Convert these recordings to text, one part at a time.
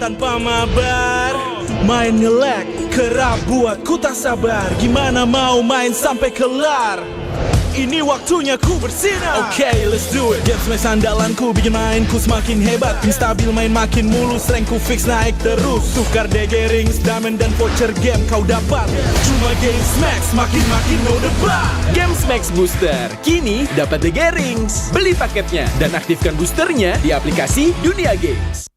tanpa mabar. Main ngelek, kerap buat ku tak sabar. Gimana mau main sampai kelar? Ini waktunya ku bersinar. Okay, let's do it. Games main sandalanku, bikin mainku semakin hebat. Pin stabil main makin mulus, rankku fix naik terus. Tukar DG rings, diamond dan voucher game kau dapat. Cuma Games Max, makin-makin no debat. Games Max Booster, kini dapat DG Rings. Beli paketnya dan aktifkan boosternya di aplikasi Dunia Games.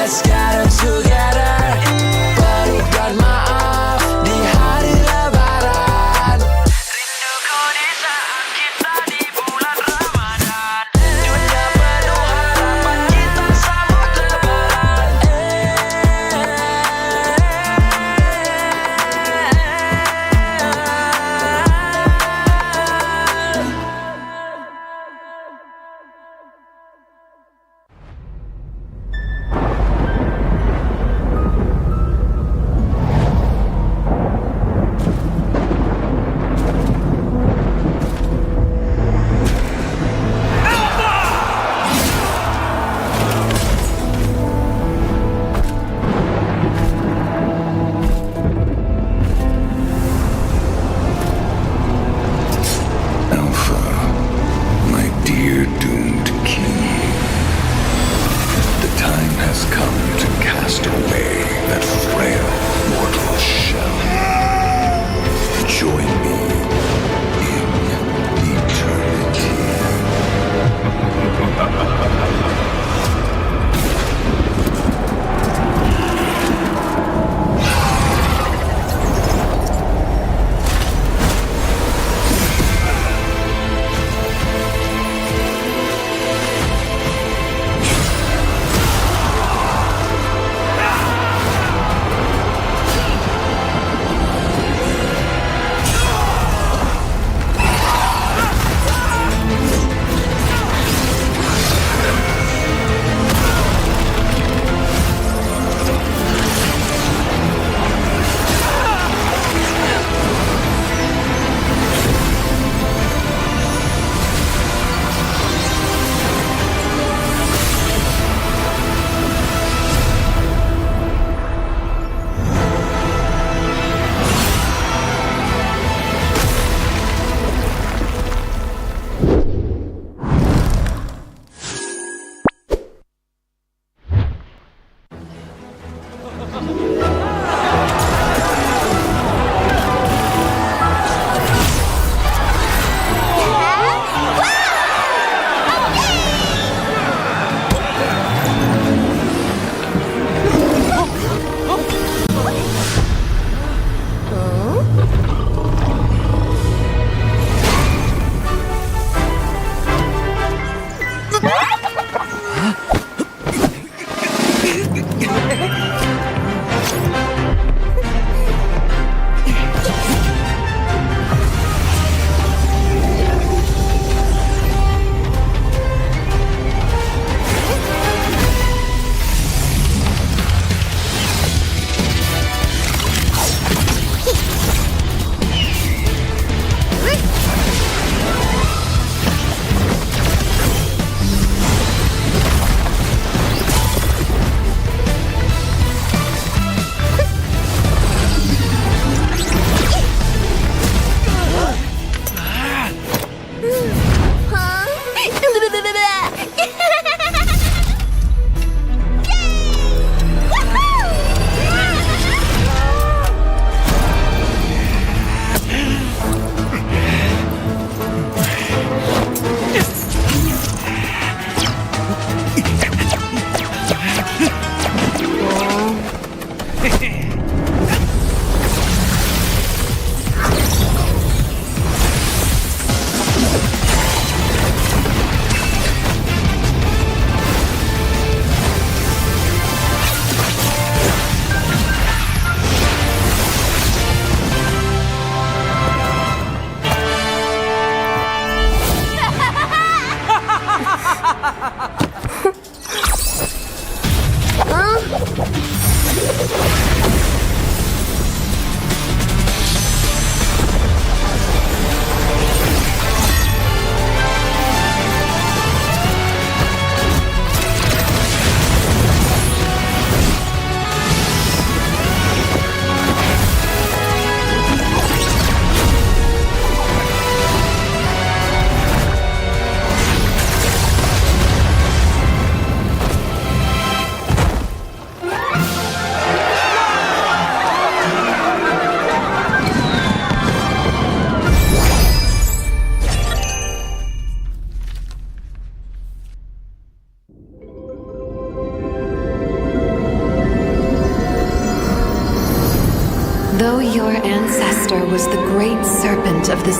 Let's get it together. Berubah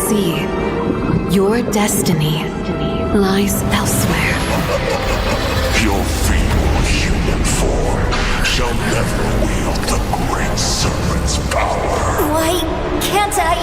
see. Your destiny lies elsewhere. Your feeble human form shall never wield the great serpent's power. Why can't I?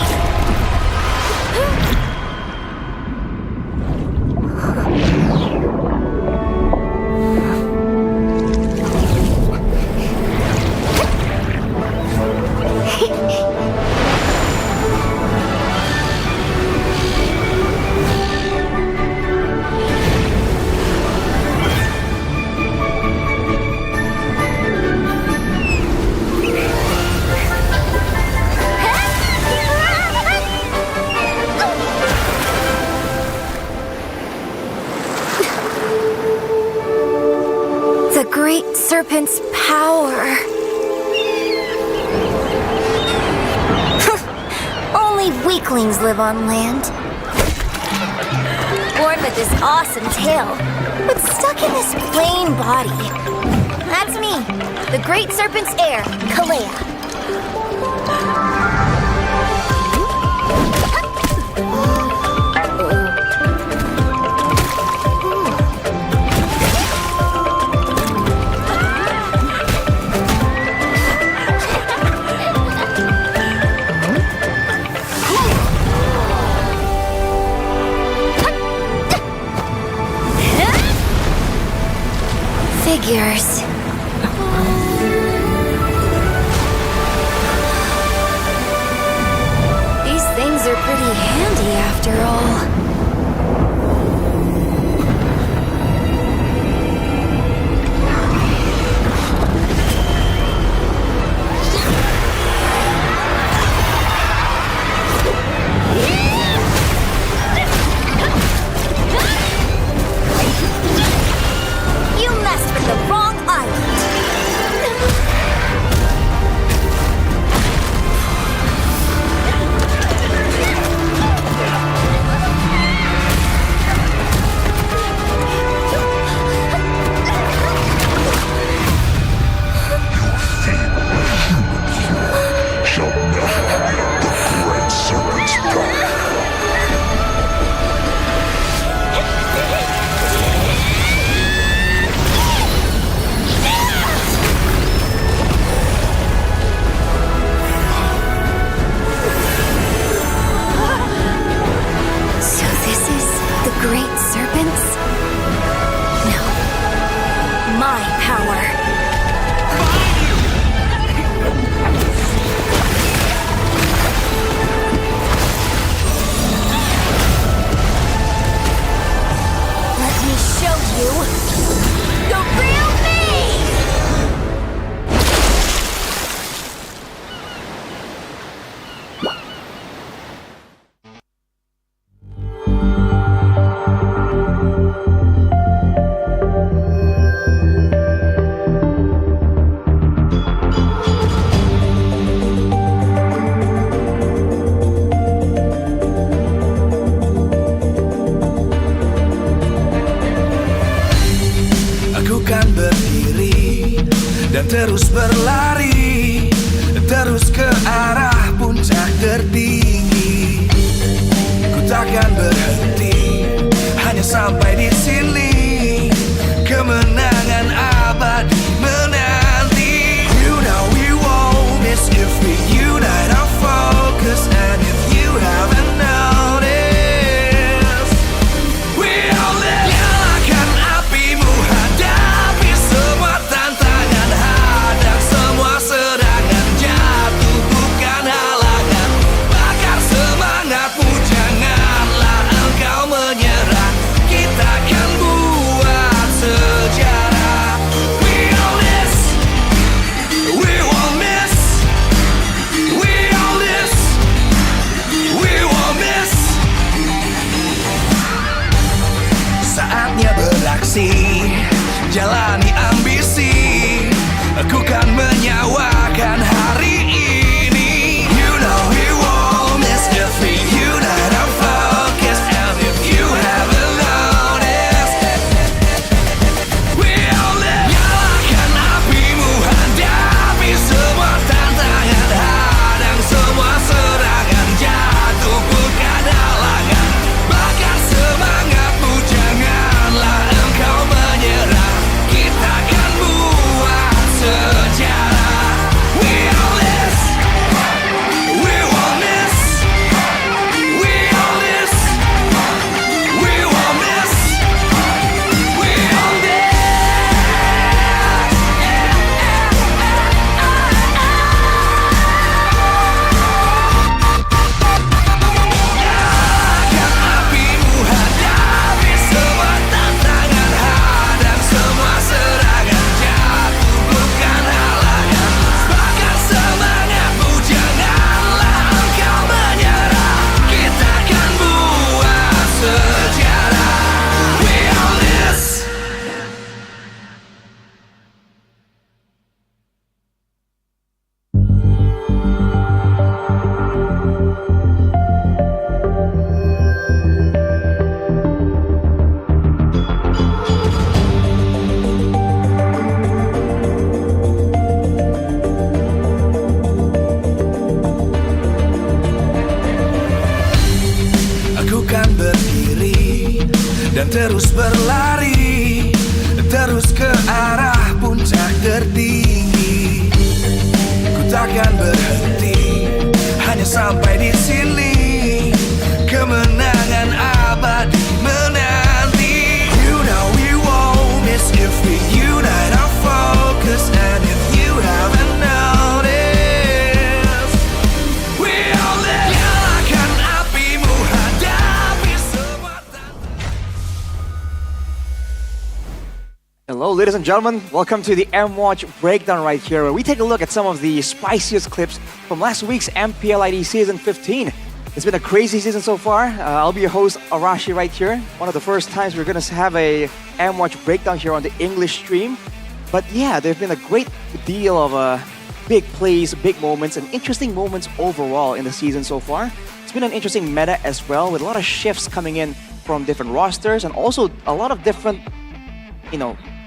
The great serpent's power. Only weaklings live on land. Born with this awesome tail, but stuck in this plain body. That's me, the great serpent's heir, Kalea. Figures. These things are pretty handy after all. You messed with the wrong island. Shall never wield the great serpent's power. So this is the great serpent's? No. My power. Let me show you the real me! Aku kan berdiri dan terus berlari, terus ke arah puncak tertinggi. Ku takkan berhenti, hanya sampai di sini. Kemenangan abadi menanti. You know we won't miss if we unite our focus. And if you haven't noticed, we'll nyalakan apimu, hadapi semua tantangan, hadang semua serangan, jatuh bukan halangan, bakar semangatmu, janganlah engkau menyerah, kita akan buat sejarah. We all this, we won't miss, we all this, we won't miss. Saatnya beraksi, jalani ambisi. Aku kan menyawakan hari ini. You know we won't miss if we unite our focus. And if you haven't noticed, we'll nyalakan apimu, hadapi semua tantangan, hadang semua serangan, jatuh bukan terus berlari, terus ke arah puncak tertinggi. Ku takkan berhenti, hanya sampai di sini. Kemenangan abadi menanti. You know we won't miss if we unite our focus. And if you haven't noticed, we only nyalakan apimu, hadapi semua. Hello, ladies and gentlemen. Welcome to the M-Watch Breakdown right here, where we take a look at some of the spiciest clips from last week's MPL ID Season 15. It's been a crazy season so far. I'll be your host, Arashi, right here. One of the first times we're going to have a M-Watch Breakdown here on the English stream. But yeah, there's been a great deal of big plays, big moments, and interesting moments overall in the season so far. It's been an interesting meta as well, with a lot of shifts coming in from different rosters, and also a lot of different,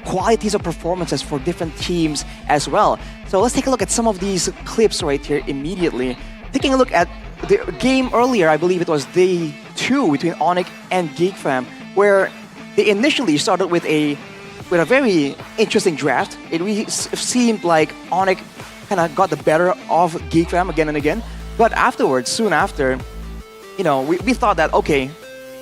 qualities of performances for different teams as well. So let's take a look at some of these clips right here immediately. Taking a look at the game earlier, I believe it was day 2 between Onyx and GeekFam, where they initially started with a very interesting draft. It really seemed like Onyx kind of got the better of GeekFam again and again, but afterwards, soon after, we thought that, okay,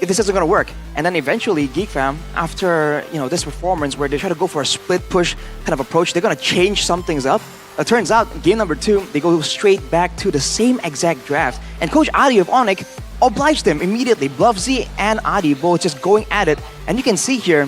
this isn't going to work. And then eventually GeekFam, after this performance where they try to go for a split push kind of approach, they're going to change some things up. It turns out, game number 2, they go straight back to the same exact draft. And Coach Adi of Onyx obliged them immediately. Bluffzy and Adi both just going at it. And you can see here,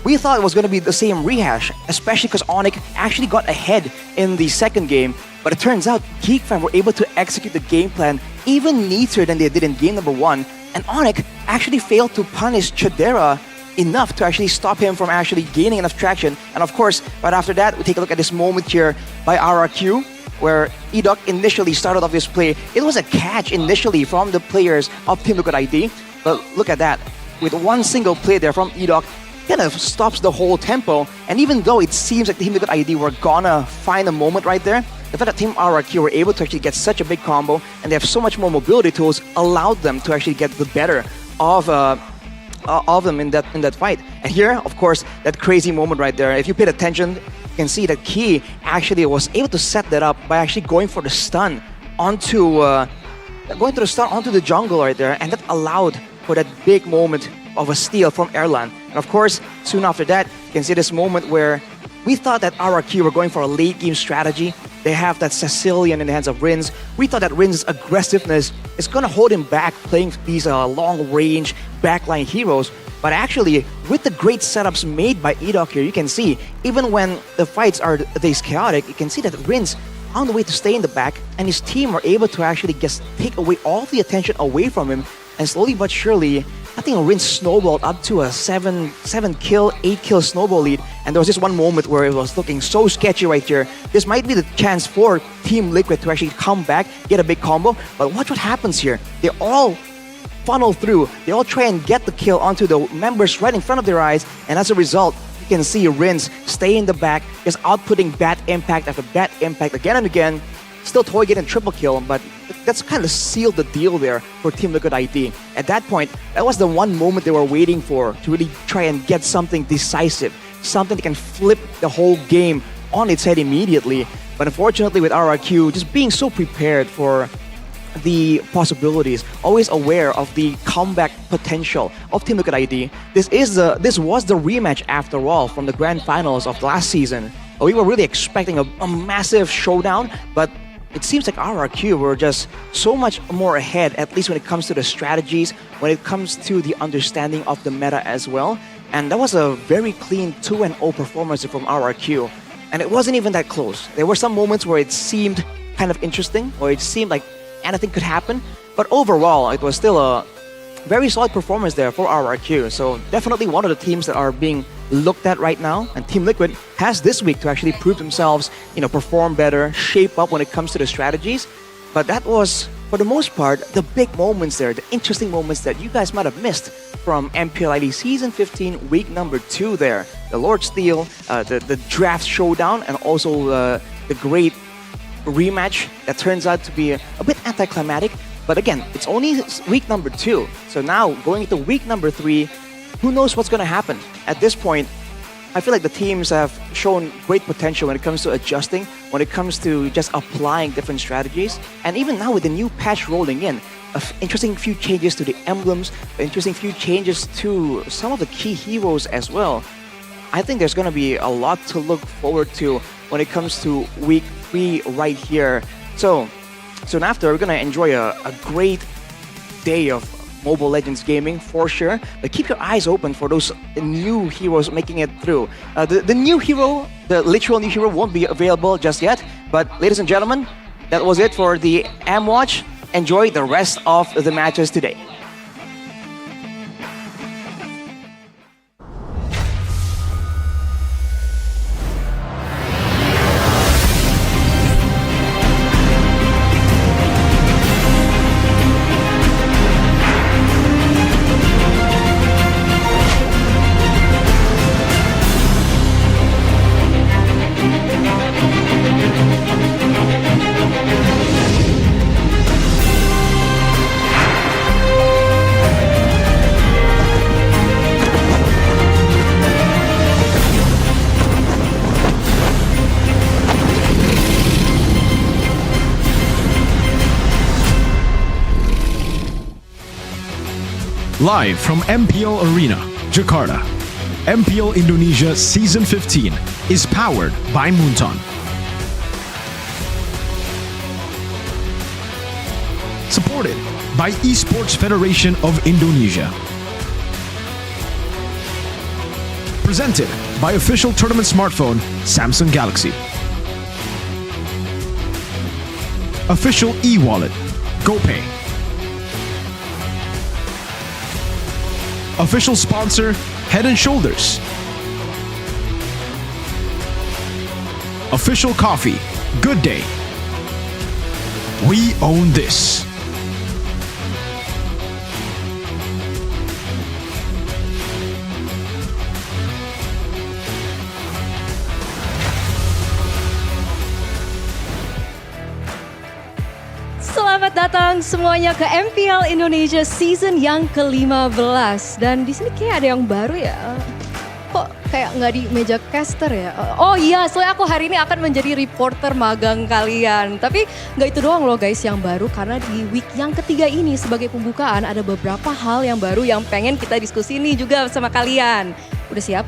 we thought it was going to be the same rehash, especially because Onyx actually got ahead in the second game. But it turns out GeekFam were able to execute the game plan even neater than they did in game number 1. And Onyx actually failed to punish Chadera enough to actually stop him from actually gaining enough traction. And of course, right after that, we take a look at this moment here by RRQ, where Edok initially started off this play. It was a catch initially from the players of Team Liquid ID, but look at that. With one single play there from Edok, kind of stops the whole tempo. And even though it seems like Team Liquid ID were gonna find a moment right there, the fact that Team RRQ were able to actually get such a big combo and they have so much more mobility tools allowed them to actually get the better of them in that fight. And here, of course, that crazy moment right there. If you paid attention, you can see that Key actually was able to set that up by actually going for the stun onto the jungle right there, and that allowed for that big moment of a steal from Erlan. And of course, soon after that, you can see this moment where we thought that RRQ were going for a late game strategy. They have that Sicilian in the hands of Rins. We thought that Rins' aggressiveness is going to hold him back playing these long-range backline heroes. But actually, with the great setups made by Edok here, you can see, even when the fights are this chaotic, you can see that Rins found a way to stay in the back, and his team were able to actually just take away all the attention away from him. And slowly but surely, I think Rins snowballed up to a 7 kill, 8 kill snowball lead. And there was this one moment where it was looking so sketchy right here. This might be the chance for Team Liquid to actually come back, get a big combo. But watch what happens here. They all funnel through. They all try and get the kill onto the members right in front of their eyes. And as a result, you can see Rins stay in the back, just outputting bad impact after bad impact again and again. Still Toy getting triple kill, but that's kind of sealed the deal there for Team Liquid ID. At that point, that was the one moment they were waiting for to really try and get something decisive, something that can flip the whole game on its head immediately. But unfortunately with RRQ, just being so prepared for the possibilities, always aware of the comeback potential of Team Liquid ID. This was the rematch after all from the grand finals of last season. We were really expecting a massive showdown, but it seems like RRQ were just so much more ahead, at least when it comes to the strategies, when it comes to the understanding of the meta as well. And that was a very clean 2-0 performance from RRQ. And it wasn't even that close. There were some moments where it seemed kind of interesting, or it seemed like anything could happen. But overall, it was still a very solid performance there for RRQ. So definitely one of the teams that are being looked at right now. And Team Liquid has this week to actually prove themselves, perform better, shape up when it comes to the strategies. But that was, for the most part, the big moments there, the interesting moments that you guys might have missed from MPL ID Season 15, week number 2 there. The Lord Steel, the draft showdown, and also the great rematch that turns out to be a bit anticlimactic. But again, it's only week number 2. So now, going into week number 3, who knows what's going to happen? At this point, I feel like the teams have shown great potential when it comes to adjusting, when it comes to just applying different strategies. And even now with the new patch rolling in, interesting few changes to the emblems, interesting few changes to some of the key heroes as well. I think there's going to be a lot to look forward to when it comes to week 3 right here. So soon after, we're going to enjoy a great day of Mobile Legends gaming for sure, but keep your eyes open for those new heroes making it through. The new hero, the literal new hero, won't be available just yet, but ladies and gentlemen, that was it for the M-Watch. Enjoy the rest of the matches today. Live from MPL Arena, Jakarta, MPL Indonesia Season 15 is powered by Moonton. Supported by Esports Federation of Indonesia. Presented by official tournament smartphone Samsung Galaxy. Official e-wallet GoPay. Official sponsor, Head & Shoulders. Official coffee, Good Day. We own this. Selamat datang semuanya ke MPL Indonesia season yang ke-15. Dan di sini kayak ada yang baru ya. Kok kayak nggak di meja caster ya? Oh iya, soalnya aku hari ini akan menjadi reporter magang kalian. Tapi nggak itu doang loh guys yang baru, karena di week yang ketiga ini sebagai pembukaan ada beberapa hal yang baru yang pengen kita diskusi nih juga sama kalian. Udah siap?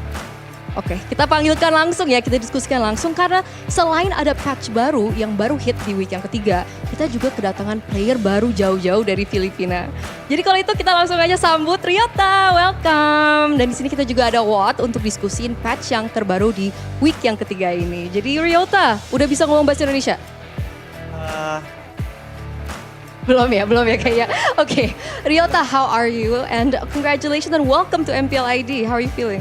Oke, kita panggilkan langsung ya, kita diskusikan langsung karena selain ada patch baru yang baru hit di week yang ketiga, kita juga kedatangan player baru jauh-jauh dari Filipina. Jadi kalau itu kita langsung aja sambut Ryota, welcome. Dan di sini kita juga ada Watt untuk diskusiin patch yang terbaru di week yang ketiga ini. Jadi Ryota, udah bisa ngomong bahasa Indonesia? Belum ya kayaknya. Oke, Ryota, how are you? And congratulations and welcome to MPL ID. How are you feeling?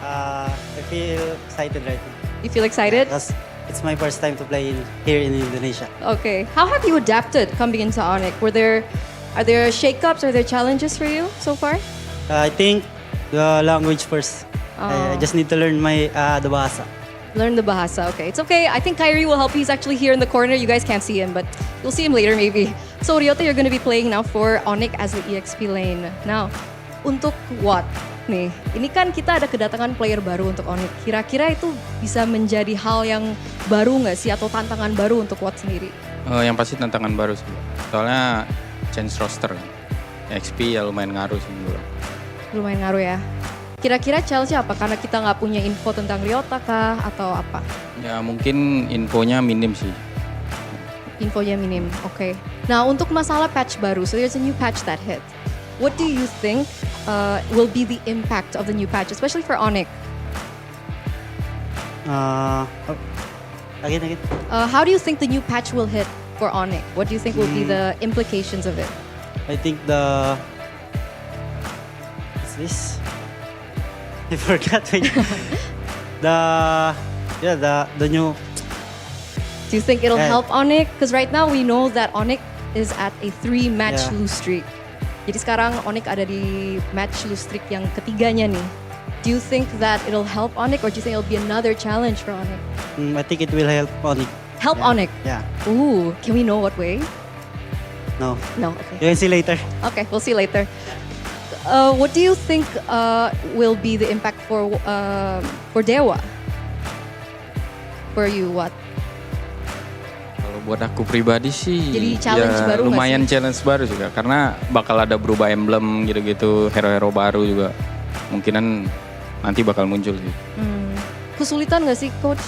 I feel excited right now. You feel excited? Because it's my first time to play here in Indonesia. Okay. How have you adapted coming into Onyx? Are there shakeups? Are there challenges for you so far? I think the language first. I just need to learn the bahasa. Learn the bahasa. Okay, it's okay. I think Kyrie will help you. He's actually here in the corner. You guys can't see him, but you'll see him later maybe. So Ryota, you're going to be playing now for Onyx as the EXP lane. Now, untuk Watt nih, ini kan kita ada kedatangan player baru untuk Onyx. Kira-kira itu bisa menjadi hal yang baru nggak sih atau tantangan baru untuk Watt sendiri? Yang pasti tantangan baru sih. Soalnya change roster. XP ya lumayan ngaruh sih menurut. Lumayan ngaruh ya. Kira-kira challenge apa? Karena kita nggak punya info tentang Ryota kah atau apa? Ya mungkin infonya minim sih. Infonya minim, oke. Nah untuk masalah patch baru, so there's a new patch that hit. What do you think will be the impact of the new patch, especially for Onyx? Again. How do you think the new patch will hit for Onyx? What do you think will be the implications of it? I think what's this? I forgot. the new. Do you think it'll help Onyx? Because right now we know that Onyx is at a 3-match lose streak. Jadi sekarang Onyx ada di match lose streak yang ketiganya nih. Do you think that it'll help Onyx or do you think it'll be another challenge for Onyx? I think it will help Onyx. Help Onyx? Yeah. Ooh, can we know what way? No. No, okay. You can see later. Okay, we'll see later. what do you think will be the impact for Dewa? For you, what? Kalau buat aku pribadi sih, Jadi challenge baru nggak lumayan sih? challenge baru juga. Karena bakal ada berubah emblem gitu-gitu, hero-hero baru juga. Mungkinan nanti bakal muncul sih. Kesulitan nggak sih coach?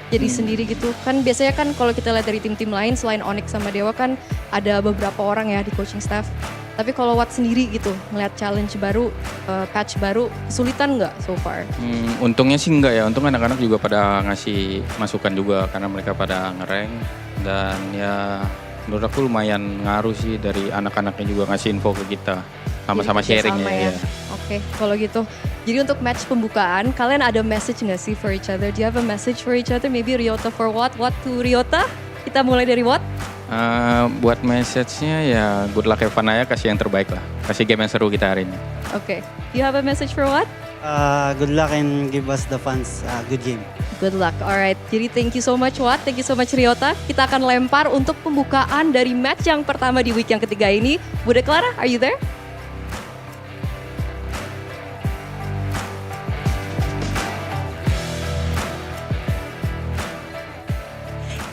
Jadi sendiri gitu kan biasanya kan kalau kita lihat dari tim-tim lain selain Onyx sama Dewa kan ada beberapa orang ya di coaching staff. Tapi kalau Watt sendiri gitu ngeliat challenge baru, patch baru, kesulitan nggak so far? Untungnya sih enggak ya, untung anak-anak juga pada ngasih masukan juga karena mereka pada ngerank. Dan ya menurut aku lumayan ngaruh sih dari anak-anaknya juga ngasih info ke kita. Sama-sama Jadi sharing kerjasama ya. Oke, kalau gitu. Jadi untuk match pembukaan, kalian ada message nggak sih for each other? Do you have a message for each other? Maybe Ryota for Watt, Watt to Ryota? Kita mulai dari Watt. Buat message-nya ya good luck Evan ya, kasih yang terbaik lah. Kasih game yang seru kita hari ini. Oke, you have a message for Watt? Good luck and give us the fans a good game. Good luck, alright. Jadi thank you so much Watt, thank you so much Ryota. Kita akan lempar untuk pembukaan dari match yang pertama di week yang ketiga ini. Bude Clara, are you there?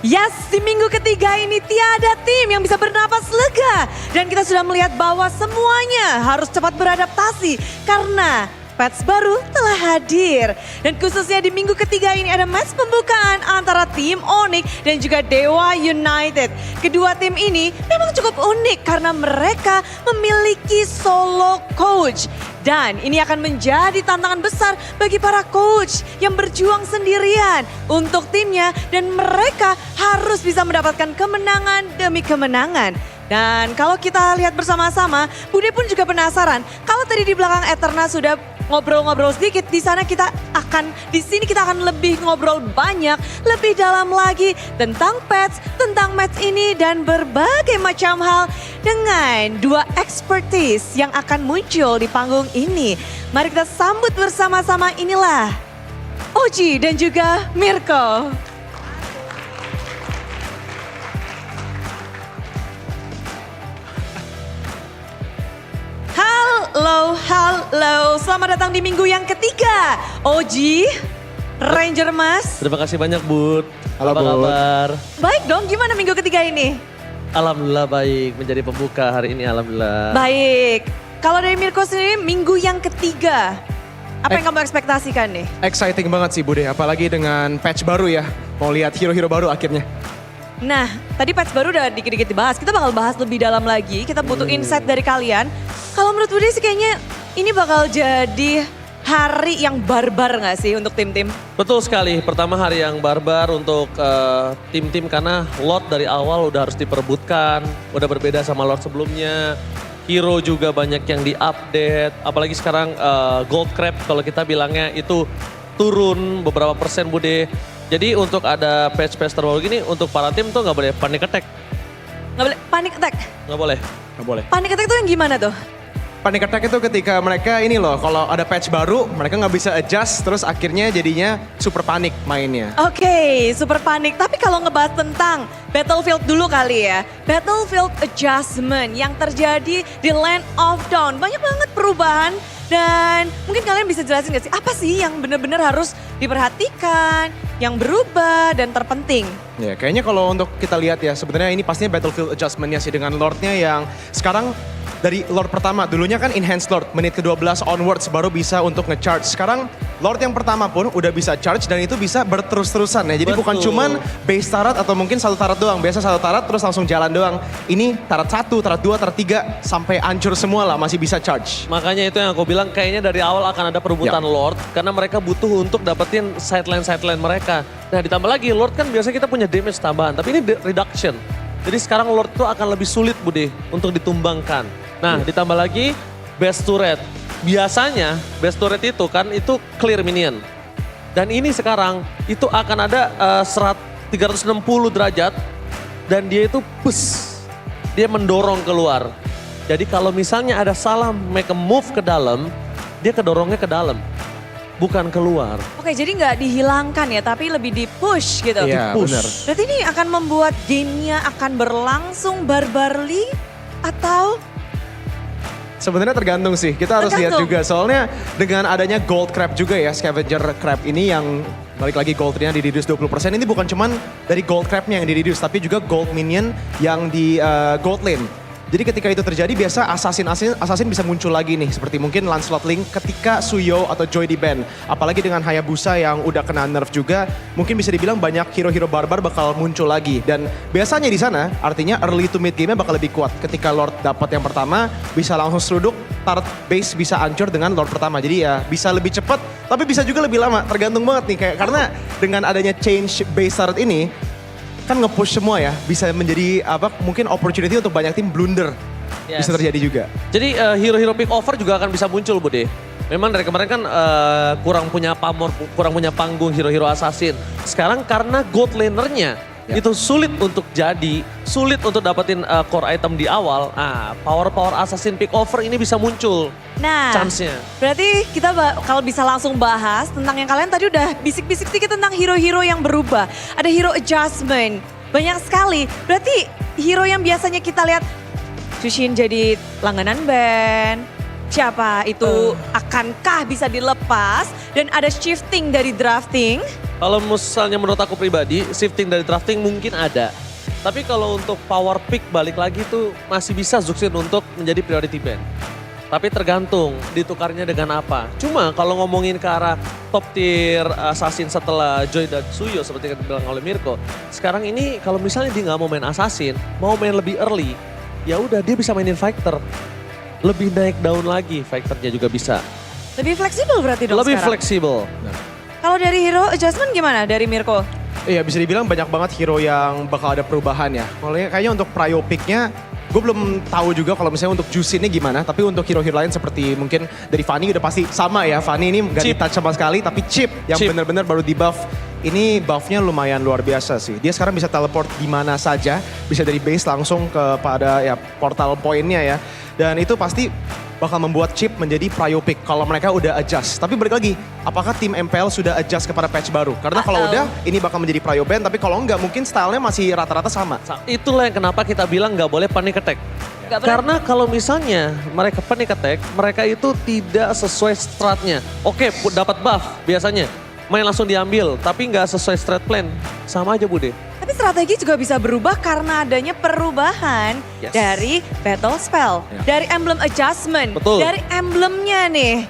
Yes, di minggu ketiga ini tiada tim yang bisa bernapas lega. Dan kita sudah melihat bahwa semuanya harus cepat beradaptasi karena patch baru telah hadir. Dan khususnya di minggu ketiga ini ada match pembukaan antara tim Onyx dan juga Dewa United. Kedua tim ini memang cukup unik karena mereka memiliki solo coach. Dan ini akan menjadi tantangan besar bagi para coach yang berjuang sendirian untuk timnya. Dan mereka harus bisa mendapatkan kemenangan demi kemenangan. Dan kalau kita lihat bersama-sama, Bude pun juga penasaran. Kalau tadi di belakang Eterna sudah ngobrol-ngobrol sedikit, di sini kita akan lebih ngobrol banyak, lebih dalam lagi tentang patch, tentang match ini dan berbagai macam hal dengan dua expertise yang akan muncul di panggung ini. Mari kita sambut bersama-sama, inilah Oji dan juga Mirko. Halo, selamat datang di minggu yang ketiga. Oji, Ranger Mas. Terima kasih banyak Bud. Halo, Apa Bud. kabar? Baik dong, gimana minggu ketiga ini? Alhamdulillah baik, menjadi pembuka hari ini alhamdulillah. Baik, kalau dari Mirko sendiri minggu yang ketiga, apa yang kamu ekspektasikan nih? Exciting banget sih Bude, apalagi dengan patch baru ya. Mau lihat hero-hero baru akhirnya. Nah, tadi patch baru udah dikit-dikit dibahas, kita bakal bahas lebih dalam lagi, kita butuh insight dari kalian. Kalau menurut Bude sih kayaknya ini bakal jadi hari yang barbar gak sih untuk tim-tim? Betul sekali, pertama hari yang barbar untuk tim-tim karena lot dari awal udah harus diperebutkan, udah berbeda sama lot sebelumnya. Hero juga banyak yang di-update, apalagi sekarang gold crab kalau kita bilangnya itu turun beberapa persen Bude. Jadi untuk ada patch-patch terbaru gini untuk para tim tuh gak boleh panic attack. Gak boleh panic attack? Gak boleh. Gak boleh. Panic attack tuh yang gimana tuh? Panic attack itu ketika mereka ini loh, kalau ada patch baru mereka nggak bisa adjust, terus akhirnya jadinya super panik mainnya. Oke, super panik. Tapi kalau ngebahas tentang Battlefield dulu kali ya. Battlefield adjustment yang terjadi di Land of Dawn. Banyak banget perubahan dan mungkin kalian bisa jelasin gak sih apa sih yang benar-benar harus diperhatikan, yang berubah dan terpenting? Ya kayaknya kalau untuk kita lihat ya sebenarnya ini pastinya Battlefield adjustmentnya sih dengan lordnya yang sekarang dari Lord pertama, dulunya kan Enhanced Lord, menit ke-12 onwards baru bisa untuk nge-charge. Sekarang Lord yang pertama pun udah bisa charge dan itu bisa berterus-terusan ya. Jadi bukan cuman base turret atau mungkin satu turret doang. Biasa satu turret terus langsung jalan doang. Ini turret 1, turret 2, turret 3 sampai hancur semua lah masih bisa charge. Makanya itu yang aku bilang kayaknya dari awal akan ada perebutan Lord karena mereka butuh untuk dapetin sideline mereka. Nah ditambah lagi Lord kan biasa kita punya damage tambahan tapi ini reduction. Jadi sekarang Lord itu akan lebih sulit Bude untuk ditumbangkan. Nah ditambah lagi base turret. Biasanya base turret itu kan itu clear minion. Dan ini sekarang itu akan ada 360 derajat dan dia itu dia mendorong keluar. Jadi kalau misalnya ada salah make a move ke dalam, dia kedorongnya ke dalam. Bukan keluar. Oke, jadi nggak dihilangkan ya, tapi lebih di-push gitu. Iya, benar. Berarti ini akan membuat gamenya akan berlangsung barbarly atau Sebenarnya tergantung sih, kita harus lihat juga. Soalnya dengan adanya gold crab juga ya, scavenger crab ini yang balik lagi goldnya di reduce 20%. Ini bukan cuman dari gold crabnya yang di reduce, tapi juga gold minion yang di gold lane. Jadi ketika itu terjadi biasa assassin bisa muncul lagi nih. Seperti mungkin Lancelot Link ketika Suyo atau Joy di ban. Apalagi dengan Hayabusa yang udah kena nerf juga. Mungkin bisa dibilang banyak hero-hero barbar bakal muncul lagi. Dan biasanya di sana artinya early to mid game-nya bakal lebih kuat. Ketika Lord dapat yang pertama bisa langsung seruduk. Turret base bisa hancur dengan Lord pertama. Jadi ya bisa lebih cepat tapi bisa juga lebih lama. Tergantung banget nih. Karena dengan adanya change base turret ini. Kan nge-push semua ya, bisa menjadi mungkin opportunity untuk banyak tim blunder. Bisa terjadi juga. Jadi hero-hero pick over juga akan bisa muncul Bude. Memang dari kemarin kan kurang punya pamor, kurang punya panggung hero-hero assassin. Sekarang karena gold lanernya itu sulit untuk sulit untuk dapetin core item di awal. Power assassin pick over ini bisa muncul. Nah, chance-nya. Berarti kita kalau bisa langsung bahas tentang yang kalian tadi udah bisik-bisik sedikit tentang hero-hero yang berubah. Ada hero adjustment, banyak sekali. Berarti hero yang biasanya kita lihat Shushin jadi langganan band. Siapa itu akankah bisa dilepas dan ada shifting dari drafting? Kalau misalnya menurut aku pribadi, shifting dari drafting mungkin ada. Tapi kalau untuk power pick balik lagi tuh masih bisa Zuxin untuk menjadi priority ban. Tapi tergantung ditukarnya dengan apa. Cuma kalau ngomongin ke arah top tier assassin setelah Joy dan Suyo seperti yang dibilang oleh Mirko. Sekarang ini kalau misalnya dia nggak mau main assassin, mau main lebih early, ya udah dia bisa mainin fighter. Lebih naik daun lagi, fighternya juga bisa. Lebih fleksibel berarti dong Lebih sekarang? fleksibel. Kalau dari hero adjustment gimana dari Mirko? Iya bisa dibilang banyak banget hero yang bakal ada perubahan ya. Kayaknya untuk prio pick-nya gue belum tahu juga kalau misalnya untuk Juice ini gimana. Tapi untuk hero-hero lain seperti mungkin dari Fanny udah pasti sama ya. Fanny ini gak di-touch sama sekali tapi chip yang benar-benar baru di buff. Ini buffnya lumayan luar biasa sih. Dia sekarang bisa teleport di mana saja. Bisa dari base langsung kepada ya portal pointnya ya. Dan itu pasti bakal membuat chip menjadi prio pick kalau mereka udah adjust. Tapi balik lagi, apakah tim MPL sudah adjust kepada patch baru? Karena kalau udah, ini bakal menjadi prio ban. Tapi kalau enggak, mungkin stylenya masih rata-rata sama. Itulah yang kenapa kita bilang nggak boleh panic attack. Karena kalau misalnya mereka panic attack, mereka itu tidak sesuai stratnya. Oke, dapat buff biasanya. Main langsung diambil, tapi nggak sesuai strat plan. Sama aja Bude. Tapi strategi juga bisa berubah karena adanya perubahan dari battle spell, dari emblem adjustment, dari emblemnya nih.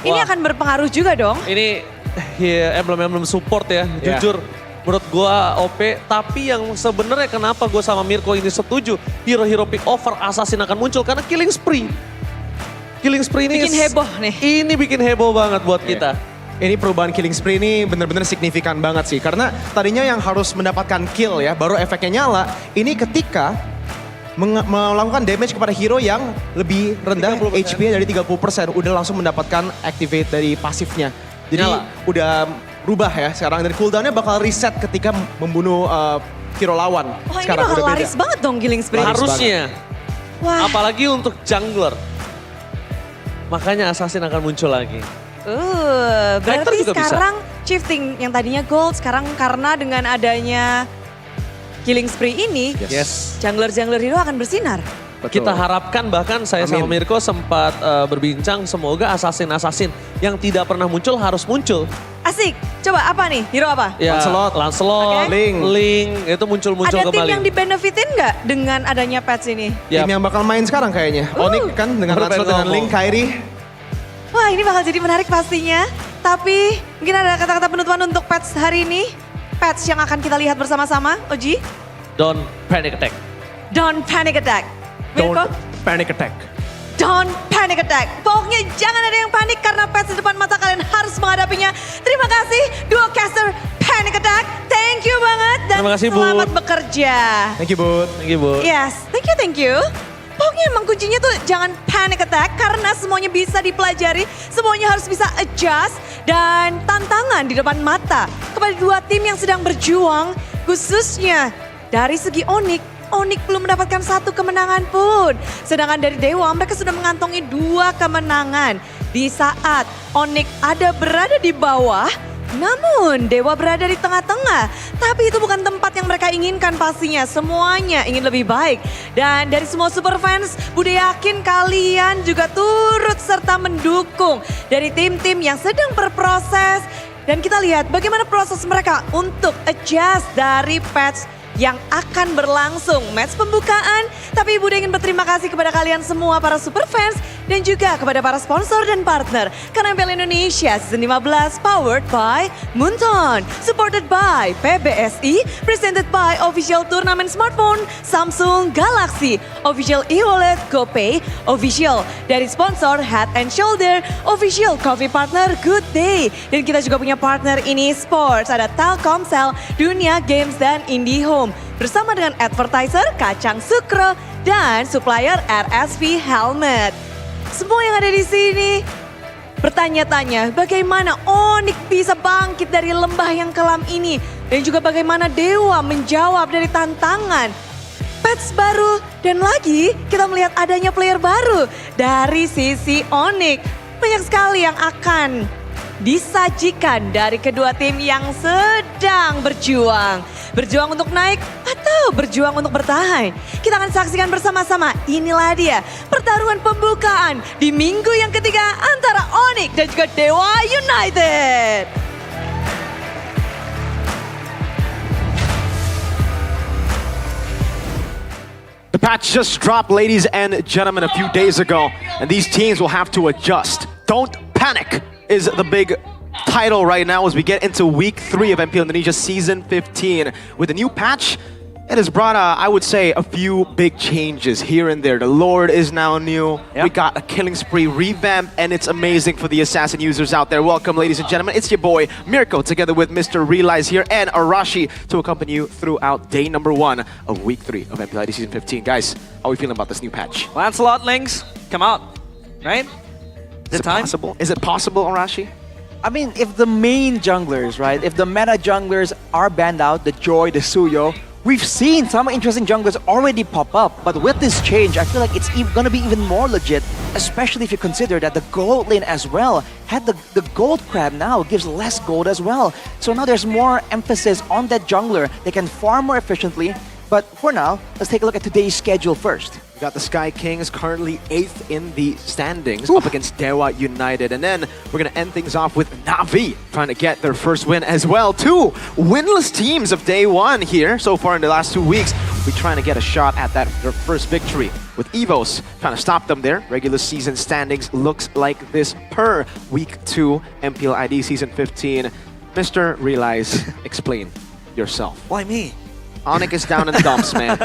Ini akan berpengaruh juga dong. Ini emblem-emblem support ya, jujur. Menurut gua OP, tapi yang sebenarnya kenapa gua sama Mirko ini setuju hero-hero pick over assassin akan muncul karena killing spree. Killing spree ini bikin heboh nih. Ini bikin heboh banget buat kita. Ini perubahan killing spree ini benar-benar signifikan banget sih. Karena tadinya yang harus mendapatkan kill ya, baru efeknya nyala. Ini ketika melakukan damage kepada hero yang lebih rendah HP-nya dari 30%. Udah langsung mendapatkan activate dari pasifnya. Jadi udah berubah ya sekarang. Dan cooldown-nya bakal reset ketika membunuh hero lawan. Wah ini bakal laris banget dong killing spree. Harusnya. Apalagi untuk jungler. Makanya assassin akan muncul lagi. Berarti sekarang shifting yang tadinya gold, sekarang karena dengan adanya killing spree ini, jungler-jungler hero akan bersinar. Kita harapkan bahkan saya sama Mirko sempat berbincang semoga assassin-assassin yang tidak pernah muncul harus muncul. Asik, coba apa nih? Hero apa? Ya, Lancelot, Link, itu muncul-muncul kembali. Ada tim yang dibenefitin nggak dengan adanya patch ini? Tim yang bakal main sekarang kayaknya. Onyx kan dengan Lancelot, dengan Link, Kairi. Wah ini bakal jadi menarik pastinya. Tapi mungkin ada kata-kata penutupan untuk patch hari ini. Patch yang akan kita lihat bersama-sama, Oji. Don't panic attack. Don't panic attack. Don't panic attack. Don't panic attack. Pokoknya jangan ada yang panik karena patch di depan mata kalian harus menghadapinya. Terima kasih duo caster Panic Attack. Thank you banget dan selamat bekerja. Thank you Bud. Thank you Bud. Yes, thank you. Pokoknya emang kuncinya tuh jangan panic attack karena semuanya bisa dipelajari, semuanya harus bisa adjust dan tantangan di depan mata kepada dua tim yang sedang berjuang khususnya dari segi Onyx. Onyx belum mendapatkan satu kemenangan pun. Sedangkan dari Dewa mereka sudah mengantongi 2 kemenangan. Di saat Onyx berada di bawah, Namun Dewa berada di tengah-tengah. Tapi itu bukan tempat yang mereka inginkan pastinya. Semuanya ingin lebih baik. Dan dari semua super fans, Bude yakin kalian juga turut serta mendukung dari tim-tim yang sedang berproses. Dan kita lihat bagaimana proses mereka untuk adjust dari patch yang akan berlangsung match pembukaan. Tapi Bude ingin berterima kasih kepada kalian semua para super fans dan juga kepada para sponsor dan partner. Karena MPL Indonesia Season 15 powered by Munton, supported by PBSI, presented by official turnamen smartphone Samsung Galaxy, official e-wallet GoPay, official dari sponsor Head and Shoulder, official coffee partner Good Day. Dan kita juga punya partner ini sports, ada Telkomsel, Dunia Games dan IndiHome. Bersama dengan advertiser Kacang Sukro dan supplier RSV Helmet. Semua yang ada di sini bertanya-tanya bagaimana Onyx bisa bangkit dari lembah yang kelam ini. Dan juga bagaimana Dewa menjawab dari tantangan. Patch baru dan lagi kita melihat adanya player baru dari sisi Onyx. Banyak sekali yang akan disajikan dari kedua tim yang sedang berjuang. Berjuang untuk naik atau berjuang untuk bertahan. Kita akan saksikan bersama-sama. Inilah dia pertarungan pembukaan di minggu yang ketiga antara Onyx dan juga Dewa United. The patch just dropped, ladies and gentlemen, a few days ago, and these teams will have to adjust. Don't panic is the big title right now as we get into week 3 of MPL Indonesia Season 15. With the new patch, it has brought, I would say, a few big changes here and there. The Lord is now new. Yep. We got a Killing Spree revamp, and it's amazing for the Assassin users out there. Welcome, ladies and gentlemen. It's your boy, Mirko, together with Mr. Realize here, and Arashi to accompany you throughout day number 1 of week 3 of MPL ID Season 15. Guys, how are we feeling about this new patch? Lancelot links, come out, right? Is it possible? Is it possible, Arashi? I mean, if the main junglers, right, if the meta junglers are banned out, the Joy, the Suyo, we've seen some interesting junglers already pop up. But with this change, I feel like it's going to be even more legit, especially if you consider that the gold lane as well had the gold crab now gives less gold as well. So now there's more emphasis on that jungler. They can farm more efficiently. But for now, let's take a look at today's schedule first. We got the Sky Kings currently 8th in the standings up against Dewa United. And then we're going to end things off with Na'Vi trying to get their first win as well. 2 winless teams of day 1 here so far in the last 2 weeks. We're trying to get a shot at that their first victory with EVOS trying to stop them there. Regular season standings looks like this per week 2 MPL ID Season 15. Mr. Realize, explain yourself. Why me? Onyx is down in the dumps, man.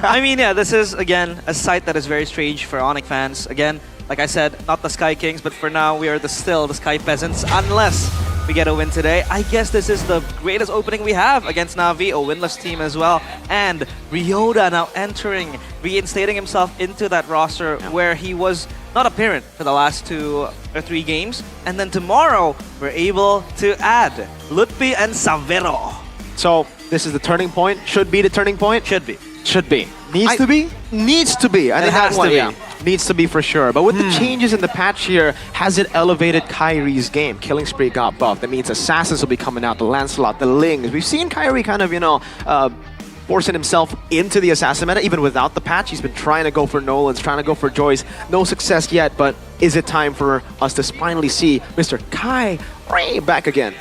I mean, yeah, this is, again, a sight that is very strange for Onyx fans. Again, like I said, not the Sky Kings, but for now, we are still the Sky Peasants, unless we get a win today. I guess this is the greatest opening we have against Na'Vi, a winless team as well. And Ryoda now entering, reinstating himself into that roster where he was not apparent for the last 2 or 3 games. And then tomorrow, we're able to add Lutfi and Savero. So, this is the turning point? Should be the turning point? Should be. Should be. Needs to be? Needs to be. I think has to be. Needs to be for sure. But with the changes in the patch here, has it elevated Kyrie's game? Killing Spree got buffed. That means Assassins will be coming out, the Lancelot, the Lings. We've seen Kyrie kind of, forcing himself into the Assassin meta, even without the patch. He's been trying to go for Nolans, trying to go for Joyce. No success yet, but is it time for us to finally see Mr. Kyrie back again?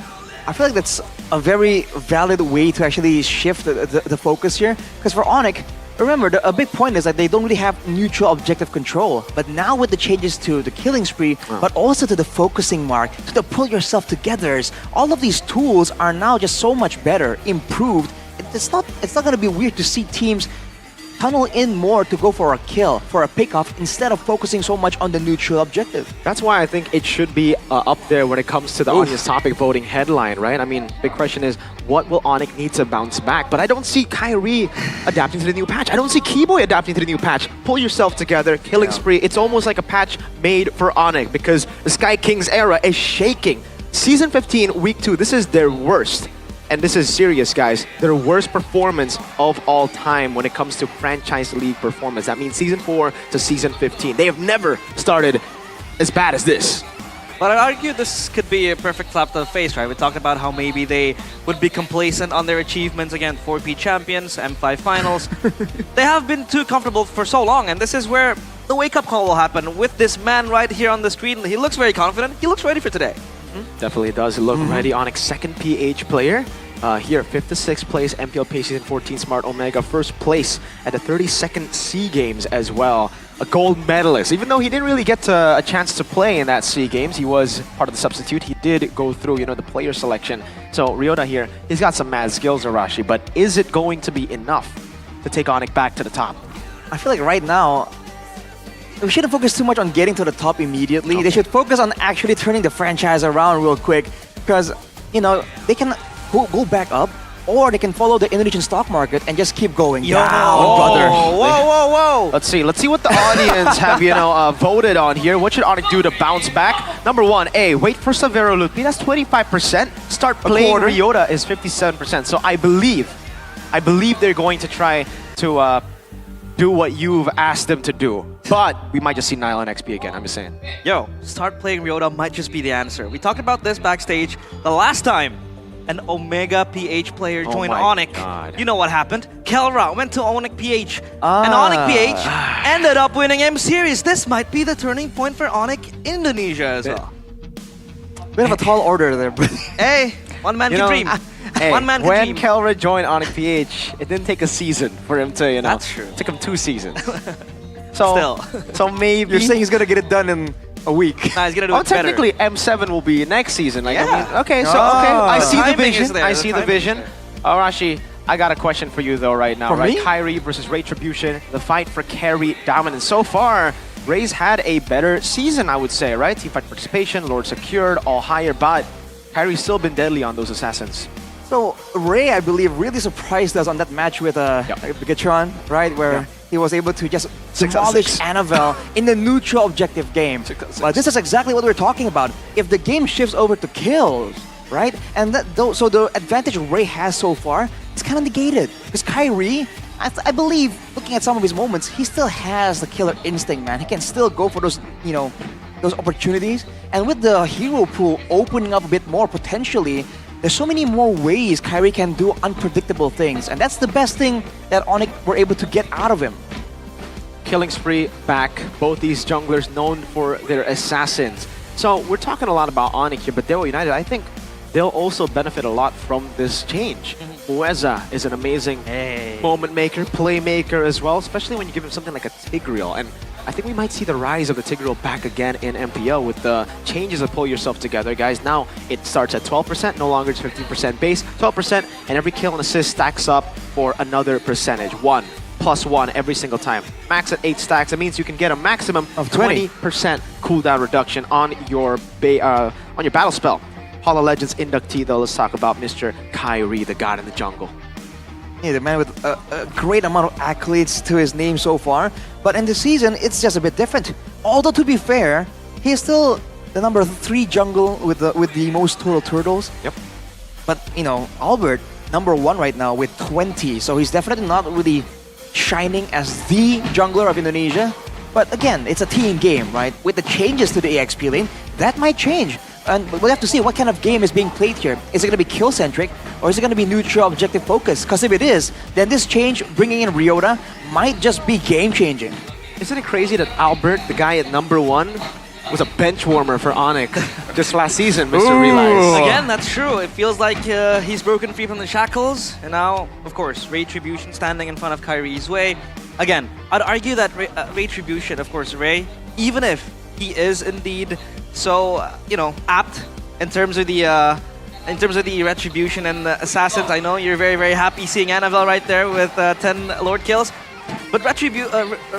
I feel like that's a very valid way to actually shift the focus here. Because for Onyx, remember, a big point is that they don't really have neutral objective control. But now with the changes to the Killing Spree, but also to the focusing mark, to the pull yourself togethers, all of these tools are now just so much better, improved. It's not going to be weird to see teams tunnel in more to go for a kill, for a pick-off, instead of focusing so much on the neutral objective. That's why I think it should be up there when it comes to the audience topic voting headline, right? I mean, big question is, what will Onyx need to bounce back? But I don't see Kyrie adapting to the new patch. I don't see Keyboy adapting to the new patch. Pull yourself together, Killing Spree. It's almost like a patch made for Onyx because the Sky Kings era is shaking. Season 15, Week 2, this is their worst. And this is serious, guys. Their worst performance of all time when it comes to franchise league performance. That means Season 4 to Season 15. They have never started as bad as this. But I'd argue this could be a perfect slap to the face, right? We talked about how maybe they would be complacent on their achievements against 4P champions, M5 finals. They have been too comfortable for so long, and this is where the wake-up call will happen with this man right here on the screen. He looks very confident. He looks ready for today. Definitely does look ready. Onyx, second PH player. Here, 5th to 6th place, MPL PH Season 14 Smart Omega, first place at the 32nd SEA Games as well. A gold medalist. Even though he didn't really get a chance to play in that SEA Games, he was part of the substitute. He did go through, you know, the player selection. So Ryota here, he's got some mad skills, Arashi, but is it going to be enough to take Onyx back to the top? I feel like right now, we shouldn't focus too much on getting to the top immediately. Okay. They should focus on actually turning the franchise around real quick, because, you know, they can go back up, or they can follow the Indonesian stock market and just keep going down, brother. Whoa. Let's see what the audience have, you know, voted on here. What should Onyx do to bounce back? Number 1, A, wait for Savero Lupi. That's 25%. Start playing Ryota is 57%. So I believe they're going to try to do what you've asked them to do. But we might just see Nile and XP again, I'm just saying. Yo, start playing Ryota might just be the answer. We talked about this backstage the last time an Omega PH player joined Onyx. You know what happened? Kelra went to Onyx PH, and Onyx PH ended up winning M Series. This might be the turning point for Onyx Indonesia as well. Bit of a tall order there, but hey, one man can dream. Hey, one man can when dream. Kelra joined Onyx PH, it didn't take a season for him to, you know. That's true. It took him 2 seasons. So maybe you're saying he's gonna get it done in a week. Nah, he's gonna do it technically M7 will be next season. Like, Yeah. I mean, okay, I see the timing is vision. there, I the see the timing is vision. Arashi, I got a question for you though right now. For right? me? Kyrie versus Retribution, the fight for carry dominance. So far, Ray's had a better season, I would say, right? Teamfight participation, Lord secured, all higher, but Kyrie's still been deadly on those assassins. So Ray, I believe, really surprised us on that match with Bigatron, right? Where he was able to just demolish Annabelle in the neutral objective game. But this is exactly what we're talking about. If the game shifts over to kills, right? And so the advantage Ray has so far is kind of negated. Because Kyrie, I believe, looking at some of his moments, he still has the killer instinct, man. He can still go for those, you know, those opportunities. And with the hero pool opening up a bit more potentially, there's so many more ways Kyrie can do unpredictable things. And that's the best thing that Onyx were able to get out of him. Killing spree back. Both these junglers known for their assassins. So we're talking a lot about Onyx here, but Dewa United, I think they'll also benefit a lot from this change. Mueza is an amazing moment maker, playmaker as well, especially when you give him something like a Tigreal. And I think we might see the rise of the Tigreal back again in MPL with the changes of Pull Yourself Together. Guys, now it starts at 12%, no longer it's 15% base, 12%, and every kill and assist stacks up for another percentage. 1+1 every single time. Max at 8 stacks, that means you can get a maximum of 20% cooldown reduction on your battle spell. Hollow Legends inductee though, let's talk about Mr. Kyrie, the god in the jungle. Yeah, the man with a great amount of accolades to his name so far. But in this season, it's just a bit different. Although, to be fair, he's still the number 3 jungle with the most total turtles. Yep. But, you know, Albert, number 1 right now with 20. So he's definitely not really shining as the jungler of Indonesia. But again, it's a team game, right? With the changes to the EXP lane, that might change. And we'll have to see what kind of game is being played here. Is it going to be kill-centric, or is it going to be neutral objective focused? Because if it is, then this change, bringing in Ryota, might just be game-changing. Isn't it crazy that Albert, the guy at number 1, was a bench warmer for Onyx just last season, Mr. Realize? Again, that's true. It feels like he's broken free from the shackles. And now, of course, Retribution standing in front of Kyrie's way. Again, I'd argue that Retribution, of course, Ray, even if he is indeed so, you know, apt in terms of the Retribution and the assassins. I know you're very, very happy seeing Annabelle right there with 10 Lord kills. But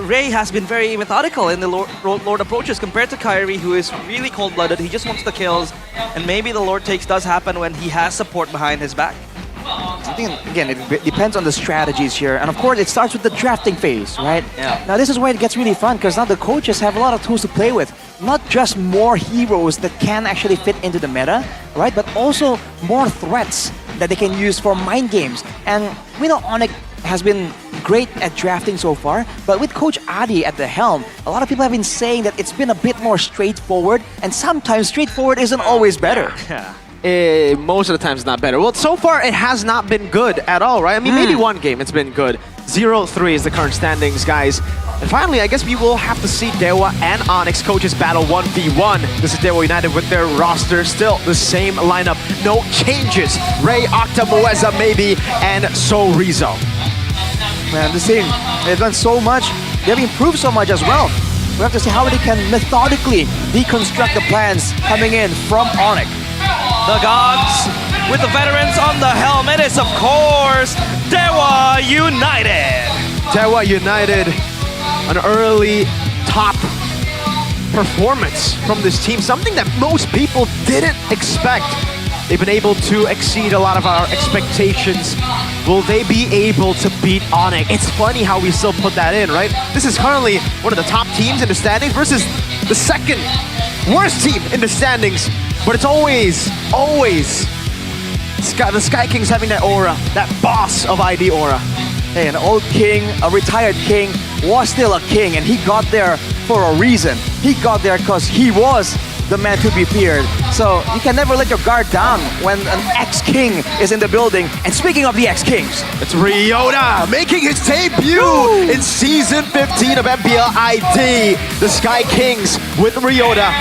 Ray has been very methodical in the Lord approaches compared to Kyrie, who is really cold-blooded. He just wants the kills, and maybe the Lord takes does happen when he has support behind his back. I think, again, it depends on the strategies here. And of course, it starts with the drafting phase, right? Yeah. Now, this is where it gets really fun, because now the coaches have a lot of tools to play with. Not just more heroes that can actually fit into the meta, right? But also more threats that they can use for mind games. And we know Onyx has been great at drafting so far, but with Coach Adi at the helm, a lot of people have been saying that it's been a bit more straightforward, and sometimes straightforward isn't always better. Yeah. Most of the time it's not better. Well, so far it has not been good at all, right? I mean, maybe one game it's been good. 0-3 is the current standings, guys. And finally, I guess we will have to see Dewa and Onyx coaches battle 1v1. This is Dewa United with their roster still the same lineup. No changes. Ray, Octa, Moeza, maybe, and So Rizzo. Man, this team, they've done so much. They've improved so much as well. We have to see how they can methodically deconstruct the plans coming in from Onyx. The Gods with the veterans on the helm. It is, of course, Dewa United. Dewa United, an early top performance from this team. Something that most people didn't expect. They've been able to exceed a lot of our expectations. Will they be able to beat Onyx? It's funny how we still put that in, right? This is currently one of the top teams in the standings versus the second worst team in the standings. But it's always the Sky Kings having that aura, that boss of ID aura. Hey, an old king, a retired king, was still a king, and he got there for a reason. He got there because he was the man to be feared. So you can never let your guard down when an ex-king is in the building. And speaking of the ex-kings, it's Ryota making his debut in Season 15 of MPL ID. The Sky Kings with Ryota.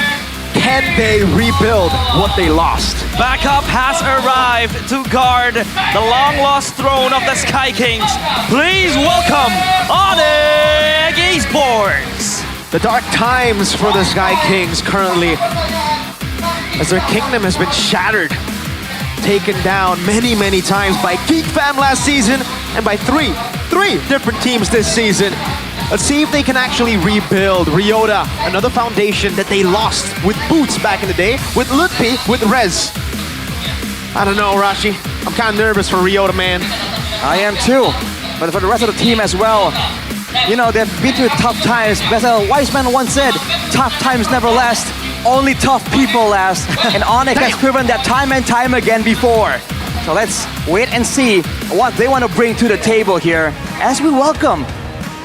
Can they rebuild what they lost? Backup has arrived to guard the long-lost throne of the Sky Kings. Please welcome Onyx Esports. The dark times for the Sky Kings currently, as their kingdom has been shattered, taken down many times by Geek Fam last season and by three different teams this season. Let's see if they can actually rebuild. Ryota, another foundation that they lost with Boots back in the day, with Lutpi, with Rez. I don't know, Rashi. I'm kind of nervous for Ryota, man. I am too. But for the rest of the team as well, you know, they've been through tough times. As a wise man once said, tough times never last, only tough people last. And Onyx has proven that time and time again before. So let's wait and see what they want to bring to the table here as we welcome,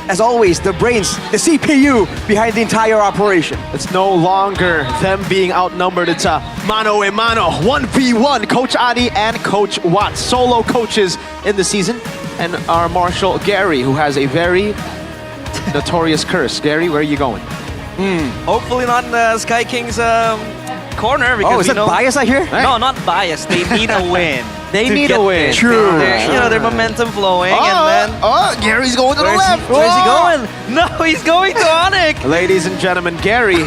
as always, the brains, the CPU behind the entire operation. It's no longer them being outnumbered. It's a mano a mano, 1v1. Coach Adi and Coach Watt, solo coaches in the season. And our Marshal, Gary, who has a very notorious curse. Gary, where are you going? Hopefully not in the Sky Kings corner. Because, is that bias I hear? No, not bias. They need a win. They need a win. True. You know, their momentum flowing, and then... Gary's going to the left. Where's he going? No, he's going to Onyx. Ladies and gentlemen, Gary.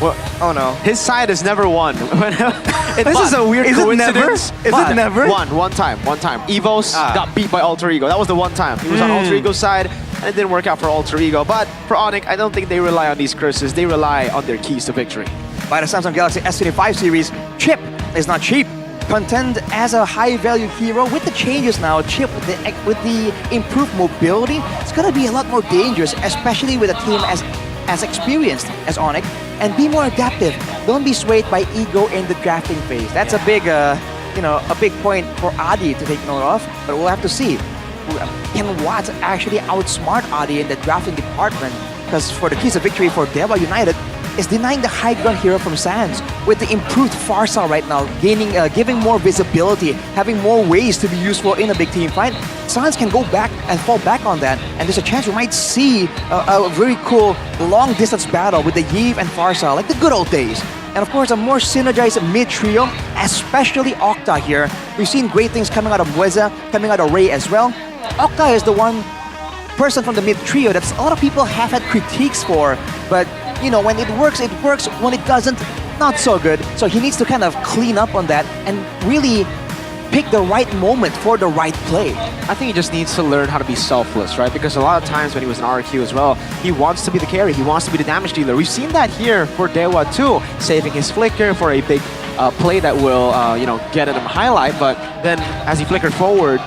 Well, oh no. His side has never won. This is a weird coincidence. Is it never? One time. Evos got beat by Alter Ego. That was the one time. He was on Alter Ego's side, and it didn't work out for Alter Ego. But for Onyx, I don't think they rely on these curses. They rely on their keys to victory. By the Samsung Galaxy S25 series, Chip is not cheap. Contend as a high-value hero with the changes now. Chip with the improved mobility, it's gonna be a lot more dangerous, especially with a team as experienced as Onyx, and be more adaptive. Don't be swayed by ego in the drafting phase. That's a big, a big point for Adi to take note of. But we'll have to see. Can Watt actually outsmart Adi in the drafting department? Because for the keys of victory for Dewa United is denying the high ground hero from Sans. With the improved Farsa right now, giving more visibility, having more ways to be useful in a big team fight, Sans can go back and fall back on that, and there's a chance we might see a very cool long-distance battle with the Yves and Farsa, like the good old days. And of course, a more synergized mid-trio, especially Octa here. We've seen great things coming out of Moeza, coming out of Ray as well. Octa is the one person from the mid-trio that a lot of people have had critiques for, but you know, when it works, it works. When it doesn't, not so good. So he needs to kind of clean up on that and really pick the right moment for the right play. I think he just needs to learn how to be selfless, right? Because a lot of times when he was in RQ as well, he wants to be the carry, he wants to be the damage dealer. We've seen that here for Dewa too, saving his flicker for a big play that will, get him highlight, but then as he flickered forward,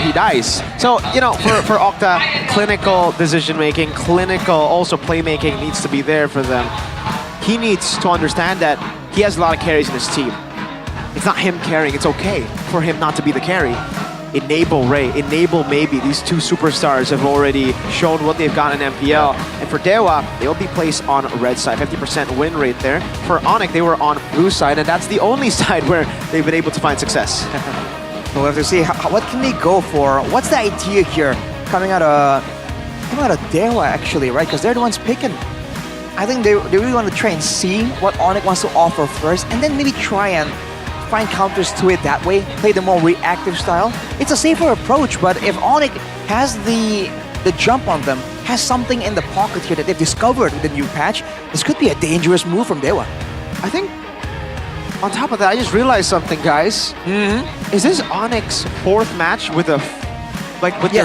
he dies. So, for Octa, clinical decision-making, clinical also playmaking needs to be there for them. He needs to understand that he has a lot of carries in his team. It's not him carrying. It's okay for him not to be the carry. enable Ray, enable maybe. These two superstars have already shown what they've got in MPL. And for Dewa, they'll be placed on red side, 50% win rate there. For Onyx, they were on blue side, and that's the only side where they've been able to find success. We'll have to see what can they go for. What's the idea here coming out of Dewa actually, right? Because they're the ones picking. I think they really want to try and see what Onyx wants to offer first, and then maybe try and find counters to it that way, play the more reactive style. It's a safer approach, but if Onyx has the jump on them, has something in the pocket here that they've discovered with the new patch, this could be a dangerous move from Dewa. I think on top of that, I just realized something, guys. Is this Onyx's fourth match with their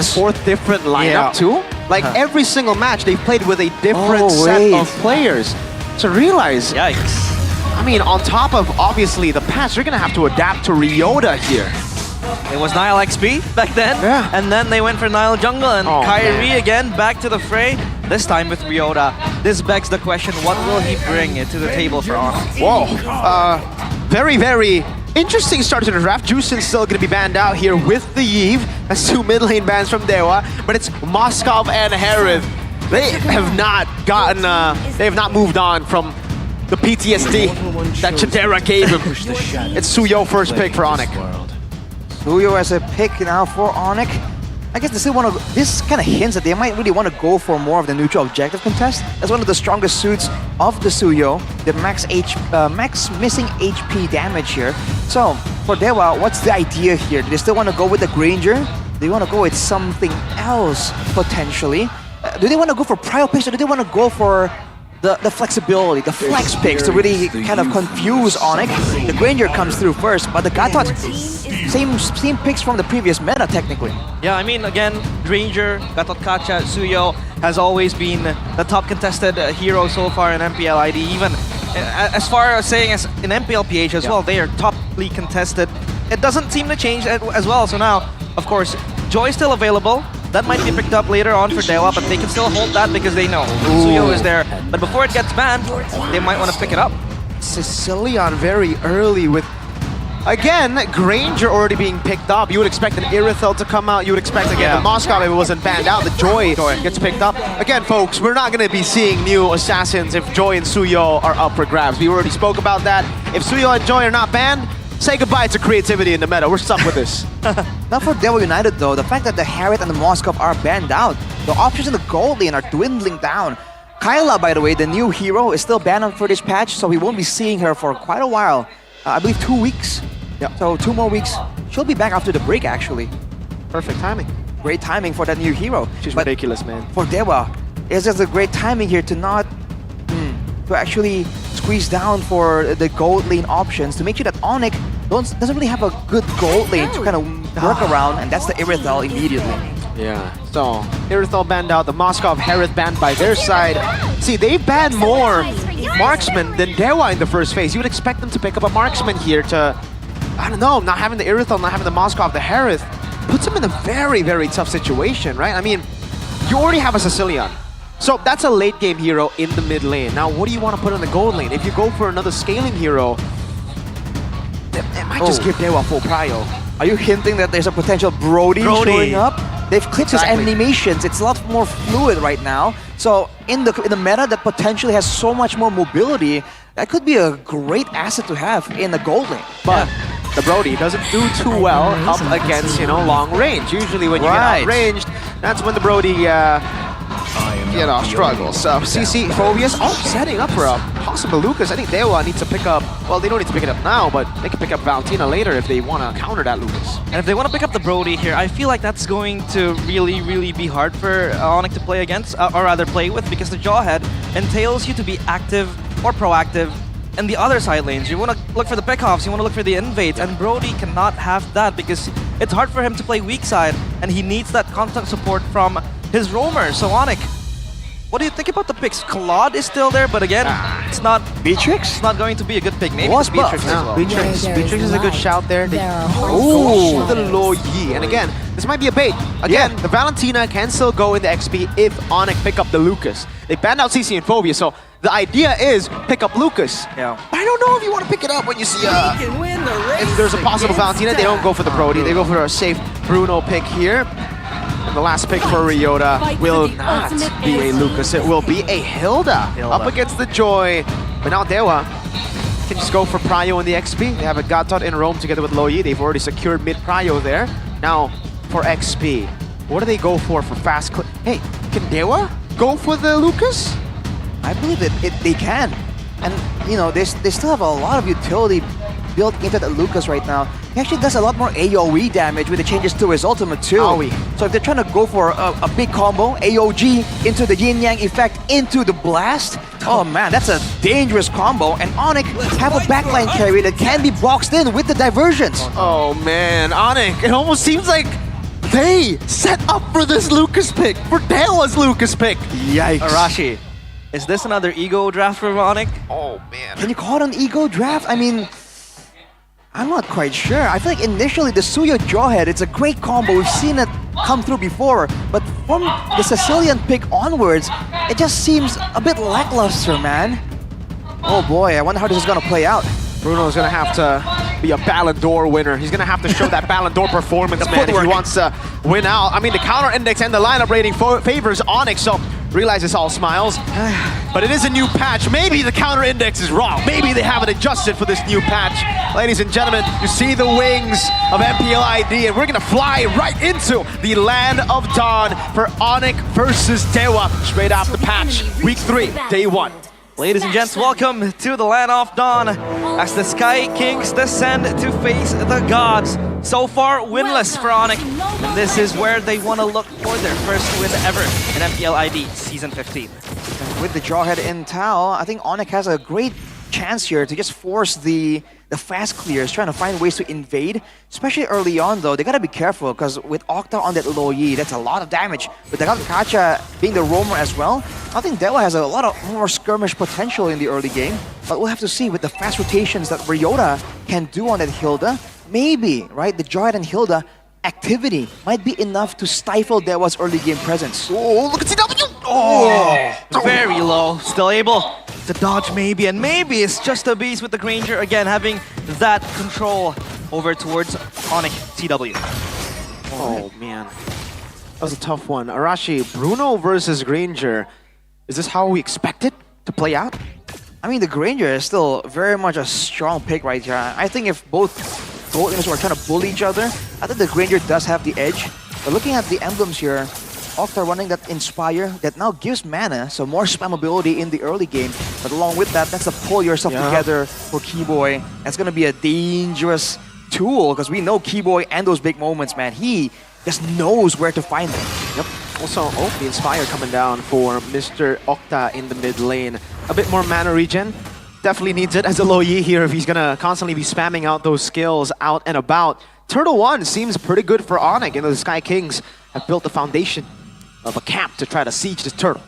fourth different lineup too? Like every single match, they've played with a different set of players. So realize, yikes. I mean, on top of obviously the patch, they're gonna have to adapt to Ryota here. It was Nile XP back then, and then they went for Nile Jungle, and Kyrie again back to the fray, this time with Ryota. This begs the question, what will he bring to the table for Onyx? Whoa, very, very interesting start to the draft. Juicin still going to be banned out here with the Yve. That's two mid lane bans from Dewa, but it's Moskov and Harith. They have not gotten, they have not moved on from the PTSD that Chidera gave him. It's Suyo first pick for Onyx. Suyo as a pick now for Onyx. I guess they still want to, this kind of hints that they might really want to go for more of the neutral objective contest. That's one of the strongest suits of the Suyo, the max missing HP damage here. So for Dewa, what's the idea here? Do they still want to go with the Granger? Do they want to go with something else potentially? Do they want to go for prio picks, or do they want to go for the flexibility, the flex picks to really kind of confuse Onyx? The Granger comes through first, but the Gatot, same picks from the previous meta technically. Yeah, I mean, again, Granger, Gatot Kacha, Suyo has always been the top contested hero so far in MPL ID. Even as far as saying as in MPL PH as well, they are toply contested. It doesn't seem to change as well. So now, of course, Joy is still available. That might be picked up later on for Dewa, but they can still hold that because they know Suyo is there. But before it gets banned, they might want to pick it up. Sicilian very early with, again, Granger already being picked up. You would expect an Irithel to come out. You would expect, again, the Moskov, if it wasn't banned out, the Joy gets picked up. Again, folks, we're not going to be seeing new Assassins if Joy and Suyo are up for grabs. We already spoke about that. If Suyo and Joy are not banned, say goodbye to creativity in the meta. We're stuck with this. Not for Dewa United though. The fact that the Harith and the Moskov are banned out, the options in the gold lane are dwindling down. Kyla, by the way, the new hero, is still banned for this patch, so we won't be seeing her for quite a while. I believe 2 weeks. So 2 more weeks. She'll be back after the break, actually. Perfect timing. Great timing for that new hero. She's ridiculous, man. For Dewa, it's just a great timing here to not to actually squeeze down for the gold lane options to make sure that Onyx doesn't really have a good gold lane to kind of work around, and that's the Irithel immediately. Yeah, so Irithel banned out, the Moskov Harith banned by their side. See, they banned more marksmen than Dewa in the first phase. You would expect them to pick up a marksman here to, I don't know, not having the Irithel, not having the Moskov, the Harith, puts them in a very, very tough situation, right? I mean, you already have a Sicilian. So that's a late game hero in the mid lane. Now, what do you want to put in the gold lane? If you go for another scaling hero, it might just give Dewa full prio. Are you hinting that there's a potential Brody showing up? They've clipped his animations. It's a lot more fluid right now. So in the meta that potentially has so much more mobility, that could be a great asset to have in the gold lane. But the Brody doesn't do too well up against, you know, long range. Usually when you get outranged, that's when the Brody struggles. So CC Phobius setting up for a possible Lucas. I think Dewa needs to pick up, well, they don't need to pick it up now, but they can pick up Valentina later if they want to counter that Lucas. And if they want to pick up the Brody here, I feel like that's going to really, really be hard for Onyx to play against, or rather play with, because the Jawhead entails you to be active or proactive in the other side lanes. You want to look for the pickoffs, you want to look for the invades, and Brody cannot have that because it's hard for him to play weak side, and he needs that constant support from his roamer. So Onyx, what do you think about the picks? Claude is still there, but again, it's not Beatrix. It's not going to be a good pick. Maybe it's Beatrix as well. Beatrix is a good shout there. Ooh, the low Yi. And again, this might be a bait. Again, the Valentina can still go in the XP if Onyx pick up the Lucas. They banned out CC and Phobia, so the idea is pick up Lucas. Yeah. I don't know if you want to pick it up when you see if there's a possible Valentina, they don't go for the Brody, they go for a safe Bruno pick here. And the last pick for Ryota will not be a Lucas, it will be a Hilda. Up against the Joy. But now Dewa can just go for Prio in the XP. They have a Gatot in Rome together with Loyi. They've already secured mid Prio there. Now for XP. What do they go for fast click? Hey, can Dewa go for the Lucas? I believe that they can. And, you know, they still have a lot of utility built into the Lucas right now. He actually does a lot more AoE damage with the changes to his ultimate too. So if they're trying to go for a big combo, AOG into the Yin Yang effect into the blast, oh man, that's a dangerous combo. And Onyx have a backline carry that can be boxed in with the diversions. Oh man, Onyx, it almost seems like they set up for this Lucas pick, for Dewa's Lucas pick. Yikes. Arashi, is this another ego draft for Onyx? Oh man. Can you call it an ego draft? I mean, I'm not quite sure. I feel like initially the Suya Jawhead, it's a great combo. We've seen it come through before. But from the Sicilian pick onwards, it just seems a bit lackluster, man. Oh boy, I wonder how this is going to play out. Bruno's going to have to be a Ballon d'Or winner. He's going to have to show that Ballon d'Or performance, man, if he wants to win out. I mean, the counter index and the lineup rating favors Onyx, so realize it's all smiles. But it is a new patch. Maybe the counter index is wrong. Maybe they haven't adjusted for this new patch. Ladies and gentlemen, you see the wings of MPL ID, and we're going to fly right into the Land of Dawn for Onyx versus Dewa straight off the patch. Week 3, day 1. Ladies and gents, welcome to the Land of Dawn as the Sky Kings descend to face the gods. So far, winless for Onyx, and this is where they want to look for their first win ever in MPL ID Season 15. With the Jawhead in Tao, I think Onyx has a great chance here to just force the fast clears, trying to find ways to invade. Especially early on though, they gotta be careful because with Octa on that low Yi, that's a lot of damage. With the Kacha being the roamer as well, I think Dewa has a lot of more skirmish potential in the early game. But we'll have to see with the fast rotations that Ryota can do on that Hilda. Maybe, right, the Jawhead and Hilda activity might be enough to stifle Dewa's early game presence. Oh, look at CW! Oh, very low. Still able to dodge maybe, and maybe it's just a beast with the Granger again having that control over towards Onyx TW. Oh man, that was a tough one. Arashi, Bruno versus Granger. Is this how we expect it to play out? I mean, the Granger is still very much a strong pick right here. I think if both teams are trying to bully each other, I think the Granger does have the edge. But looking at the emblems here, Octa running that Inspire that now gives mana, so more spammability in the early game. But along with that, that's a pull yourself together for Keyboy. That's gonna be a dangerous tool because we know Keyboy and those big moments, man. He just knows where to find them. Yep. Also, the Inspire coming down for Mr. Octa in the mid lane. A bit more mana regen. Definitely needs it as a low Yi here if he's gonna constantly be spamming out those skills out and about. Turtle 1 seems pretty good for Onyx, and the Sky Kings have built the foundation of a camp to try to siege this turtle.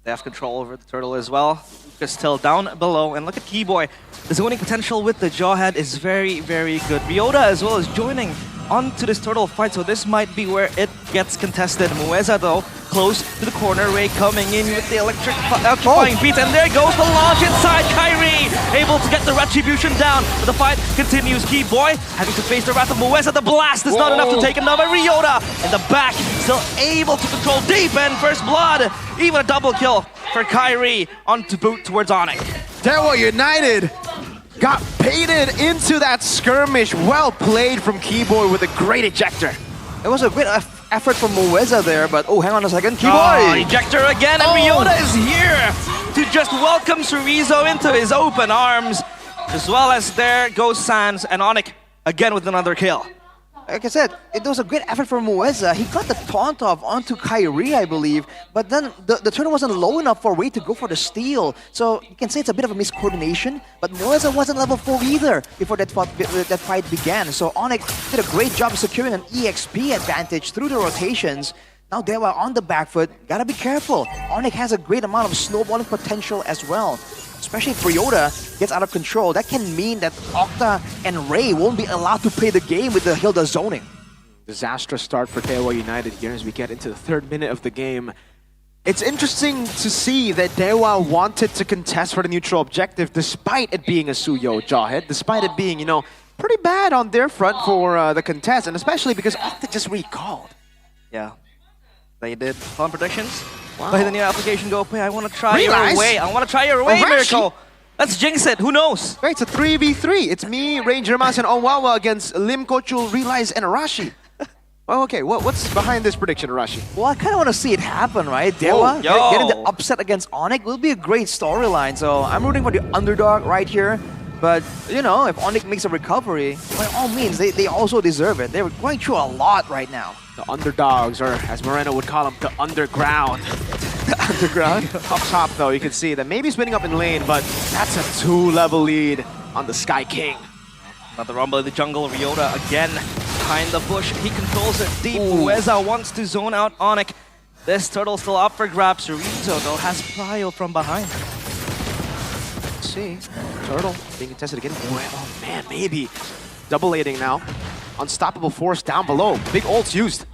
They have control over the turtle as well. Lucas still down below, and look at Keyboy. The zoning potential with the Jawhead is very, very good. Ryota as well is joining onto this turtle fight, so this might be where it gets contested. Mueza though, close to the corner. Ray coming in with the electrifying beat, and there goes the launch inside. Kyrie able to get the retribution down, but the fight continues. Keyboy having to face the wrath of Mueza. The blast is not enough to take him down, but Ryota in the back still able to control deep, and first blood, even a double kill for Kyrie on to boot towards Onyx. Dewa United got baited into that skirmish. Well played from Keyboy with a great ejector. It was a great effort from Mueza there, but oh, hang on a second. Keyboy! Ejector again, and Ryota is here to just welcome Chorizo into his open arms, as well as there goes Sans and Onyx again with another kill. Like I said, it was a great effort from Mueza. He got the taunt off onto Kyrie, I believe, but then the turtle wasn't low enough for Ray to go for the steal. So you can say it's a bit of a miscoordination, but Mueza wasn't level 4 either before that fight began. So Onyx did a great job of securing an EXP advantage through the rotations. Now Dewa on the back foot, gotta be careful. Onyx has a great amount of snowballing potential as well. Especially if Ryota gets out of control, that can mean that Octa and Ray won't be allowed to play the game with the Hilda zoning. Disastrous start for Dewa United here as we get into the 3rd minute of the game. It's interesting to see that Dewa wanted to contest for the neutral objective despite it being a Suyo Jawhead, despite it being, you know, pretty bad on their front for the contest, and especially because Octa just recalled. Yeah, they did. Fun predictions. Wow. Play the new application, go play. I want to try Realize? your way. I want to try your way, Arashi? Miracle. Let's jinx it. Who knows? Right, it's a 3v3. It's me, Ranger Mas, and Owawa against Lim, Kochul, Realize, and Arashi. Well, okay, what's behind this prediction, Arashi? Well, I kind of want to see it happen, right? Dewa Yo. getting the upset against Onyx will be a great storyline. So I'm rooting for the underdog right here. But, you know, if Onyx makes a recovery, by all means, they also deserve it. They're going through a lot right now. The underdogs, or as Moreno would call them, the underground. The underground? Up top, though, you can see that maybe spinning up in lane, but that's a 2-level lead on the Sky King. Another rumble in the jungle. Ryota again behind the bush. He controls it deep. Ueza wants to zone out Onyx. This turtle still up for grabs. Chorizo, though, has Prio from behind. Let's see. Turtle being contested again. Oh, man, maybe. Double aiding now. Unstoppable force down below. Big ults used.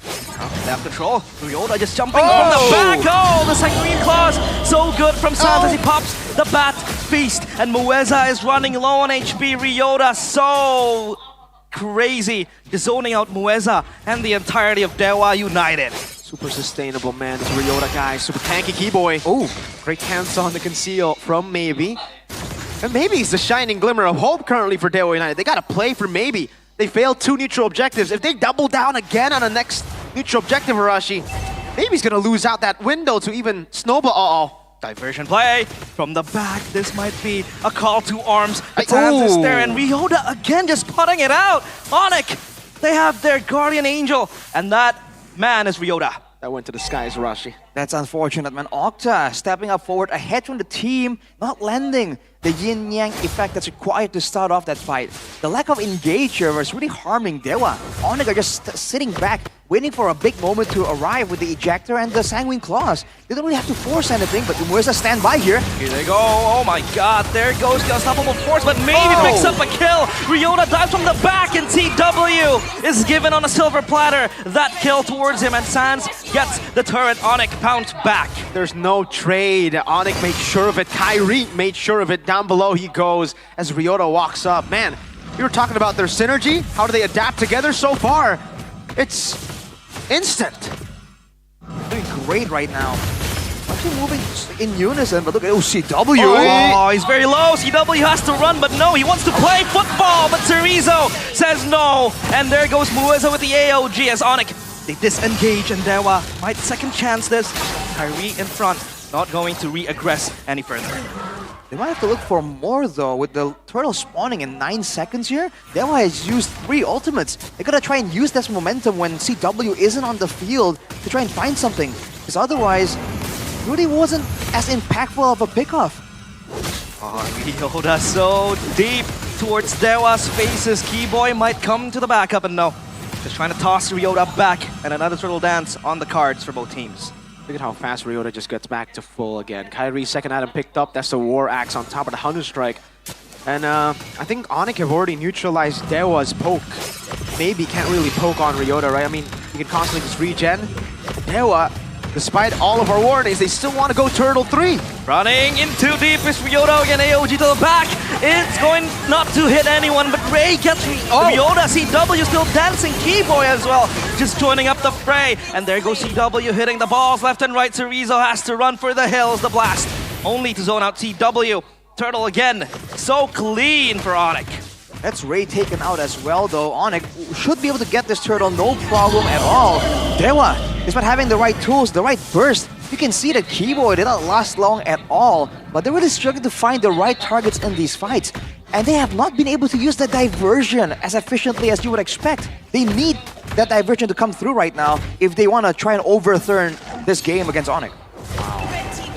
They have control. Ryota just jumping from the back. Oh, the Sanguine Claws. So good from Sans as he pops the Bat Feast. And Mueza is running low on HP. Ryota so crazy. Just zoning out Mueza and the entirety of Dewa United. Super sustainable, man. This Ryota guy. Super tanky Keyboy. Oh, great cancel on the conceal from Maybe. And Maybe is the shining glimmer of hope currently for Dewa United. They got to play for Maybe. They failed 2 neutral objectives. If they double down again on the next neutral objective, Arashi, Maybe's gonna lose out that window to even snowball. Diversion play from the back. This might be a call to arms. Sans is there, and Ryota again just putting it out. Onyx, they have their guardian angel, and that man is Ryota. That went to the skies, Arashi. That's unfortunate, man. Octa stepping up forward ahead from the team, not lending the yin-yang effect that's required to start off that fight. The lack of engager was really harming Dewa. Onyx are just sitting back, waiting for a big moment to arrive with the ejector and the Sanguine Claws. They don't really have to force anything, but Umueza stand by here. Here they go. Oh my god, there goes the unstoppable force, but maybe picks up a kill. Ryota dives from the back, and TW is given on a silver platter. That kill towards him, and Sans gets the turret. Onyx pounced back. There's no trade. Onyx made sure of it. Kyrie made sure of it. Down below he goes as Ryota walks up. Man, we were talking about their synergy. How do they adapt together so far? It's instant. Doing great right now. Actually moving in unison, but look at CW. Oh, he's very low. CW has to run, but no, he wants to play football, but Chorizo says no. And there goes Mueza with the AOG as Onyx. They disengage, and Dewa might second chance this. Kyrie in front, not going to re-aggress any further. They might have to look for more though, with the turtle spawning in 9 seconds here. Dewa has used 3 ultimates. They gotta try and use this momentum when CW isn't on the field to try and find something. Because otherwise, it really wasn't as impactful of a pickoff. Oh, Ryota so deep towards Dewa's faces. Keyboy might come to the backup, and no. Just trying to toss Ryota back, and another turtle dance on the cards for both teams. Look at how fast Ryota just gets back to full again. Kyrie's second item picked up. That's the War Axe on top of the Hanu Strike. And I think Onyx have already neutralized Dewa's poke. Maybe can't really poke on Ryota, right? I mean, you can constantly just regen. Dewa, despite all of our warnings, they still want to go Turtle 3. Running in too deep is Ryota again. AOG to the back. It's going not to hit anyone, but Ray gets Ryota. CW still dancing. Keyboy as well, just joining up the fray. And there goes CW hitting the balls left and right. Chorizo has to run for the hills. The blast only to zone out CW. Turtle again, so clean for Onyx. That's Ray taken out as well though. Onyx should be able to get this turtle no problem at all. Dewa, despite having the right tools, the right burst, you can see that Keyboy did not last long at all, but they're really struggling to find the right targets in these fights. And they have not been able to use that diversion as efficiently as you would expect. They need that diversion to come through right now if they want to try and overturn this game against Onyx.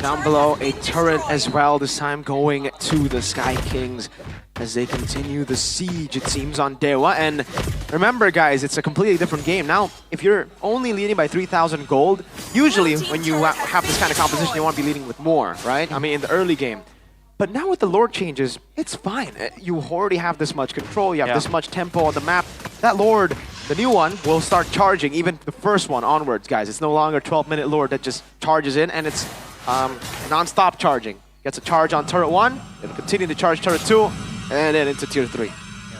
Down below, a turret as well, this time going to the Sky Kings as they continue the siege, it seems, on Dewa. And remember, guys, it's a completely different game. Now, if you're only leading by 3,000 gold, usually when you have this kind of composition, you want to be leading with more, right? I mean, in the early game. But now with the Lord changes, it's fine. You already have this much control, you have this much tempo on the map. That Lord the new one will start charging, even the first one onwards, guys. It's no longer 12-minute Lord that just charges in, and it's non-stop charging. Gets a charge on turret 1, it'll continue to charge turret 2, and then into tier 3. Yeah,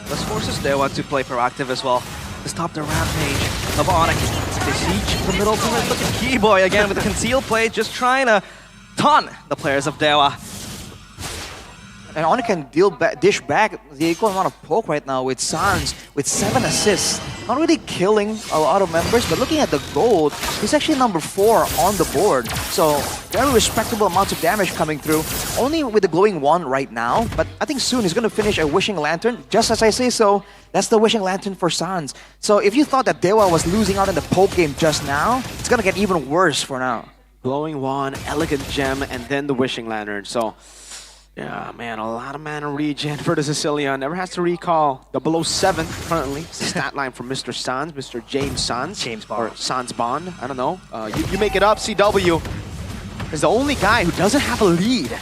this forces Dewa to play proactive as well, to stop the rampage of Onyx. They siege the middle turret. Look at Keyboy again with the concealed play, just trying to taunt the players of Dewa. And Onyx can dish back the equal amount of poke right now with Sans, with 7 assists. Not really killing a lot of members, but looking at the gold, he's actually number 4 on the board. So very respectable amounts of damage coming through. Only with the glowing wand right now, but I think soon he's going to finish a Wishing Lantern. Just as I say so, that's the Wishing Lantern for Sans. So if you thought that Dewa was losing out in the poke game just now, it's going to get even worse for now. Glowing Wand, Elegant Gem, and then the Wishing Lantern. So, yeah, man, a lot of mana regen for the Sicilian. Never has to recall the below 7 currently. Stat line from Mr. Sans, Mr. James Sans. James Bond. Or Sans Bond, I don't know. You make it up. CW is the only guy who doesn't have a lead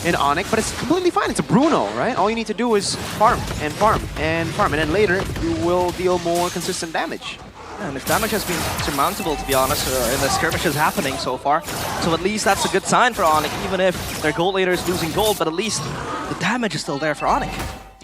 in Onyx, but it's completely fine. It's a Bruno, right? All you need to do is farm and farm and farm, and then later you will deal more consistent damage. And if damage has been surmountable, to be honest, in the skirmishes happening so far. So at least that's a good sign for Onyx, even if their gold later is losing gold, but at least the damage is still there for Onyx.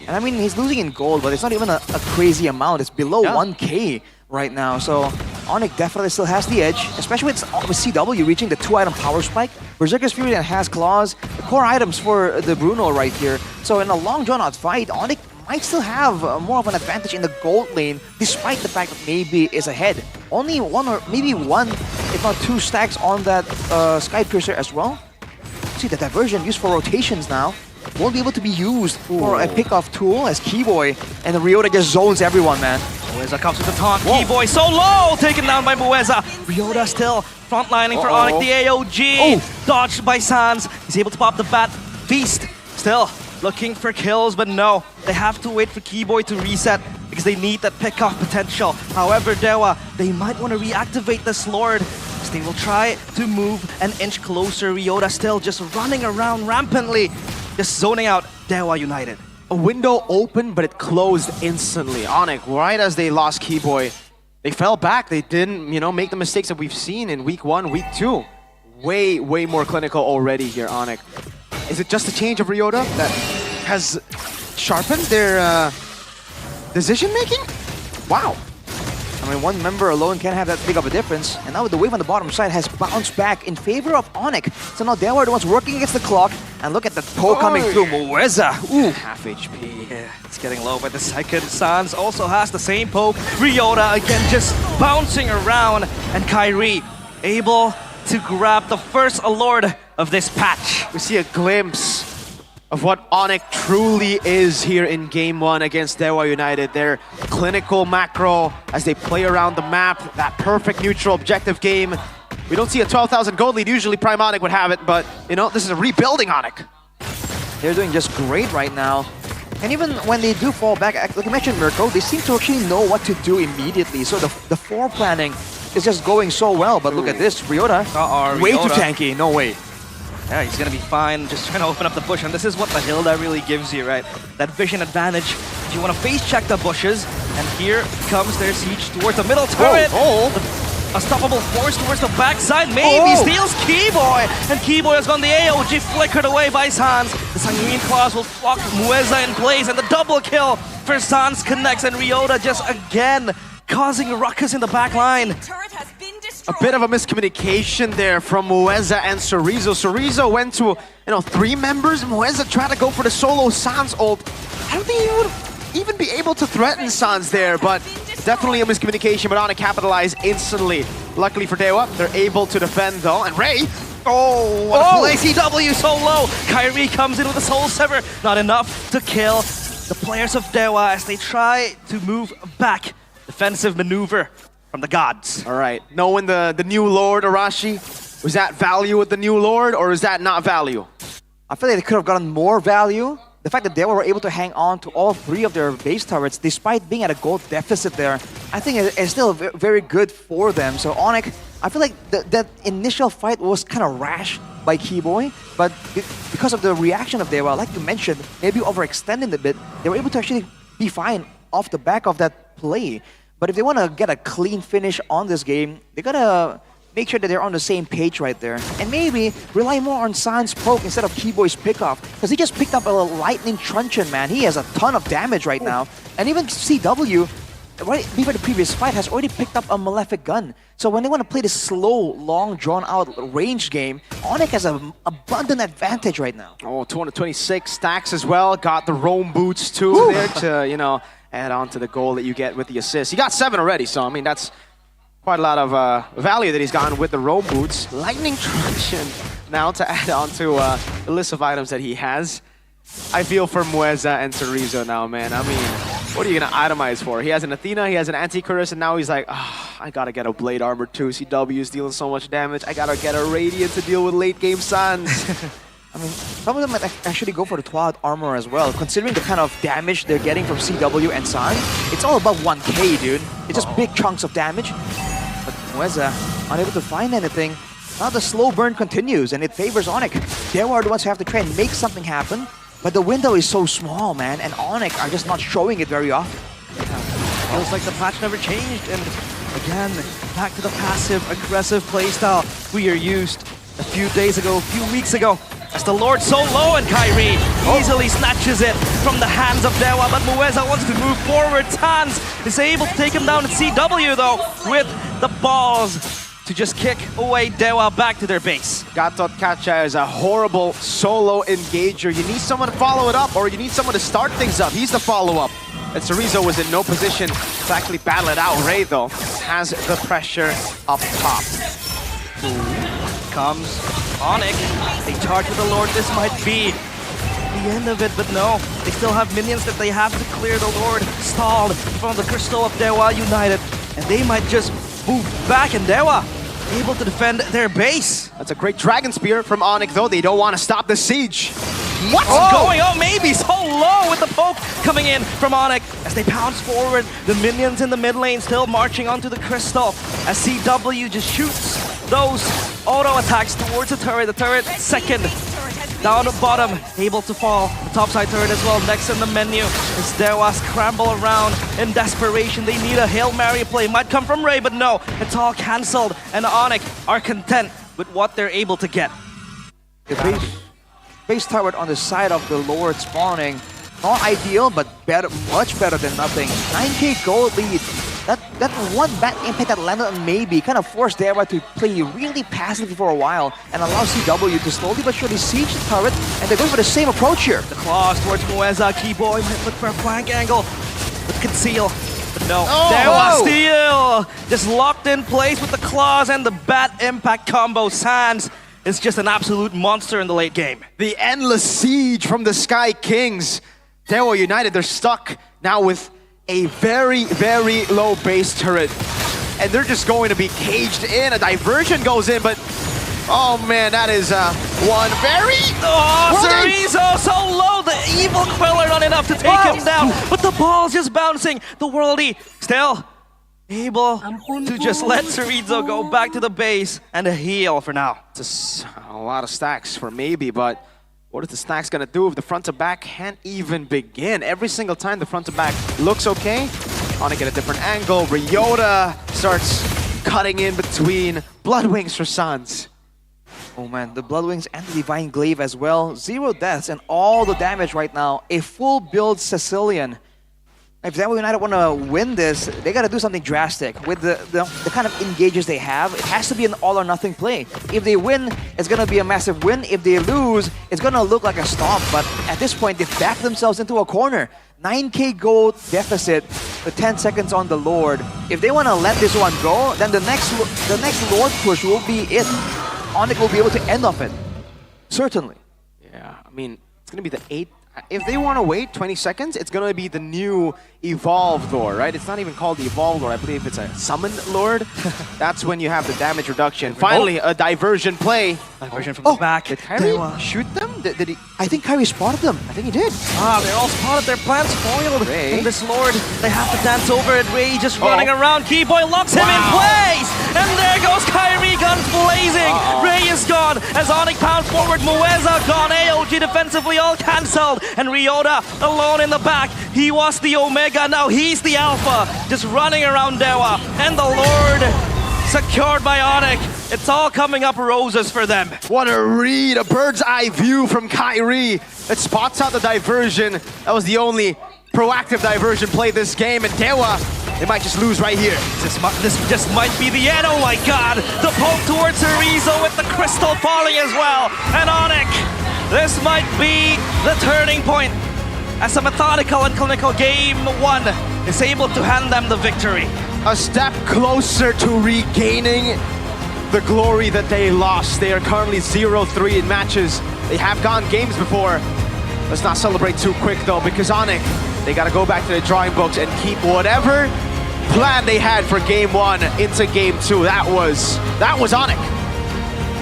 And I mean, he's losing in gold, but it's not even a crazy amount. It's below 1k right now. So Onyx definitely still has the edge, especially with CW reaching the 2-item power spike. Berserker's Fury and Has Claws, the core items for the Bruno right here. So in a long drawn-out fight, Onyx might still have more of an advantage in the gold lane, despite the fact that maybe is ahead. Only 1 or maybe 1, if not 2 stacks on that Sky Piercer as well. See, the diversion used for rotations now won't be able to be used for a pick-off tool as Keyboy and Ryota just zones everyone, man. Mueza comes with the taunt. Keyboy so low, taken down by Mueza. Ryota still frontlining for Onyx. The AOG dodged by Sans. He's able to pop the Bat Feast. Still looking for kills, but no. They have to wait for Keyboy to reset because they need that pick-off potential. However, Dewa, they might want to reactivate this Lord. They will try to move an inch closer. Ryota still just running around rampantly, just zoning out Dewa United. A window opened, but it closed instantly. Onyx, right as they lost Keyboy, they fell back. They didn't, make the mistakes that we've seen in week 1, week 2. Way more clinical already here, Onyx. Is it just a change of Ryota that has sharpened their decision-making? Wow. I mean, one member alone can't have that big of a difference. And now the wave on the bottom side has bounced back in favor of Onyx. So now they are the ones working against the clock. And look at the poke coming through. Mueza. Ooh. Half HP. Yeah, it's getting low by the second. Sans also has the same poke. Ryota again just bouncing around. And Kyrie able to grab the first Lord of this patch. We see a glimpse of what Onyx truly is here in Game 1 against Dewa United. Their clinical macro as they play around the map, that perfect neutral objective game. We don't see a 12,000 gold lead. Usually Prime Onyx would have it, but, this is a rebuilding Onyx. They're doing just great right now. And even when they do fall back, like you mentioned, Mirko, they seem to actually know what to do immediately. So the foreplanning is just going so well. But look at this, Ryota, way too tanky, no way. Yeah, he's gonna be fine, just trying to open up the bush, and this is what the Hilda really gives you, right? That vision advantage. If you want to face check the bushes, and here comes their siege towards the middle turret. Unstoppable force towards the backside, maybe steals Keyboy, and Keyboy has gone the AOG flickered away by Sans. The Sanguine Claws will lock Mueza in place, and the double kill for Sans connects, and Ryota just again causing a ruckus in the back line. A bit of a miscommunication there from Mueza and Chorizo. Chorizo went to, 3 members. Mueza tried to go for the solo Sans ult. I don't think he would even be able to threaten Sans there, but definitely a miscommunication, but Onyx capitalized instantly. Luckily for Dewa, they're able to defend though, and Ray, what a play, CW so low. Kyrie comes in with a Soul Sever, not enough to kill the players of Dewa as they try to move back. Defensive maneuver from the gods. All right, knowing the new Lord, Arashi, was that value with the new Lord, or is that not value? I feel like they could have gotten more value. The fact that they were able to hang on to all 3 of their base turrets, despite being at a gold deficit there, I think it's still very good for them. So Onyx, I feel like that initial fight was kind of rash by Keyboy, but because of the reaction of Dewa, like you mentioned, maybe overextending a bit, they were able to actually be fine off the back of that play. But if they want to get a clean finish on this game, they gotta make sure that they're on the same page right there. And maybe rely more on San's poke instead of Keyboy's pickoff. Because he just picked up a lightning truncheon, man. He has a ton of damage right now. And even CW, right before the previous fight, has already picked up a Malefic gun. So when they want to play this slow, long, drawn-out range game, Onyx has an abundant advantage right now. Oh, 226 stacks as well. Got the roam boots too there to, you know, add on to the goal that you get with the assist. He got 7 already, so I mean, that's quite a lot of value that he's gotten with the roam boots. Lightning truncheon now to add on to the list of items that he has. I feel for Mueza and Chorizo now, man. I mean, what are you going to itemize for? He has an Athena, he has an Anti-Chorus, and now he's like, I got to get a Blade Armor too. CW is dealing so much damage. I got to get a Radiant to deal with late game Suns. I mean, some of them might actually go for the Twilight Armor as well. Considering the kind of damage they're getting from CW and San, it's all about 1k, dude. It's just big chunks of damage. But Mueza, unable to find anything. Now the slow burn continues, and it favors Onyx. They are the ones who have to try and make something happen. But the window is so small, man, and Onyx are just not showing it very often. Feels like the patch never changed, and again, back to the passive, aggressive playstyle we are used a few days ago, a few weeks ago. As the Lord so low and Kyrie easily snatches it from the hands of Dewa, but Mueza wants to move forward. Tans is able to take him down at CW though, with the balls to just kick away Dewa back to their base. Gatot Kacha is a horrible solo engager. You need someone to follow it up, or you need someone to start things up. He's the follow-up. And Chorizo was in no position to actually battle it out. Ray, though, has the pressure up top. Comes Onyx. They charge with the Lord. This might be the end of it, but no. They still have minions that they have to clear. The Lord stalled from the Crystal of Dewa United. And they might just move back, and Dewa able to defend their base. That's a great Dragon Spear from Onyx, though. They don't want to stop the siege. What's going on? Maybe so low with the poke coming in from Onyx as they pounce forward. The minions in the mid lane still marching onto the Crystal as CW just shoots those auto attacks towards the turret. The turret second down the bottom, able to fall. The topside turret as well next in the menu as Dewa scramble around in desperation. They need a Hail Mary play. Might come from Ray, but no. It's all cancelled and Onyx are content with what they're able to get. The base turret on the side of the Lord spawning. Not ideal, but better, much better than nothing. 9k gold lead. That one bad impact that landed on Maybe kind of forced Dewa to play really passively for a while and allow CW to slowly but surely siege the turret, and they're going for the same approach here. The claws towards Mueza. Keyboy might look for a flank angle, but conceal. But no, Dewa steal! Just locked in place with the claws and the bad impact combo. Sans is just an absolute monster in the late game. The endless siege from the Sky Kings. Dewa United, they're stuck now with a very, very low base turret. And they're just going to be caged in. A diversion goes in, but oh man, that is one very... Oh, Chorizo so low! The evil Queller not enough to take him down, but the ball's just bouncing. The Worldy still able to just let Chorizo go back to the base and a heal for now. It's a lot of stacks for Maybe, but what is the stacks gonna do if the front to back can't even begin? Every single time the front to back looks okay, want to get a different angle. Ryota starts cutting in between. Bloodwings for Sans. Oh man, the Bloodwings and the Divine Glaive as well. 0 deaths and all the damage right now. A full build Sicilian. If Dewa United want to win this, they got to do something drastic. With the kind of engages they have, it has to be an all or nothing play. If they win, it's going to be a massive win. If they lose, it's going to look like a stomp. But at this point, they've backed themselves into a corner. 9k gold deficit with 10 seconds on the Lord. If they want to let this one go, then the next Lord push will be it. Onyx will be able to end off it. Certainly. Yeah, I mean, it's going to be the 8th. If they want to wait 20 seconds, it's going to be the new Evolved Lord, right? It's not even called the Evolved Lord. I believe it's a Summoned Lord. That's when you have the damage reduction. Finally, a diversion play. Diversion from the back. Did Kyrie shoot them? Did he? I think Kyrie spotted them. I think he did. They're all spotted. Their plans foiled. Ray. In this Lord, they have to dance over it. Ray just running around. Keyboy locks him in place. And there goes Kyrie, guns blazing. Ray is gone as Onyx pounds forward. Mueza gone. AOG defensively all cancelled. And Ryota alone in the back. He was the Omega. Now he's the Alpha. Just running around Dewa. And the Lord secured by Onyx. It's all coming up roses for them. What a read, a bird's eye view from Kyrie that spots out the diversion. That was the only proactive diversion play this game, and Dewa, they might just lose right here. This just might be the end, oh my god! The poke towards Arizo with the crystal falling as well. And Onyx, this might be the turning point as a methodical and clinical game 1 is able to hand them the victory. A step closer to regaining the glory that they lost. They are currently 0-3 in matches. They have gone games before. Let's not celebrate too quick though, because Onyx, they gotta go back to the drawing books and keep whatever plan they had for game 1 into game 2. That was Onyx.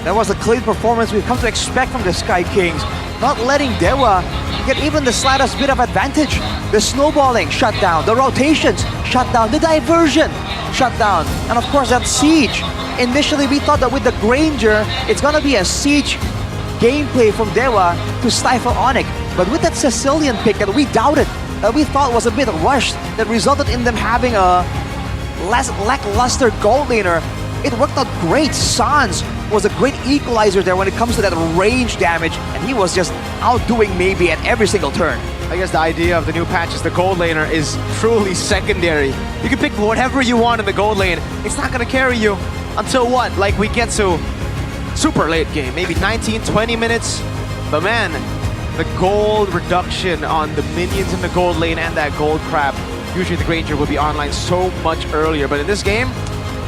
That was a clean performance we've come to expect from the Sky Kings. Not letting Dewa get even the slightest bit of advantage. The snowballing shut down, the rotations shut down, the diversion shut down, and of course that siege. Initially we thought that with the Granger, it's gonna be a siege gameplay from Dewa to stifle Onyx. But with that Sicilian pick that we doubted, that we thought was a bit rushed, that resulted in them having a less lackluster gold laner, it worked out great. Sans was a great equalizer there when it comes to that range damage, and he was just outdoing maybe at every single turn. I guess the idea of the new patch is the gold laner is truly secondary. You can pick whatever you want in the gold lane. It's not gonna carry you until what? Like we get to super late game, maybe 19, 20 minutes. But man, the gold reduction on the minions in the gold lane and that gold crab, usually the Granger would be online so much earlier. But in this game,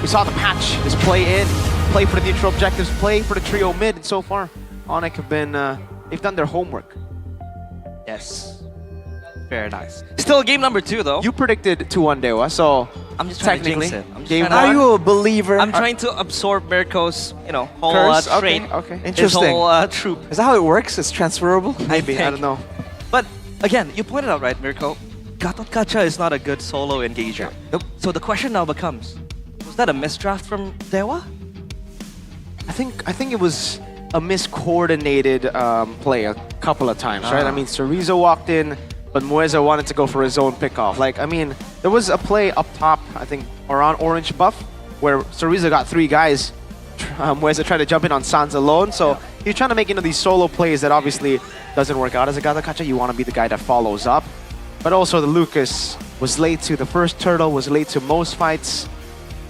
we saw the patch just play in, play for the neutral objectives, play for the trio mid, and so far, Onyx have been, they've done their homework. Yes. Very nice. Still game number 2 though. You predicted 2-1 Dewa, so I'm just trying to technically, jinx it. I'm just game trying to- Are you a believer? I'm trying to absorb Mirko's, whole Curse? trait. Okay. His Interesting. whole troop. Is that how it works? It's transferable? Maybe, I don't know. But again, you pointed out, right, Mirko? Gatot Kacha is not a good solo engager. Nope. So the question now becomes, was that a misdraft from Dewa? I think it was a miscoordinated play a couple of times, right? I mean, Cerezo walked in, but Mueza wanted to go for his own pickoff. Like, I mean, there was a play up top, I think, around orange buff, where Cerezo got 3 guys. Mueza tried to jump in on Sans alone, so he's trying to make these solo plays that obviously doesn't work out as a Gatot Kacha. You want to be the guy that follows up. But also the Lucas was late to the first turtle, was late to most fights.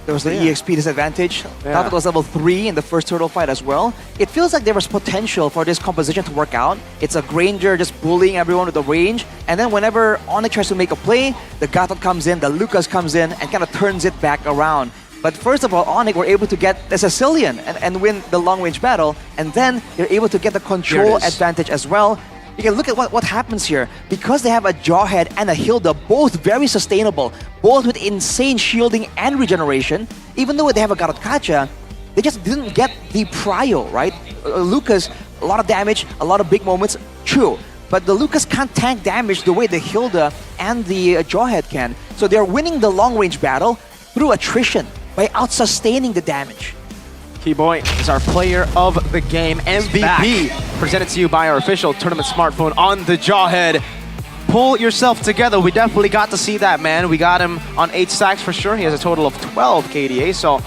There was the EXP disadvantage. Yeah. Gatot was level 3 in the first turtle fight as well. It feels like there was potential for this composition to work out. It's a Granger just bullying everyone with the range, and then whenever Onyx tries to make a play, the Gatot comes in, the Lucas comes in, and kind of turns it back around. But first of all, Onyx were able to get the Sicilian and win the long-range battle, and then they're able to get the control advantage as well. You can look at what happens here. Because they have a Jawhead and a Hilda, both very sustainable, both with insane shielding and regeneration, even though they have a Gatot Kacha, they just didn't get the prio, right? Lucas, a lot of damage, a lot of big moments, true. But the Lucas can't tank damage the way the Hilda and the Jawhead can. So they're winning the long-range battle through attrition, by out-sustaining the damage. Keyboy is our player of the game, MVP, presented to you by our official tournament smartphone on the Jawhead. Pull yourself together. We definitely got to see that, man. We got him on 8 stacks for sure. He has a total of 12 KDA, so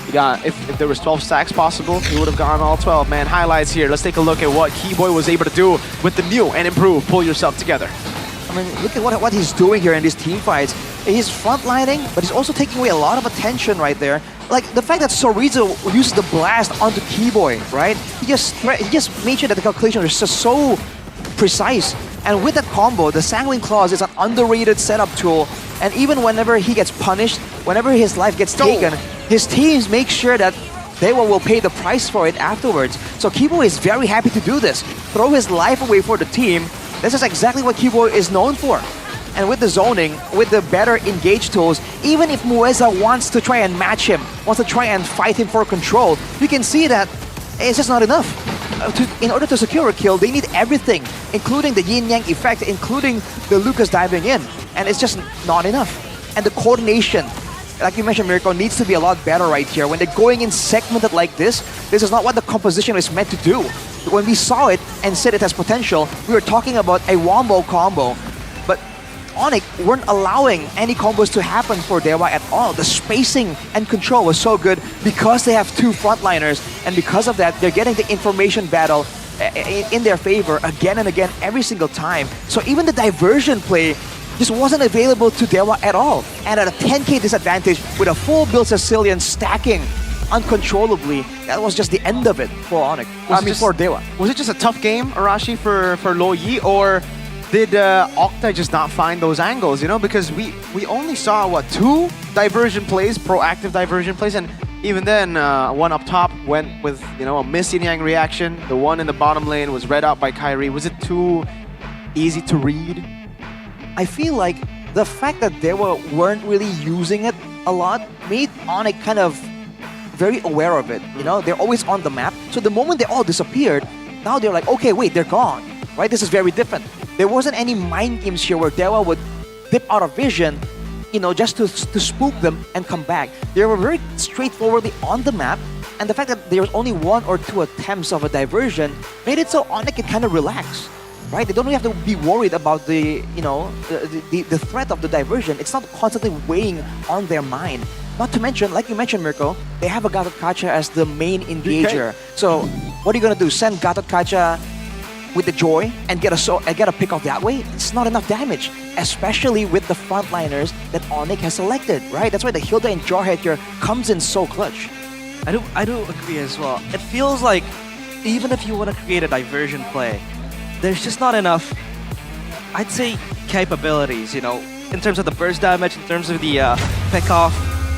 we got, if there was 12 stacks possible, he would have gone all 12, man. Highlights here. Let's take a look at what Keyboy was able to do with the new and improved Pull Yourself Together. I mean, look at what he's doing here in these team fights. He's frontlining, but he's also taking away a lot of attention right there. Like the fact that Cerezo uses the blast onto Keyboy, right? He just made sure that the calculation is just so precise. And with that combo, the Sanguine Claws is an underrated setup tool. And even whenever he gets punished, whenever his life gets taken, his teams make sure that they will pay the price for it afterwards. So Keyboy is very happy to do this. Throw his life away for the team. This is exactly what Keyboy is known for. And with the zoning, with the better engage tools, even if Mueza wants to try and match him, wants to try and fight him for control, you can see that it's just not enough. in order to secure a kill, they need everything, including the yin-yang effect, including the Lucas diving in. And it's just not enough. And the coordination, like you mentioned, Mirko, needs to be a lot better right here. When they're going in segmented like this is not what the composition is meant to do. When we saw it and said it has potential, we were talking about a wombo combo. But Onyx weren't allowing any combos to happen for Dewa at all. The spacing and control was so good because they have two frontliners, and because of that, they're getting the information battle in their favor again and again every single time. So even the diversion play just wasn't available to Dewa at all. And at a 10k disadvantage with a full build Sicilian stacking uncontrollably, that was just the end of it for Onyx. For Dewa. Was it just a tough game, Arashi, for Lo Yi, or did Octa just not find those angles, you know? Because we only saw, what, 2 diversion plays, proactive diversion plays, and even then, one up top went with, you know, a miss yin-yang reaction. The one in the bottom lane was read out by Kyrie. Was it too easy to read? I feel like the fact that they weren't really using it a lot made Onyx kind of very aware of it, you know? They're always on the map. So the moment they all disappeared, now they're like, okay, wait, they're gone, right? This is very different. There wasn't any mind games here where Dewa would dip out of vision, you know, just to spook them and come back. They were very straightforwardly on the map, and the fact that there was only 1 or 2 attempts of a diversion made it so Onyx could kind of relax, right? They don't really have to be worried about the, you know, the threat of the diversion. It's not constantly weighing on their mind. Not to mention, like you mentioned, Mirko, they have a Gatot Kacha as the main engager. Okay. So what are you gonna do? Send Gatot Kacha with the Joy and get a pick off that way? It's not enough damage, especially with the frontliners that Onyx has selected, right? That's why the Hilda and Jarhead here comes in so clutch. I do agree as well. It feels like even if you want to create a diversion play, there's just not enough, I'd say, capabilities, you know, in terms of the burst damage, in terms of the pick off,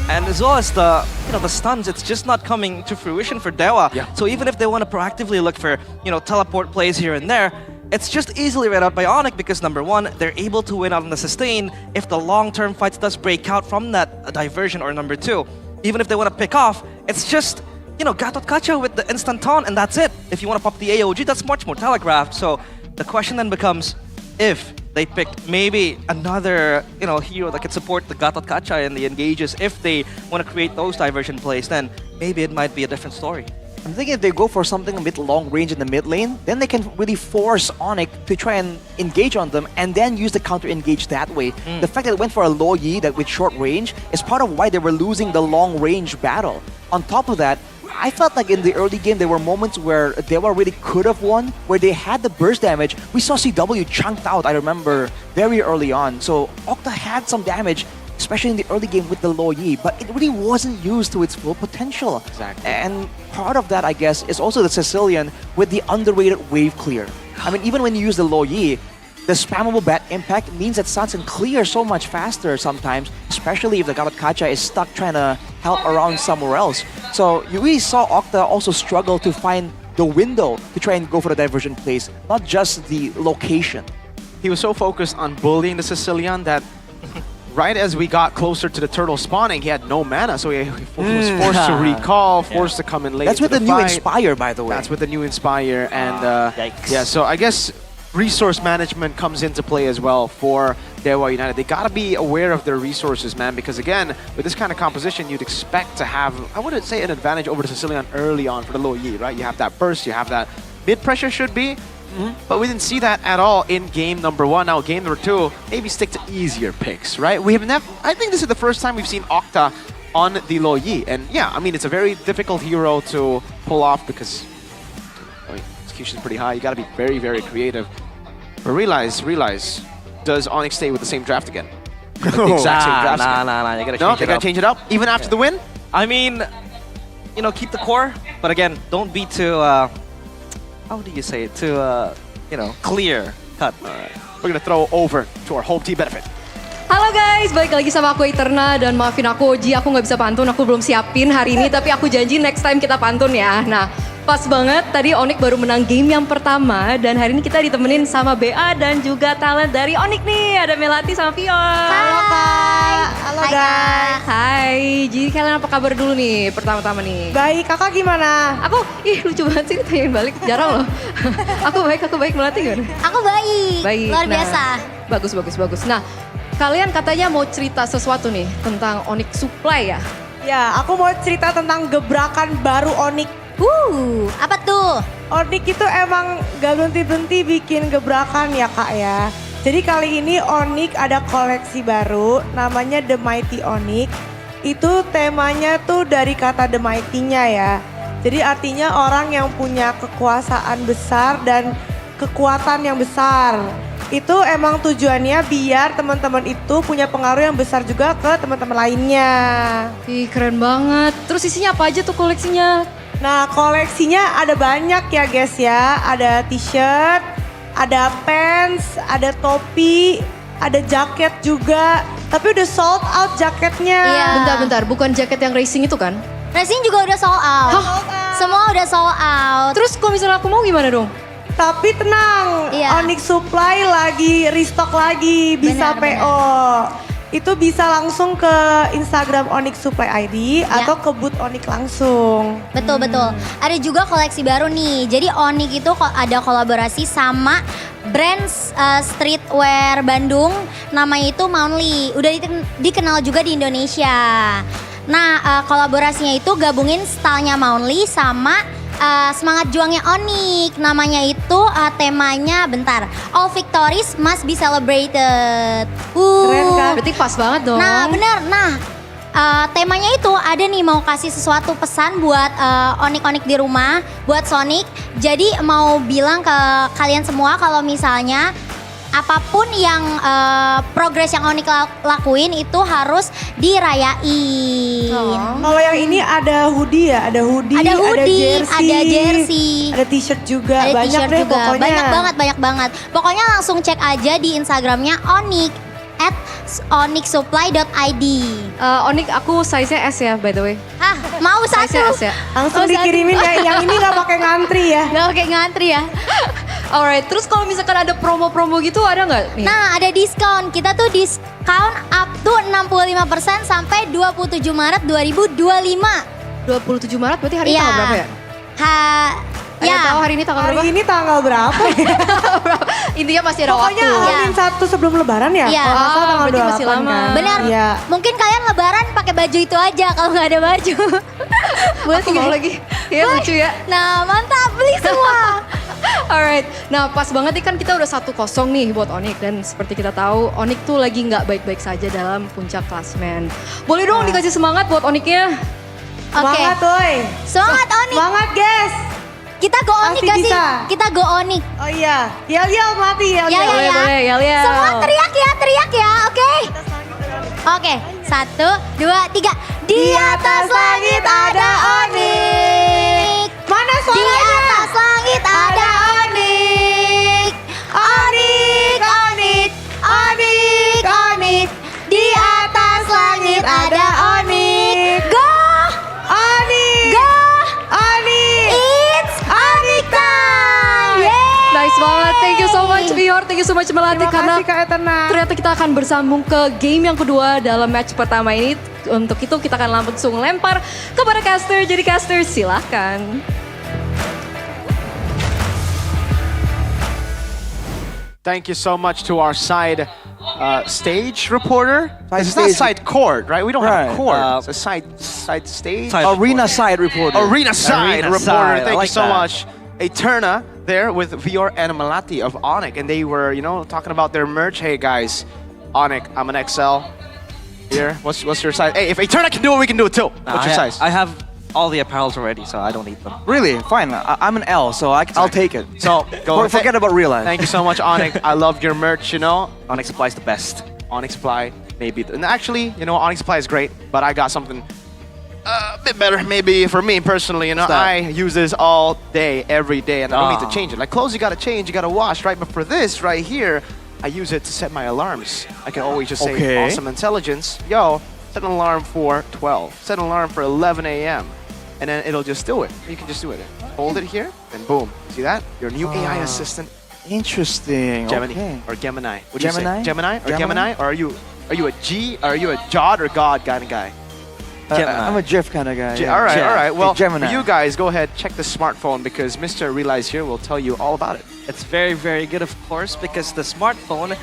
and as well as the, you know, the stuns. It's just not coming to fruition for Dewa. Yeah. So even if they want to proactively look for, you know, teleport plays here and there, it's just easily read out by Onyx because number 1, they're able to win out on the sustain if the long-term fights does break out from that diversion, or number 2, even if they want to pick off, it's just, you know, Gatot Kacha with the instant taunt and that's it. If you want to pop the AOG, that's much more telegraphed. So the question then becomes, if they picked maybe another, you know, hero that could support the Gatot Kacha and the engages, if they want to create those diversion plays, then maybe it might be a different story. I'm thinking if they go for something a bit long range in the mid lane, then they can really force Onyx to try and engage on them and then use the counter engage that way. The fact that it went for a Lo Yi that with short range is part of why they were losing the long range battle. On top of that, I felt like in the early game there were moments where Dewa really could have won, where they had the burst damage. We saw CW chunked out, I remember, very early on. So Octa had some damage, especially in the early game with the Lo Yi, but it really wasn't used to its full potential. Exactly. And part of that, I guess, is also the Sicilian with the underrated wave clear. I mean, even when you use the Lo Yi, the spammable bat impact means that Sans can clear so much faster sometimes, especially if the Gatot Kacha is stuck trying to help around somewhere else. So you really saw Octa also struggle to find the window to try and go for the diversion plays, not just the location. He was so focused on bullying the Sicilian that right as we got closer to the turtle spawning, he had no mana, so he was forced to recall, forced to come in late. That's with the new fight. Inspire, by the way. That's with the new Inspire, and yikes. yeah, so I guess resource management comes into play as well for Dewa United. They gotta be aware of their resources, man, because again, with this kind of composition, you'd expect to have, I wouldn't say an advantage over the Sicilian early on for the Lo Yi, right? You have that burst, you have that mid-pressure should be, but we didn't see that at all in game number 1. Now, game number 2, maybe stick to easier picks, right? We have never, I think this is the first time we've seen Octa on the Lo Yi, and yeah, I mean, it's a very difficult hero to pull off because execution is pretty high. You gotta be very, very creative. But realize, does Onyx stay with the same draft again? Like the exact same draft again? Nah, you gotta change it up. Even after the win? I mean, you know, keep the core, but again, don't be too, how do you say it, too, you know, clear cut. We're gonna throw over to our home team benefit. Halo guys, balik lagi sama aku Eterna dan maafin aku Ji, aku nggak bisa pantun, aku belum siapin hari ini, tapi aku janji next time kita pantun ya. Nah, pas banget tadi Onyx baru menang game yang pertama dan hari ini kita ditemenin sama BA dan juga talent dari Onyx nih, ada Melati sama Pion. Halo Kak. Halo guys. Hai, jadi kalian apa kabar dulu nih pertama-tama nih? Baik, kakak gimana? Aku, lucu banget sih ditanyain balik, jarang loh. aku baik Melati gimana? Aku baik, Baik, luar nah, biasa. Bagus. Nah, kalian katanya mau cerita sesuatu nih tentang Onyx Supply ya? Ya, aku mau cerita tentang gebrakan baru Onyx. Apa tuh? Onyx itu emang gak berhenti-berhenti bikin gebrakan ya kak ya. Jadi kali ini Onyx ada koleksi baru namanya The Mighty Onyx. Itu temanya tuh dari kata The Mighty-nya ya. Jadi artinya orang yang punya kekuasaan besar dan kekuatan yang besar. Itu emang tujuannya biar teman-teman itu punya pengaruh yang besar juga ke teman-teman lainnya. Ih keren banget. Terus isinya apa aja tuh koleksinya? Nah koleksinya ada banyak ya guys ya. Ada t-shirt, ada pants, ada topi, ada jaket juga. Tapi udah sold out jaketnya. Iya. Bentar, bukan jaket yang racing itu kan? Racing juga udah sold out. Semua udah sold out. Terus kalau misalnya aku mau gimana dong? Tapi tenang, Onyx Supply lagi restock lagi, bisa Benar, PO. Itu bisa langsung ke Instagram Onyx Supply ID atau ke booth Onyx langsung. Betul. Ada juga koleksi baru nih. Jadi Onyx itu ada kolaborasi sama brand streetwear Bandung. Namanya itu Mounly. Udah dikenal juga di Indonesia. Nah kolaborasinya itu gabungin stylenya Mounly sama semangat juangnya Onyx. Namanya itu temanya All victories must be celebrated. Keren kan? Berarti pas banget dong. Nah bener, temanya itu ada nih mau kasih sesuatu pesan buat Onyx di rumah, buat Sonic. Jadi mau bilang ke kalian semua kalau misalnya apapun yang progres yang Onyx lakuin itu harus dirayain. Kalau yang ini ada hoodie ya, ada jersey, ada t-shirt juga, ada banyak t-shirt deh juga. pokoknya. Banyak banget. Pokoknya langsung cek aja di Instagramnya Onyx @onyxsupply.id. Onyx aku size-nya S ya by the way. Hah, mau satu? Size-nya S ya. Langsung dikirimin ya, yang ini gak pakai ngantri ya. Gak pakai ngantri ya. Alright, terus kalau misalkan ada promo-promo gitu ada nggak nih? Nah ada diskon, kita tuh diskon up to 65% sampai 27 Maret 2025. 27 Maret berarti hari ini tanggal berapa ya? Tahu hari ini tanggal berapa? Hari ini tanggal berapa? Intinya masih ada waktu. Pokoknya Amin 1 sebelum lebaran ya? Iya. Kalau nggak salah tanggal berarti 28 masih lama. kan? Benar. Iya. Mungkin kalian lebaran pakai baju itu aja kalau nggak ada baju. Aku mau lagi. Ya lucu ya. Nah mantap, beli semua. Alright, nah pas banget nih kan kita udah 1-0 nih buat Onyx. Dan seperti kita tahu Onyx tuh lagi nggak baik-baik saja dalam puncak klasmen. Boleh dong dikasih semangat buat Onyx-nya? Semangat woy. Semangat Onyx. Semangat guys. Kita go Onyx Pasti gak sih? bisa. Kita go Onyx. Oh iya, yel mati yel. Boleh, yel. Semua teriak ya, oke? Oke, 1, 2, 3. Di atas langit ada Onyx. Mana suaranya? Di atas langit ada Onyx. Onyx. Di atas langit ada Onyx. Go! Onyx. Go! Onyx. It's Onyx time! Yeay! Nice banget, thank you so much Vior, thank you so much Melati. Terima kasih Kak Etena. Ternyata kita akan bersambung ke game yang kedua dalam match pertama ini. Untuk itu kita akan langsung lempar kepada caster. Jadi caster silahkan. Thank you so much to our side stage reporter. It's not stage. side court, right? We don't have Right. a court. It's a side stage. Arena side reporter. Arena side Arena reporter. side, I Thank like you so that. much. Eterna there with Vior and Malati of Onyx, and they were, talking about their merch. Hey guys, Onyx, I'm an XL. Here, what's your size? Hey, if Eterna can do it, we can do it too. What's your size? I have all the apparels already, so I don't need them. Really? Fine. I'm an L, so I'll take it. So go. Forget about real life. Thank you so much, Onyx. I love your merch. Onyx Supply is the best. Onyx Supply, maybe. And actually, Onyx Supply is great, but I got something a bit better, maybe for me personally. I use this all day, every day, and I don't need to change it. Like clothes, you gotta change, you gotta wash, right? But for this right here, I use it to set my alarms. I can always just say, Okay. awesome intelligence, yo, set an alarm for 12, set an alarm for 11 a.m. And then it'll just do it. You can just do it. Hold it here, and boom. See that? Your new AI assistant. Interesting. Gemini Okay. or Gemini. What do you Gemini? say? Gemini or Gemini? Gemini? Or are you Are you a G? Are you a Jod or God kind of guy? I'm a GIF kind of guy. All right, all right. Well, Gemini. for you guys, go ahead, check the smartphone because Mr. Realize here will tell you all about it. It's very, very good, of course, because the smartphone,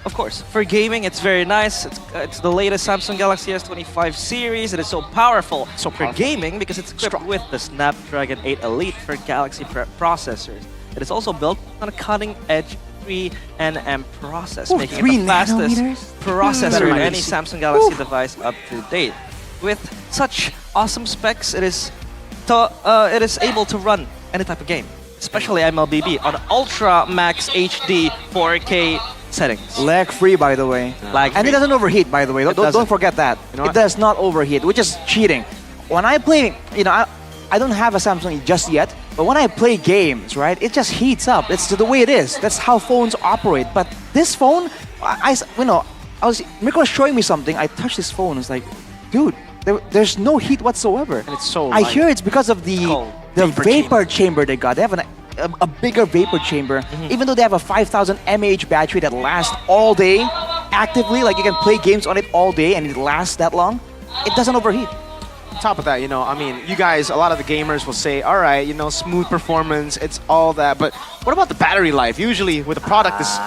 of course, for gaming, it's very nice. It's the latest Samsung Galaxy S25 series. It is so powerful. For gaming, because it's equipped with the Snapdragon 8 Elite for Galaxy processors. It is also built on a cutting-edge 3nm process, making it the fastest processor in any Samsung Galaxy device up to date. With such awesome specs, it is able to run any type of game, especially MLBB on Ultra Max HD 4K settings. Lag-free, by the way. And it doesn't overheat, by the way. Don't forget that. It does not overheat, which is cheating. When I play, I don't have a Samsung just yet, but when I play games, right, it just heats up. It's the way it is. That's how phones operate. But this phone, Mirko was showing me something. I touched this phone. It's like, dude, there's no heat whatsoever. And it's so I light. hear it's because of the vapor chamber they got. They have a bigger vapor chamber. Even though they have a 5,000 mAh battery that lasts all day, actively, like you can play games on it all day and it lasts that long, it doesn't overheat. On top of that, I mean, you guys, a lot of the gamers will say, all right, smooth performance, it's all that, but what about the battery life? Usually with a product as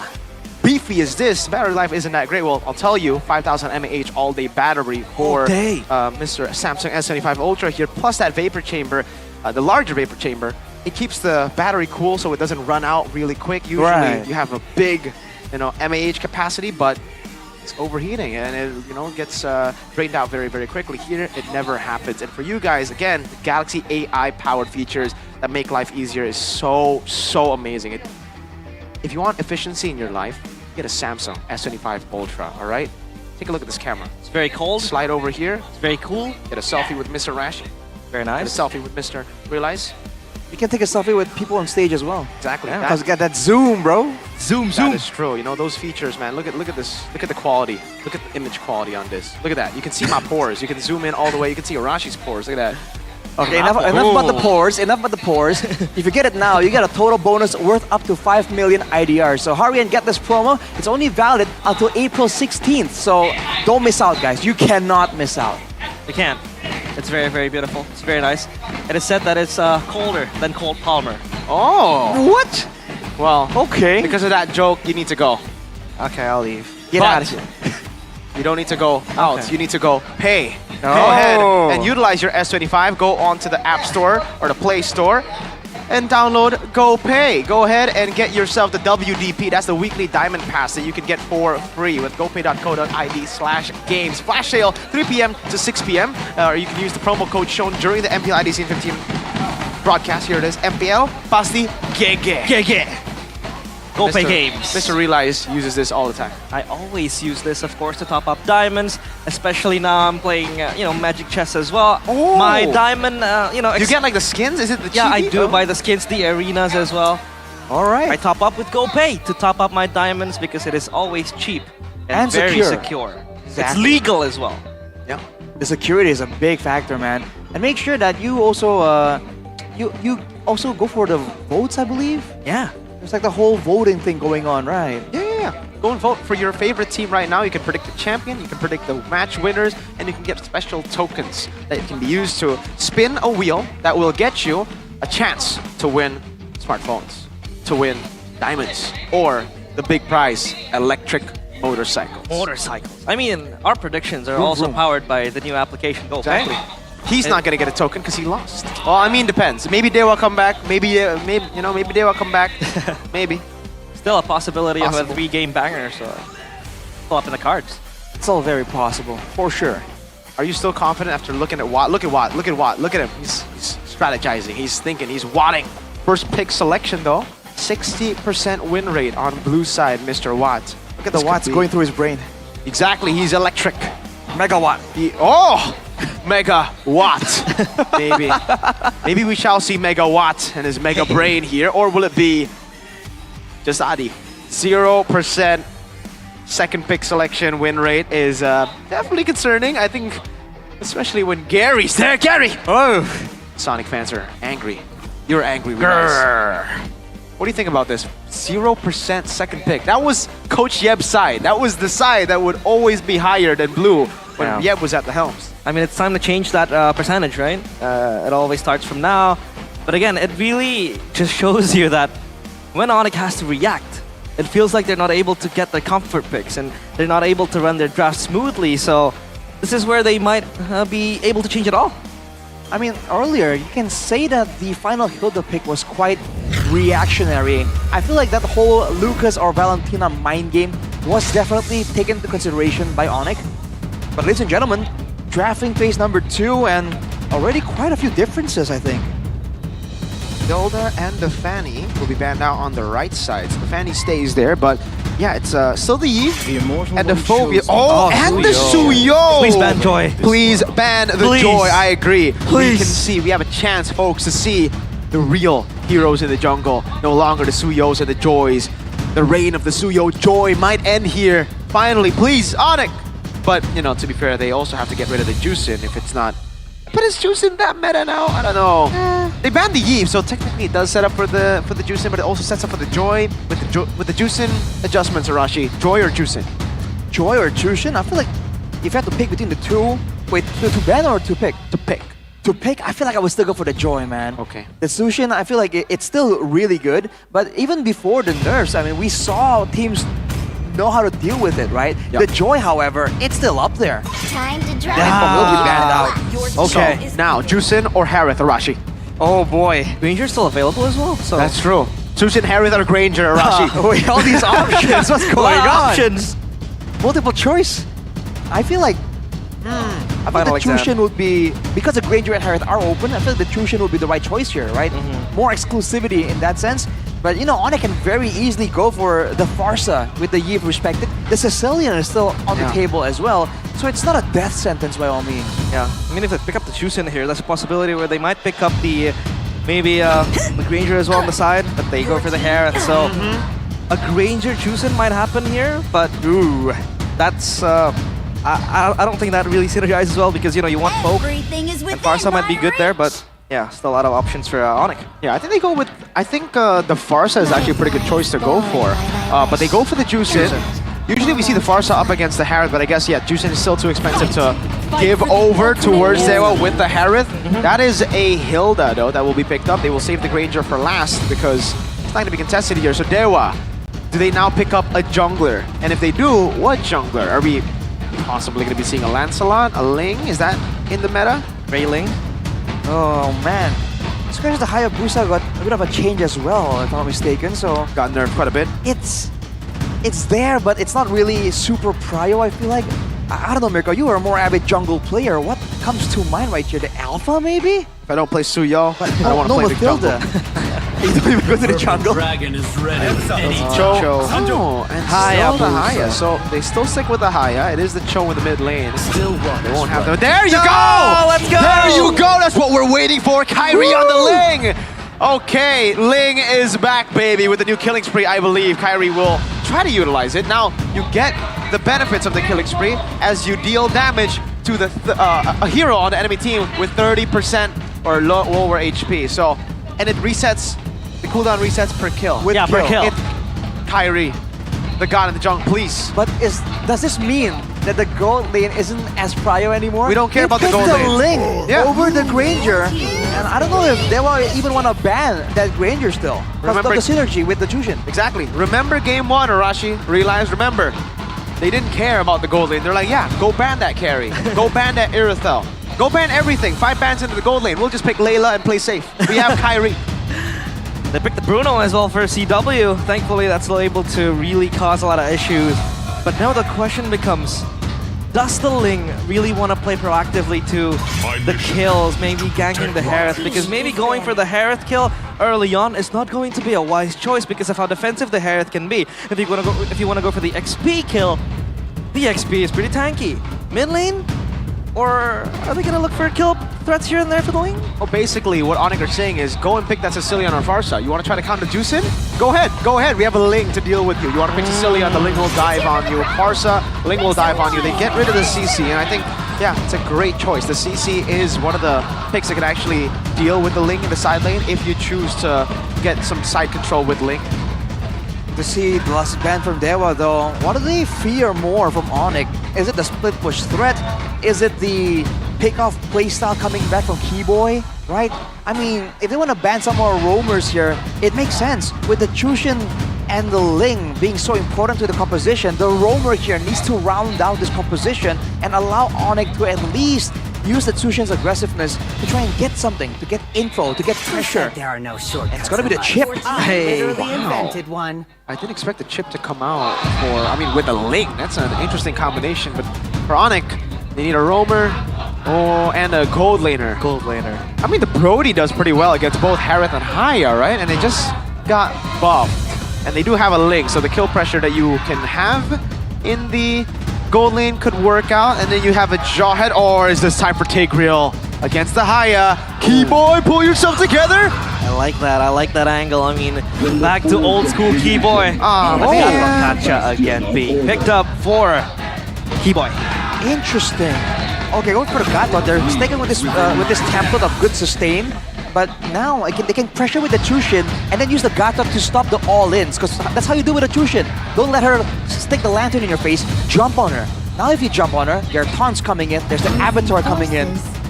beefy as this, battery life isn't that great. Well, I'll tell you, 5,000 mAh all-day battery for Mr. Samsung S25 Ultra here, plus that vapor chamber, the larger vapor chamber. It keeps the battery cool so it doesn't run out really quick. Usually you have a big, mAh capacity, but it's overheating and it, gets drained out very, very quickly. Here, it never happens. And for you guys, again, the Galaxy AI-powered features that make life easier is so, so amazing. If you want efficiency in your life, get a Samsung S25 Ultra, all right? Take a look at this camera. It's very cold. Slide over here. It's very cool. Get a selfie with Mr. Rashi. Very nice. Get a selfie with Mr. Realize. You can take a selfie with people on stage as well. Exactly. Because you got that zoom, bro. Zoom. That is true. Those features, man. Look at this. Look at the quality. Look at the image quality on this. Look at that. You can see my pores. You can zoom in all the way. You can see Arashi's pores. Look at that. Okay, enough about the pores. Enough about the pores. If you get it now, you get a total bonus worth up to 5 million IDR. So hurry and get this promo. It's only valid until April 16th. So don't miss out, guys. You cannot miss out. You can't. It's very, very beautiful. It's very nice. It is said that it's colder than cold Palmer. Oh. What? Well, okay. Because of that joke, you need to go. Okay, I'll leave. Get out of here. You don't need to go out. Okay. You need to go pay. Oh. Go ahead and utilize your S25. Go onto the App Store or the Play Store and download GoPay. Go ahead and get yourself the WDP. That's the weekly diamond pass that you can get for free with gopay.co.id/games. Flash sale 3 p.m. to 6 p.m. Or you can use the promo code shown during the MPL ID Season 15 broadcast. Here it is. MPL Pasti GG. GoPay games. Mr. Realize uses this all the time. I always use this, of course, to top up diamonds, especially now I'm playing, Magic Chess as well. Oh. My diamond, you get like the skins? Is it the Yeah, I chibi? do buy the skins, the arenas as well. All right. I top up with GoPay to top up my diamonds because it is always cheap and very secure. It's Exactly. legal as well. Yeah. The security is a big factor, man. And make sure that you also you also go for the votes, I believe. Yeah. There's like the whole voting thing going on, right? Yeah. Go and vote for your favorite team right now. You can predict the champion, you can predict the match winners, and you can get special tokens that can be used to spin a wheel that will get you a chance to win smartphones, to win diamonds, or the big prize, electric motorcycles. Motorcycles. I mean, our predictions are also powered by the new application GoPay. Exactly. He's not gonna get a token because he lost. Well, I mean, depends. Maybe they will come back. Maybe they will come back. Maybe. Still a possibility of a 3-game banger, so pull up in the cards. It's all very possible, for sure. Are you still confident after looking at Watt? Look at Watt. Look at Watt. Look at him. He's strategizing. He's thinking. He's watting. First pick selection though. 60% win rate on blue side, Mr. Watt. Look at the watts going through his brain. Exactly. He's electric. Megawatt. Megawatt. Maybe we shall see Megawatt and his mega brain here, or will it be just Adi? 0% second pick selection win rate is definitely concerning. I think, especially when Gary's there. Gary! Oh! Sonic fans are angry. You're angry with us. What do you think about this? 0% second pick. That was Coach Yeb's side. That was the side that would always be higher than blue when Yeb was at the helms. I mean, it's time to change that percentage, right? It always starts from now. But again, it really just shows you that when Onyx has to react, it feels like they're not able to get their comfort picks and they're not able to run their draft smoothly. So this is where they might be able to change it all. I mean, earlier, you can say that the final Hilda pick was quite reactionary. I feel like that whole Lucas or Valentina mind game was definitely taken into consideration by Onyx. But ladies and gentlemen, drafting phase number 2 and already quite a few differences, I think. Hilda and the Fanny will be banned out on the right side. So the Fanny stays there, but yeah, it's still the Yi and the Phobia. Oh, and the Suyo! Please ban Joy. Please ban the Joy, I agree. We can see, we have a chance, folks, to see the real heroes in the jungle. No longer the Suyos and the Joys. The reign of the Suyo Joy might end here. Finally, please, Onyx! But, you know, to be fair, they also have to get rid of the Juicin if it's not. But is Juicin that meta now? I don't know. They banned the Yi, so technically it does set up for the Juicin, but it also sets up for the Joy with the Juicin adjustments. Arashi, Joy or Juicin? Joy or Juicin? I feel like if you have to pick between the two, wait, to ban or to pick? To pick. To pick, I feel like I would still go for the Joy, man. Okay. The Sushin, I feel like it's still really good, but even before the nerfs, I mean, we saw teams know how to deal with it, right? Yep. The Joy, however, it's still up there. Time to draft. Will be banned out. Okay, now Juicin or Harith, Arashi? Oh boy, Granger's still available as well. So that's true. Juicin, Harith, or Granger, Arashi? Wait, all these options, what's going on? Options. Multiple choice. I feel like I think the Chushin would be, because the Granger and Harith are open, I feel like the Chushin would be the right choice here, right? More exclusivity in that sense. But you know, Onyx can very easily go for the Farsa with the Yi respected. The Sicilian is still on the table as well. So it's not a death sentence by all means. Yeah, I mean if they pick up the Chushin here, that's a possibility where they might pick up the, maybe the Granger as well on the side, but they go for the Harith. So a Granger Chushin might happen here, but ooh, that's, I don't think that really synergizes well because, you know, you want Poke and Farsa might be good there, but yeah, still a lot of options for Onyx. Yeah, I think they go with, the Farsa is actually a pretty good choice to go for. But they go for the Juicin. Usually we see the Farsa up against the Harith, but I guess, yeah, Juicin is still too expensive to give over towards Dewa with the Harith. That is a Hilda, though, that will be picked up. They will save the Granger for last because it's not going to be contested here. So Dewa, do they now pick up a jungler? And if they do, what jungler? Are we possibly going to be seeing a Lancelot, a Ling? Is that in the meta? Rayling? Oh man, Scratch the Hayabusa got a bit of a change as well, if I'm not mistaken. So got nerfed quite a bit. It's there, but it's not really super prio. I feel like I don't know, Mirko. You are a more avid jungle player. What comes to mind right here? The Alpha, maybe? If I don't play Suyo, I don't want to play Mathilda. the jungle. You don't even go to the jungle. Dragon is ready. Cho. Oh, and still the Haya. So they still stick with the Haya. It is the Cho in the mid lane. Still wrong. They won't have them. There you go! Let's go! There you go! That's what we're waiting for. Kyrie on the Ling! Okay, Ling is back, baby, with the new killing spree. I believe Kyrie will try to utilize it. Now, you get the benefits of the killing spree as you deal damage to the a hero on the enemy team with 30% or lower HP. So, and it resets, the cooldown resets per kill. Per kill. Kyrie, the god in the jungle, please. But does this mean that the gold lane isn't as prio anymore? We don't care about the gold lane. Ling over the Granger. And I don't know if they will even want to ban that Granger still. Because of the synergy with the Jushin. Exactly. Remember game 1, Arashi. Realize, remember, they didn't care about the gold lane. They're like, yeah, go ban that carry. Go ban that Irithel. Go ban everything. 5 bans into the gold lane. We'll just pick Layla and play safe. We have Kyrie. They picked the Bruno as well for CW. Thankfully, that's still able to really cause a lot of issues. But now the question becomes, does the Ling really want to play proactively to the kills, maybe ganking the Harith? Because maybe going for the Harith kill early on is not going to be a wise choice because of how defensive the Harith can be. If you want to go for the XP kill, the XP is pretty tanky. Mid lane? Or are they going to look for kill threats here and there for the Ling? Well, basically, what Onyx are saying is go and pick that Sicilian or Farsa. You want to try to counter Juicin? Go ahead, go ahead. We have a Ling to deal with you. You want to pick Sicilian, the Ling will dive on you. Farsa, Ling will dive on you. They get rid of the CC, and I think, yeah, it's a great choice. The CC is one of the picks that can actually deal with the Ling in the side lane if you choose to get some side control with Ling. To see the last ban from Dewa though, what do they fear more from Onyx? Is it the split push threat? Is it the pick-off playstyle coming back from Keyboy? Right? I mean, if they want to ban some more roamers here, it makes sense. With the Chushin and the Ling being so important to the composition, the roamer here needs to round out this composition and allow Onyx to at least use the Chushin's aggressiveness to try and get something, to get info, to get pressure. There are no shortcuts. And it's gonna be the chip. Hey, invented one. I didn't expect the chip to come out with a Ling. That's an interesting combination, but for Onyx, they need a roamer and a gold laner. Gold laner. I mean, the Brody does pretty well against both Harith and Haya, right? And they just got buffed. And they do have a Ling, so the kill pressure that you can have in the gold lane could work out, and then you have a Jawhead, or is this time for Tigreal against the Haya? Keyboy, pull yourself together! I like that angle. I mean, back to old school Keyboy. Kacha again being picked up for Keyboy. Interesting. Okay, going for the Gatot. They're sticking with this template of good sustain, but now they can pressure with the Chushin and then use the Gatot to stop the all-ins, because that's how you do with a Chushin. Don't let her stick the lantern in your face, jump on her. Now if you jump on her, there are taunts coming in, there's the Avatar coming in.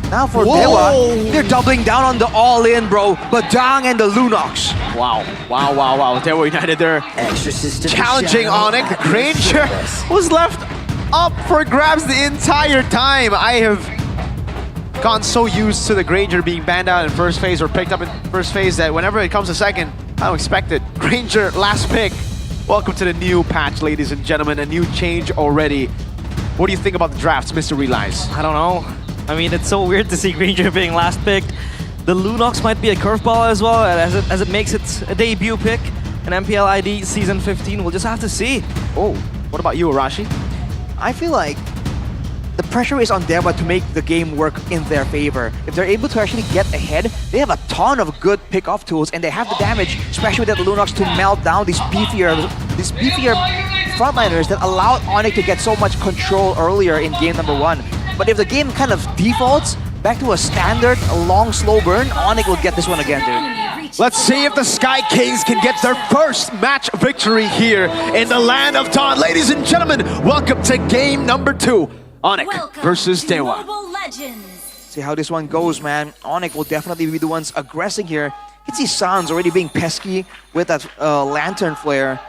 Now for Dewa, they're doubling down on the all-in, bro. Badang and the Lunox. Wow. Dewa United, they're challenging Onyx. The Granger was left up for grabs the entire time. I have gone so used to the Granger being banned out in first phase or picked up in first phase that whenever it comes to second, I don't expect it. Granger, last pick. Welcome to the new patch, ladies and gentlemen. A new change already. What do you think about the drafts, Mr. Realize? I don't know. I mean, it's so weird to see Granger being last picked. The Lunox might be a curveball as well, as it makes its a debut pick. An MPL ID Season 15, we'll just have to see. Oh, what about you, Arashi? I feel like the pressure is on Dewa to make the game work in their favor. If they're able to actually get ahead, they have a ton of good pick-off tools, and they have the damage, especially with the Lunox, to melt down these beefier frontliners that allowed Onyx to get so much control earlier in game number 1. But if the game kind of defaults back to a standard, a long, slow burn, Onyx will get this one again, dude. Let's see if the Sky Kings can get their first match victory here in the land of Dawn. Ladies and gentlemen, welcome to game number 2. Onyx versus Dewa. See how this one goes, man. Onyx will definitely be the ones aggressing here. You can see Sans already being pesky with that lantern flare.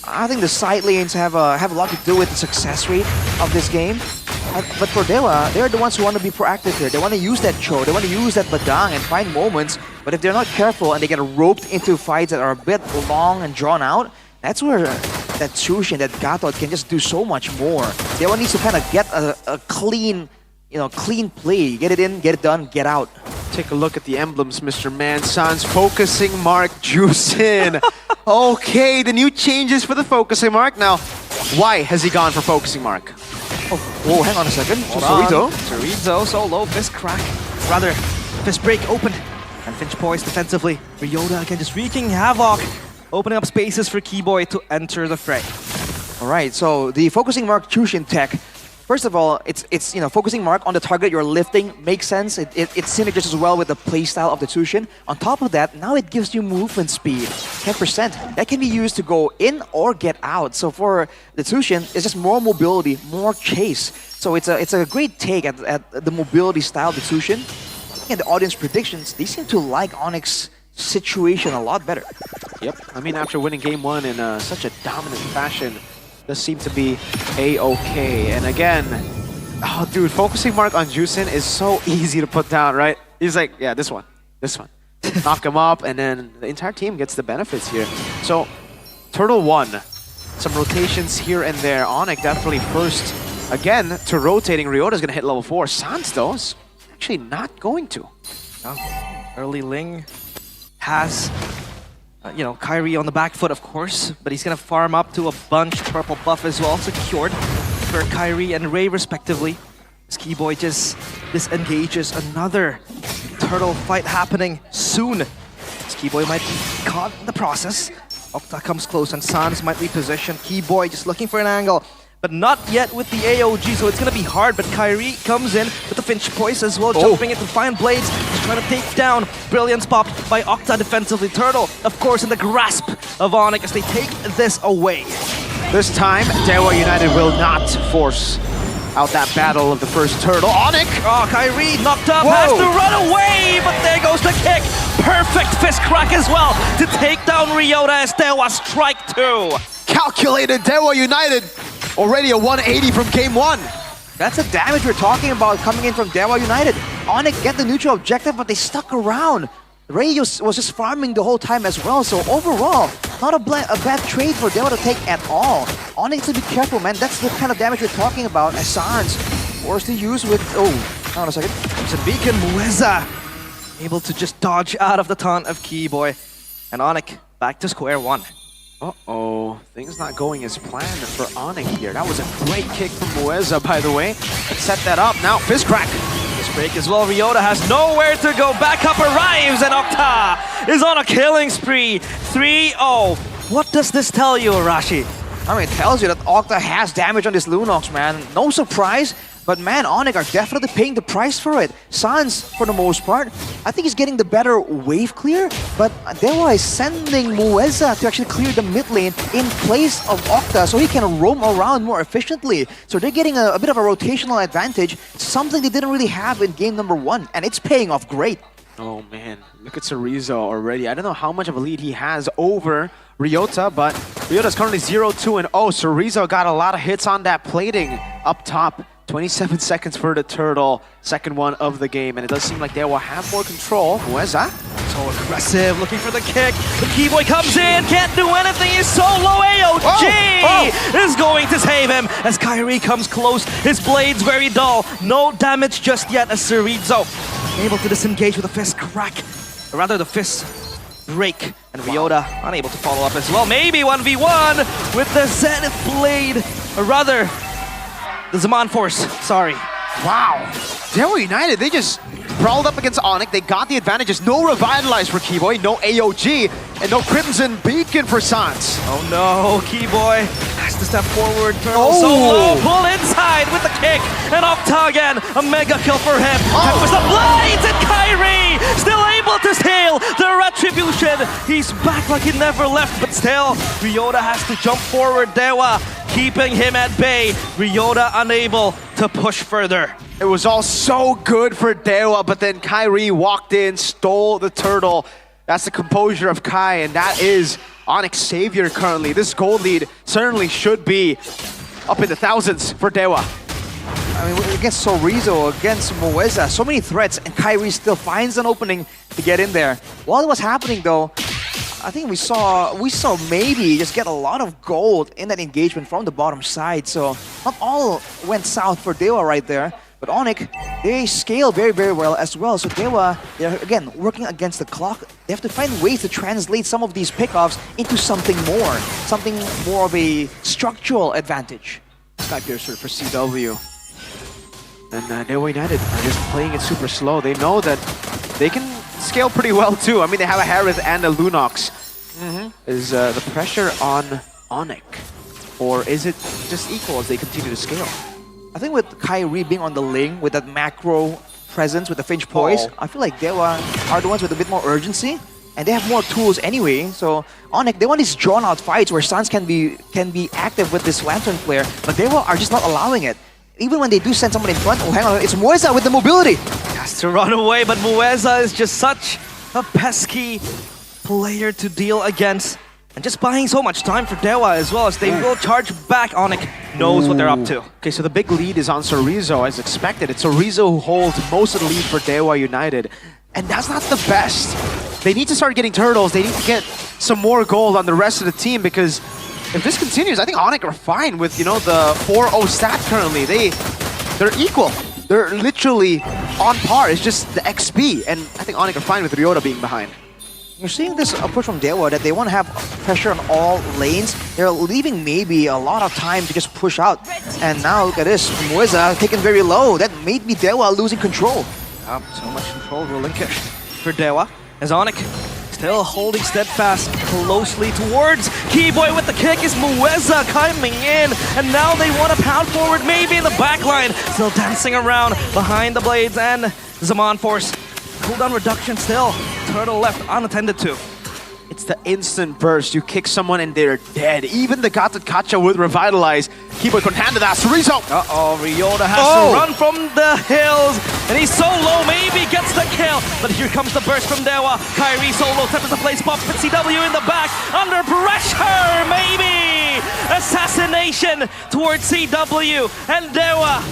I think the side lanes have a lot to do with the success rate of this game. But for Dewa, they're the ones who want to be proactive here. They want to use that Cho, they want to use that Badang and find moments. But if they're not careful and they get roped into fights that are a bit long and drawn out, that's where that Chushin, that Gatot can just do so much more. Dewa needs to kind of get a clean, clean play. Get it in, get it done, get out. Take a look at the emblems, Mr. Man. Sans focusing mark, Juicin. Okay, the new changes for the focusing mark. Now, why has he gone for focusing mark? Oh, whoa, hang on a second. Chorizo solo, fist crack. Rather, fist break open. And Finch poised defensively. Ryota again just wreaking havoc. Opening up spaces for Keyboy to enter the fray. Alright, so the focusing mark Chushin tech. First of all, it's focusing mark on the target you're lifting makes sense. It synergizes well with the playstyle of the Chushin. On top of that, now it gives you movement speed, 10%. That can be used to go in or get out. So for the Chushin, it's just more mobility, more chase. So it's a great take at the mobility style of the Chushin. And the audience predictions, they seem to like Onyx situation a lot better. Yep, I mean after winning game 1 in such a dominant fashion, does seem to be a-okay. And again, oh dude, focusing mark on Juicin is so easy to put down, right? He's like, yeah, this one. Knock him up, and then the entire team gets the benefits here. So, Turtle 1, some rotations here and there. Onyx definitely first, again, to rotating. Ryota's gonna hit level 4. Sans, though, is actually not going to. Early Ling has Kyrie on the back foot, of course, but he's gonna farm up to a bunch. Purple buff as well, secured for Kyrie and Ray, respectively. As Keyboy just disengages. Another turtle fight happening soon. As Keyboy might be caught in the process. Octa comes close and Sans might reposition. Keyboy just looking for an angle. but not yet with the AOG, so it's gonna be hard. But Kyrie comes in with the Finch Poise as well, jumping into Fine Blades. He's trying to take down. Brilliance popped by Octa defensively. Turtle, of course, in the grasp of Onyx as they take this away. This time, Dewa United will not force out that battle of the first turtle. Onyx! Oh, Kyrie knocked up, has to run away, but there goes the kick. Perfect fist crack as well to take down Ryota as Dewa strike 2. Calculated Dewa United, already a 180 from game 1. That's the damage we're talking about coming in from Dewa United. Onyx get the neutral objective, but they stuck around. Ray was just farming the whole time as well, so overall, not a bad trade for Dewa to take at all. Onyx to be careful, man. That's the kind of damage we're talking about. As Sans forced to use with... Oh, hold on a second. It's a beacon. Mueza able to just dodge out of the taunt of Keyboy. And Onyx back to square one. Uh-oh, things not going as planned for Onyx here. That was a great kick from Mueza, by the way. Set that up. Now, fist crack. Break as well. Ryota has nowhere to go. Backup arrives and Octa is on a killing spree. 3-0. What does this tell you, Arashi? I mean, it tells you that Octa has damage on this Lunox, man. No surprise, but man, Onyx are definitely paying the price for it. Sans, for the most part, I think he's getting the better wave clear, but Dewa is sending Mueza to actually clear the mid lane in place of Octa so he can roam around more efficiently. So they're getting a bit of a rotational advantage, something they didn't really have in game number 1, and it's paying off great. Oh man, look at Cerezo already. I don't know how much of a lead he has over Ryota, but Ryota's currently 0-2-0. Cerezo got a lot of hits on that plating up top. 27 seconds for the turtle, second one of the game, and it does seem like they will have more control. Mueza, so aggressive, looking for the kick. The Keyboy comes in, can't do anything, he's so low. AOG is going to save him as Kyrie comes close. His blade's very dull, no damage just yet as Cerezo able to disengage with a fist crack, or rather the fist break, and Ryota unable to follow up as well. Maybe 1v1 with the Zenith blade, or rather the Zaman Force, sorry. Wow. Dewa United, they just brawled up against Onyx. They got the advantages. No Revitalize for Keyboy, no AOG, and no Crimson Beacon for Sans. Oh no, Keyboy has to step forward. Turtle so low, pull inside with the kick, and Octa again. A mega kill for him. That was the blades, and Kyrie still able to steal the retribution. He's back like he never left, but still, Ryota has to jump forward. Dewa keeping him at bay. Ryota unable to push further. It was all so good for Dewa, but then Kyrie walked in, stole the turtle. That's the composure of Kai, and that is Onyx savior currently. This gold lead certainly should be up in the thousands for Dewa. I mean, against Cerezo, against Mueza, so many threats, and Kyrie still finds an opening to get in there. While it was happening though, I think we saw maybe just get a lot of gold in that engagement from the bottom side. So not all went south for Dewa right there. But Onyx, they scale very, very well as well. So Dewa, they're again working against the clock. They have to find ways to translate some of these pickoffs into something more of a structural advantage. Skypiercer for CW. And Dewa United are just playing it super slow. They know that they can scale pretty well too. I mean, they have a Harith and a Lunox. Is the pressure on Onyx? Or is it just equal as they continue to scale? I think with Kyrie being on the Ling, with that macro presence, with the Finch Poise, I feel like Dewa are the ones with a bit more urgency. And they have more tools anyway. So Onyx, they want these drawn-out fights where Sans can be active with this Lantern Flare, but Dewa are just not allowing it. Even when they do send someone in front, oh hang on, it's Mueza with the mobility! Has to run away, but Mueza is just such a pesky player to deal against. And just buying so much time for Dewa as well, as they will charge back. Onyx knows what they're up to. Okay, so the big lead is on Cerezo as expected. It's Cerezo who holds most of the lead for Dewa United. And that's not the best. They need to start getting turtles. They need to get some more gold on the rest of the team, because if this continues, I think Onyx are fine with, you know, the 4-0 stat currently. They're equal. They're literally on par. It's just the XP. And I think Onyx are fine with Ryota being behind. You're seeing this approach from Dewa that they want to have pressure on all lanes. They're leaving maybe a lot of time to just push out. And now look at this, Mueza taken very low. That made me Dewa losing control. So much control relinquished for Dewa as Onyx still holding steadfast closely towards Keyboy with the kick is Mueza coming in. And now they want to pound forward, maybe in the back line. Still dancing around behind the blades and Zaman Force. Cooldown reduction still. Turtle left unattended to. It's the instant burst. You kick someone and they're dead. Even the Gatot Kacha would revitalize. Keyboy couldn't handle that. Chorizo! Uh-oh, Ryota has to run from the hills. And he's so low, maybe gets the kill. But here comes the burst from Dewa. Kyrie solo, tempted to play spot, but CW in the back. Under pressure, maybe! Assassination towards CW. And Dewa,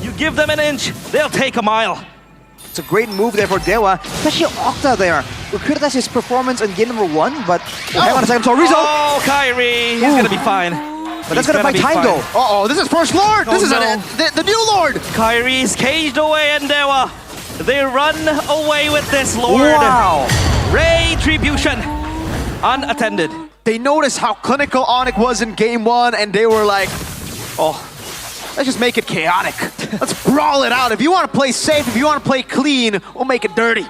you give them an inch, they'll take a mile. It's a great move there for Dewa, especially Octa there. We criticized his performance in game number 1, but hang on a second, Torizo! Oh, Kyrie, he's gonna be fine. But that's gonna buy time though. Uh-oh, this is First Lord! This is the new Lord! Kyrie's caged away and Dewa. They run away with this Lord. Wow! Retribution, unattended. They noticed how clinical Onyx was in game 1 and they were like, oh, let's just make it chaotic. Let's brawl it out. If you want to play safe, if you want to play clean, we'll make it dirty.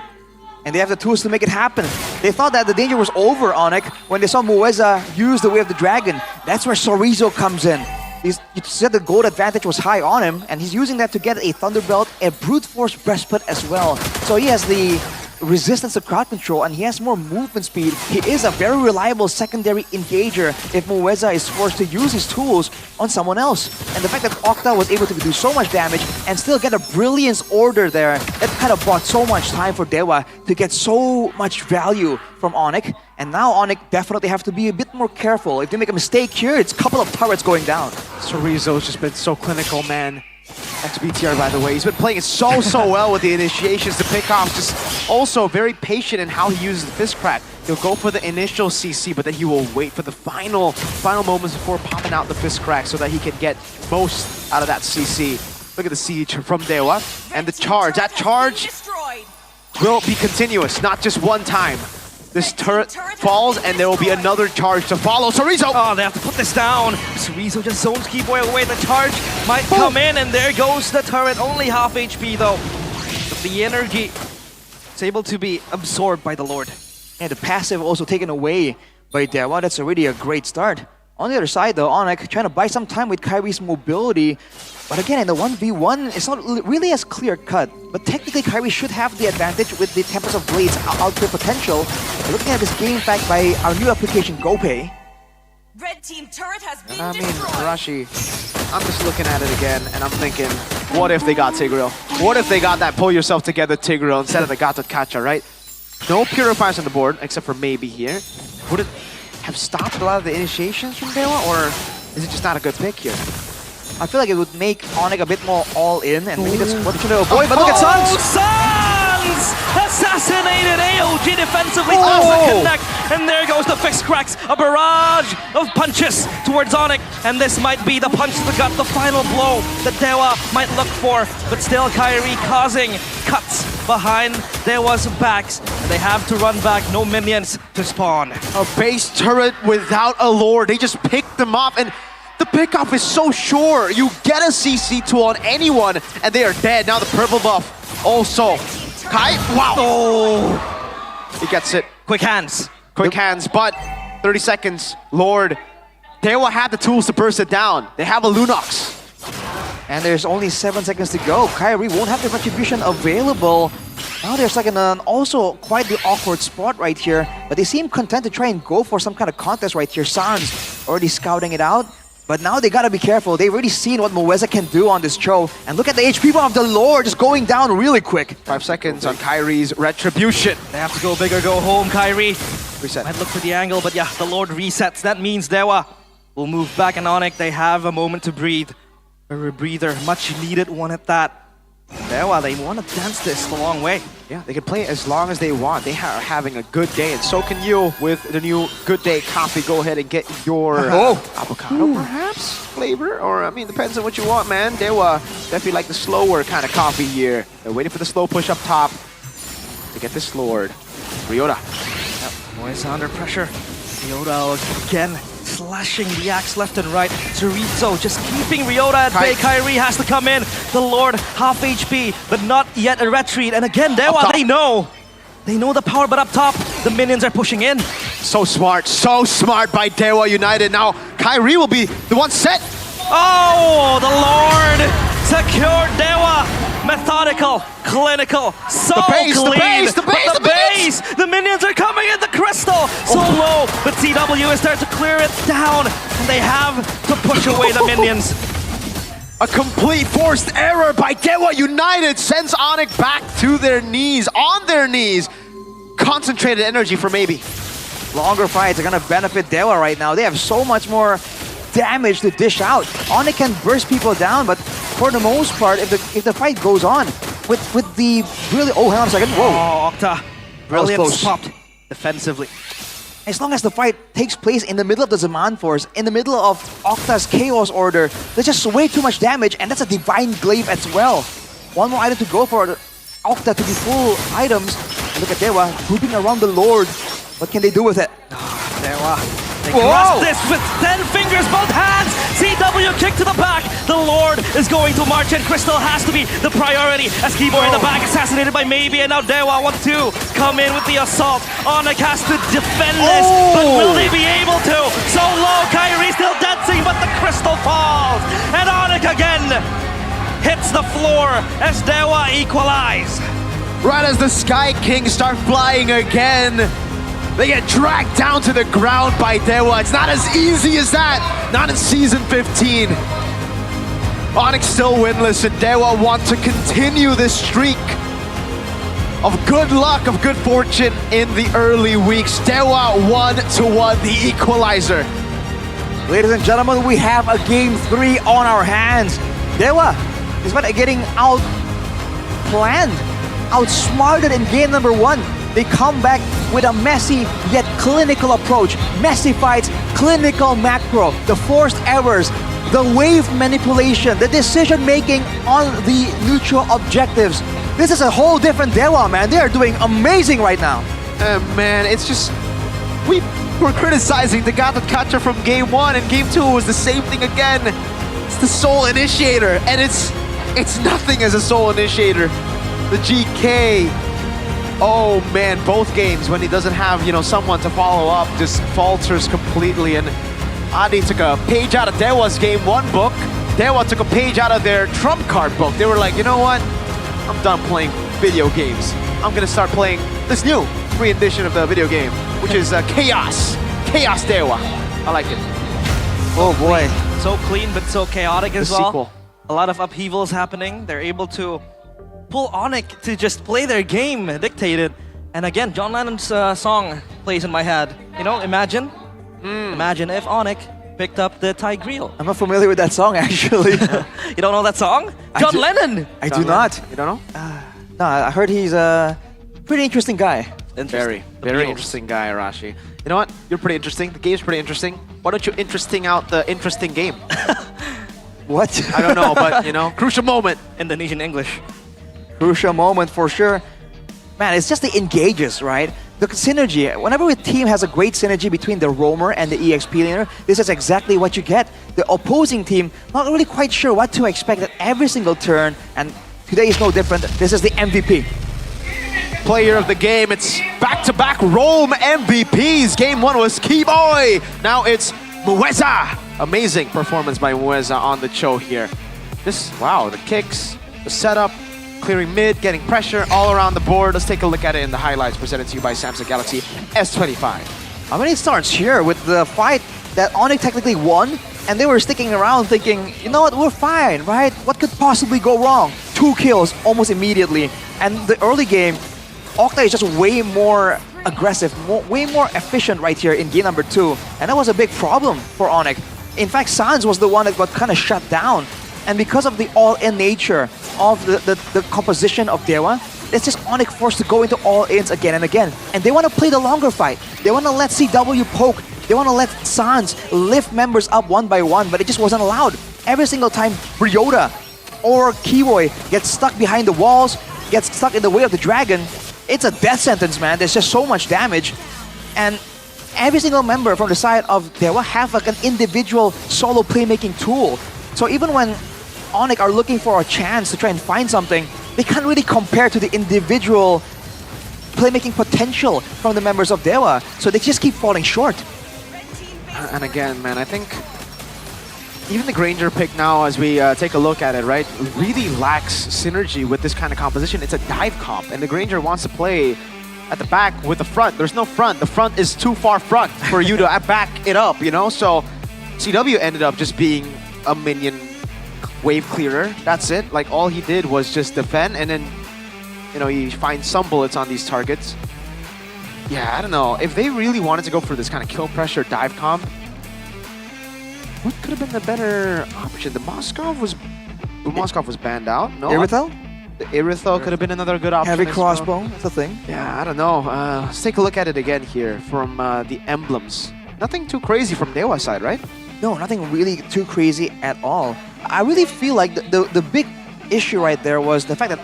And they have the tools to make it happen. They thought that the danger was over, Onyx, when they saw Mueza use the Way of the Dragon. That's where Chorizo comes in. You said the gold advantage was high on him, and he's using that to get a Thunderbelt, a Brute Force Breastplate as well. So he has the resistance to crowd control, and he has more movement speed. He is a very reliable secondary engager if Mueza is forced to use his tools on someone else. And the fact that Octa was able to do so much damage and still get a Brilliance Order there, that kind of bought so much time for Dewa to get so much value from Onyx. And now Onyx definitely have to be a bit more careful. If they make a mistake here, it's a couple of turrets going down. Chorizo's just been so clinical, man. XBTR, by the way, he's been playing it so well with the initiations, the pickoffs, just also very patient in how he uses the fist crack. He'll go for the initial CC, but then he will wait for the final moments before popping out the fist crack so that he can get most out of that CC. Look at the siege from Dewa, and the charge. That charge will be continuous, not just one time. This turret falls, and there will be another charge to follow. Chorizo! Oh, they have to put this down. Chorizo just zones Keyboy away. The charge might come in, and there goes the turret. Only half HP, though. But the energy is able to be absorbed by the Lord. And the passive also taken away by Dewa. That's already a great start. On the other side, though, Onyx trying to buy some time with Kyrie's mobility. But again, in the 1v1, it's not really as clear-cut. But technically, Kyrie should have the advantage with the Tempest of Blades output potential. But looking at this game backed by our new application, GoPay. Red team turret has been I mean, Arashi, I'm just looking at it again, and I'm thinking, what if they got Tigreal? What if they got that pull yourself together Tigreal instead of the Gatot Kacha, right? No Purifiers on the board, except for maybe here. Would it have stopped a lot of the initiations from Dewa, or is it just not a good pick here? I feel like it would make Onyx a bit more all-in, and maybe that's what they should avoid, but look at Suns! Suns! Assassinated AOG defensively, doesn't connect, and there goes the fixed cracks. A barrage of punches towards Onyx, and this might be the punch to the gut, the final blow that Dewa might look for, but still Kyrie causing cuts behind Dewa's backs, and they have to run back, no minions to spawn. A base turret without a lord, they just picked them off, and the pickoff is so sure. You get a CC tool on anyone, and they are dead. Now the purple buff also. Kai, wow. Oh. He gets it. Quick hands. Quick hands, but 30 seconds. Lord, Dewa had the tools to burst it down. They have a Lunox. And there's only 7 seconds to go. Kyrie won't have the retribution available. Now there's like an also quite the awkward spot right here. But they seem content to try and go for some kind of contest right here. Sans already scouting it out. But now they gotta be careful. They've already seen what Mueza can do on this Cho. And look at the HP bar of the Lord just going down really quick. 5 seconds on Kyrie's retribution. They have to go big or go home, Kyrie. Reset. Might look for the angle, but yeah, the Lord resets. That means Dewa will move back, and Onyx, they have a moment to breathe. A rebreather, much needed one at that. Dewa, they want to dance this the long way. Yeah, they can play it as long as they want. They are having a good day, and so can you with the new Good Day coffee. Go ahead and get your avocado, perhaps, flavor, or I mean, depends on what you want, man. Dewa definitely like the slower kind of coffee here. They're waiting for the slow push up top to get this Lord. Ryota. Yep, Mueza under pressure. Ryota again slashing the axe left and right. Chorizo just keeping Ryota at bay. Kyrie has to come in. The Lord half HP, but not yet a retreat. And again, Dewa, they know. They know the power, but up top, the minions are pushing in. So smart by Dewa United. Now Kyrie will be the one set. Oh, the Lord secured Dewa. Methodical, clinical, so base, the clean. base, the base, But the base! The minions are coming in, the crystal. So low, but CW is there to clear it down. And they have to push away the minions. A complete forced error by Dewa United sends Onyx back to their knees, on their knees. Concentrated energy for maybe. Longer fights are gonna benefit Dewa right now. They have so much more damage to dish out. Onyx can burst people down, but for the most part, if the fight goes on, with the really hang on a second. Whoa. Oh, Octa. Brilliant close. stopped defensively. As long as the fight takes place in the middle of the Zaman Force, in the middle of Octa's Chaos Order, there's just way too much damage, and that's a Divine Glaive as well. One more item to go for Octa to be full items. Look at Dewa grouping around the Lord. What can they do with it? Dewa. They grasp this with 10 fingers, both hands. CW kick to the back. The Lord is going to march in. Crystal has to be the priority as Keyboy in the back, assassinated by Maybe, and now Dewa wants to come in with the assault. Onyx has to defend this, but will they be able to? So low, Kyrie still dancing, but the Crystal falls. And Onyx again hits the floor as Dewa equalize. Right as the Sky Kings start flying again, they get dragged down to the ground by Dewa. It's not as easy as that. Not in Season 15. Onyx still winless, and Dewa want to continue this streak of good luck, of good fortune in the early weeks. Dewa 1-1, the equalizer. Ladies and gentlemen, we have a Game 3 on our hands. Dewa, despite getting outplanned, outsmarted in game number 1, they come back with a messy yet clinical approach. Messy fights, clinical macro, the forced errors, the wave manipulation, the decision making on the neutral objectives. This is a whole different Dewa, man. They are doing amazing right now. Man, it's just... We were criticizing the Gato Catcher from game 1, and game 2 was the same thing again. It's the Soul Initiator, and it's nothing as a Soul Initiator. The GK... Oh man, both games when he doesn't have, someone to follow up, just falters completely. And Adi took a page out of Dewa's game 1 book. Dewa took a page out of their trump card book. They were like, you know what? I'm done playing video games. I'm gonna start playing this new re-edition of the video game, which is Chaos. Chaos Dewa. I like it. Oh boy. So clean, but so chaotic as well. Sequel. A lot of upheavals happening. They're able to pull Onyx to just play their game dictated. And again, John Lennon's song plays in my head. Imagine. Imagine if Onyx picked up the Tigreal. I'm not familiar with that song, actually. You don't know that song? John Lennon! I do not. You don't know? No, I heard he's a pretty interesting guy. Very interesting guy, Arashi. You know what? You're pretty interesting. The game's pretty interesting. Why don't you interesting out the interesting game? What? I don't know, but crucial moment. Indonesian English. Crucial moment for sure. Man, it's just the engages, right? The synergy. Whenever a team has a great synergy between the roamer and the EXP laner, this is exactly what you get. The opposing team not really quite sure what to expect at every single turn, and today is no different. This is the MVP. Player of the game, it's back-to-back Rome MVPs. Game 1 was Keyboy. Now it's Mueza. Amazing performance by Mueza on the Cho here. Wow, the kicks, the setup, clearing mid, getting pressure all around the board. Let's take a look at it in the highlights presented to you by Samsung Galaxy S25. I mean, it starts here with the fight that Onyx technically won, and they were sticking around thinking, you know what, we're fine, right? What could possibly go wrong? 2 kills almost immediately. And the early game, Octa is just way more aggressive, way more efficient right here in game number 2. And that was a big problem for Onyx. In fact, Sans was the one that got kind of shut down. And because of the all-in nature of the composition of Dewa, it's just Onyx forced to go into all-ins again and again. And they want to play the longer fight. They want to let CW poke. They want to let Sans lift members up one by one, but it just wasn't allowed. Every single time Ryota or Kiwoy gets stuck behind the walls, gets stuck in the way of the dragon, it's a death sentence, man. There's just so much damage. And every single member from the side of Dewa have like an individual solo playmaking tool. So even when Onyx are looking for a chance to try and find something, they can't really compare to the individual playmaking potential from the members of Dewa. So they just keep falling short. And again, man, I think even the Granger pick now, as we take a look at it, right, really lacks synergy with this kind of composition. It's a dive comp, and the Granger wants to play at the back with the front. There's no front. The front is too far front for you to back it up, you know? So CW ended up just being a minion wave clearer. That's it. Like, all he did was just defend, and then, you know, he finds some bullets on these targets. Yeah, I don't know. If they really wanted to go for this kind of kill pressure dive comp, what could have been the better option? The Moskov was banned out. No, Irithel? The Irithel could have been another good option. Heavy as crossbow, well. that's a thing. Yeah, I don't know. Let's take a look at it again here from the emblems. Nothing too crazy from Dewa side, right? No, nothing really too crazy at all. I really feel like the big issue right there was the fact that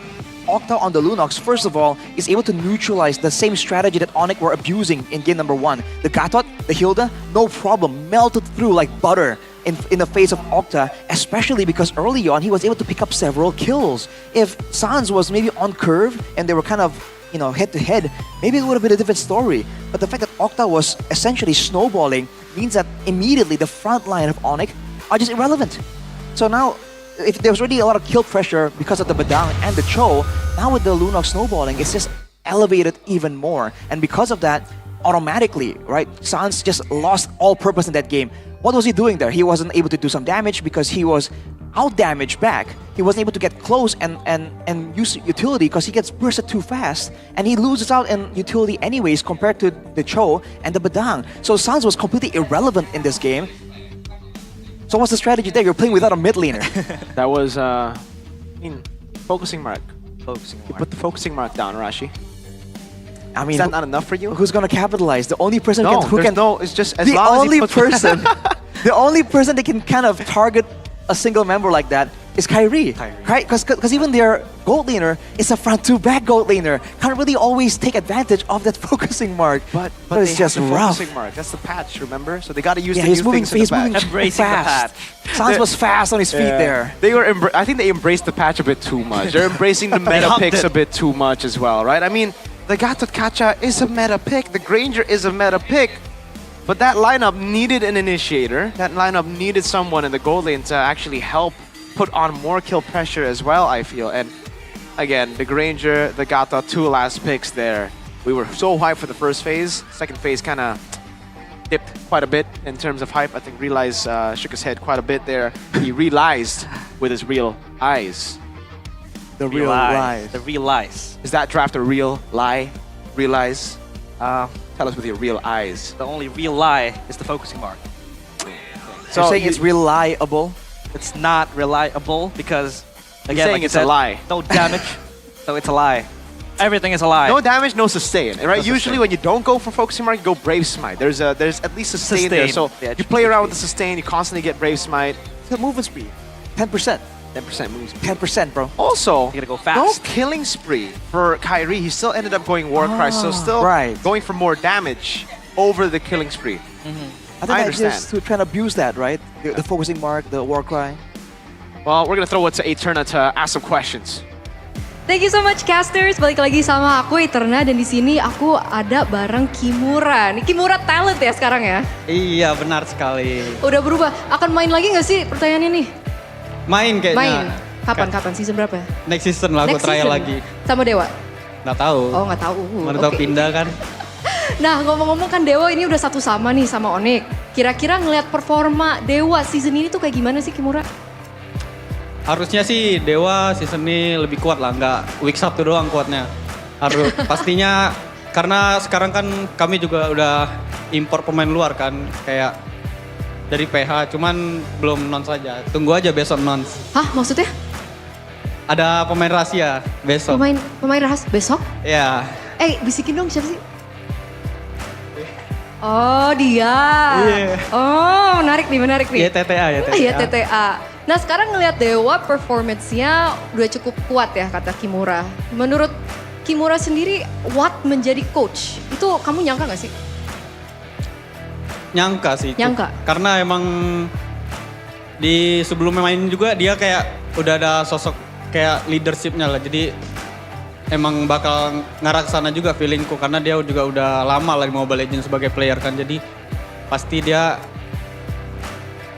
Octa on the Lunox, first of all, is able to neutralize the same strategy that Onyx were abusing in game number 1. The Gatot, the Hilda, no problem, melted through like butter in the face of Octa, especially because early on he was able to pick up several kills. If Sans was maybe on curve and they were kind of, you know, head-to-head, maybe it would have been a different story. But the fact that Octa was essentially snowballing means that immediately the front line of Onyx are just irrelevant. So now, if there was already a lot of kill pressure because of the Badang and the Cho, now with the Lunox snowballing, it's just elevated even more. And because of that, automatically, right, Sans just lost all purpose in that game. What was he doing there? He wasn't able to do some damage because he was out-damaged back. He wasn't able to get close and use utility because he gets bursted too fast. And he loses out in utility anyways compared to the Cho and the Badang. So Sans was completely irrelevant in this game. So what's the strategy there? You're playing without a mid laner. That was, focusing mark. Focusing mark. You put the focusing mark down, Rashi. I mean, is that not enough for you? Who's gonna capitalize? The only person who can it's just as long as he puts the only person that can kind of target a single member like that is Kyrie. Right? Because even their gold laner is a front to back gold laner. Can't really always take advantage of that focusing mark. But it's just rough. Focusing mark. That's the patch, remember? So they got to use yeah, the new things in the patch. He's moving fast. Sans was fast on his feet there. They were. I think they embraced the patch a bit too much. They're embracing the meta picks a bit too much as well, right? I mean, the Gatot Kacha is a meta pick. The Granger is a meta pick. But that lineup needed an initiator. That lineup needed someone in the gold lane to actually help put on more kill pressure as well, I feel. And again, the Granger, the Gatot, 2 last picks there. We were so hyped for the first phase. Second phase kind of dipped quite a bit in terms of hype. I think Realize shook his head quite a bit there. He realized with his real eyes. The real lies. The real lies. Is that draft a real lie? Realize? Tell us with your real eyes. The only real lie is the focusing mark. So you're saying it's reliable? It's not reliable because, again, saying like it's you said, a lie. No damage, so it's a lie. Everything is a lie. No damage, no sustain, right? No Usually sustain. when you don't go for focusing mark, you go Brave Smite. There's at least sustain there. So Yeah, you play around with the sustain, you constantly get Brave Smite. The movement speed, 10%. 10% movement speed. 10%, bro. Also, You gotta go no fast. killing spree for Kyrie. He still ended up going Warcry, so still going for more damage over the killing spree. I think I I understand. just to try and abuse that, right? The focusing mark, the war cry. Well, we're gonna throw it to Eterna to ask some questions. Thank you so much casters, balik lagi sama aku Eterna dan di sini aku ada bareng Kimura. Nih Kimura talent ya sekarang ya? Iya benar sekali. Udah berubah, akan main lagi nggak sih pertanyaannya nih? Main kayaknya. Main. Kapan? Season berapa ya? Next season lah aku Next trial season? lagi. Sama Dewa? Nggak tahu. Oh nggak tahu. Mana tahu Oke. pindah kan. Nah ngomong-ngomong kan Dewa ini udah satu sama nih sama Onyx. Kira-kira ngelihat performa Dewa season ini tuh kayak gimana sih Kimura? Harusnya sih Dewa season ini lebih kuat lah, nggak week 1 doang kuatnya. Harus pastinya karena sekarang kan kami juga udah impor pemain luar kan, kayak dari PH, cuman belum nons saja. Tunggu aja besok nons. Hah maksudnya? Ada pemain rahasia besok. Pemain rahasia besok? Ya. Bisikin dong siapa sih? Oh dia. Iya. Oh menarik nih. Ya TTA. Iya TTA. Nah sekarang ngelihat Dewa performance-nya udah cukup kuat ya kata Kimura. Menurut Kimura sendiri, what menjadi coach? Itu kamu nyangka gak sih? Nyangka sih. Nyangka? Karena emang di sebelum main juga dia kayak udah ada sosok kayak leadershipnya lah. Jadi emang bakal ngarah ke sana juga feelingku karena dia juga udah lama lah di Mobile Legends sebagai player kan. Jadi pasti dia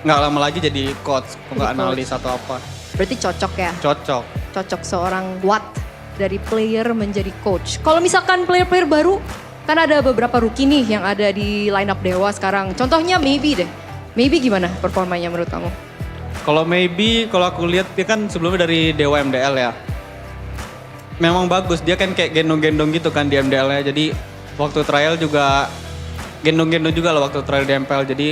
nggak lama lagi jadi coach, nggak analis atau apa. Berarti cocok ya? Cocok. Cocok seorang Watt dari player menjadi coach. Kalau misalkan player-player baru, kan ada beberapa rookie nih yang ada di lineup Dewa sekarang. Contohnya Maybe deh. Maybe gimana performanya menurut kamu? Kalau Maybe, kalau aku lihat dia kan sebelumnya dari Dewa MDL ya. Memang bagus, dia kan kayak gendong-gendong gitu kan di MDL-nya. Jadi waktu trial juga gendong-gendong juga lah waktu trial di MPL. Jadi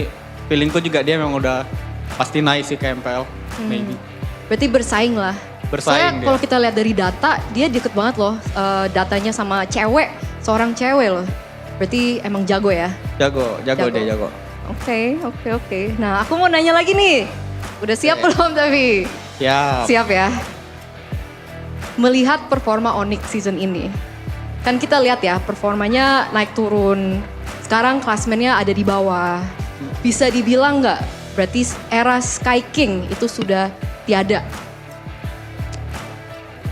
feelingku juga dia memang udah pasti naik sih ke MPL, Maybe. Berarti bersaing lah. Bersaing Soalnya kalau kita lihat dari data, dia deket banget loh datanya sama cewek, seorang cewek loh. Berarti emang jago ya? Jago. Dia jago. Oke. Nah aku mau nanya lagi nih, udah siap belum tapi? Siap. Siap ya? Melihat performa Onyx season ini, kan kita lihat ya performanya naik turun. Sekarang klasmennya ada di bawah. Bisa dibilang nggak berarti era Sky King itu sudah tiada?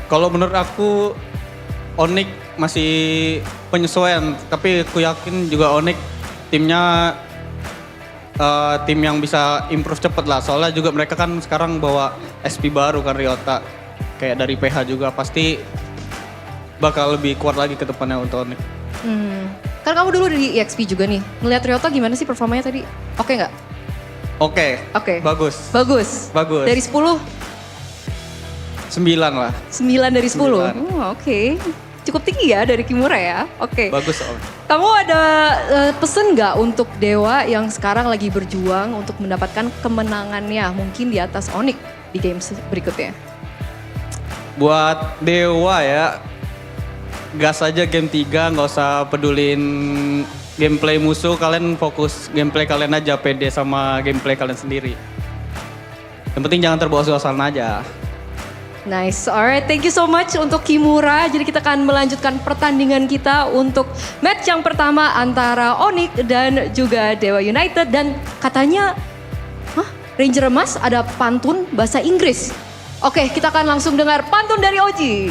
Kalau menurut aku Onyx masih penyesuaian, tapi aku yakin juga Onyx timnya tim yang bisa improve cepet lah. Soalnya juga mereka kan sekarang bawa SP baru kan Ryota, kayak dari PH juga pasti bakal lebih kuat lagi ke depannya untuk Onyx. Kan kamu dulu di EXP juga nih, ngeliat Ryota gimana sih performanya tadi? Oke nggak? Oke. Bagus. Dari 10? 9 lah. 9 dari 10? Oke. Cukup tinggi ya dari Kimura ya? Oke. Bagus Om. Kamu ada pesen nggak untuk Dewa yang sekarang lagi berjuang untuk mendapatkan kemenangannya mungkin di atas Onyx di games berikutnya? Buat Dewa ya, gas aja game 3, nggak usah pedulin gameplay musuh, kalian fokus gameplay kalian aja, pede sama gameplay kalian sendiri. Yang penting jangan terbawa suasana aja. Nice, alright, thank you so much untuk Kimura. Jadi kita akan melanjutkan pertandingan kita untuk match yang pertama antara Onyx dan juga Dewa United. Dan katanya, Ranger Emas ada pantun bahasa Inggris. Oke, kita akan langsung dengar pantun dari Oji.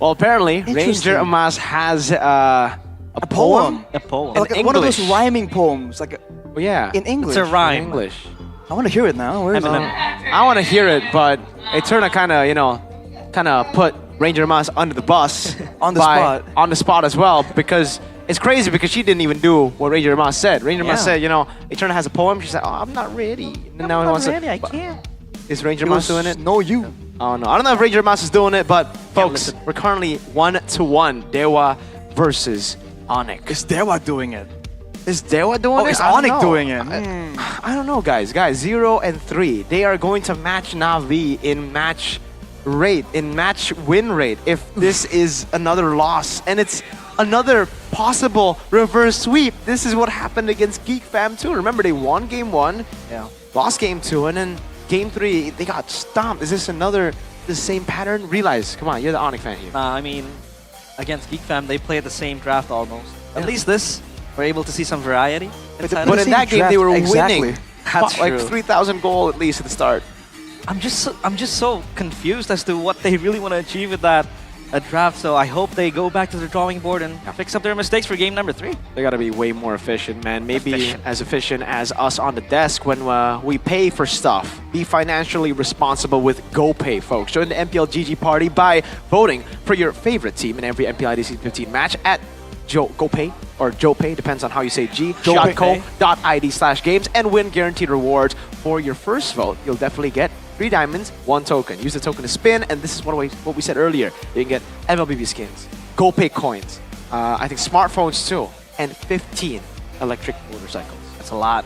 Well, apparently, Ranger Emas has a poem. A poem. Like one of those rhyming poems. Like in English. It's a rhyme. In English. I want to hear it now. Where is it? I want to hear it, but Eterna kind of put Ranger Emas under the bus. On the spot as well, because it's crazy because she didn't even do what Ranger Emas said. Ranger Emas said, Eterna has a poem. She said, oh, I'm not ready. And now he wants to. I can't. Is Ranger Emas doing it? No, you. Oh no, I don't know if Ranger Emas is doing it, but folks, we're currently 1-1. Dewa versus Onyx. Is Dewa doing it? Is Dewa doing it? Is Onyx doing it? I don't know, guys. 0 and 3. They are going to match Na'Vi in match rate, in match win rate, if this is another loss. And it's another possible reverse sweep. This is what happened against Geek Fam too. Remember, they won game 1, lost game 2, and then game 3, they got stomped. Is this the same pattern? Realize, come on, you're the Onyx fan here. I mean, against Geek Fam, they played the same draft almost. At least this, we're able to see some variety. But in that game, they were winning. That's like true. 3,000 goal at least at the start. I'm just so confused as to what they really want to achieve with that draft. So I hope they go back to the drawing board and fix up their mistakes for game number 3. They got to be way more efficient, man. Maybe as efficient as us on the desk when we pay for stuff. Be financially responsible with GoPay, folks. Join the MPL GG party by voting for your favorite team in every MPL ID S15 match at GoPay or JoePay, depends on how you say G, .co.id/games, and win guaranteed rewards. For your first vote, you'll definitely get 3 diamonds, 1 token. Use the token to spin, and this is what we said earlier. You can get MLBB skins, GoPay coins, I think smartphones too, and 15 electric motorcycles. That's a lot.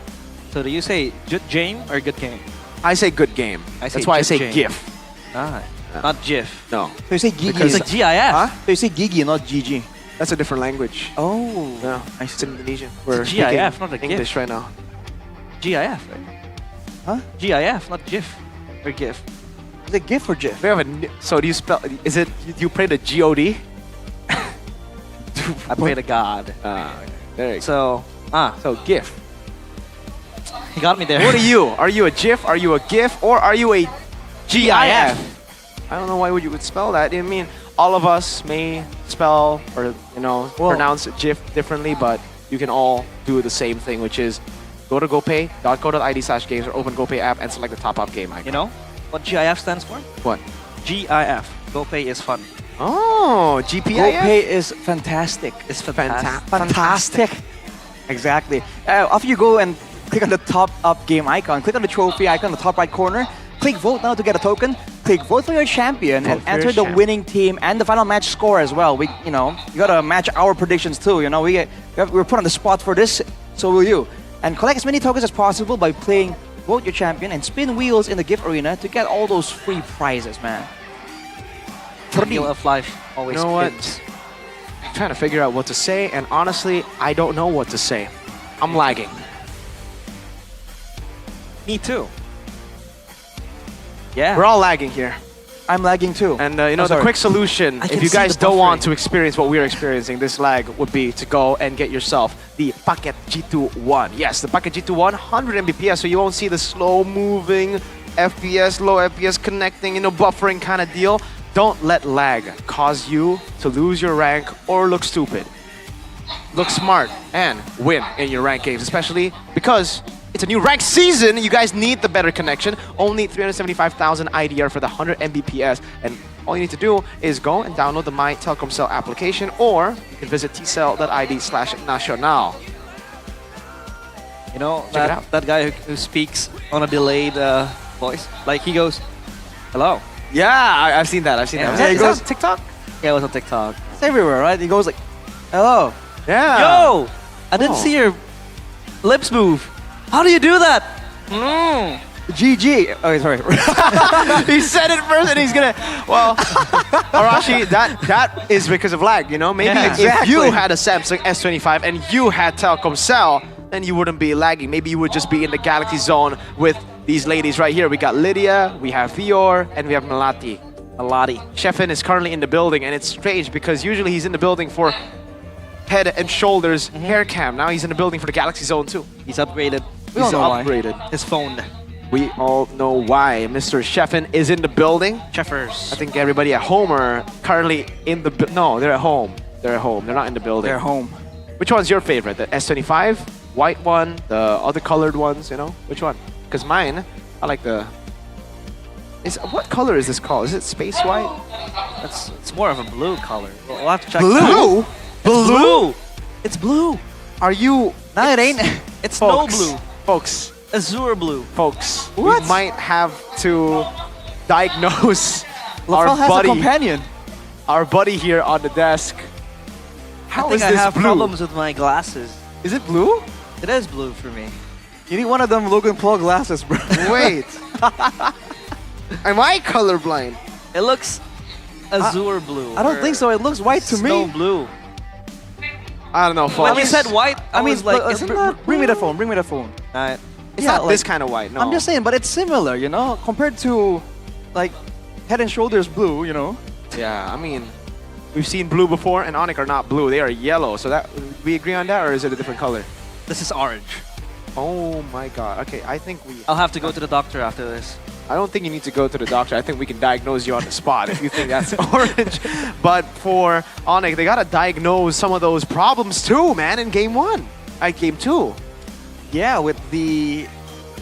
So do you say good game or good game? I say good game. That's why I say GIF. Not GIF. No. So you say Gigi. Because it's like GIF. Huh? So you say Gigi, not GG. That's a different language. Oh. Yeah, it's Indonesian. We're speaking GIF, not a GIF. English right now. GIF, right? Huh? GIF, not GIF. Or GIF. Is it GIF or GIF? We have so do you spell? Is it you play the GOD? I pray to God. There you go. So So GIF. He got me there. What are you? Are you a GIF? Are you a GIF? Or are you a GIF? I don't know why you would spell that. I mean, all of us may spell or pronounce GIF differently, but you can all do the same thing, which is go to gopay.co.id/games or open GoPay app and select the top-up game icon. You know what GIF stands for? What? GIF. GoPay is fun. Oh, GPIF? GoPay is fantastic. It's fantastic. Fantastic. Exactly. After you go and click on the top up game icon, click on the trophy icon in the top right corner, click vote now to get a token, click vote for your champion and enter the winning team and the final match score as well. We, you gotta match our predictions too. We're put on the spot for this, so will you. And collect as many tokens as possible by playing Vote Your Champion and spin wheels in the gift arena to get all those free prizes, man. The wheel of life always You know what? spins. I'm trying to figure out what to say, and honestly, I don't know what to say. I'm lagging. Me too. Yeah. We're all lagging here. I'm lagging too. And the sorry. quick solution, I if can you see guys the don't want buffering. to experience what we're experiencing, this lag would be to go and get yourself the Packet G2-1. Yes, the Packet G2-1, 100 Mbps, so you won't see the slow-moving FPS, low FPS connecting, buffering kind of deal. Don't let lag cause you to lose your rank or look stupid. Look smart and win in your rank games, especially because it's a new rank season. You guys need the better connection. Only 375,000 IDR for the 100 Mbps. And all you need to do is go and download the My Telkomsel application, or you can visit tcell.id/nacional. You know, Check it out. that guy who speaks on a delayed voice. Like he goes, hello. Yeah, I've seen that. I've seen that. Yeah, Is he goes, that TikTok? Yeah, it was on TikTok. It's everywhere, right? He goes like, hello. Yeah. Yo! I didn't Oh. see your lips move. How do you do that? GG. Oh, sorry. He said it first and he's gonna, well, Arashi, that is because of lag, Maybe Yeah. if Exactly. you had a Samsung S25 and you had Telkomsel, then you wouldn't be lagging. Maybe you would just be in the Galaxy Zone with these ladies right here. We got Lydia, we have Fior, and we have Melati. Sheffin is currently in the building, and it's strange because usually he's in the building for Head and Shoulders hair cam. Now he's in the building for the Galaxy Zone too. He's upgraded. We all He's know why. upgraded. His phone. We all know why. Mr. Sheffin is in the building. Cheffers. I think everybody at home are currently in the... No, they're at home. They're at home. They're not in the building. They're home. Which one's your favorite? The S25? White one? The other colored ones, Which one? Because mine, I like the... What color is this called? Is it space white? It's more of a blue color. We'll have to check. Blue? Blue. It's blue. Are you... No, it ain't. It's no Folks, blue. Folks, Azure blue. folks. What? We might have to diagnose Lafel has a companion. our buddy here on the desk. How I is think this I have blue? problems with my glasses. Is it blue? It is blue for me. You need one of them Logan Paul glasses, bro. Wait. Am I colorblind? It looks azure blue. I don't think so. It looks white to Snow me. blue. I don't know, folks. When you said white, I mean, was like, look, isn't that bring me the phone. Bring me the phone. It's Yeah, not this like- kind of white, no. I'm just saying, but it's similar, compared to like Head and Shoulders blue, Yeah, I mean, we've seen blue before, and Onyx are not blue. They are yellow. So that we agree on that, or is it a different color? This is orange. Oh my god. Okay, I think we... I'll have to go to the doctor after this. I don't think you need to go to the doctor. I think we can diagnose you on the spot if you think that's orange. But for Onyx, they gotta diagnose some of those problems too, man, in game one. Game two. Yeah, with the...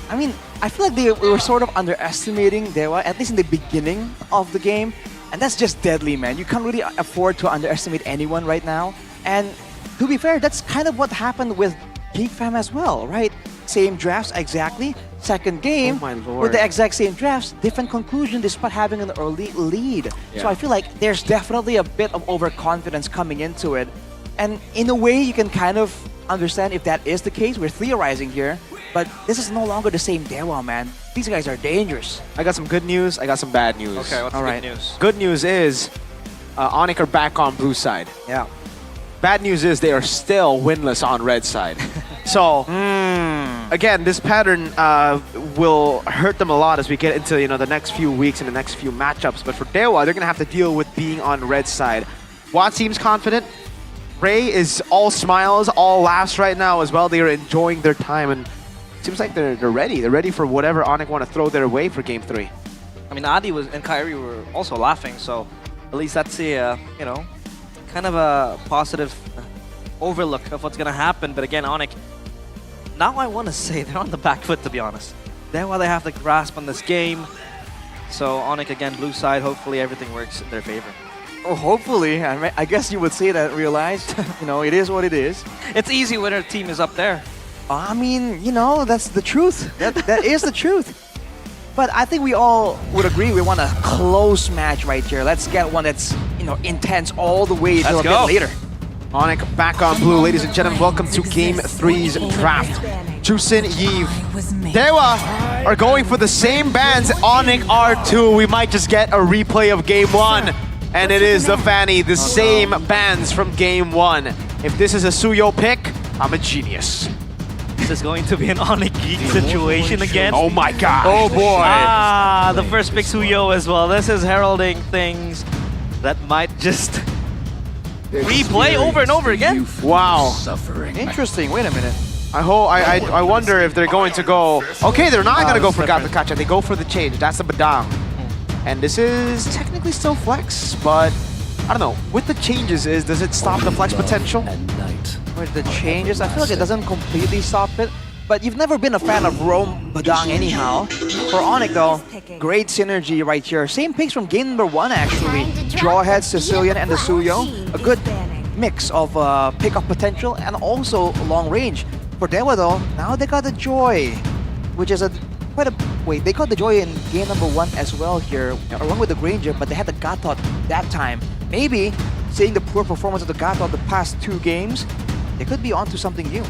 I mean, I feel like we were sort of underestimating Dewa, at least in the beginning of the game. And that's just deadly, man. You can't really afford to underestimate anyone right now. And to be fair, that's kind of what happened with Geek Fam as well, right? Same drafts exactly. Second game, Oh my lord. with the exact same drafts, different conclusion despite having an early lead. Yeah. So I feel like there's definitely a bit of overconfidence coming into it. And in a way, you can kind of understand if that is the case. We're theorizing here, but this is no longer the same Dewa, man. These guys are dangerous. I got some good news. I got some bad news. Okay, what's All the right. good news? Good news is Onyx are back on blue side. Yeah. Bad news is they are still winless on red side. So, again, this pattern will hurt them a lot as we get into the next few weeks and the next few matchups. But for Dewa, they're going to have to deal with being on red side. Watt seems confident. Ray is all smiles, all laughs right now as well. They are enjoying their time. And seems like they're ready. They're ready for whatever Onyx want to throw their way for Game 3. I mean, Adi and Kyrie were also laughing, so at least that's a, you know, kind of a positive overlook of what's going to happen. But again, Onyx, now I want to say they're on the back foot, to be honest. They're why they have the grasp on this game. So Onyx, again, blue side, hopefully everything works in their favor. Oh, hopefully. I guess you would say that, realized. You know, it is what it is. It's easy when our team is up there. I mean, you know, that's the truth. That is the truth. But I think we all would agree we want a close match right here. Let's get one that's, you know, intense all the way till a bit later. Onyx back on blue. Ladies and gentlemen, welcome to Game 3's draft. Jusin, Yves, Dewa are going for the same bans Onyx R2. We might just get a replay of Game 1. And it is the Fanny, the same bans from Game 1. If this is a Suyo pick, I'm a genius. This is going to be an Onyx Geek situation again. Oh my god. Oh boy. Ah, the first pick Suyo as well. This is heralding things that might just replay over and over again. Wow. Interesting. Wait a minute. I wonder if they're going to go... Okay, they're not going to go for Gapakacha. They go for the change. That's the Badang. And this is technically still flex, but I don't know. With the changes, does it stop the flex potential? With the changes, I feel like it doesn't completely stop it. But you've never been a fan of Rome Badang anyhow. For Onyx though, great synergy right here. Same picks from game number 1 actually. Jawhead, Sicilian, and the Suyo. A good mix of pick-up potential and also long range. For Dewa though, now they got the Joy, which is wait, they got the Joy in game number 1 as well here, along with the Granger, but they had the Gatot that time. Maybe, seeing the poor performance of the Gatot the past 2 games, they could be onto something new.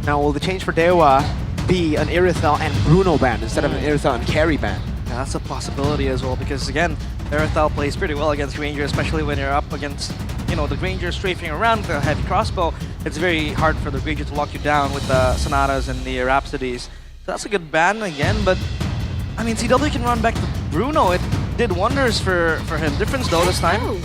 Now, will the change for Dewa be an Irithel and Bruno ban instead of an Irithel and Carry ban? Yeah, that's a possibility as well, because again, Irithel plays pretty well against Granger, especially when you're up against, you know, the Granger strafing around with a heavy crossbow. It's very hard for the Granger to lock you down with the Sonatas and the Rhapsodies. So that's a good ban again, but I mean, CW can run back to Bruno. It did wonders for him. Difference though this time,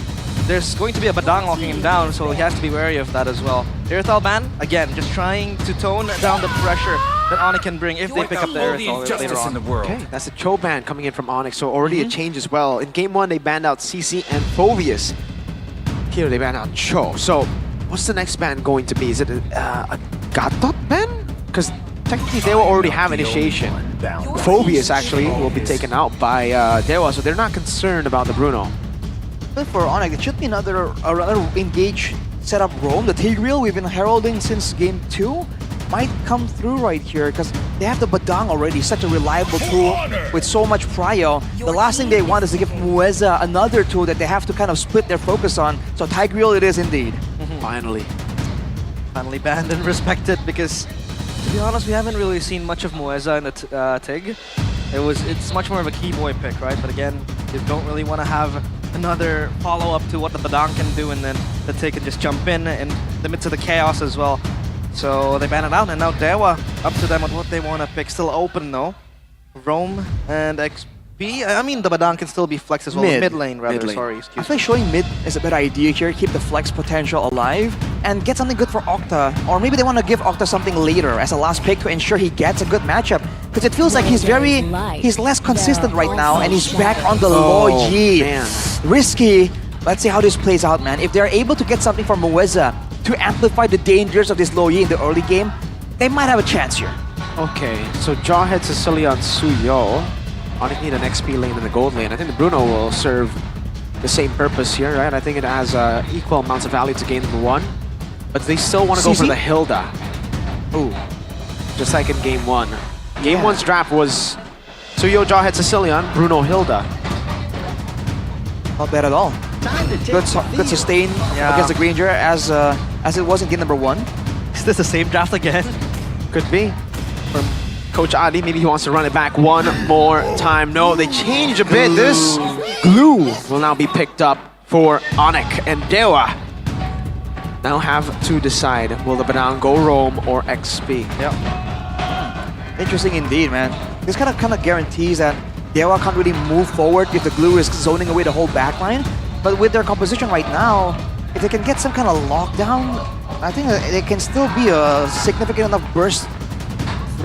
there's going to be a Badang locking him down, so he has to be wary of that as well. Irithel ban, again, just trying to tone down the pressure that Onyx can bring if they pick up the Irithel later on. Okay, that's a Cho ban coming in from Onyx, so already a change as well. In game 1, they banned out CC and Phobius. Here they banned out Cho. So, what's the next ban going to be? Is it a Gatot ban? Because technically they will already have initiation. Phobius actually will be taken out by Dewa, so they're not concerned about the Bruno. But for Onyx, it should be another engage setup roam. The Tigreal we've been heralding since game 2 might come through right here because they have the Badang already, such a reliable tool with so much prio. The last thing they want is to give Mueza another tool that they have to kind of split their focus on. So Tigreal it is indeed. Finally banned and respected, because to be honest, we haven't really seen much of Mueza in the TIG. It's much more of a key boy pick, right? But again, you don't really want to have another follow-up to what the Badang can do, and then the TIG can just jump in the midst of the chaos as well. So they ban it out, and now Dewa, up to them on what they want to pick. Still open though. Roam and XP. I mean, the Badang can still be flex as well. Mid lane, rather. Sorry, excuse me. I think showing mid is a better idea here. Keep the flex potential alive and get something good for Octa. Or maybe they want to give Octa something later as a last pick to ensure he gets a good matchup. Because it feels like he's less consistent right now, and he's back on the low G. Risky. Let's see how this plays out, man. If they're able to get something from Mueza to amplify the dangers of this low Yi in the early game, they might have a chance here. Okay, so Jawhead, Sicilian, Suyo. Onyx need an XP lane and a gold lane. I think the Bruno will serve the same purpose here, right? I think it has equal amounts of value to game number 1. But they still want to go for the Hilda. Ooh, just like in game 1. Game 1's draft was Suyo, Jawhead, Sicilian, Bruno, Hilda. Not bad at all. Good sustain against the Granger as it was in game number 1. Is this the same draft again? Could be. From Coach Adi, maybe he wants to run it back one more time. No, they changed a bit. This glue will now be picked up for Onyx, and Dewa now have to decide, will the Badang go roam or XP? Yep. Interesting indeed, man. This kind of guarantees that Dewa can't really move forward if the glue is zoning away the whole backline. But with their composition right now, if they can get some kind of lockdown, I think it can still be a significant enough burst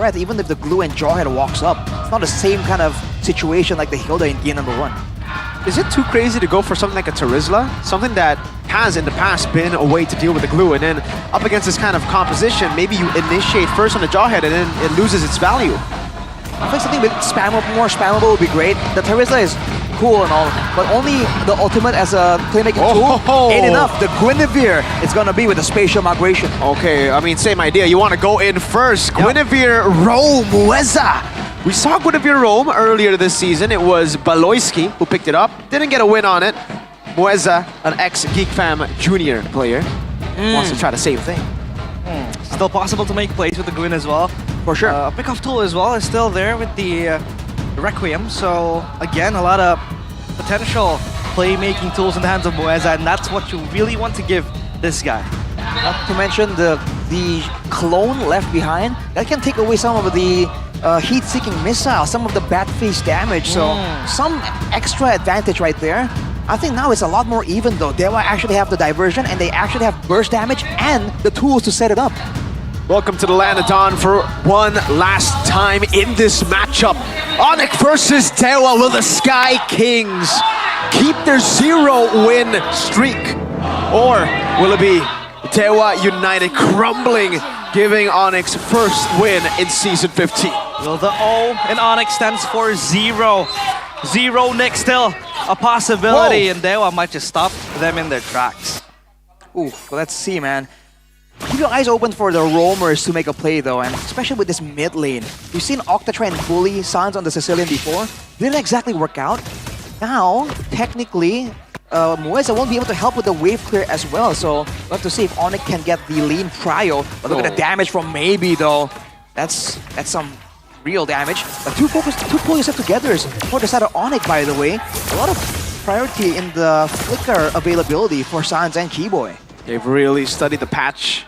threat even if the glue and Jawhead walks up. It's not the same kind of situation like the Hilda in game number 1. Is it too crazy to go for something like a Terizla? Something that has in the past been a way to deal with the glue, and then up against this kind of composition, maybe you initiate first on the Jawhead and then it loses its value. I think something with more spammable would be great. The Terizla is cool and all, but only the ultimate as a playmaking tool ain't enough. The Guinevere is gonna be with the spatial migration. Okay, I mean, same idea. You want to go in first. Yep. Guinevere roam Mueza. We saw Guinevere roam earlier this season. It was Baloyski who picked it up. Didn't get a win on it. Mueza, an ex-Geek Fam Junior player, wants to try the same thing. Still possible to make plays with the Gwyn as well. For sure. Pickoff tool as well is still there with the Requiem. So again, a lot of potential playmaking tools in the hands of Mueza, and that's what you really want to give this guy. Not to mention the clone left behind. That can take away some of the heat-seeking missile, some of the bat face damage. So some extra advantage right there. I think now it's a lot more even though. Dewa actually have the diversion and they actually have burst damage and the tools to set it up. Welcome to the Land of Dawn for one last time in this matchup. Onyx versus Dewa. Will the Sky Kings keep their 0-win streak? Or will it be Dewa United crumbling, giving Onyx first win in Season 15? Well, the O in Onyx stands for 0. 0 Nick still a possibility, and Dewa might just stop them in their tracks. Ooh, well, let's see, man. Keep your eyes open for the roamers to make a play though, and especially with this mid lane. We've seen Octa try and bully Sans on the Sicilian before. Didn't exactly work out. Now, technically, Mueza won't be able to help with the wave clear as well, so we'll have to see if Onyx can get the lean prio. But look at the damage from Maybe though. That's some real damage. But two pull yourself together for the side of Onyx, by the way. A lot of priority in the flicker availability for Sans and Keyboy. They've really studied the patch.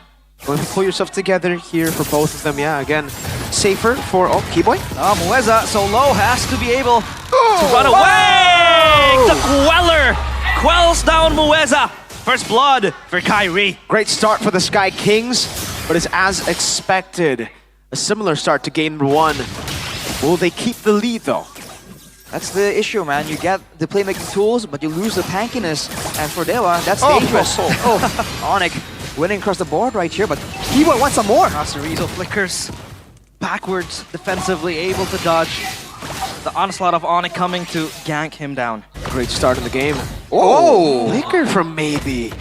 Going to pull yourself together here for both of them. Yeah, again, safer for Keyboy. Mueza so low has to be able to run away. The Queller quells down Mueza. First blood for Kyrie. Great start for the Sky Kings, but it's as expected. A similar start to game 1. Will they keep the lead though? That's the issue, man. You get the playmaking tools, but you lose the tankiness. And for Dewa, that's dangerous. Onyx winning across the board right here, but Keyboy wants some more. Cerezo flickers backwards defensively, able to dodge the onslaught of Onyx coming to gank him down. Great start in the game. Oh! Flicker from Maybe.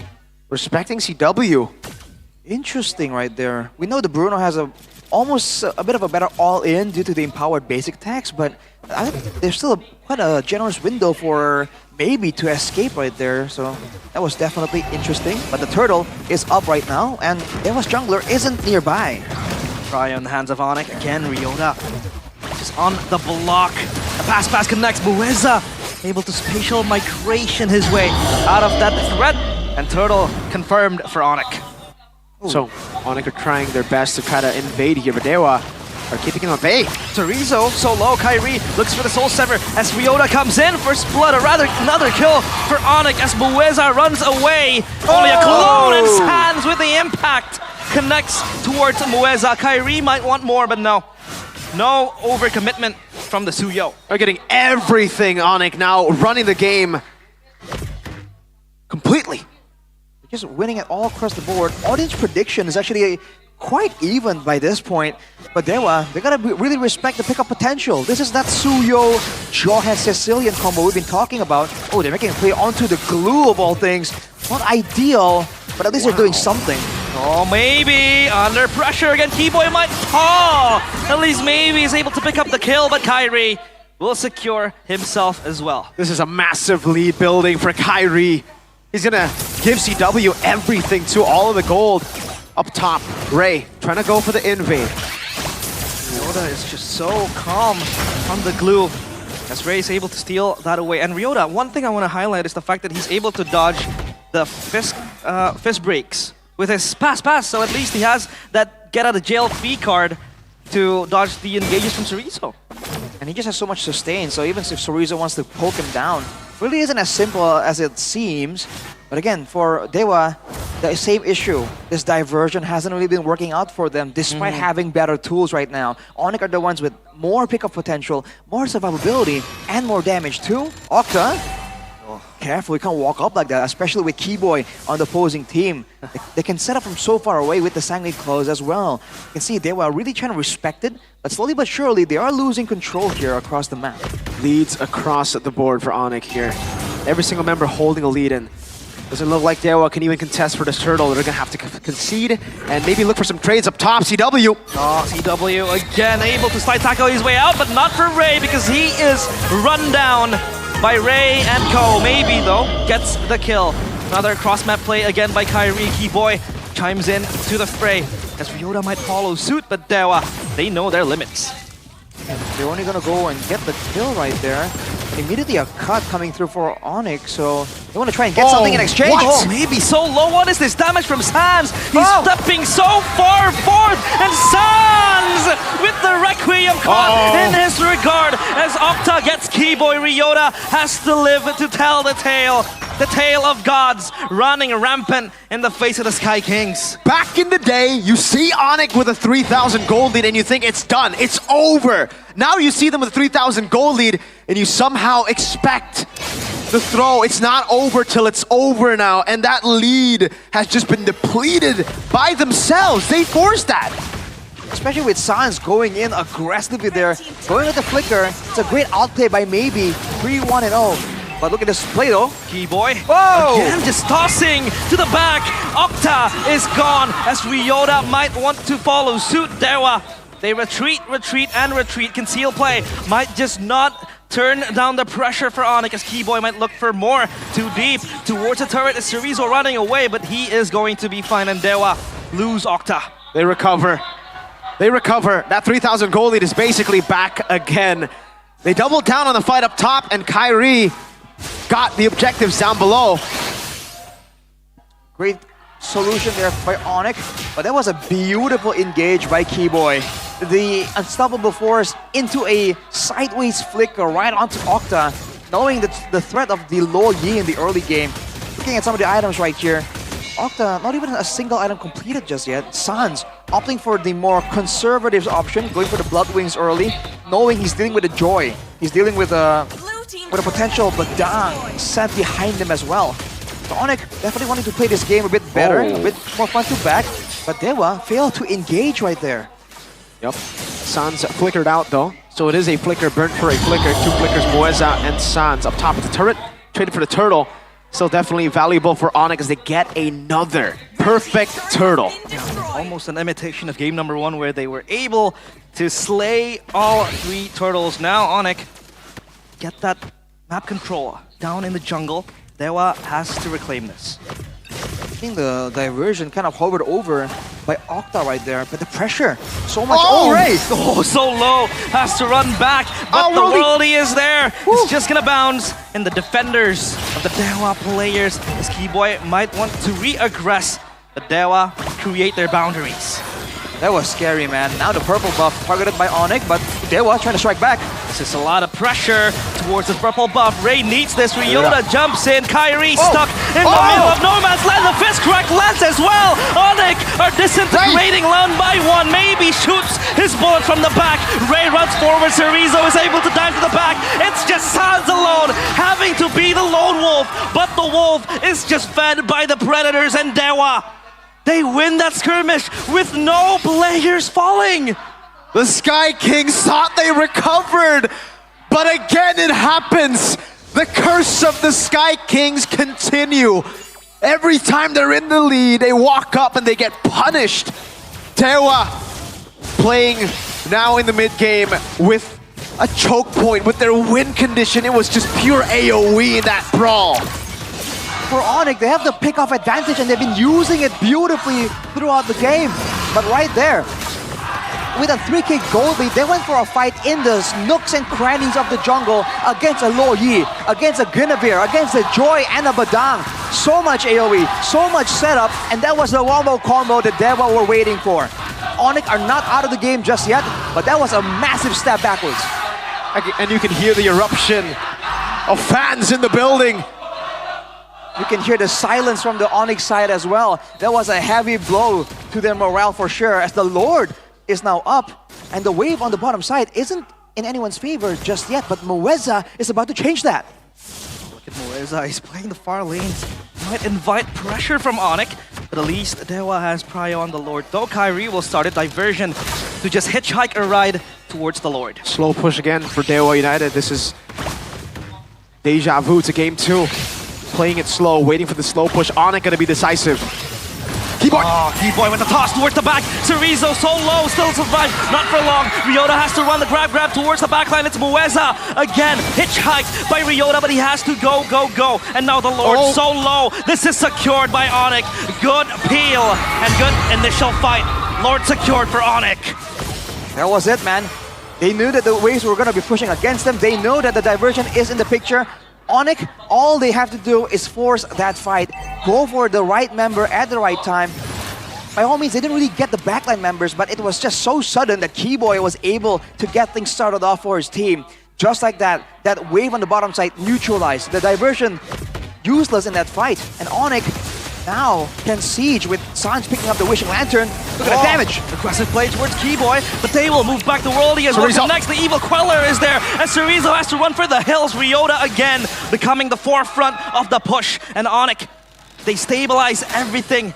Respecting CW. Interesting right there. We know the Bruno has almost a bit of a better all-in due to the empowered basic attacks, but I think there's still quite a generous window for Maybe to escape right there, so that was definitely interesting. But the turtle is up right now, and Dewa's jungler isn't nearby. Try on the hands of Onyx. Again, Ryota just on the block. The pass connects. Mueza able to spatial migration his way out of that threat, and turtle confirmed for Onyx. So Onyx are trying their best to try to invade here, but Dewa are keeping him at bay. Cerezo so low. Kyrie looks for the Soul Sever as Ryota comes in. First blood, or rather another kill for Onyx as Mueza runs away. Only a clone, and Sans with the impact connects towards Mueza. Kyrie might want more, but no. No overcommitment from the Suyo. They're getting everything. Onyx now running the game completely. Just winning it all across the board. Audience prediction is actually quite even by this point. But Dewa, they gotta really respect the pickup potential. This is that Suyo Jawhead Sicilian combo we've been talking about. Oh, they're making a play onto the glue of all things. Not ideal, but at least they're doing something. Oh, Maybe under pressure again. Keyboy might fall. At least Maybe is able to pick up the kill, but Kyrie will secure himself as well. This is a massive lead building for Kyrie. He's gonna give CW everything to all of the gold. Up top, Ray trying to go for the invade. Ryota is just so calm on the glue as Ray is able to steal that away. And Ryota, one thing I want to highlight is the fact that he's able to dodge the fist breaks with his pass, so at least he has that get out of jail free card to dodge the engages from Cerezo. And he just has so much sustain, so even if Cerezo wants to poke him down, really isn't as simple as it seems. But again, for Dewa, the same issue. This diversion hasn't really been working out for them despite having better tools right now. Onyx are the ones with more pickup potential, more survivability, and more damage too. Octa, careful, you can't walk up like that, especially with Keyboy on the opposing team. They can set up from so far away with the Sanguine Claws as well. You can see they were really trying to respect it, but slowly but surely they are losing control here across the map. Leads across the board for Onyx here. Every single member holding a lead in. Doesn't look like Dewa can even contest for this turtle. They're gonna have to concede and maybe look for some trades up top. CW. Oh, CW again able to slide tackle his way out, but not for Ray because he is run down by Ray and Co. Maybe though, gets the kill. Another cross-map play again by Kyrie. Keyboy chimes in to the fray as Ryota might follow suit, but Dewa, they know their limits. They're only gonna go and get the kill right there. Immediately a cut coming through for Onyx, so they want to try and get something in exchange. What? Maybe so low. What is this damage from Sans? He's stepping so far forth, and Sans with the Requiem caught in his regard as Octa gets Keyboy. Ryota has to live to tell the tale. The tale of gods running rampant in the face of the Sky Kings. Back in the day, you see Onyx with a 3,000 gold lead and you think it's done, it's over. Now you see them with a 3,000 gold lead and you somehow expect the throw. It's not over till it's over now, and that lead has just been depleted by themselves. They forced that. Especially with Sans going in aggressively there, going with the flicker. It's a great outplay by Maybe, 3-1-0. But look at this play though. Keyboy, again just tossing to the back. Octa is gone as Ryota might want to follow suit. Dewa, they retreat, and retreat. Conceal play might just not turn down the pressure for Onyx as Keyboy might look for more. Too deep towards the turret is Cerezo running away, but he is going to be fine, and Dewa lose Octa. They recover. They recover. That 3,000 gold lead is basically back again. They doubled down on the fight up top, and Kyrie got the objectives down below. Great solution there by Onyx, but that was a beautiful engage by Keyboy. The unstoppable force into a sideways flicker right onto Octa, knowing that the threat of the low Yi in the early game. Looking at some of the items right here, Octa, not even a single item completed just yet. Sans opting for the more conservative option, going for the Blood Wings early, knowing he's dealing with the Joy. He's dealing with a potential Badang set behind him as well. So Onyx definitely wanting to play this game a bit better, a bit more fun to back, but Dewa failed to engage right there. Yep. Sans flickered out though, so it is a flicker burnt for a flicker. Two flickers, Moeza and Sans up top of the turret, traded for the turtle. Still definitely valuable for Onyx as they get another perfect turtle. Almost an imitation of game number 1 where they were able to slay all 3 turtles. Now Onyx get that map control down in the jungle. Dewa has to reclaim this. I think the diversion kind of hovered over by Octa right there, but the pressure, so much. Ray! Oh, so low, has to run back, but the worldie is there. It's just gonna bounce, and the defenders of the Dewa players, as Keyboy might want to re-aggress, but Dewa create their boundaries. That was scary, man. Now the purple buff targeted by Onyx, but Dewa trying to strike back. This is a lot of pressure towards the purple buff. Ray needs this. Ryota jumps in. Kyrie stuck in the middle of no man's land. The fist crack lands as well. Onyx are disintegrating one by one. Maybe shoots his bullet from the back. Ray runs forward. Cerezo is able to dive to the back. It's just Sans alone, having to be the lone wolf. But the wolf is just fed by the predators, and Dewa, they win that skirmish with no players falling. The Sky Kings thought they recovered, but again it happens. The curse of the Sky Kings continue. Every time they're in the lead, they walk up and they get punished. Dewa playing now in the mid game with a choke point, with their win condition. It was just pure AoE in that brawl. For Onyx, they have the pick-off advantage and they've been using it beautifully throughout the game. But right there, with a 3k gold lead, they went for a fight in the nooks and crannies of the jungle against a Lo Yi, against a Guinevere, against a Joy and a Badang. So much AoE, so much setup, and that was the wombo combo that Dewa were waiting for. Onyx are not out of the game just yet, but that was a massive step backwards. And you can hear the eruption of fans in the building. You can hear the silence from the Onyx side as well. That was a heavy blow to their morale for sure, as the Lord is now up, and the wave on the bottom side isn't in anyone's favor just yet, but Mueza is about to change that. Look at Mueza, he's playing the far lanes. Might invite pressure from Onyx, but at least Dewa has prio on the Lord. Though Kyrie will start a diversion to just hitchhike a ride towards the Lord. Slow push again for Dewa United. This is deja vu to game 2. Playing it slow, waiting for the slow push. Onyx gonna be decisive. Keyboy! Oh, Keyboy with the toss towards the back. Cerezo so low, still survives, not for long. Ryota has to run the grab towards the backline. It's Mueza again, hitchhiked by Ryota, but he has to go. And now the Lord so low. This is secured by Onyx. Good peel and good initial fight. Lord secured for Onyx. That was it, man. They knew that the waves were gonna be pushing against them. They know that the diversion is in the picture. Onyx, all they have to do is force that fight. Go for the right member at the right time. By all means, they didn't really get the backline members, but it was just so sudden that Keyboy was able to get things started off for his team. Just like that, that wave on the bottom side neutralized. The diversion, useless in that fight. And Onyx now can siege with Sans picking up the Wishing Lantern. Look at the damage. Aggressive play towards Keyboy, but they will move back the worldie as well. Next, the Evil Queller is there, and Cerezo has to run for the hills. Ryota again becoming the forefront of the push. And Onyx, they stabilize everything.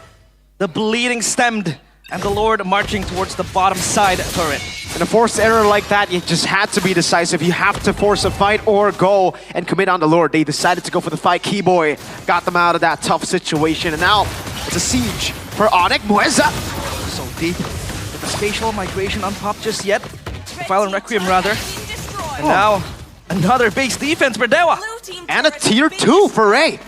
The bleeding stemmed, and the Lord marching towards the bottom side turret. In a forced error like that, you just had to be decisive. You have to force a fight or go and commit on the Lord. They decided to go for the fight. Keyboy got them out of that tough situation. And now it's a siege for Onyx. Mueza. So deep. With the spatial migration unpopped just yet. Violent Requiem rather. And now another base defense for Dewa. And a tier 2 for Ray.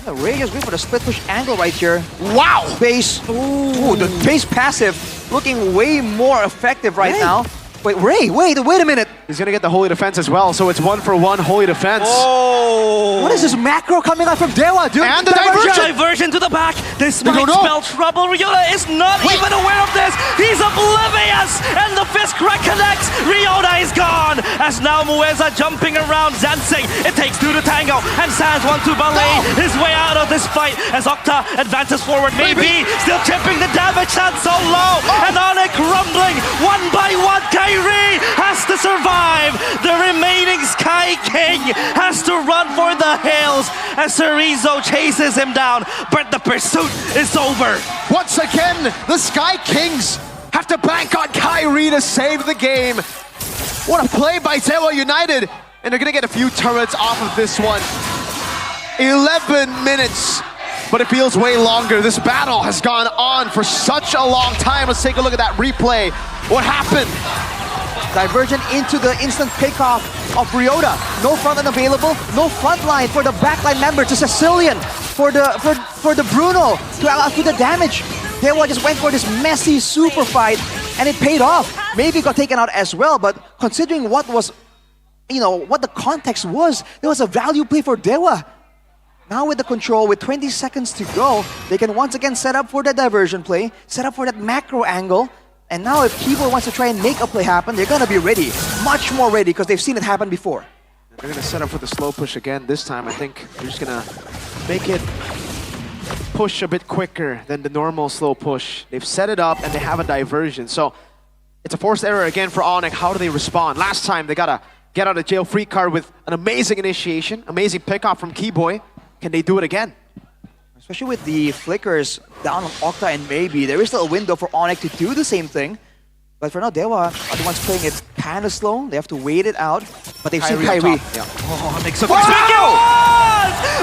Ray just went for the split push angle right here. Wow! Base. Ooh, the base passive looking way more effective right now. Wait, Ray, wait a minute. He's gonna get the Holy Defense as well, so it's 1-for-1 Holy Defense. Oh! What is this macro coming out from Dewa, dude? And the diversion to the back. This might spell trouble. Ryota is not even aware of this. He's oblivious, and the fist crack connects. Ryota is gone, as now Mueza jumping around Zansing. It takes 2 to tango, and Sans wants to ballet his way out of this fight as Octa advances forward. Maybe still chipping the damage. Sans so low, and Onyx crumbling one by one. Kyrie has to survive. The remaining Sky King has to run for the hills as Cerezo chases him down, but the pursuit is over. Once again, the Sky Kings have to bank on Kyrie to save the game. What a play by Dewa United, and they're gonna get a few turrets off of this one. 11 minutes, but it feels way longer. This battle has gone on for such a long time. Let's take a look at that replay. What happened? Diversion into the instant pickoff of Ryota. No frontline available, no frontline for the backline member to Sicilian, for the Bruno to allow the damage. Dewa just went for this messy super fight, and it paid off. Maybe got taken out as well, but considering what was, what the context was, there was a value play for Dewa. Now with the control, with 20 seconds to go, they can once again set up for that diversion play, set up for that macro angle. And now if Keyboy wants to try and make a play happen, they're gonna be ready. Much more ready, because they've seen it happen before. They're gonna set up for the slow push again. This time, I think they're just gonna make it push a bit quicker than the normal slow push. They've set it up and they have a diversion. So it's a forced error again for Onyx. How do they respond? Last time, they got a get out of jail free card with an amazing initiation, amazing pickoff from Keyboy. Can they do it again? Especially with the flickers down on Octa and Maybe, there is still a window for Onyx to do the same thing. But for now, Dewa are the ones playing it kind of slow. They have to wait it out. But they've seen Kyrie. Oh, Onyx of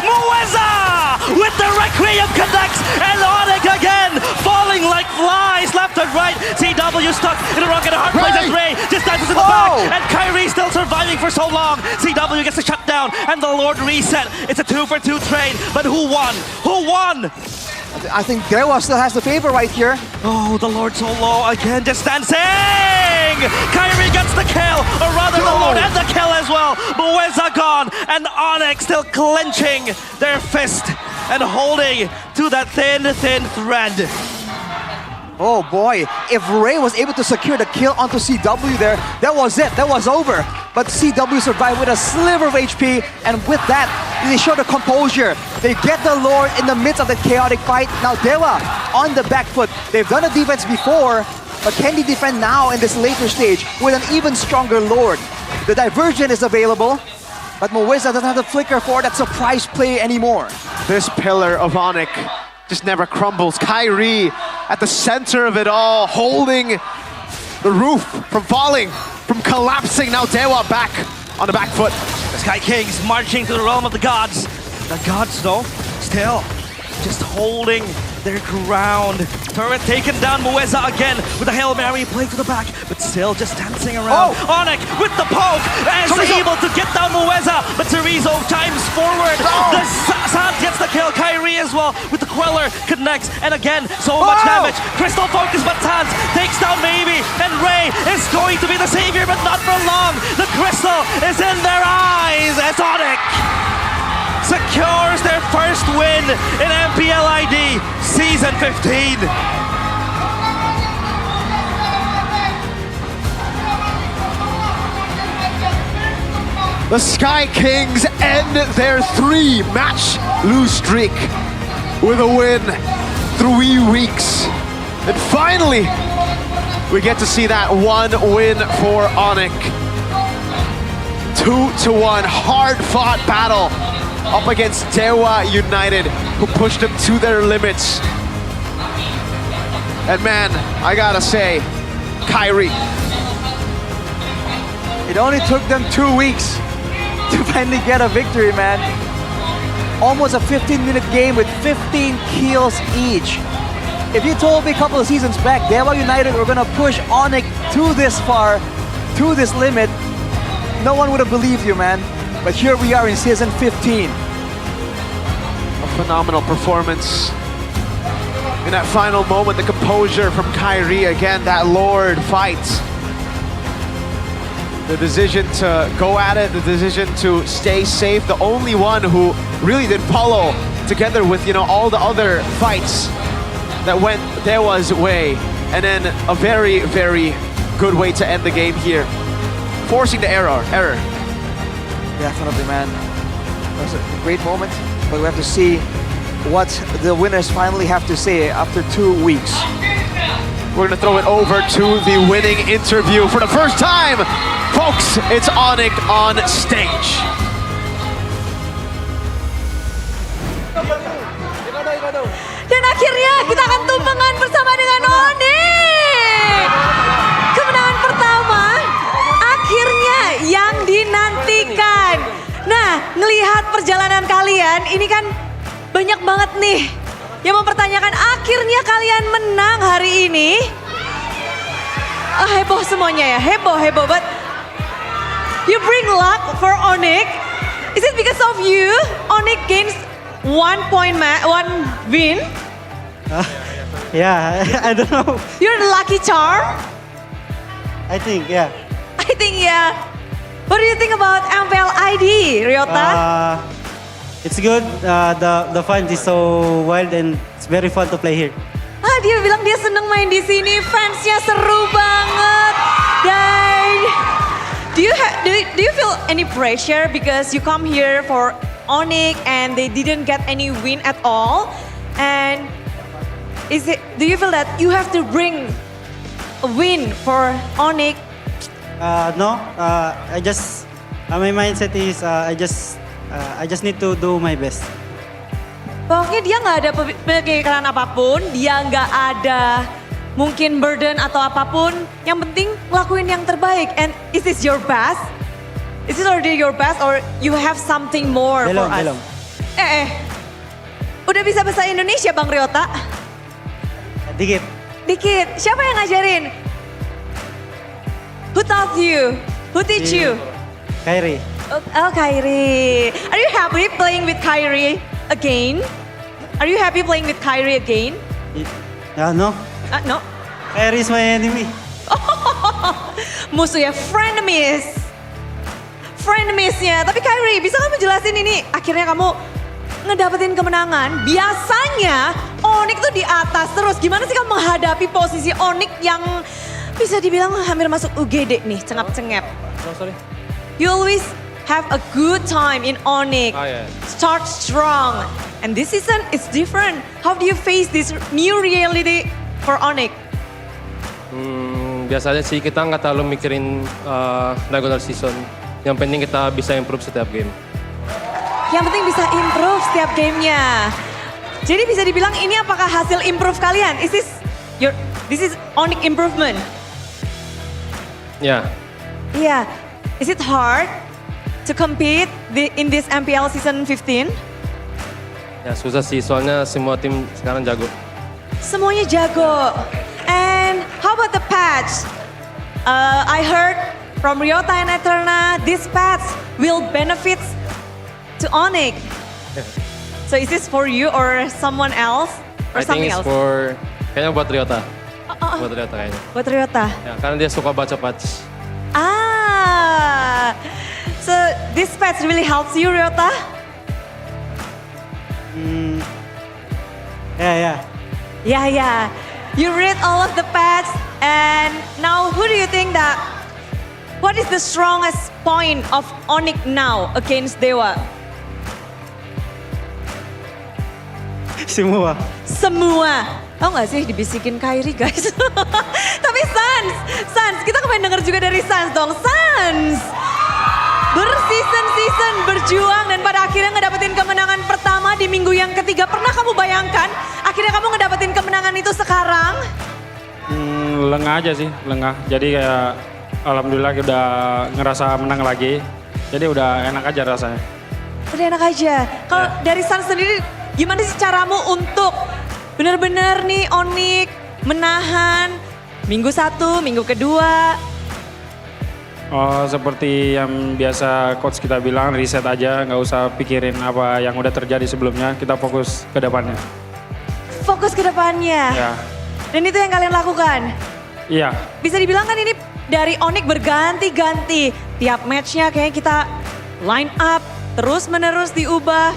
Mueza with the Requiem connects, and Onyx again falling like flies left and right. CW stuck in a rock and a hard place as Ray just dances in the back, and Kyrie still surviving for so long. CW gets the shutdown, and the Lord reset. It's a 2-for-2 trade, but who won? Who won? I think Dewa still has the favor right here. Oh, the Lord so low again, just dancing! Kyrie gets the kill, or rather the Lord and the kill as well. Mueza gone, and Onyx still clenching their fist and holding to that thin thread. Oh boy, if Ray was able to secure the kill onto CW there, that was it, that was over. But CW survived with a sliver of HP, and with that, They show the composure. They get the Lord in the midst of the chaotic fight. Now Dewa on the back foot. They've done a defense before, but can they defend now in this later stage with an even stronger Lord? The diversion is available, but Moeza doesn't have the flicker for that surprise play anymore. This pillar of Onyx just never crumbles. Kyrie at the center of it all, holding the roof from falling, from collapsing. Now Dewa back on the back foot. The Sky Kings marching to the realm of the gods. The gods, though, still just holding their ground. Turret taken down, Moeza again with a Hail Mary play to the back, but still just dancing around. Onyx with the poke and is able to get down Moeza, but Cerezo chimes forward. The Sand gets the kill, Kyrie as well with the Queller connects, and again, so much damage. Crystal focus, but Sans takes down Maybe, and Ray is going to be the savior, but not for long. The Crystal is in their eyes as Onyx secures their first win in MPL ID Season 15. The Sky Kings end their 3-match lose streak with a win. 3 weeks. And finally, we get to see that one win for Onyx. 2-1, hard-fought battle up against Dewa United, who pushed them to their limits. And man, I gotta say, Kyrie. It only took them 2 weeks to finally get a victory, man. Almost a 15-minute game with 15 kills each. If you told me a couple of seasons back, Dewa United were gonna push Onyx to this far, to this limit, no one would have believed you, man. But here we are in Season 15. A phenomenal performance. In that final moment, the composure from Kyrie, again, that Lord fight. The decision to go at it, the decision to stay safe, the only one who really did follow together with, all the other fights that went Dewa's way. And then a very, very good way to end the game here. Forcing the error. Definitely, man. That was a great moment, but we have to see what the winners finally have to say after 2 weeks. We're gonna throw it over to the winning interview for the first time. Folks, it's Onyx on stage. Dan akhirnya kita akan tumpengan bersama dengan Onyx. Kemenangan pertama, akhirnya yang dinantikan. Nah, ngelihat perjalanan kalian, ini kan banyak banget nih yang mempertanyakan akhirnya kalian menang hari ini. Heboh semuanya ya, heboh. But you bring luck for Onyx. Is it because of you? Onyx gains 1 win? Yeah, I don't know. You're the lucky charm? I think, yeah. What do you think about MPL ID, Ryota? It's good. The fun is so wild and it's very fun to play here. Dia bilang dia seneng main di sini, fansnya seru banget. Dan do you feel any pressure because you come here for Onyx and they didn't get any win at all? And do you feel that you have to bring a win for Onyx? No, my mindset is I just need to do my best. Pokoknya dia nggak ada pemikiran apapun, dia nggak ada mungkin burden atau apapun. Yang penting lakuin yang terbaik. And is this your best? Is it already your best or you have something more for us? Belum. Udah bisa bahasa Indonesia Bang Ryota? Dikit. Siapa yang ngajarin? Who taught you? Who teach you? Kyrie. Oh, Kyrie. Are you happy playing with Kyrie again? Are you happy playing with Kyrie again? No. No? Kyrie is my enemy. Musuhnya frenemies-nya. Tapi Kyrie, bisa kamu jelasin ini? Akhirnya kamu ngedapetin kemenangan. Biasanya Onyx tuh di atas terus. Gimana sih kamu menghadapi posisi Onyx yang bisa dibilang hampir masuk UGD nih, cengap-cengap? Sorry. You always have a good time in Onyx. Oh, yeah. Start strong. And this season is different. How do you face this new reality for Onyx? Biasanya sih kita nggak terlalu mikirin regular season. Yang penting kita bisa improve setiap game. Yang penting bisa improve setiap gamenya. Jadi bisa dibilang ini apakah hasil improve kalian? This is Onyx improvement? Ya. Yeah. Is it hard to compete in this MPL season 15? Ya susah sih, soalnya semua tim sekarang jago. Semuanya jago. And how about the patch? I heard from Ryota and Eterna, this patch will benefit to Onyx. So is this for you or someone else? Or I think something it's else? for, kayaknya buat Ryota. Buat Ryota kayaknya. Buat Ryota? Ya, karena dia suka baca patch. So this patch really helps you, Ryota? Yeah. You read all of the patch, and now who do you think that, what is the strongest point of Onyx now against Dewa? Semua. Tahu gak sih dibisikin Kairi guys? Tapi Sans, kita pengen denger juga dari Sans dong. Sans, berseason-season berjuang dan pada akhirnya ngedapetin kemenangan pertama di minggu yang ketiga. Pernah kamu bayangkan akhirnya kamu ngedapetin kemenangan itu sekarang? Lengah aja sih, lengah. Jadi kayak alhamdulillah udah ngerasa menang lagi. Jadi udah enak aja rasanya. Udah enak aja. Kalau dari Sans sendiri gimana sih caramu untuk bener-bener nih Onyx menahan minggu 1, minggu kedua? Oh, seperti yang biasa coach kita bilang, reset aja, nggak usah pikirin apa yang udah terjadi sebelumnya, kita fokus ke depannya. Fokus ke depannya. Ya. Dan itu yang kalian lakukan? Iya. Bisa dibilang kan ini dari Onyx berganti-ganti. Tiap matchnya kayaknya kita line up, terus-menerus diubah.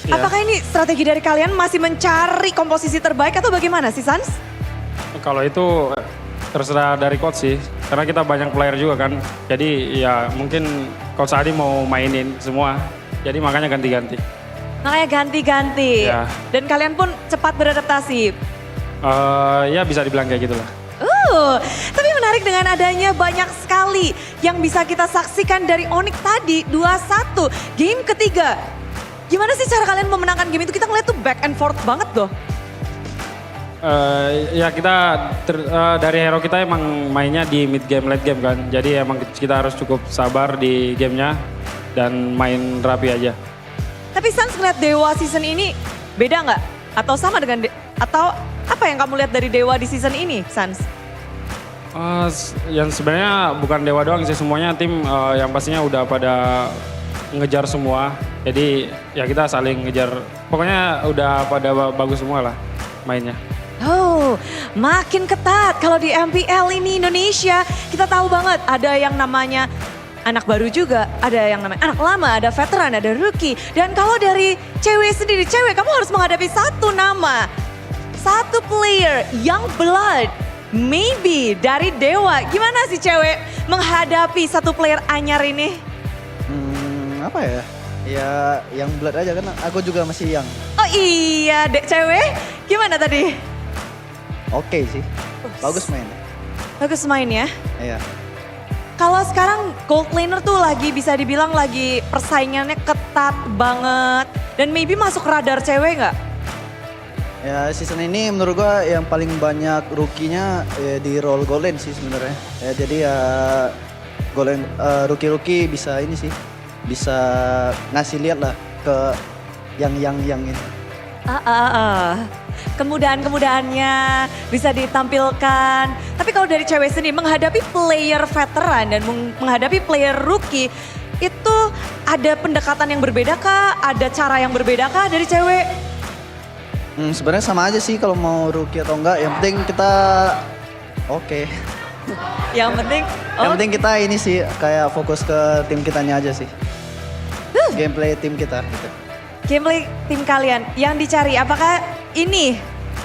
Ya. Apakah ini strategi dari kalian masih mencari komposisi terbaik atau bagaimana sih Sans? Kalau itu terserah dari coach sih, karena kita banyak player juga kan. Jadi ya mungkin coach Adi mau mainin semua, jadi makanya ganti-ganti. Makanya ganti-ganti. Ya. Dan kalian pun cepat beradaptasi. Ya bisa dibilang kayak gitulah. Tapi menarik dengan adanya banyak sekali yang bisa kita saksikan dari Onyx tadi 2-1 game ketiga. Gimana sih cara kalian memenangkan game itu? Kita ngeliat tuh back and forth banget loh. Ya kita dari hero kita emang mainnya di mid game, late game kan. Jadi emang kita harus cukup sabar di gamenya dan main rapi aja. Tapi Sans ngeliat Dewa season ini beda nggak? Atau sama dengan, atau apa yang kamu lihat dari Dewa di season ini Sans? Yang sebenarnya bukan Dewa doang sih, semuanya tim yang pastinya udah pada ngejar semua. Jadi ya kita saling ngejar, pokoknya udah pada bagus semua lah mainnya. Makin ketat kalau di MPL ini Indonesia. Kita tahu banget ada yang namanya anak baru juga, ada yang namanya anak lama, ada veteran, ada rookie. Dan kalau dari cewek sendiri, kamu harus menghadapi satu nama, satu player, young blood, maybe dari Dewa. Gimana sih cewek menghadapi satu player anyar ini? Apa ya? Ya yang blood aja kan aku juga masih young. Oh iya, dek cewek gimana tadi? Oke sih, bagus main. Bagus main ya? Iya. Kalau sekarang gold laner tuh lagi bisa dibilang lagi persaingannya ketat banget. Dan maybe masuk radar cewek nggak? Ya season ini menurut gua yang paling banyak rookie-nya di role gold lane sih sebenarnya. Ya, jadi ya gold lane rookie-rookie bisa ini sih. Bisa ngasih lihat lah ke yang ini. Kemudahan-kemudahannya bisa ditampilkan. Tapi kalau dari cewek sendiri menghadapi player veteran dan menghadapi player rookie, itu ada pendekatan yang berbeda kah? Ada cara yang berbeda kah dari cewek? Sebenarnya sama aja sih kalau mau rookie atau enggak. Yang penting kita oke. Yang penting kita ini sih kayak fokus ke tim kitanya aja sih. Gameplay tim kita gitu. Gameplay tim kalian yang dicari, apakah ini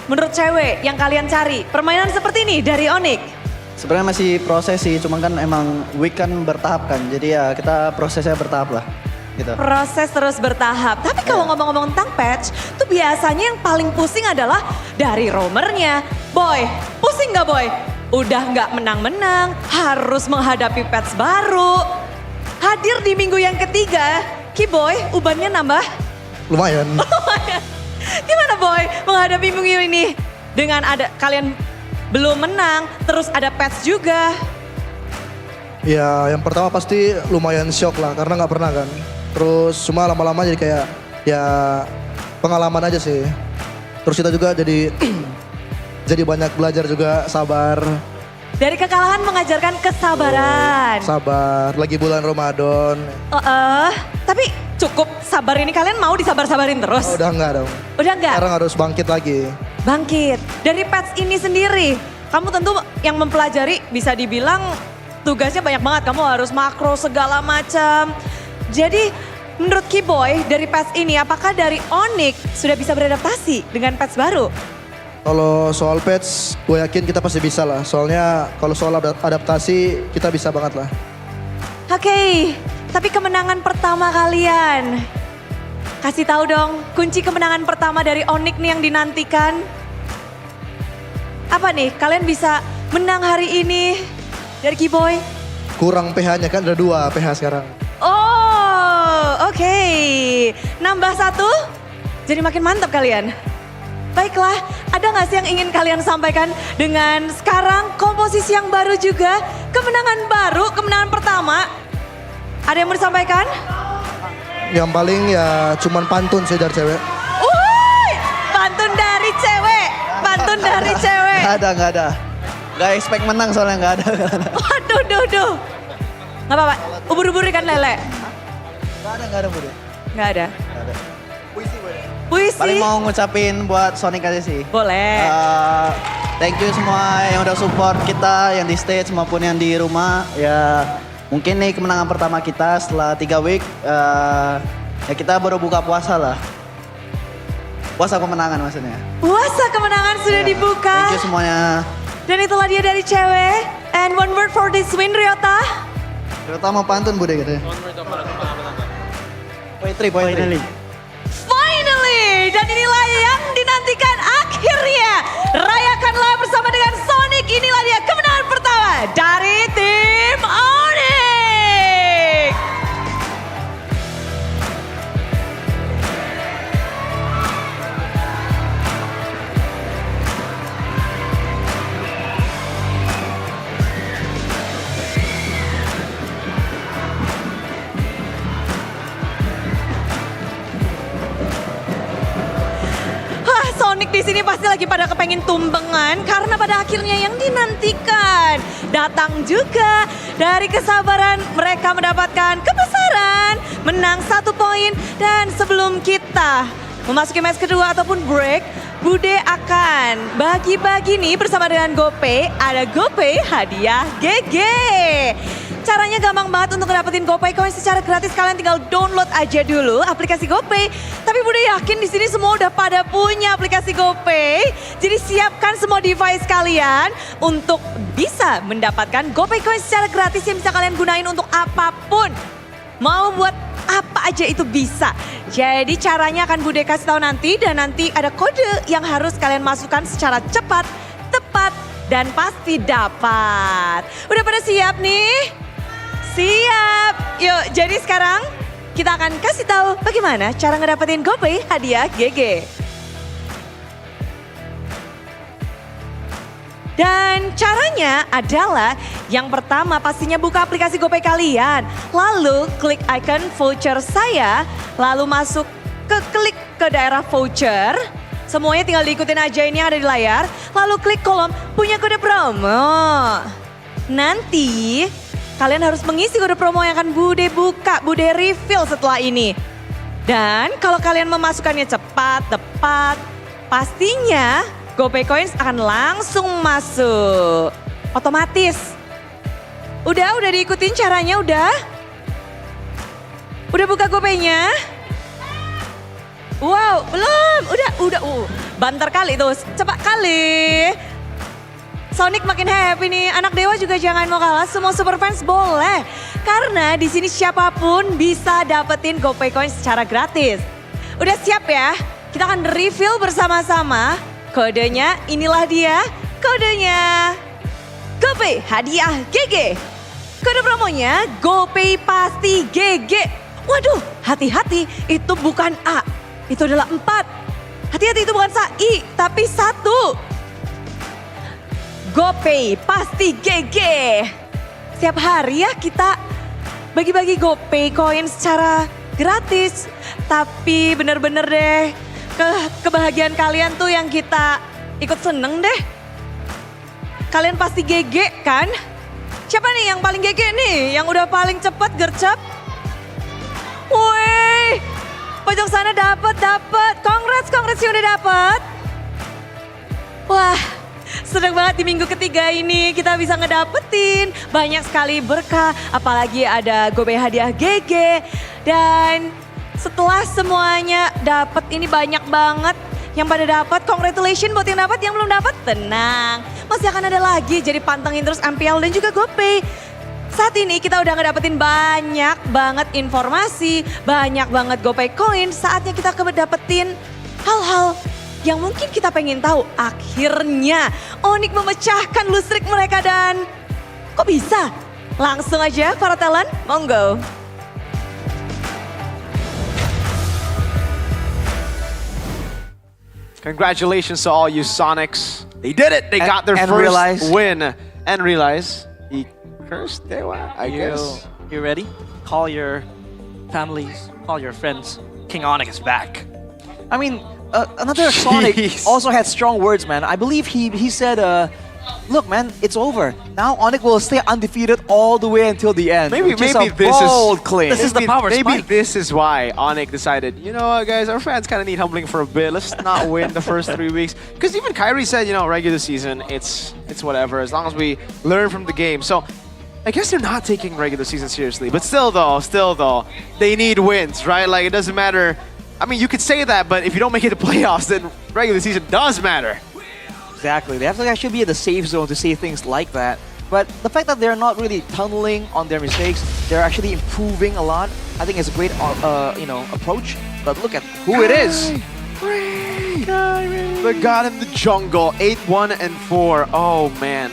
menurut cewek yang kalian cari permainan seperti ini dari Onyx? Sebenarnya masih proses sih, cuman kan emang week kan bertahap kan. Jadi ya kita prosesnya bertahap lah. Gitu. Proses terus bertahap. Tapi kalau ngomong-ngomong tentang patch, tuh biasanya yang paling pusing adalah dari roamernya. Boy, pusing nggak Boy? Udah nggak menang-menang, harus menghadapi patch baru. Hadir di minggu yang ketiga, Boy, ubannya nambah? Lumayan. Lumayan. Gimana Boy menghadapi minggu ini? Dengan ada kalian belum menang, terus ada patch juga. Ya yang pertama pasti lumayan shock lah karena nggak pernah kan. Terus cuma lama-lama jadi kayak ya pengalaman aja sih. Terus kita juga jadi jadi banyak belajar juga sabar. Dari kekalahan mengajarkan kesabaran. Sabar, lagi bulan Ramadan. Tapi cukup sabar ini, kalian mau disabar-sabarin terus? Oh, udah enggak dong. Udah enggak? Sekarang harus bangkit lagi. Bangkit. Dari patch ini sendiri, kamu tentu yang mempelajari bisa dibilang tugasnya banyak banget. Kamu harus makro segala macam. Jadi menurut Boy dari patch ini, apakah dari Onyx sudah bisa beradaptasi dengan patch baru? Kalau soal patch, gue yakin kita pasti bisa lah. Soalnya kalau soal adaptasi, kita bisa banget lah. Oke, tapi kemenangan pertama kalian. Kasih tahu dong, kunci kemenangan pertama dari Onyx nih yang dinantikan. Apa nih, kalian bisa menang hari ini dari Boy? Kurang PH-nya kan, ada 2 PH sekarang. Oh, oke. Nambah 1, jadi makin mantap kalian. Baiklah, ada nggak sih yang ingin kalian sampaikan dengan sekarang komposisi yang baru juga, kemenangan baru, kemenangan pertama. Ada yang mau disampaikan? Yang paling ya cuman pantun sih dari cewek. Pantun dari cewek, pantun dari cewek. Nggak ada. Nggak expect menang soalnya nggak ada. Waduh, duh. Nggak apa-apa, ubur-ubur ikan lele. Nggak ada Bude. Nggak ada. Puisi. Paling mau ngucapin buat Sonic aja sih. Boleh. Thank you semua yang udah support kita, yang di stage maupun yang di rumah. Ya mungkin nih kemenangan pertama kita setelah 3 week. Ya kita baru buka puasa lah. Puasa kemenangan maksudnya. Puasa kemenangan sudah dibuka. Thank you semuanya. Dan itulah dia dari cewek. And one word for this win, Ryota. Ryota mau pantun Bude katanya. Poetry. Finally, dan inilah yang dinantikan akhirnya. Rayakanlah bersama dengan Sonic. Inilah dia kemenangan pertama dari tim Onyx. Sonic di sini pasti lagi pada kepengin tumbengan karena pada akhirnya yang dinantikan datang juga dari kesabaran mereka mendapatkan kebesaran, menang 1 poin. Dan sebelum kita memasuki match kedua ataupun break, Bude akan bagi-bagi nih bersama dengan GoPay. Ada GoPay hadiah GG. Caranya gampang banget untuk dapetin GoPay Coin secara gratis. Kalian tinggal download aja dulu aplikasi GoPay. Tapi Bude yakin di sini semua udah pada punya aplikasi GoPay. Jadi siapkan semua device kalian untuk bisa mendapatkan GoPay Coin secara gratis yang bisa kalian gunain untuk apapun. Mau buat apa aja itu bisa. Jadi caranya akan Bude kasih tahu nanti, dan nanti ada kode yang harus kalian masukkan secara cepat, tepat, dan pasti dapat. Udah pada siap nih? Siap. Yuk, jadi sekarang kita akan kasih tahu bagaimana cara ngedapetin GoPay hadiah GG. Dan caranya adalah yang pertama pastinya buka aplikasi GoPay kalian. Lalu klik icon voucher saya, lalu masuk klik ke daerah voucher. Semuanya tinggal diikutin aja ini yang ada di layar. Lalu klik kolom punya kode promo. Nanti kalian harus mengisi kode promo yang akan Bude buka, Bude reveal setelah ini. Dan kalau kalian memasukkannya cepat, tepat, pastinya GoPay Coins akan langsung masuk. Otomatis. Udah diikutin caranya, udah? Udah buka GoPay-nya? Wow, belum. Udah. Banter kali tuh, cepat kali. Sonic makin happy nih. Anak Dewa juga jangan mau kalah. Semua super fans boleh. Karena di sini siapapun bisa dapetin GoPay Coin secara gratis. Udah siap ya? Kita akan reveal bersama-sama. Kodenya inilah dia. Kodenya GoPay hadiah GG. Kode promonya GoPay pasti GG. Waduh, hati-hati itu bukan A. Itu adalah 4. Hati-hati itu bukan I, tapi 1. GoPay pasti GG. Setiap hari ya kita bagi-bagi GoPay Coin secara gratis. Tapi bener-bener deh, kebahagiaan kalian tuh yang kita ikut seneng deh. Kalian pasti GG kan? Siapa nih yang paling GG nih? Yang udah paling cepet gercep? Woi, pojok sana dapet. Congrats yang udah dapet. Wah, seneng banget di minggu ketiga ini kita bisa ngedapetin banyak sekali berkah. Apalagi ada GoPay hadiah GG. Dan setelah semuanya dapet ini banyak banget yang pada dapat. Congratulations buat yang dapat, yang belum dapat tenang. Masih akan ada lagi, jadi pantengin terus MPL dan juga GoPay. Saat ini kita udah ngedapetin banyak banget informasi, banyak banget GoPay Coin. Saatnya kita dapetin hal-hal yang mungkin kita pengen tahu. Akhirnya Onyx memecahkan listrik mereka dan kok bisa? Langsung aja para talent, monggo. Congratulations to all you Sonics. They did it. They got their first win. And realize he cursed Dewa, I guess. You ready? Call your families, call your friends. King Onyx is back. I mean, another Sonic also had strong words, man. I believe he said, look, man, it's over. Now Onyx will stay undefeated all the way until the end. Maybe this is claim. This is the power Maybe spike. this is why Onyx decided, you know what, guys, our fans kind of need humbling for a bit. Let's not win the first 3 weeks. Because even Kyrie said, you know, regular season, it's whatever, as long as we learn from the game. So I guess they're not taking regular season seriously. But still though, they need wins, right? Like, it doesn't matter. I mean, you could say that, but if you don't make it to playoffs, then regular season does matter. Exactly. They have to actually be in the safe zone to say things like that. But the fact that they're not really tunneling on their mistakes, they're actually improving a lot. I think it's a great, approach. But look at who it is. The god in the jungle, 8-1-4. Oh man,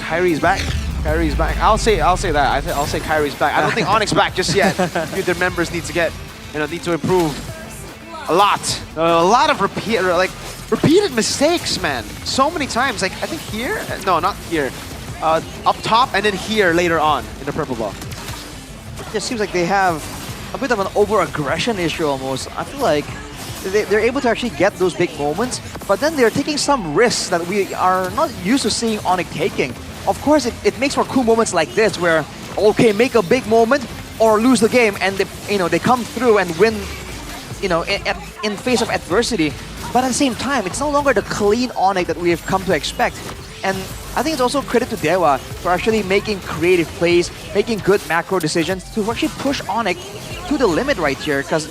Kyrie's back. Kyrie's back. I'll say that. I'll say Kyrie's back. I don't think Onyx back just yet. Their members need to improve a lot. A lot of repeated mistakes, man. So many times. Like I think here, no, not here. Up top and then here later on in the purple ball. It just seems like they have a bit of an over-aggression issue almost. I feel like they're able to actually get those big moments, but then they're taking some risks that we are not used to seeing Onyx taking. Of course, it makes for cool moments like this where, okay, make a big moment or lose the game, and they come through and win, in face of adversity. But at the same time, it's no longer the clean Onyx that we have come to expect. And I think it's also credit to Dewa for actually making creative plays, making good macro decisions to actually push Onyx to the limit right here, because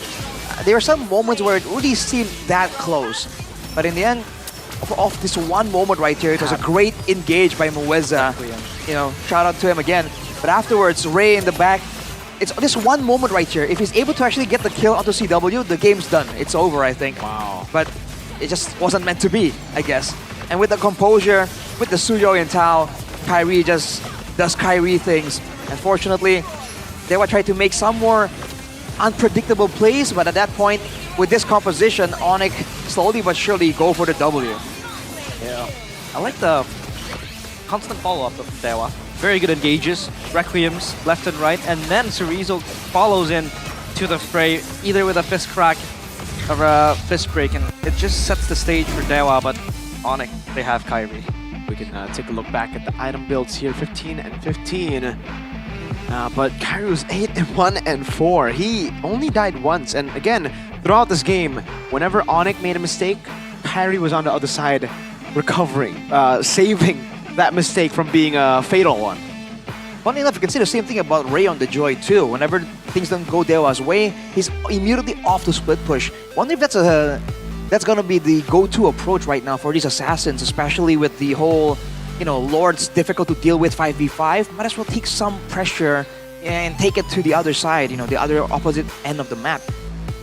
there are some moments where it really seemed that close. But in the end, of this one moment right here, it was a great engage by Mueza. Shout out to him again. But afterwards, Ray in the back, it's this one moment right here. If he's able to actually get the kill onto CW, the game's done. It's over, I think. Wow. But it just wasn't meant to be, I guess. And with the composure, with the Suyo and Tao, Kyrie just does Kyrie things. Unfortunately, they were trying to make some more unpredictable plays, but at that point, with this composition, Onyx slowly but surely go for the W. Yeah. I like the constant follow-up of Dewa. Very good engages, Requiems left and right, and then Cerezo follows in to the fray, either with a fist crack or a fist break, and it just sets the stage for Dewa, but Onyx, they have Kyrie. We can take a look back at the item builds here, 15 and 15. But Kyrie was 8-1 and 4. He only died once, and again, throughout this game, whenever Onyx made a mistake, Kyrie was on the other side, recovering, saving that mistake from being a fatal one. Funny enough, you can say the same thing about Ray on the Joy too. Whenever things don't go Dewa's way, he's immediately off to split push. Wonder if that's that's gonna be the go-to approach right now for these assassins, especially with the whole, Lord's difficult to deal with 5v5. Might as well take some pressure and take it to the other side, the other opposite end of the map.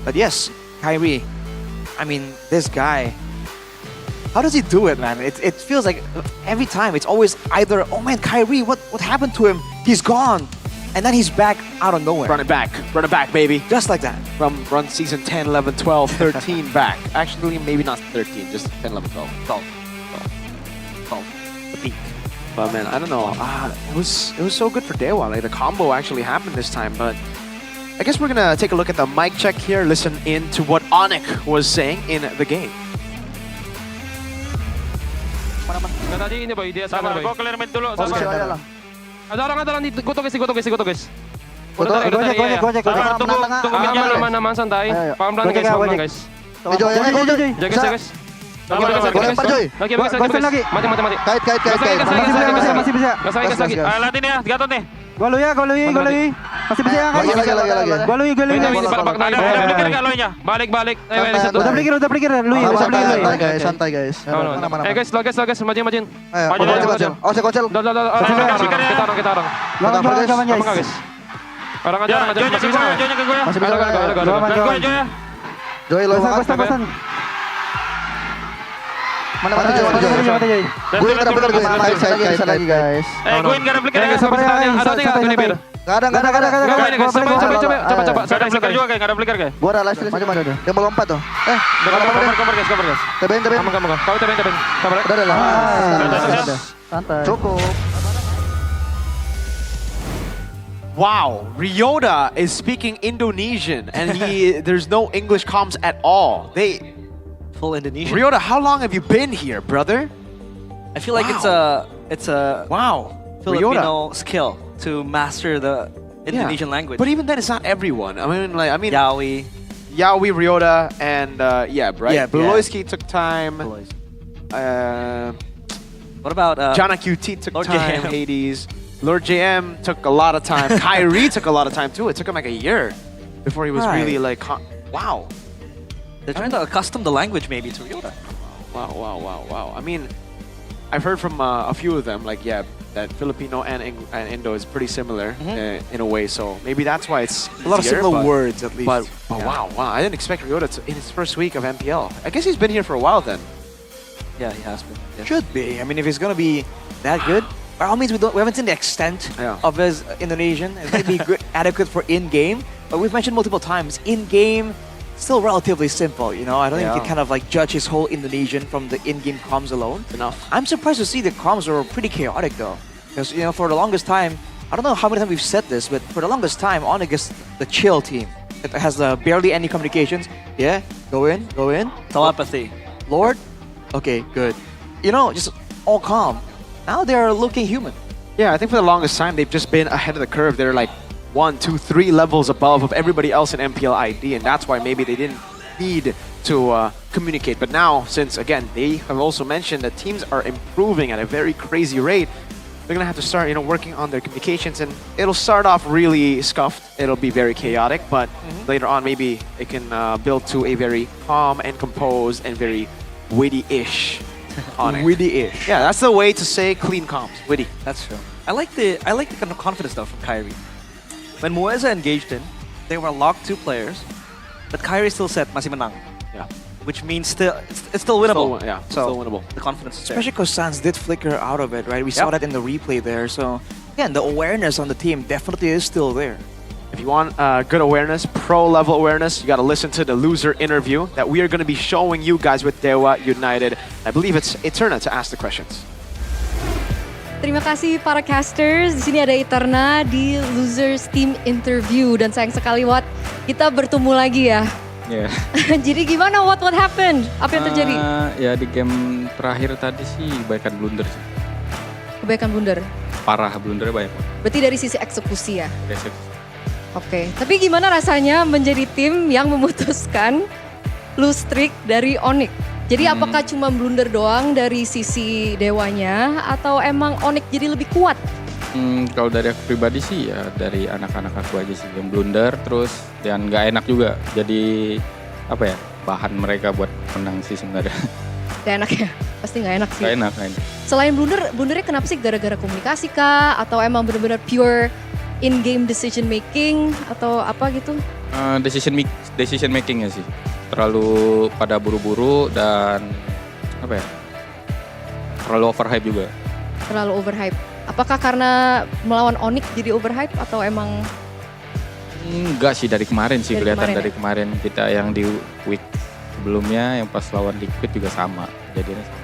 But yes, Kyrie, I mean, this guy, how does he do it, man? It feels like every time it's always either, oh man, Kyrie, what happened to him? He's gone. And then he's back out of nowhere. Run it back, baby. Just like that. From run season 10, 11, 12, 13 back. Actually, maybe not 13, just 10, 11, 12. 12. The peak. But man, I don't know. It was so good for Dewa. Like the combo actually happened this time. But I guess we're gonna take a look at the mic check here. Listen in to what Onyx was saying in the game. Nggak tadi ini boy, dia sabar boy. Gua clear mid dulu, sabar. Ada orang di goto guys. Udah tunggu midnya aman santai. Pelan-pelan guys, pelan-pelan guys. Jaga guys. Lagi. Mati. Kait. Masih bisa. Gas lagi. Liatin ya, Gatot nih. Gua lu ya. Masih bisa ya? Lagi. Gua lu. Balik. Udah pelikir. Lu ya, bisa pelikir. Santai guys. Guys, majin. Maju. Kocel. Udah. Kita orang. Lawan Guys. Orang aja. Masih bisa. Jonya ke gue ya. Masih bisa. Ada gue ya. Joy lo Pesan. Mana Joy? Gue bener kait lagi guys. Gue nggak ada flicker ya. Ada nih nggak flicker? Gak ada. Coba. Ada flicker juga kayak nggak ada flicker kayak. Gue ada live maju. Dia mau lompat tuh. Cover guys. Tebain. Kau tebain. Cover. Udah lah. Santai. Cukup. Wow, Ryota is speaking Indonesian and there's no English comms at all. Full Indonesian. Ryota, how long have you been here, brother? I feel like it's a wow Filipino skill to master the Indonesian language. But even then, it's not everyone. I mean, Yaoi, Ryota, and right? Yeah, Beloyski took time. What about Jana QT took Lord time. JM. Hades. Lord JM took a lot of time. Kyrie took a lot of time too. It took him like a year before he was really like, wow. They're trying to accustom the language maybe to Ryota. Wow. I mean, I've heard from a few of them, like, that Filipino and Indo is pretty similar in a way. So maybe that's why it's A lot of easier, similar but- words at least. But wow, I didn't expect Ryota in his first week of MPL. I guess he's been here for a while then. Yeah, he has been. Yeah. Should be. I mean, if he's gonna be that good, by all means, we haven't seen the extent of his Indonesian. It might be good, adequate for in-game, but we've mentioned multiple times, in-game, still relatively simple. I don't think you can kind of like judge his whole Indonesian from the in-game comms alone. Enough. I'm surprised to see the comms were pretty chaotic though, because for the longest time, I don't know how many times we've said this, but for the longest time, Onyx is the chill team. It has barely any communications. Yeah, go in. Telepathy. Lord, okay, good. Just all calm. Now they're looking human. Yeah, I think for the longest time they've just been ahead of the curve. They're like 1, 2, 3 levels above of everybody else in MPL ID, and that's why maybe they didn't need to communicate. But now, since again they have also mentioned that teams are improving at a very crazy rate, they're gonna have to start, working on their communications, and it'll start off really scuffed. It'll be very chaotic, but later on maybe it can build to a very calm and composed and very witty-ish. Witty-ish. Yeah, that's the way to say clean comms. Witty. That's true. I like the kind of confidence though from Kyrie. When Mueza engaged in, they were locked 2 players, but Kyrie still said masih menang. Yeah. Which means it's still winnable. Still winnable. The confidence is there. Especially because Sans did flicker out of it, right? We saw that in the replay there. So again, the awareness on the team definitely is still there. If you want good awareness, pro-level awareness, you got to listen to the loser interview that we are going to be showing you guys with Dewa United. I believe it's Eterna to ask the questions. Terima kasih para casters. Di sini ada Eterna di Losers Team Interview dan sayang sekali Wat, kita bertemu lagi ya. Yeah. Jadi gimana what happened? Apa yang terjadi? Ya di game terakhir tadi sih kebaikan blunder sih. Kebaikan blunder. Parah blundernya banyak. Berarti dari sisi eksekusi ya. Eksekusi. Oke, tapi gimana rasanya menjadi tim yang memutuskan lose streak dari Onyx? Jadi apakah cuma blunder doang dari sisi Dewanya atau emang Onyx jadi lebih kuat? Kalau dari aku pribadi sih ya dari anak-anak aku aja sih yang blunder terus dan nggak enak juga. Jadi apa ya? bahan mereka buat menang sih sebenarnya. Gak enak ya? Pasti gak enak sih. Gak enak, gak enak. Selain blundernya kenapa sih? Gara-gara komunikasi kah? Atau emang benar-benar pure in-game decision making? Atau apa gitu? Decision makingnya sih. Terlalu pada buru-buru dan apa ya? Terlalu overhype juga. Terlalu overhype. Apakah karena melawan Onyx jadi overhype atau emang? Enggak sih, dari kemarin sih kelihatan dari ya? kemarin kita yang di week sebelumnya yang pas lawan Liquid juga sama. Jadinya sama.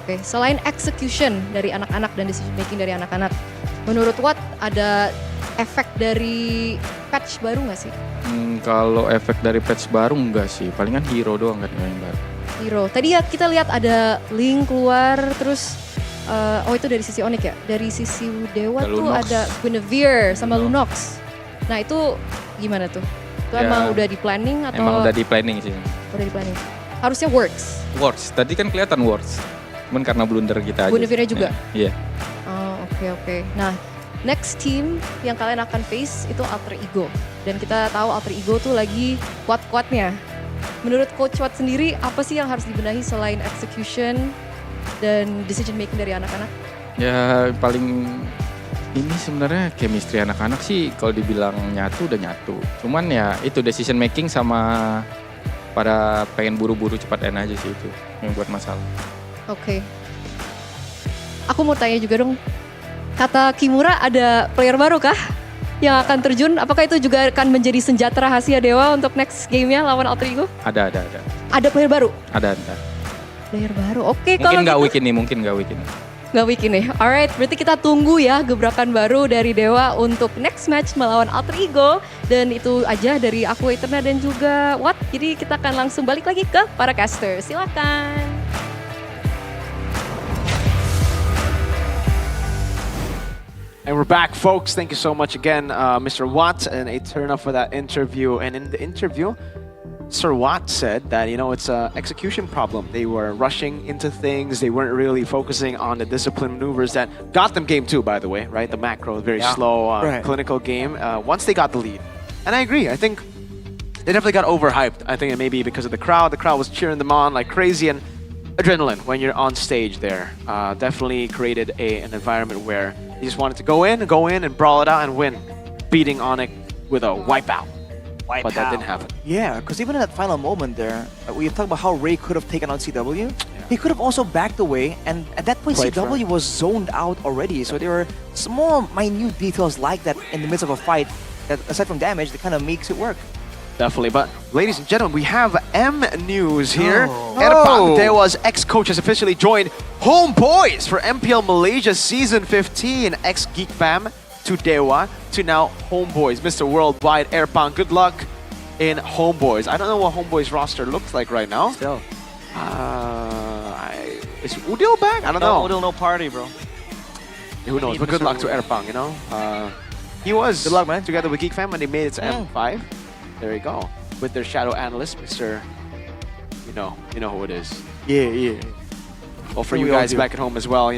Oke, selain execution dari anak-anak dan decision making dari anak-anak, menurut Watt ada efek dari patch baru nggak sih? Kalau efek dari patch baru enggak sih, palingan hero doang kan yang baru. Hero. Tadi ya kita lihat ada Link keluar, terus oh itu dari sisi Onyx ya? Dari sisi Dewa Ada tuh Lunox. ada Guinevere sama Lunox. Nah itu gimana tuh? Itu Ya, emang udah di planning atau? Emang udah di planning sih. Udah di planning. Harusnya works. Works, tadi kan kelihatan works. Cuman karena blunder kita aja. Guinevere juga? Iya. Oh oke. Nah next team yang kalian akan face itu Alter Ego. Dan kita tahu Alter Ego tuh lagi kuat-kuatnya. Menurut Coach Watt sendiri apa sih yang harus dibenahi selain execution dan decision making dari anak-anak? Ya paling ini sebenarnya chemistry anak-anak sih kalau dibilang nyatu udah nyatu. Cuman ya itu decision making sama pada pengen buru-buru cepat end aja sih itu yang buat masalah. Oke. Aku mau tanya juga dong. Kata Kimura ada player baru kah yang akan terjun? Apakah itu juga akan menjadi senjata rahasia Dewa untuk next game-nya lawan Alter Ego? Ada. Ada player baru? Ada. Player baru. Oke, Mungkin kalau nggak gitu. week ini, mungkin nggak week ini. Nggak week ini. Alright, berarti kita tunggu ya gebrakan baru dari Dewa untuk next match melawan Alter Ego. Dan itu aja dari aku, Eterna dan juga Watt. Jadi kita akan langsung balik lagi ke para caster. Silakan. And we're back, folks. Thank you so much again, Mr. Watt and Eterna for that interview. And in the interview, Sir Watt said that, it's an execution problem. They were rushing into things. They weren't really focusing on the discipline maneuvers that got them game 2, by the way, right? The macro, very slow, clinical game, once they got the lead. And I agree. I think they definitely got overhyped. I think it may be because of the crowd. The crowd was cheering them on like crazy, and adrenaline when you're on stage there definitely created an environment where you just wanted to go in and brawl it out and win, beating Onyx with a wipeout. But that didn't happen. Yeah, because even in that final moment there, we talk about how Ray could have taken on CW. He could have also backed away, and at that point Played CW was zoned out already. So there were small, minute details like that in the midst of a fight that, aside from damage, that kind of makes it work. Definitely, but ladies and gentlemen, we have M News here. Oh. Erpang Dewa's ex-coach has officially joined Homeboys for MPL Malaysia Season 15. Ex-Geek Fam to Dewa to now Homeboys. Mr. Worldwide, Erpang, good luck in Homeboys. I don't know what Homeboys roster looks like right now. Still. Is Udil back? I don't know. Udil, no party, bro. Who knows? But good luck to Erpang, He was good luck, man. Together with Geek Fam when they made it to M5. There you go. With their shadow analyst, Mr. You know who it is. Yeah. Well, for you guys back at home as well,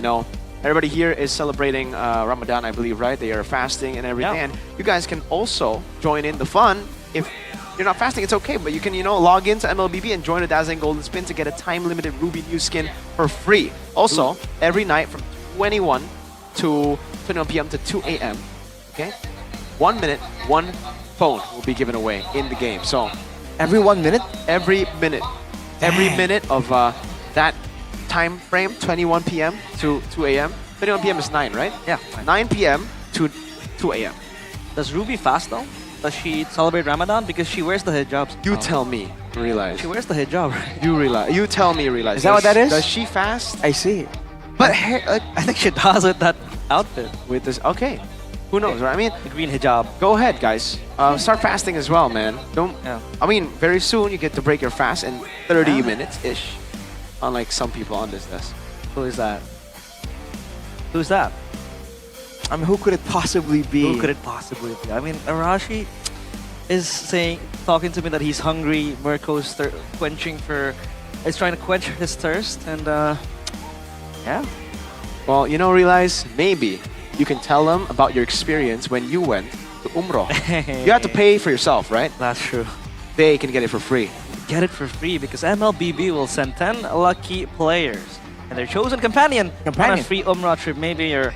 everybody here is celebrating Ramadan, I believe, right? They are fasting and everything. Yeah. And you guys can also join in the fun. If you're not fasting, it's okay, but you can, log into MLBB and join a Dazzling Golden Spin to get a time-limited Ruby New skin for free. Also, every night from 21 p.m. to 2 a.m., okay? 1 minute, one phone will be given away in the game. So Every 1 minute? Every minute of that time frame, 21 p.m. to 2 a.m. 21 p.m. is 9, right? Yeah. 9 p.m. to 2 a.m. Does Ruby fast though? Does she celebrate Ramadan? Because she wears the hijabs. You tell me, realize. She wears the hijab, right? You tell me, realize. Is that what that is? Does she fast? I see. But I think she does with that outfit. with this, okay. Who knows, right? I mean, The green hijab. go ahead, guys. Start fasting as well, man. Yeah. Very soon you get to break your fast in 30 minutes-ish. Unlike some people on this desk. Who is that? Who's that? I mean, who could it possibly be? Who could it possibly be? I mean, Arashi is talking to me that he's hungry. Mirko's is trying to quench his thirst, and yeah. Well, realize maybe you can tell them about your experience when you went to Umrah. You have to pay for yourself, right? That's true. They can get it for free. get it for free because MLBB will send 10 lucky players and their chosen companion on a free Umrah trip. Maybe your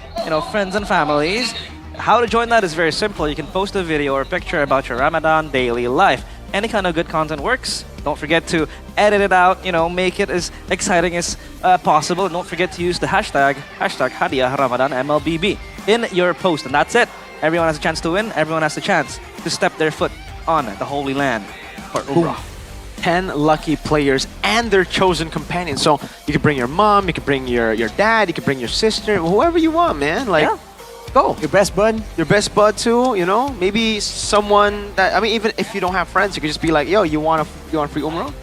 friends and families. How to join that is very simple. You can post a video or picture about your Ramadan daily life. Any kind of good content works. Don't forget to edit it out, make it as exciting as possible. And don't forget to use the hashtag Hadiah Ramadan MLBB in your post. And that's it. Everyone has a chance to win. Everyone has a chance to step their foot on the Holy Land for Umrah. 10 lucky players and their chosen companions. So you can bring your mom, you can bring your dad, you can bring your sister, whoever you want, man. Go. Your best bud. Your best bud too, Maybe someone that, even if you don't have friends, you could just be like, yo, you want free Umrah?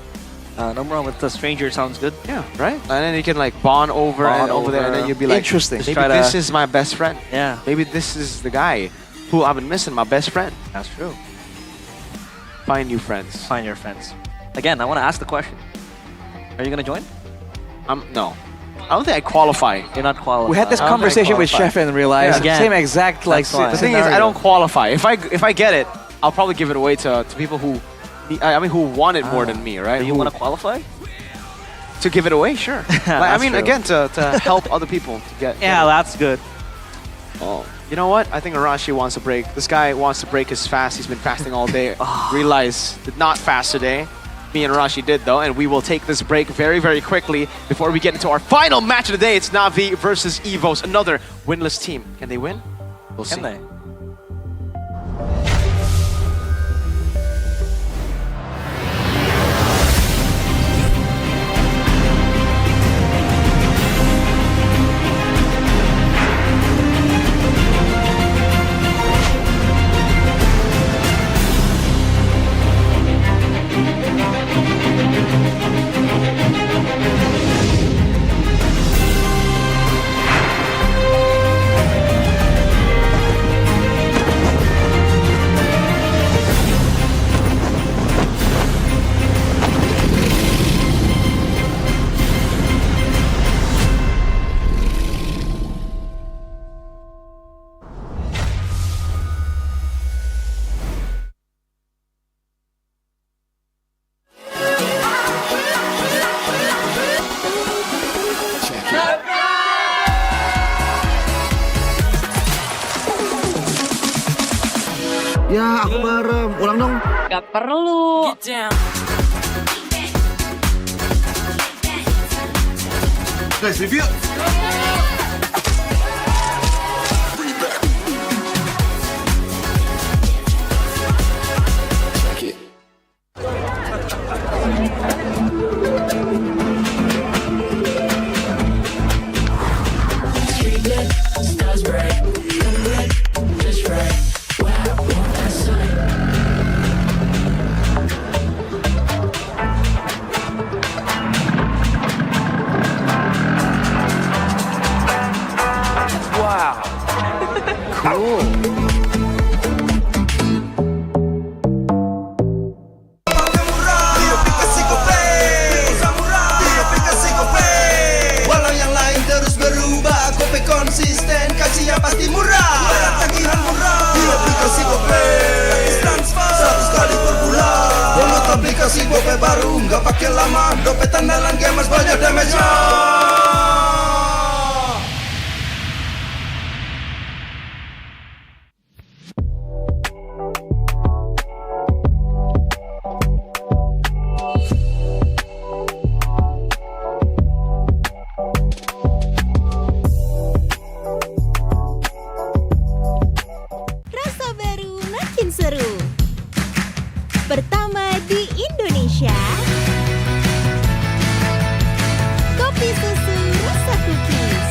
Umrah with a stranger sounds good. Yeah, right? And then you can bond over there, and then you'll be like, interesting. Maybe this is my best friend. Yeah. Maybe this is the guy who I've been missing, my best friend. That's true. Find new friends. Find your friends. Again, I want to ask the question. Are you going to join? No. I don't think I qualify. You're not qualified. We had this I don't think I conversation with qualify. Chef and realized Again, same exact that's why. The thing is, I don't qualify. If I get it, I'll probably give it away to people who, who want it more than me, right? Do you want to qualify? To give it away, sure. True. Again, to help other people to get. Yeah, that's good. Oh, you know what? I think Arashi wants to break. This guy wants to break his fast. He's been fasting all day. Realize did not fast today. Me and Arashi did though, and we will take this break very, very quickly before we get into our final match of the day. It's Na'Vi versus EVOS, another winless team. Can they win? We'll see. Can they? Ya, aku bareng. Ulang dong. Gak perlu. Guys, review. Walau yang lain terus berubah, Gope konsisten, kasihnya pasti murah. Tagihan murah, di aplikasi Gope transfer 100 kali per bulan. Download aplikasi Gope baru, nggak pakai lama. Dompet andalan gamers banyak damage-nya. Rasa baru makin seru. Pertama di Indonesia. Kopi susu rasa cookies.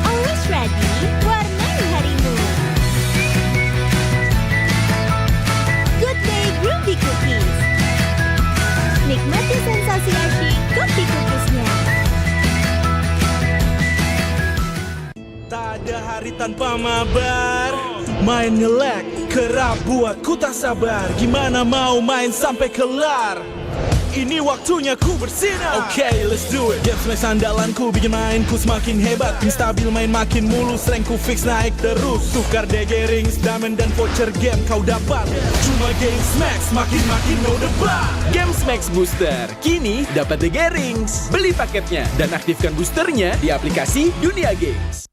Always ready, warnai harimu. Good day groovy cookies. Nikmati sensasi asyik kopi cookiesnya. Tak ada hari tanpa mabar. Main nge-lag, kerap buat ku tak sabar. Gimana mau main sampai kelar? ini waktunya ku bersinar. Okay, let's do it. Games Max andalanku bikin mainku semakin hebat. Tim stabil main makin mulus, rankku fix naik terus. Tukar DG rings, diamond dan voucher game kau dapat. Cuma Games Max makin no debat. Games Max Booster, kini dapat DG Rings. Beli paketnya dan aktifkan boosternya di aplikasi Dunia Games.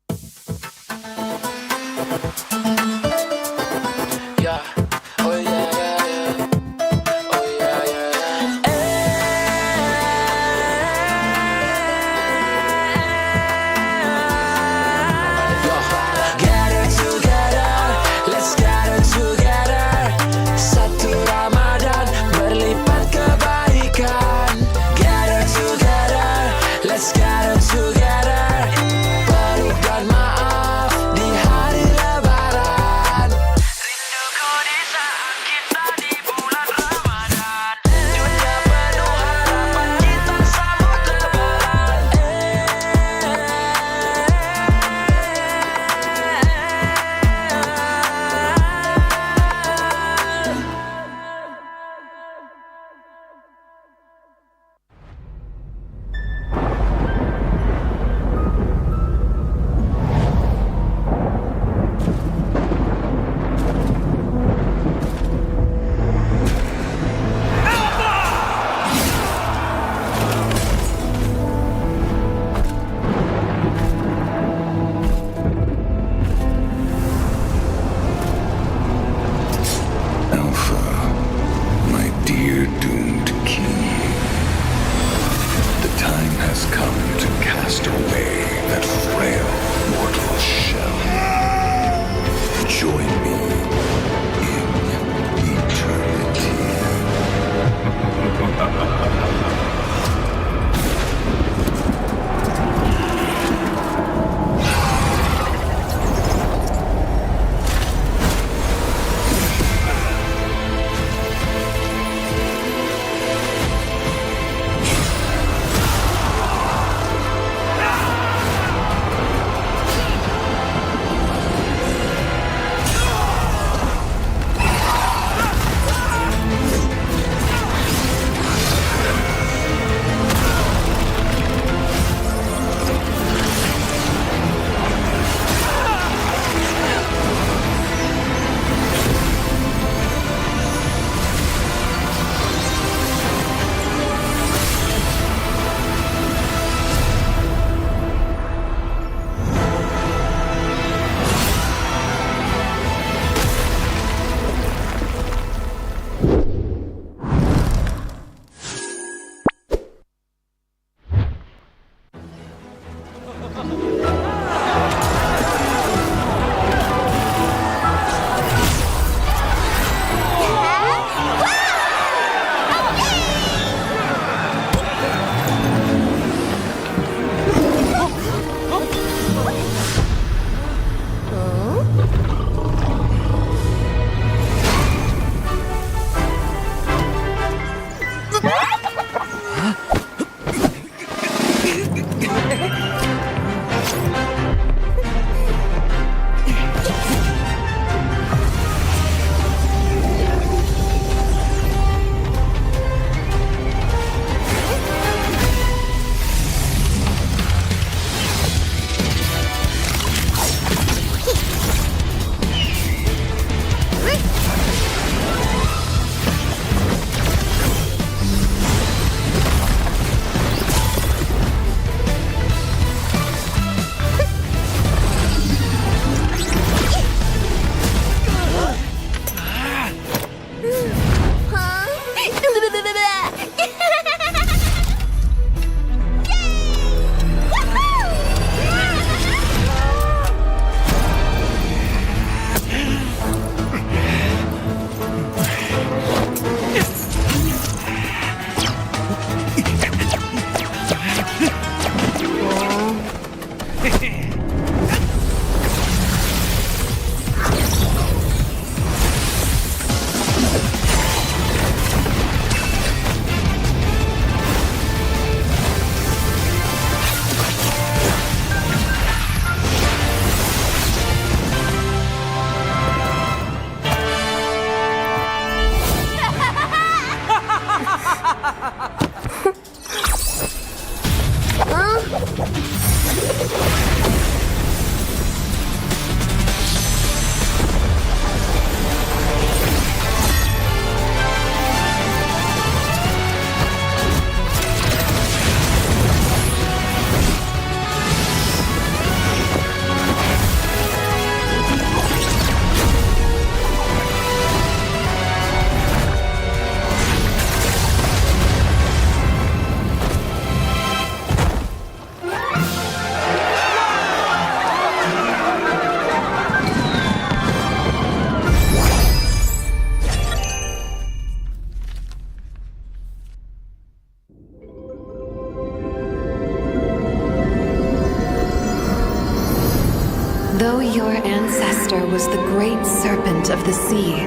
was the great serpent of the sea.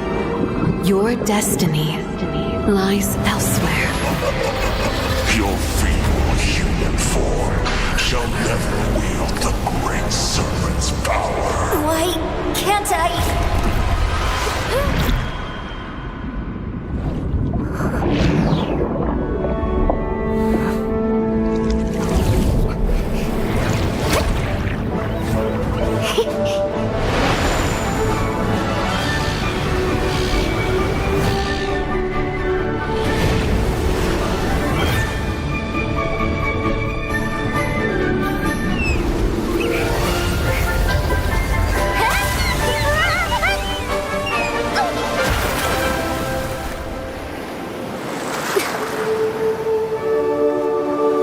Your destiny lies elsewhere. Your feeble human form shall never wield the great serpent's power. Why can't I?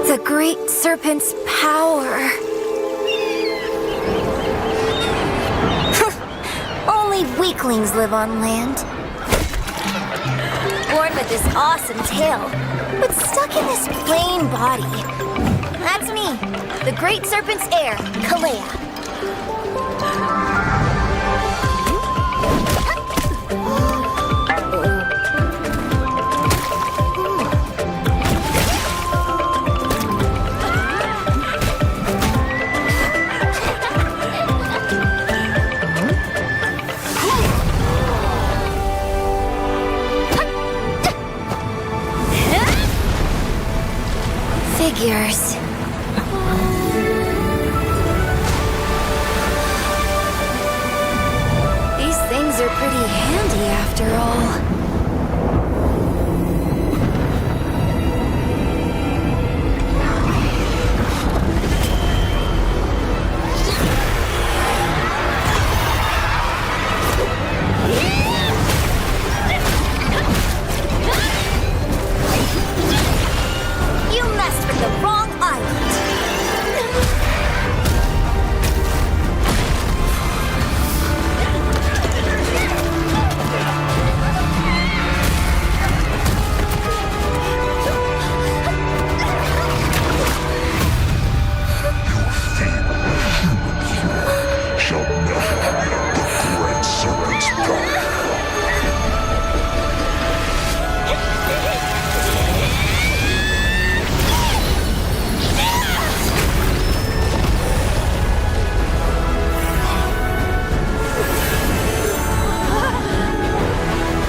The great serpent's power. Only weaklings live on land. Born with this awesome tail, but stuck in this plain body. That's me, the great serpent's heir, Kalea. Figures. These things are pretty handy after all. You messed with the wrong island. Shall never wield the great serpent's power.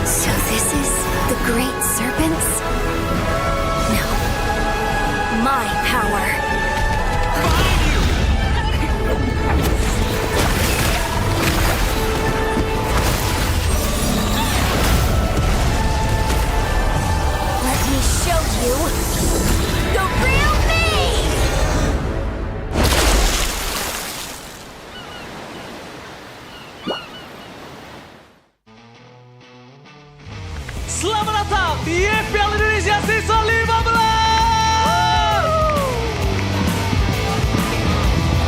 So this is the great serpents? No. My power. Let me show you the real me! Selamat datang di MPL Indonesia Season 15!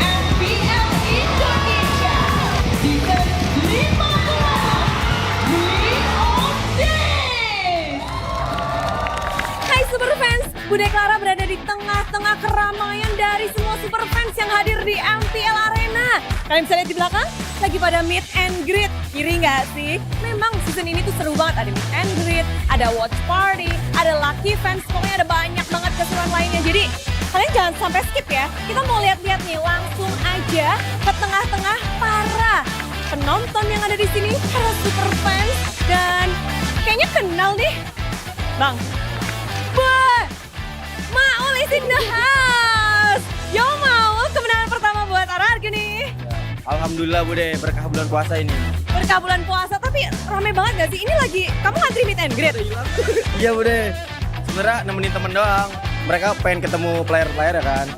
MPL Indonesia Season 15 Hai Superfans, Bude Clara berada di tengah-tengah keramaian dari semua Superfans yang hadir di MPL Arena. Kalian bisa lihat di belakang, lagi pada meet and greet. Iri nggak sih? Memang season ini tuh seru banget. Ada meet and greet, ada watch party, ada lucky fans, pokoknya ada banyak banget keseruan lainnya. Jadi kalian jangan sampai skip ya. Kita mau lihat-lihat nih, langsung aja ke tengah-tengah para penonton yang ada di sini, para Superfans. Dan kayaknya kenal nih. Bang, Maul is in the house. Yo Maul, kemenangan pertama buat RRQ nih. Alhamdulillah Bude, berkah bulan puasa ini. Berkah bulan puasa, tapi rame banget gak sih? Ini lagi, kamu ngantri meet and greet? Iya Bude, sebenarnya nemenin temen doang. Mereka pengen ketemu player-player ya kan.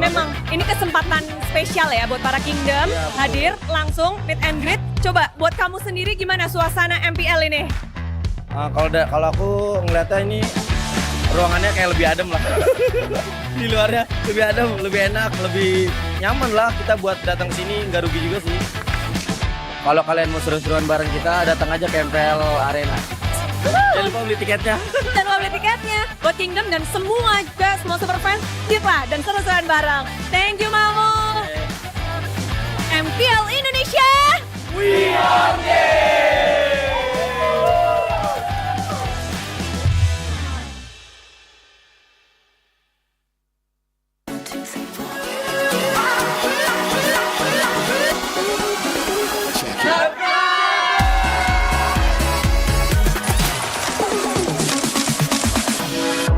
Memang, ini kesempatan spesial ya buat para Kingdom. Hadir langsung meet and greet. Coba buat kamu sendiri gimana suasana MPL ini? Kalau aku ngeliatnya ini ruangannya kayak lebih adem lah. Di luarnya lebih adem, lebih enak, lebih nyaman lah kita buat datang ke sini, nggak rugi juga sih. Kalau kalian mau seru-seruan bareng kita, datang aja ke MPL Arena. Jangan lupa beli tiketnya. Jangan lupa beli tiketnya. Buat Kingdom dan semua juga, semua Superfans, lah dan seru-seruan bareng. Thank you Mamu. MPL Indonesia We are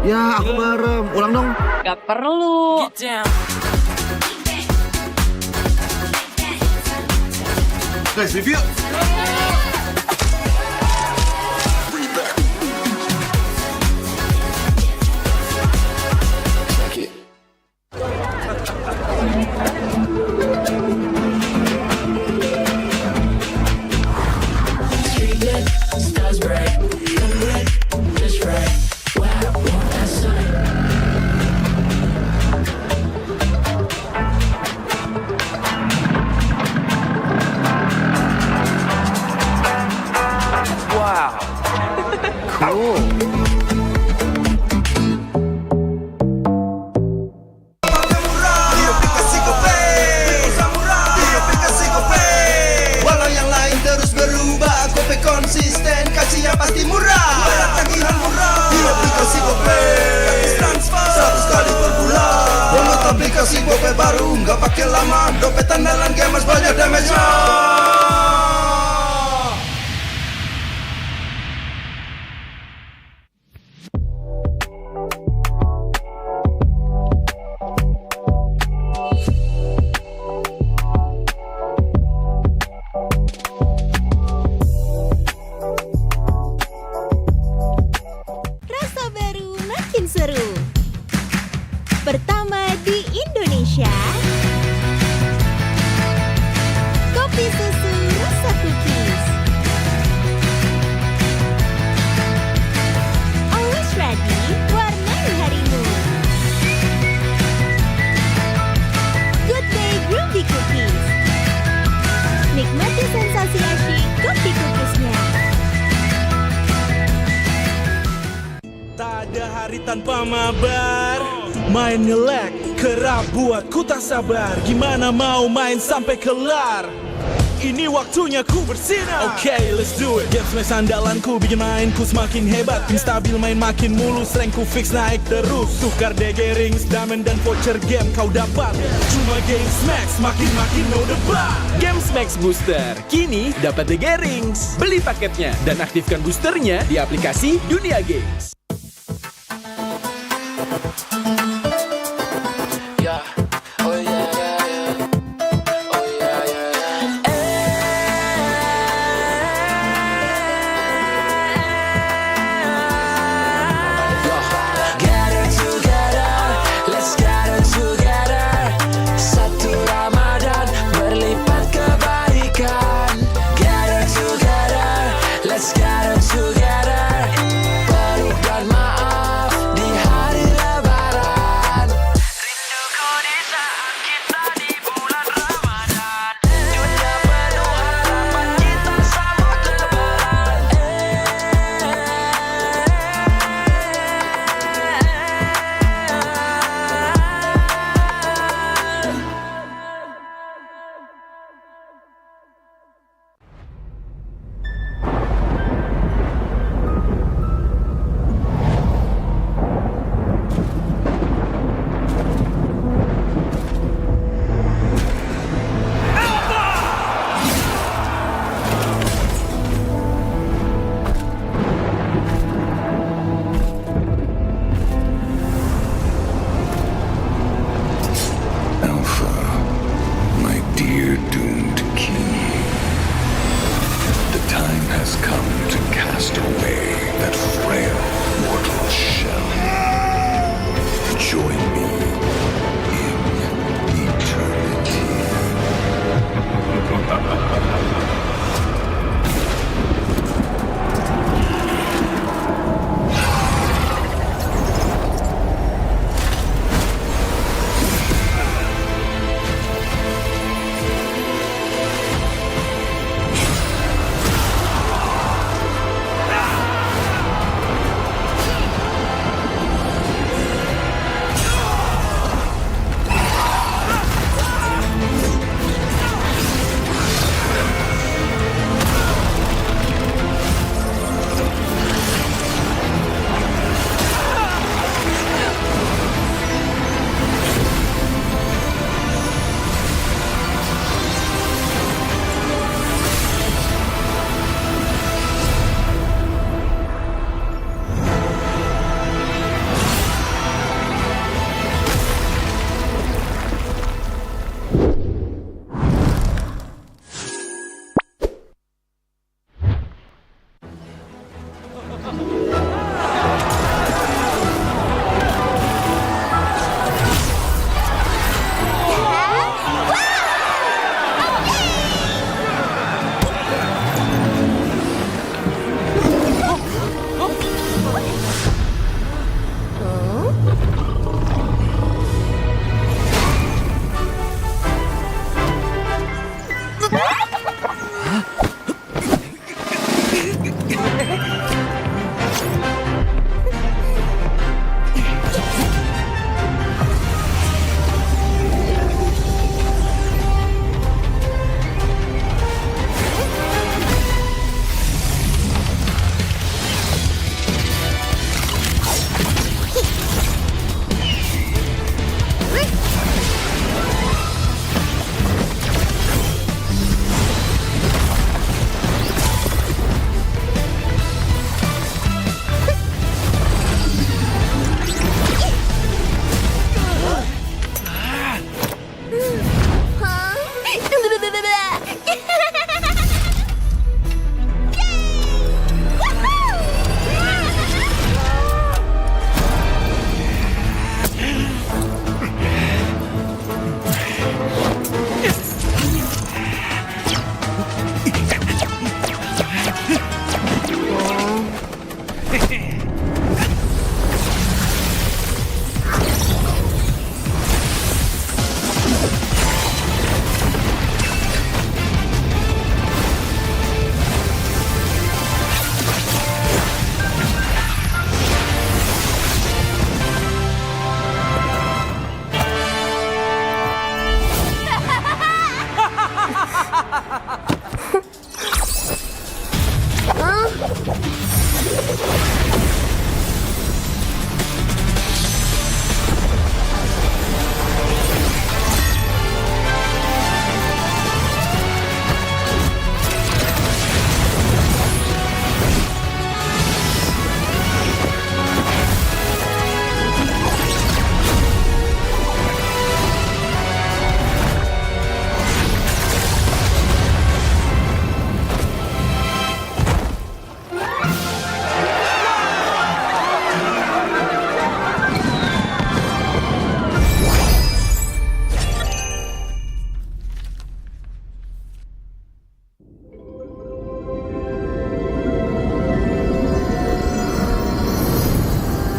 Ya, aku merem. Ulang dong. Gak perlu. Guys, review. Walau yang lain terus berubah, Gope konsisten, kasih yang pasti murah. Bayar tagihan murah di aplikasi Gope, gratis transfer 100 kali per bulan. Download aplikasi Gope baru, nggak pakai lama. Dompet andalan gamers banyak damage-nya. Rasa baru makin seru. Pertama di Indonesia. Kopi susu rasa cookies. Always ready, warnai harimu. Good Day Groovy Cookies. Nikmati sensasi asyik kopi cookiesnya. Tak ada hari tanpa mabar. Main ngelek, kerap buat ku tak sabar. Gimana mau main sampai kelar? Ini waktunya ku bersinar. Okay, let's do it. Game smash andalanku bikin mainku semakin hebat. Tim stabil main makin mulus, rankku fix naik terus. Tukar DG rings, diamond dan voucher game kau dapat. Cuma game smash, makin no debat. Games Max Booster, kini dapat DG Rings. Beli paketnya dan aktifkan boosternya di aplikasi Dunia Games.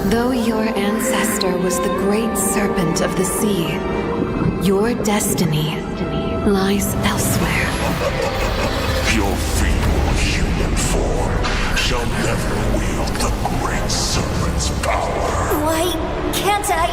Though your ancestor was the great serpent of the sea, your destiny lies elsewhere. Your feeble human form shall never wield the great serpent's power. Why can't I?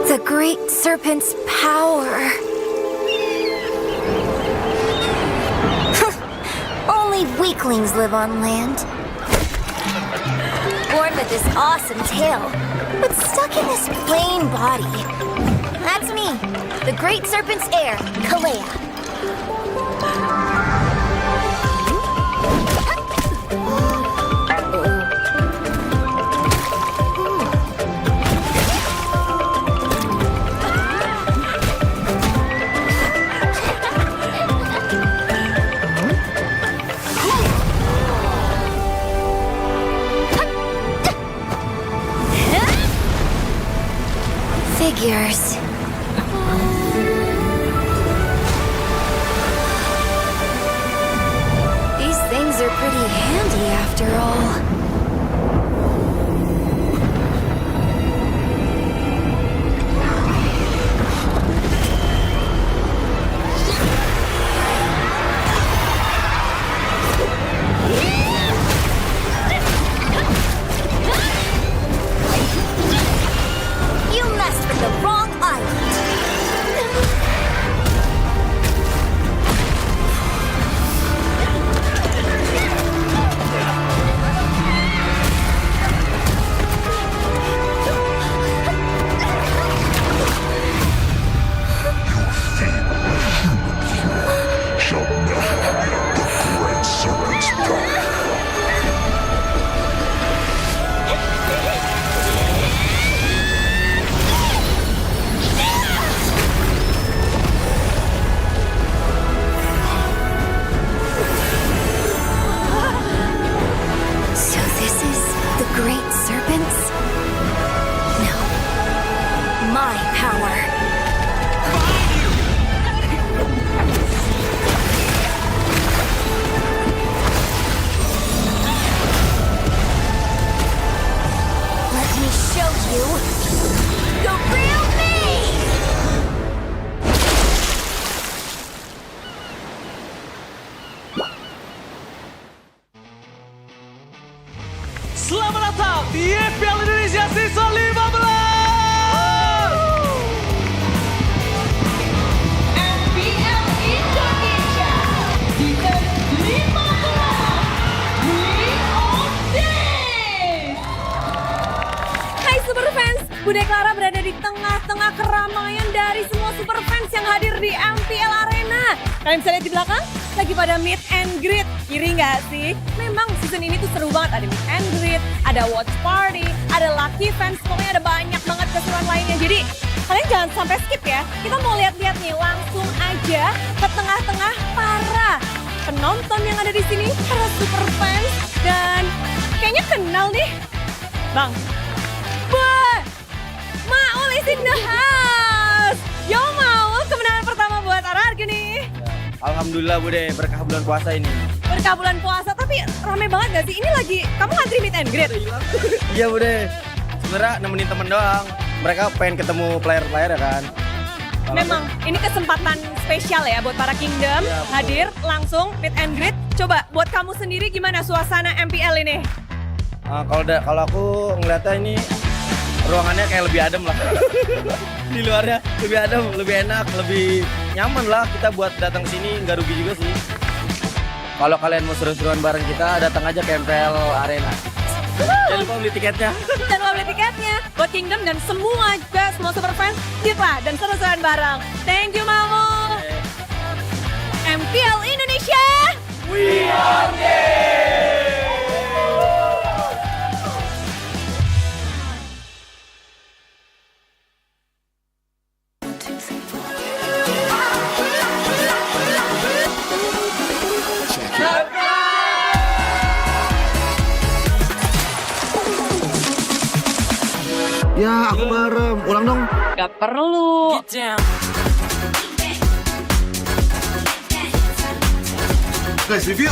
The great serpent's power. Only weaklings live on land. Born with this awesome tail, but stuck in this plain body. That's me, the great serpent's heir, Kalea. Figures. These things are pretty handy after all. You messed with the wrong island. Shall never wield the great serpent's power. So this is the great serpents? No. My power. Let me show you the real me! Selamat datang di MPL Indonesia Season 15! MPL Indonesia Season 15! Hai Super Fans, Bude Clara berada di tengah-tengah keramaian dari semua Super Fans yang hadir di MPL Arena. Kalian bisa lihat di belakang, lagi pada meet and greet. Iri nggak sih? Memang season ini tuh seru banget. Ada meet and greet, ada watch party, ada lucky fans. Pokoknya ada banyak banget keseruan lainnya. Jadi kalian jangan sampai skip ya. Kita mau lihat-lihat nih, langsung aja ke tengah-tengah para penonton yang ada di sini, para Super Fans. Dan kayaknya kenal nih. Bang, Maul is in the house! Yo Maul! Alhamdulillah Bude, berkah bulan puasa ini. Berkah bulan puasa, tapi rame banget gak sih? Ini lagi, kamu ngantri meet and greet? Iya Bude, sebenarnya nemenin temen doang. Mereka pengen ketemu player-player ya kan. Memang, ini kesempatan spesial ya buat para Kingdom hadir langsung meet and greet. Coba buat kamu sendiri gimana suasana MPL ini? Kalau aku ngeliatnya ini ruangannya kayak lebih adem lah. Di luarnya lebih adem, lebih enak, lebih nyaman lah kita buat datang sini, nggak rugi juga sih. Kalau kalian mau seru-seruan bareng kita, datang aja ke MPL Arena. Jangan lupa beli tiketnya. Jangan lupa beli tiketnya buat Kingdom dan semua juga, semua super fans, lah dan seru-seruan bareng. Thank you Mamu. MPL Indonesia. We are game! Ya, aku merem. Ulang dong. Gak perlu. Guys, review.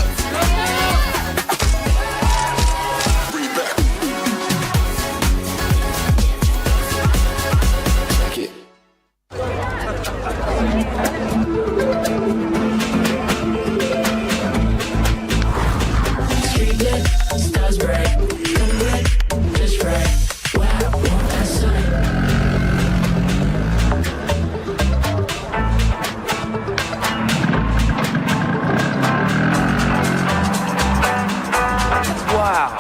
Wow.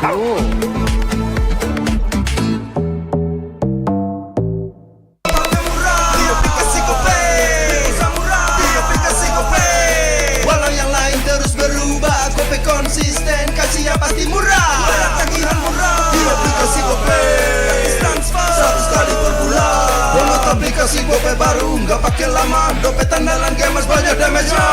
Cool. Walau yang lain terus berubah, Gope konsisten, kasih yang pasti murah. Bayar tagihan murah di aplikasi Gope, gratis transfer 100 kali per bulan. Download aplikasi Gope baru, nggak pakai lama. Dompet andalan gamers banyak damage-nya.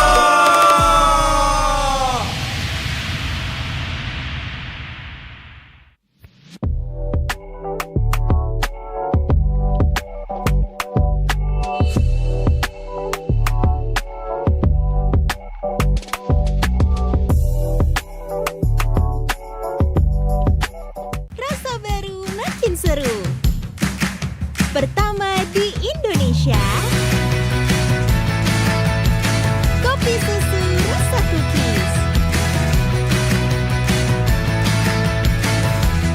Rasa baru makin seru. Pertama di Indonesia, kopi susu rasa cookies.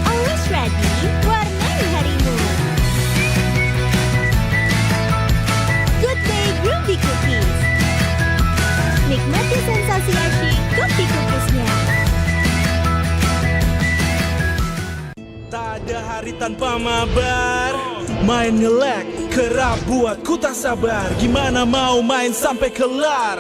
Always ready, warnai harimu. Good Day Groovy Cookies. Nikmati sensasi asyik kopi cookiesnya. Tak ada hari tanpa mabar. Main nge-lag, kerap buatku tak sabar. Gimana mau main sampai kelar?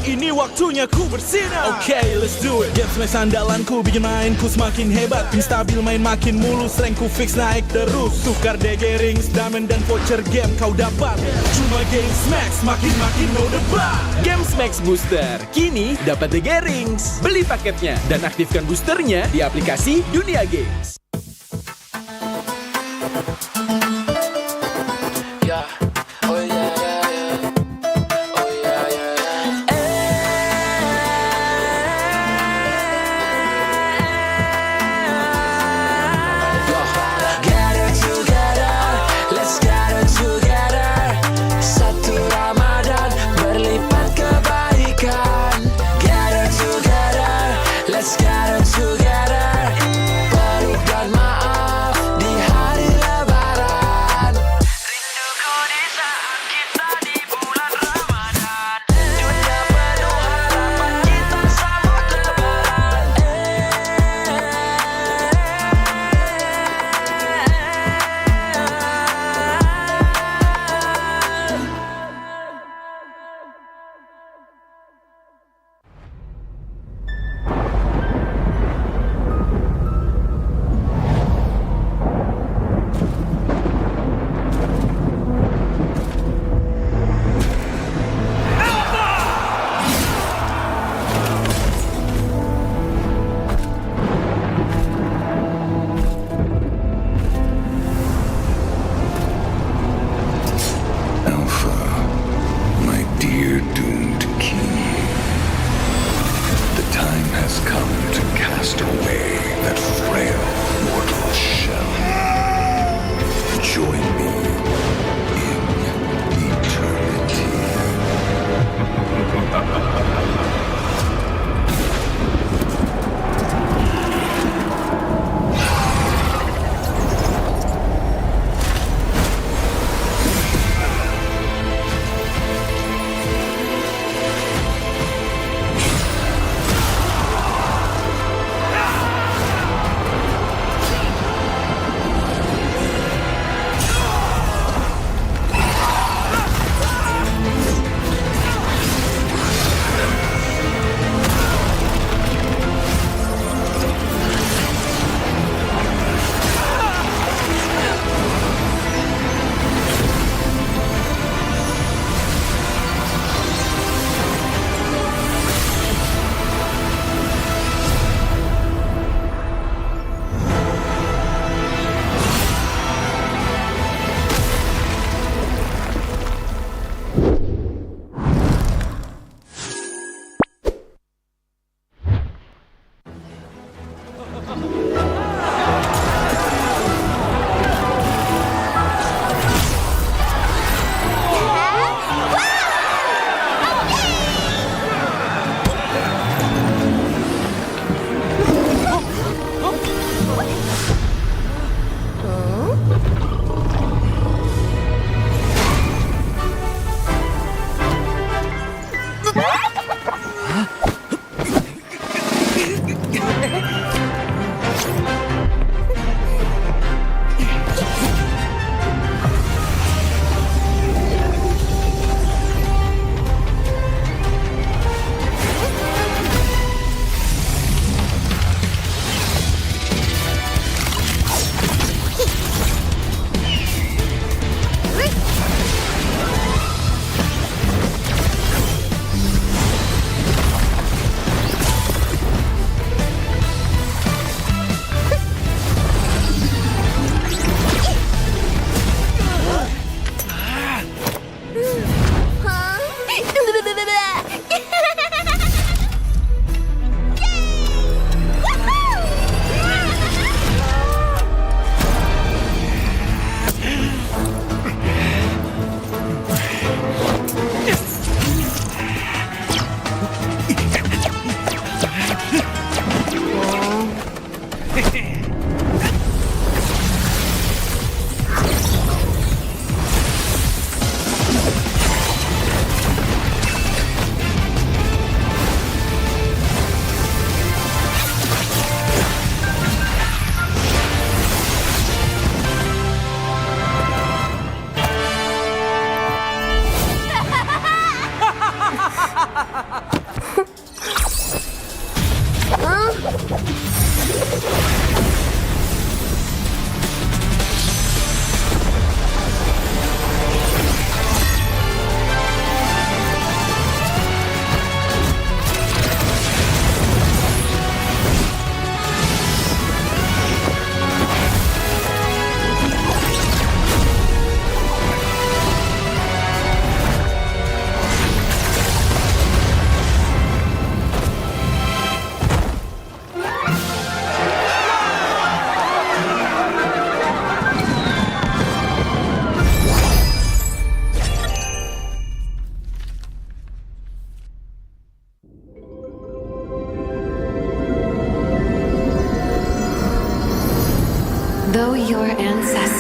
Ini waktunya ku bersinar. Okay, let's do it. Game smash andalanku bikin mainku semakin hebat. Pin stabil main makin mulus, rankku fix naik terus. Tukar DG rings, diamond dan voucher game kau dapat. Cuma Game Smash makin no debat. Game Max Booster, kini dapat DG Rings. Beli paketnya dan aktifkan boosternya di aplikasi Dunia Games. Let's gather together, berubah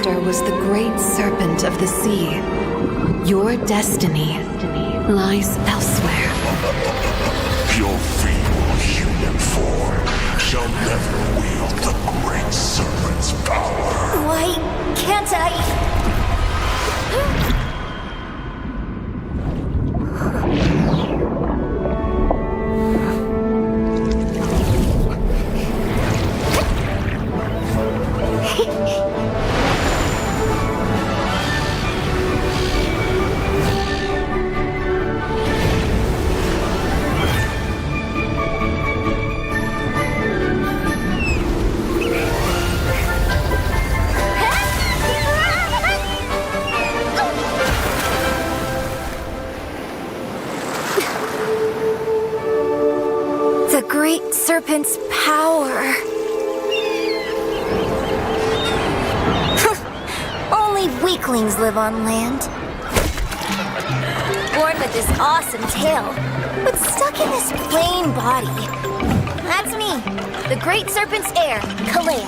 ancestor was the great serpent of the sea. Your destiny lies elsewhere. Your feeble human form shall never wield the great serpent's power. Why can't I? The great serpent's power. Only weaklings live on land. Born with this awesome tail, but stuck in this plain body. That's me, the great serpent's heir, Kalea.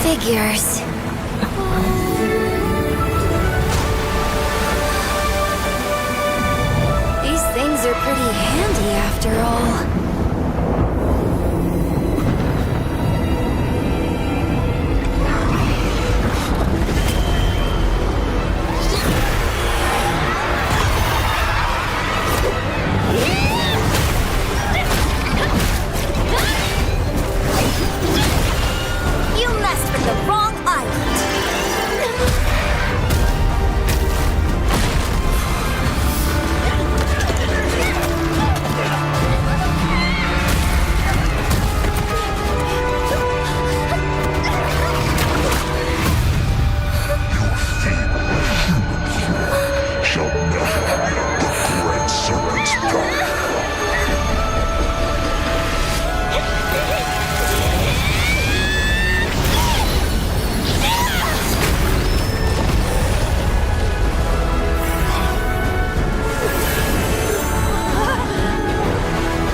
Figures. These things are pretty handy after all. You messed with the wrong island. Shall never wield the great serpent's power.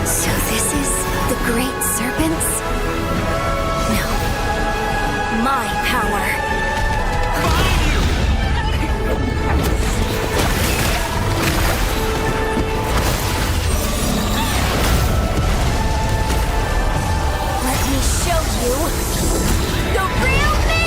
So this is the great serpents? No. My power. Let me show you the real me!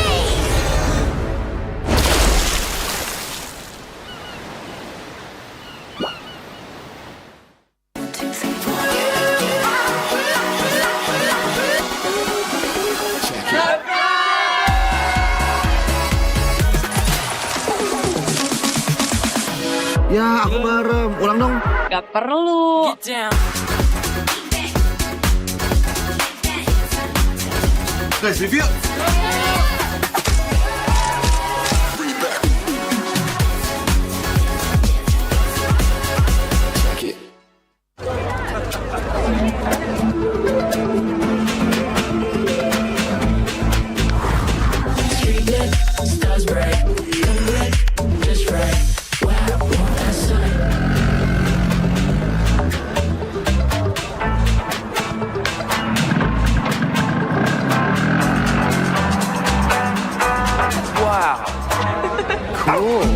Ya, aku merem. Ulang dong. Gak perlu. Guys, review. Wow. Cool.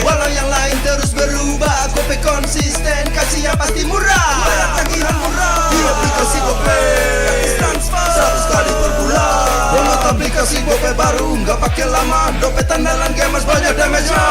Walau yang lain terus berubah, Gope konsisten, kasihnya pasti murah. Bayar tagihan murah di aplikasi Gope, transfer 100 kali per bulan. Download aplikasi Gope baru, nggak pakai lama. Dompet andalan gamers banyak damage-nya.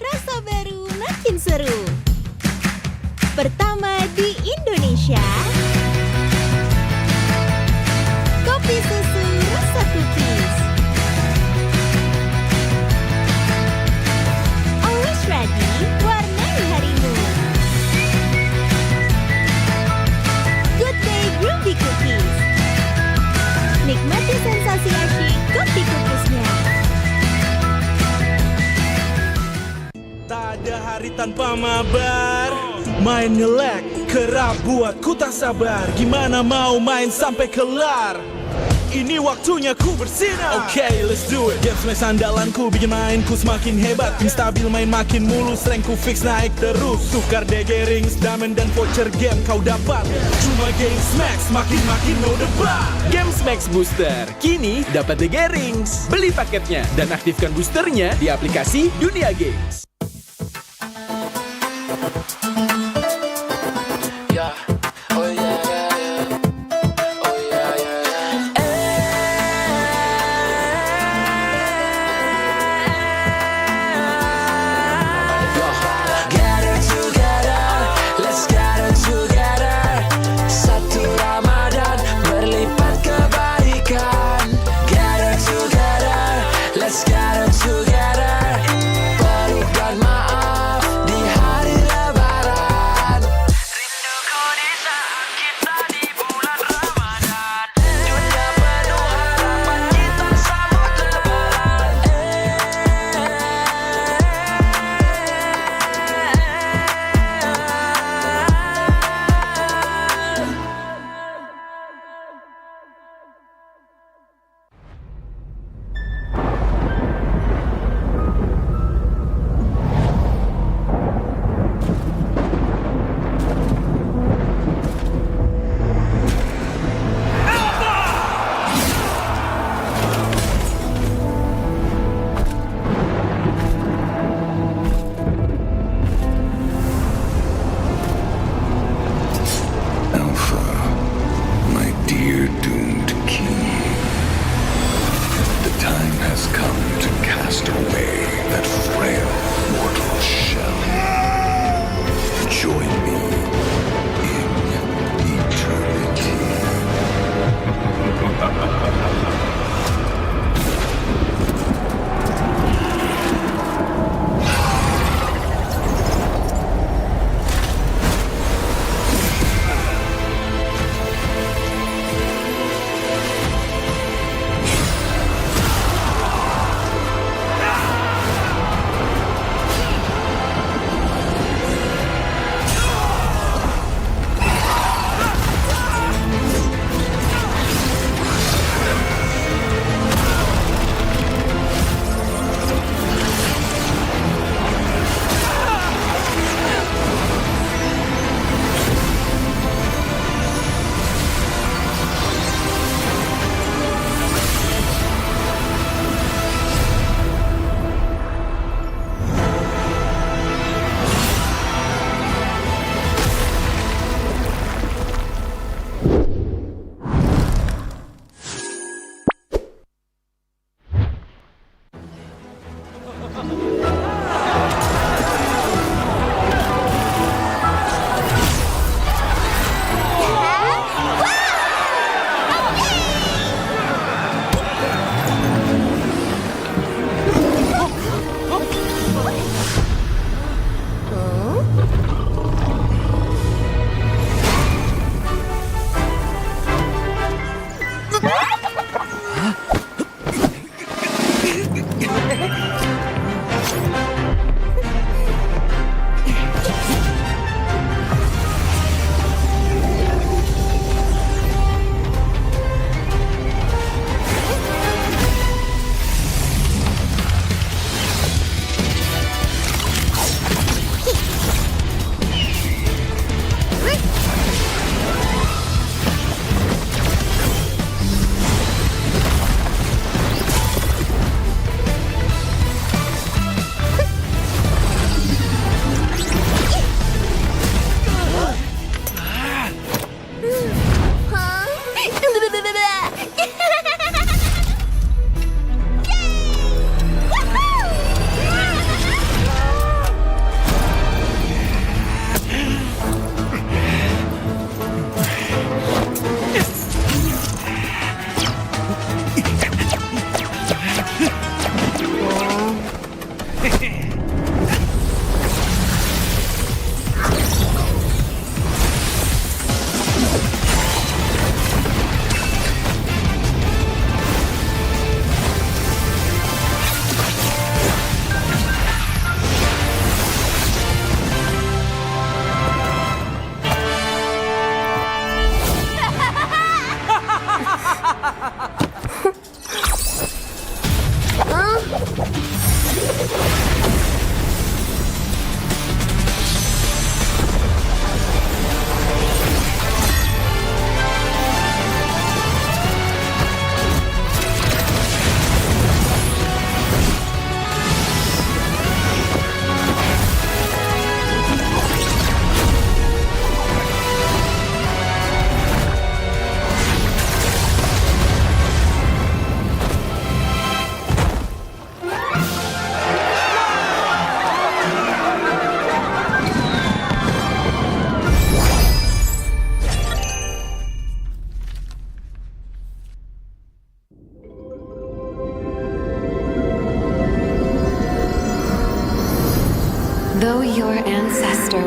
Rasa baru makin seru. Indonesia. Kopi susu rasa cookies. Always ready, warnai harimu. Good Day Groovy Cookies. Nikmati sensasi asyik kopi cookiesnya. Tak ada hari tanpa mabar. Main ngelek, kerap buatku tak sabar. Gimana mau main sampai kelar? Ini waktunya ku bersinar. Okay, let's do it. Game smash andalanku bikin mainku semakin hebat. Tim stabil main makin mulus, rankku fix naik terus. Tukar DG rings, diamond dan voucher game kau dapat. Cuma Game Max makin no debat. Games Max Booster, kini dapat DG Rings. Beli paketnya dan aktifkan boosternya di aplikasi Dunia Games. Let's get it together. Peluk dan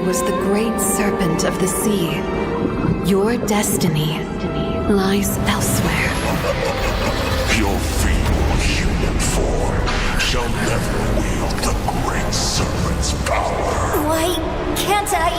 was the great serpent of the sea. Your destiny lies elsewhere. Your feeble human form shall never wield the great serpent's power. Why can't I?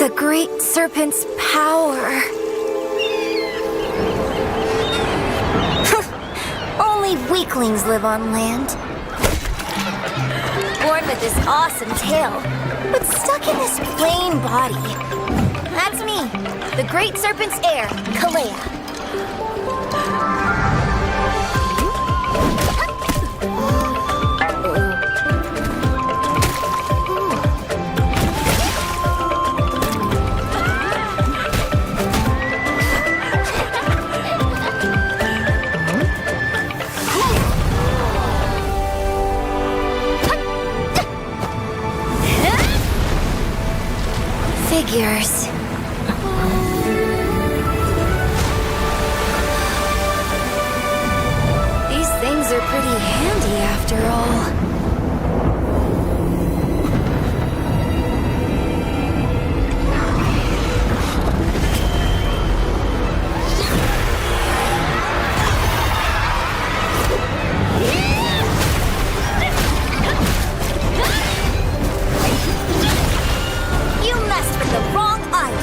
The great serpent's power. Only weaklings live on land. Born with this awesome tail, but stuck in this plain body. That's me, the great serpent's heir, Kalea. Figures. These things are pretty handy after all. You messed with the wrong island.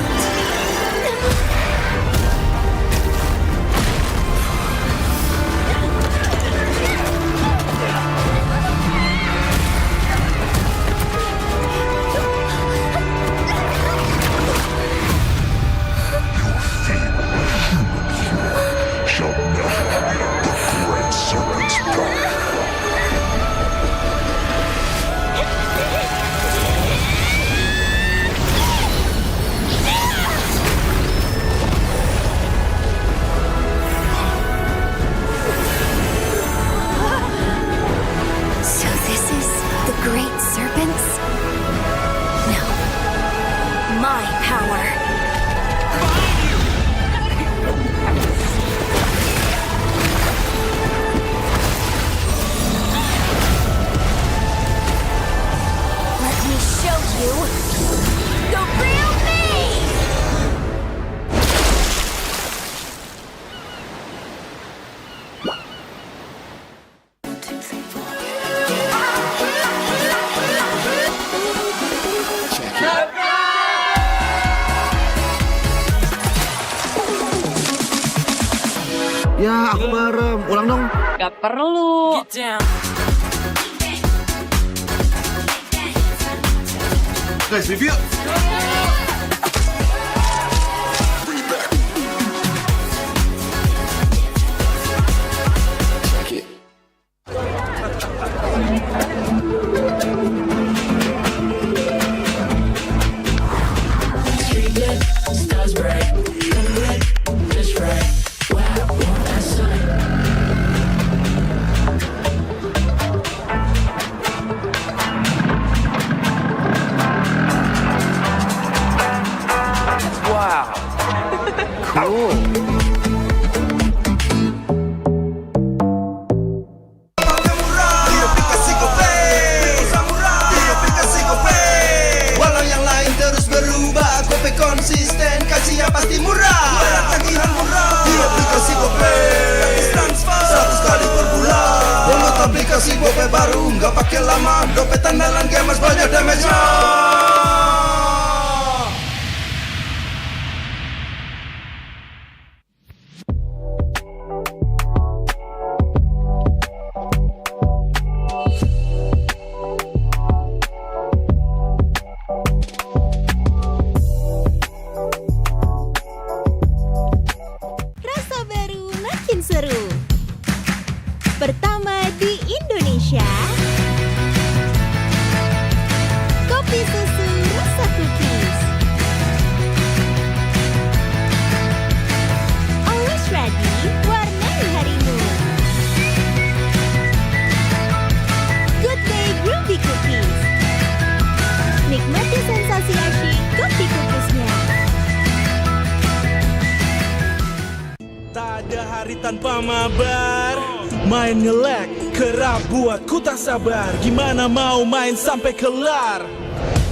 Shall never wield the great serpent's power. So this is the great serpents? No. My power. Let me show you the real me! Ya, aku merem. Ulang dong. Gak perlu. Guys, review. Wow. Cool. Walau yang lain terus berubah, Gope konsisten, kasih yang pasti murah. Bayar tagihan murah di aplikasi Gope, gratis transfer 100 kali per bulan. Download aplikasi Gope baru, nggak pakai lama. Dompet andalan gamers banyak damage-nya. Rasa baru makin seru. hari tanpa mabar. Main nge-lag, kerap buatku tak sabar. Gimana mau main sampai kelar?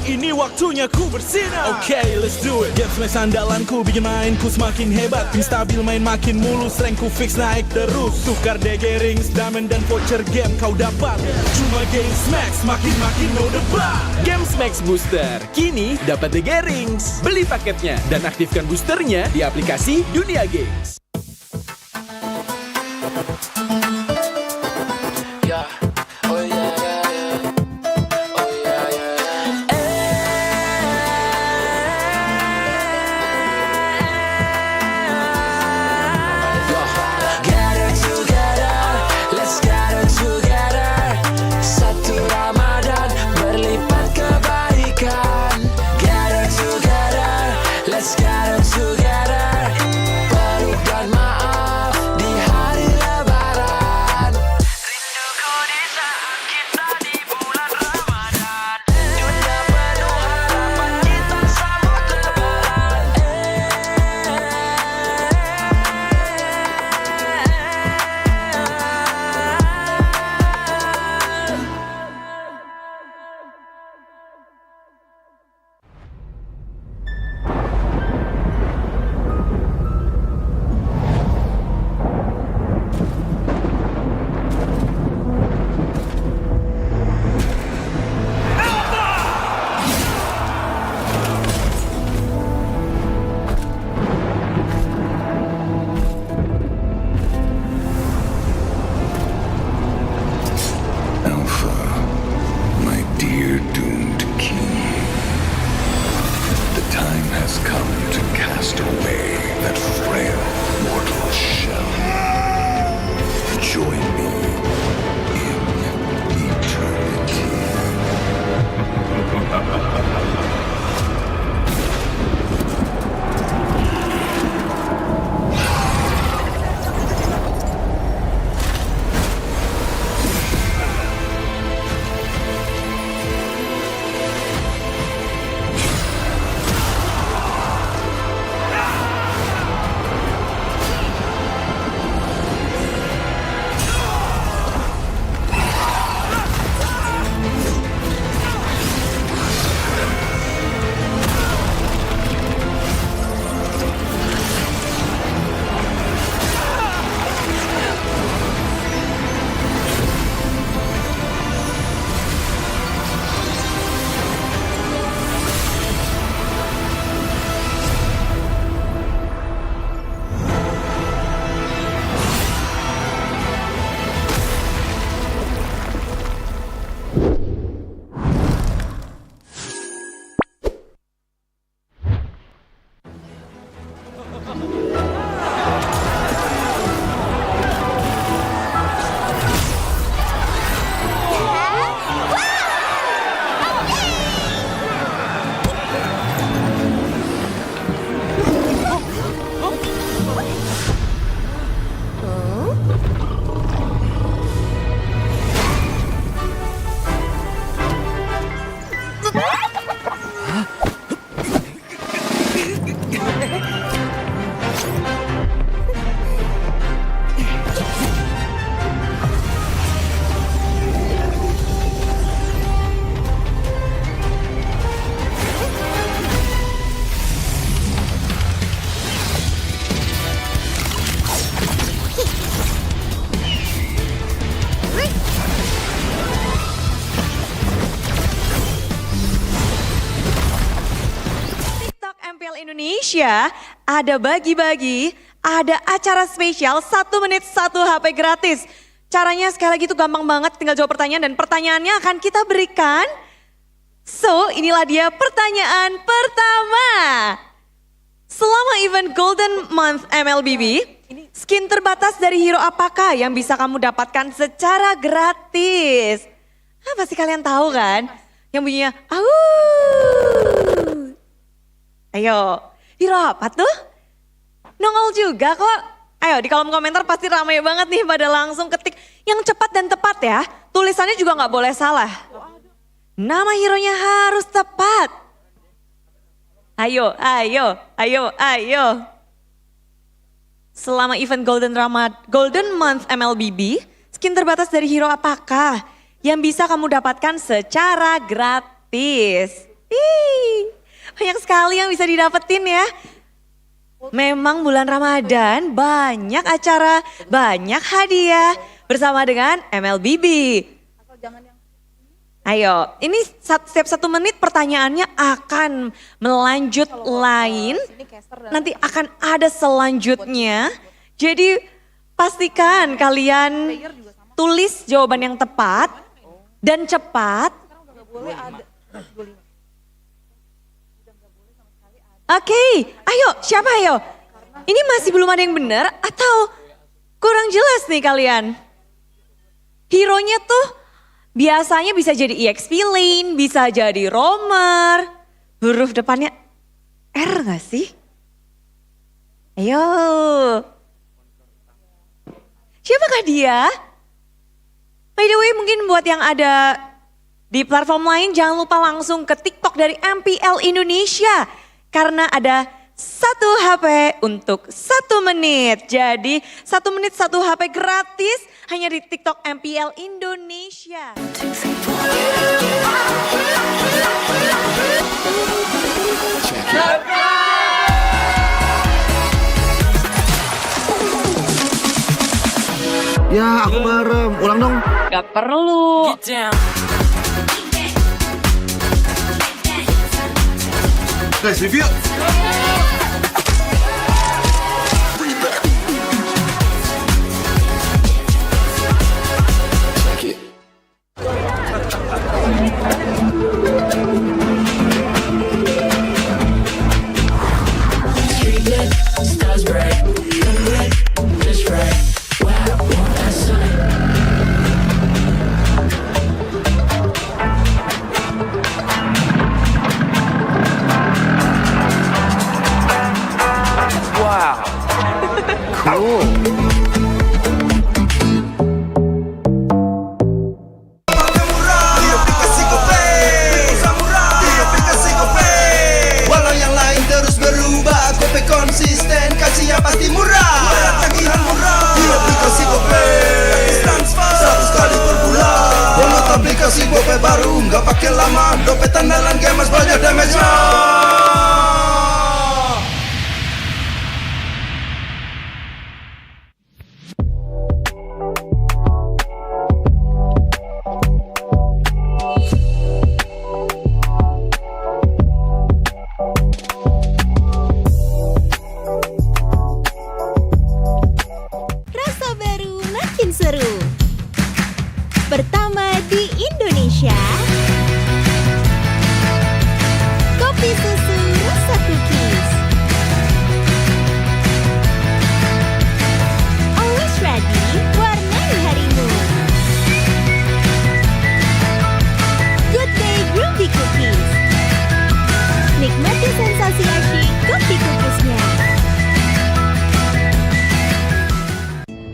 Ini waktunya ku bersinar. Okay, let's do it. Game smash andalanku bikin mainku semakin hebat. Tim stabil main makin mulus, rankku fix naik terus. Tukar DG rings, diamond dan voucher game kau dapat. Cuma game smash, makin no debat. Games Max Booster, kini dapat DG Rings. Beli paketnya dan aktifkan boosternya di aplikasi Dunia Games. Indonesia ada bagi-bagi, ada acara spesial 1 menit 1 HP gratis. Caranya sekali lagi itu gampang banget, tinggal jawab pertanyaan dan pertanyaannya akan kita berikan. So, inilah dia pertanyaan pertama. Selama event Golden Month MLBB, skin terbatas dari hero apakah yang bisa kamu dapatkan secara gratis? Pasti kalian tahu kan? Yang bunyinya, auuu. Ayo, hero apa tuh? Nongol juga kok. Ayo di kolom komentar pasti ramai banget nih pada langsung ketik yang cepat dan tepat ya. Tulisannya juga nggak boleh salah. Nama hero-nya harus tepat. Ayo, ayo, ayo, ayo. selama event Golden Month MLBB, skin terbatas dari hero apakah yang bisa kamu dapatkan secara gratis? Banyak sekali yang bisa didapetin ya. Memang bulan Ramadan banyak acara, banyak hadiah bersama dengan MLBB. Ayo, ini setiap 1 menit pertanyaannya akan melanjut lain. Nanti akan ada selanjutnya. Jadi pastikan kalian tulis jawaban yang tepat dan cepat. Oke, ayo siapa ayo? Ini masih belum ada yang benar atau kurang jelas nih kalian? Hero-nya tuh biasanya bisa jadi EXP lane, bisa jadi roamer. Huruf depannya R gak sih? Ayo. Siapakah dia? By the way, mungkin buat yang ada di platform lain jangan lupa langsung ke TikTok dari MPL Indonesia. Karena ada 1 HP untuk 1 menit. Jadi 1 menit 1 HP gratis hanya di TikTok MPL Indonesia. Ya, aku merem. Ulang dong. Gak perlu. Guys, review. Walau yang lain terus berubah, Gope konsisten, kasihnya pasti murah. Tagihan murah di aplikasi Gope, transfer 100 kali per bulan. Download aplikasi Gope baru, nggak pakai lama. Dompet andalan gamers banyak damage-nya. Rasa baru makin seru. Pertama di Indonesia. Kopi susu rasa cookies. Always ready, warnai harimu. Good day Groovy Cookies. Nikmati sensasi asyik kopi cookiesnya.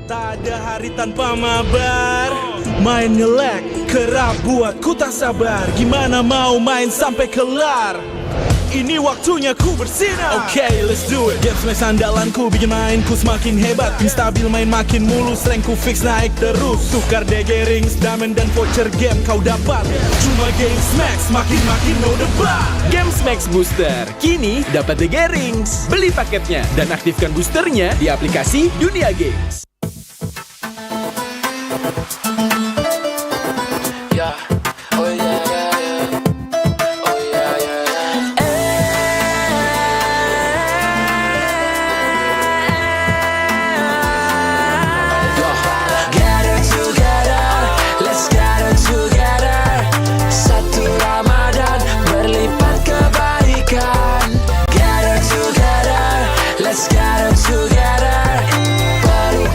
Tak ada hari tanpa mabar. Main ngelek, kerap buatku tak sabar. Gimana mau main sampai kelar? Ini waktunya ku bersinar. Okay, let's do it. Game smash andalanku bikin mainku semakin hebat. Tim stabil main makin mulus, rankku fix naik terus. Tukar DG rings, diamond dan voucher game kau dapat. Cuma Game Max makin no debat. Games Max Booster, kini dapat DG Rings. Beli paketnya dan aktifkan boosternya di aplikasi Dunia Games. Let's get it together. Peluk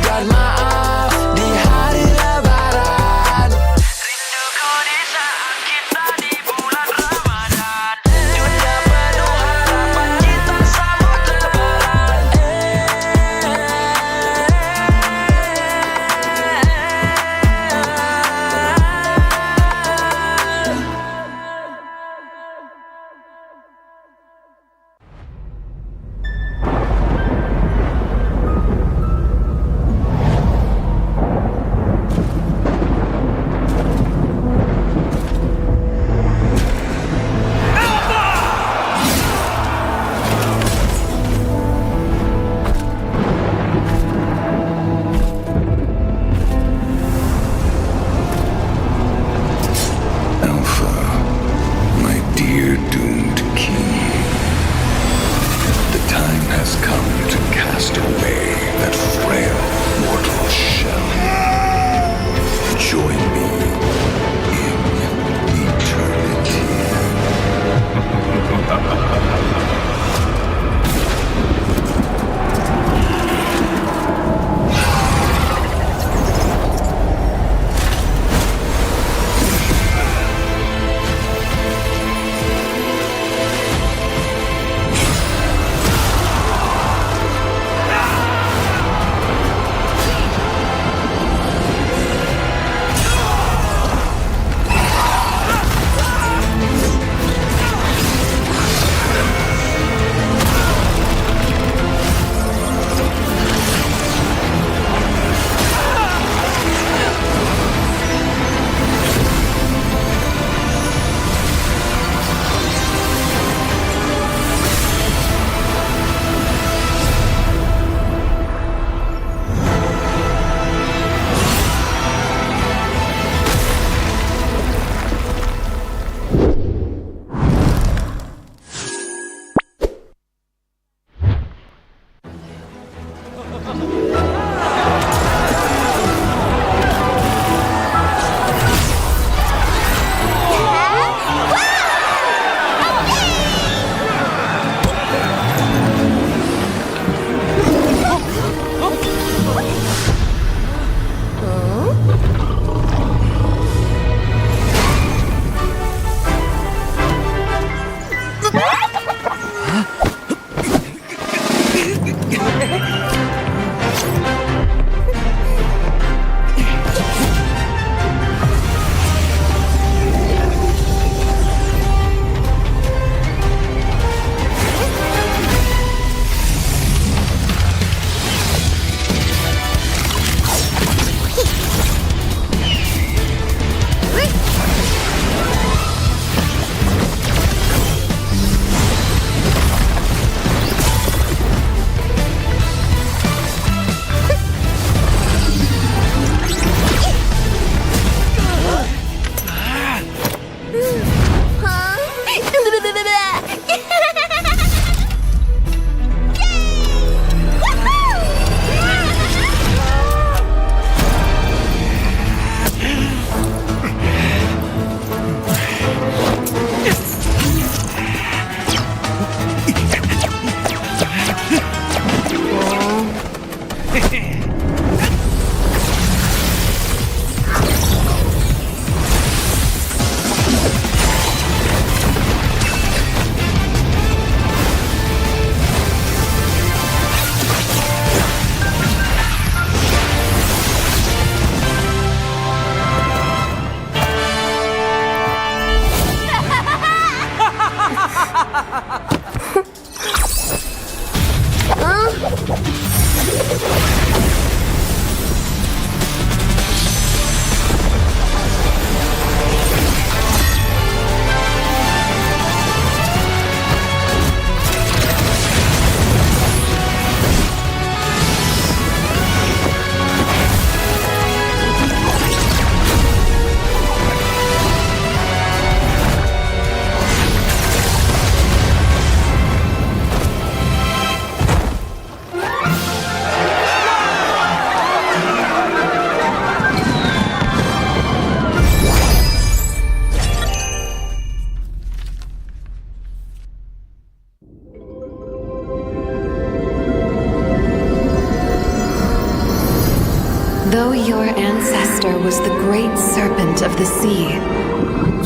Though your ancestor was the great serpent of the sea,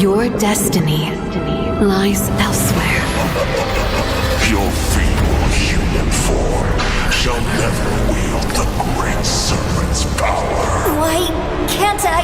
your destiny lies elsewhere. Your feeble human form shall never wield the great serpent's power. Why can't I?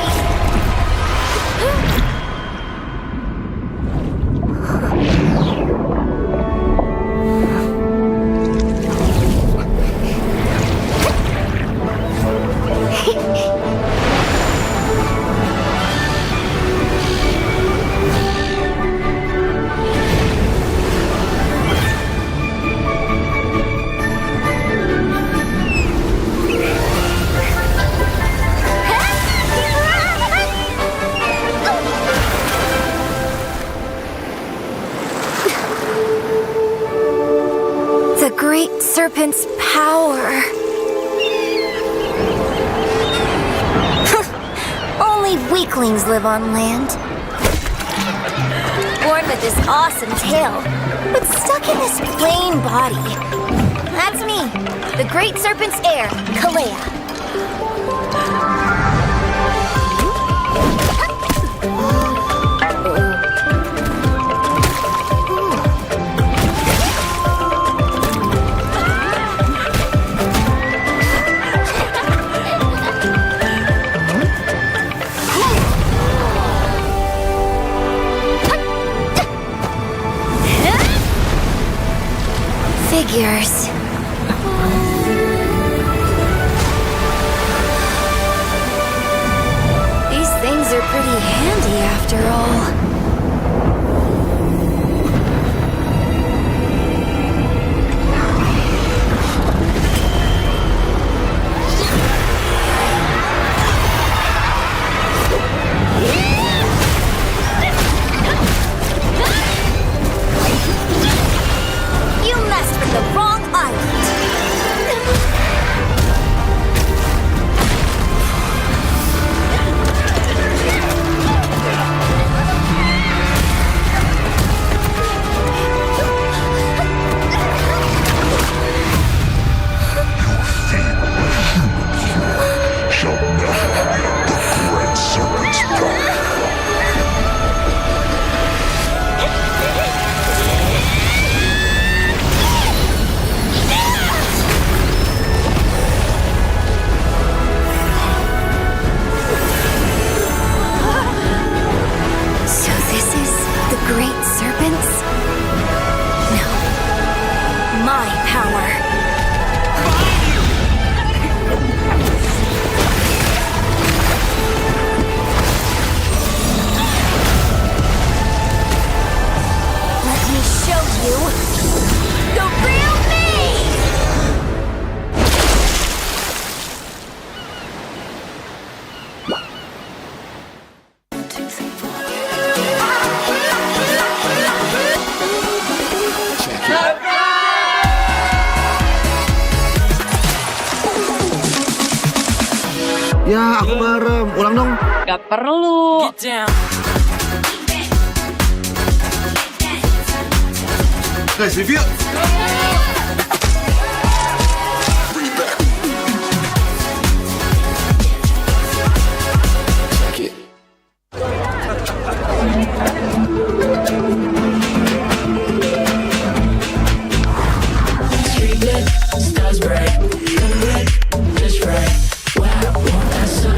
The great serpent's power. Only weaklings live on land. Born with this awesome tail, but stuck in this plain body. That's me, the great serpent's heir, Kalea. Figures. These things are pretty handy after all. You messed with the wrong island. Shall never wield the great serpent's power. So this is the great serpents? No. My power. Let me show you the real me! Ya, aku merem. Ulang dong. Gak perlu. Guys, review. Stars bright, just right. Wow, that sun.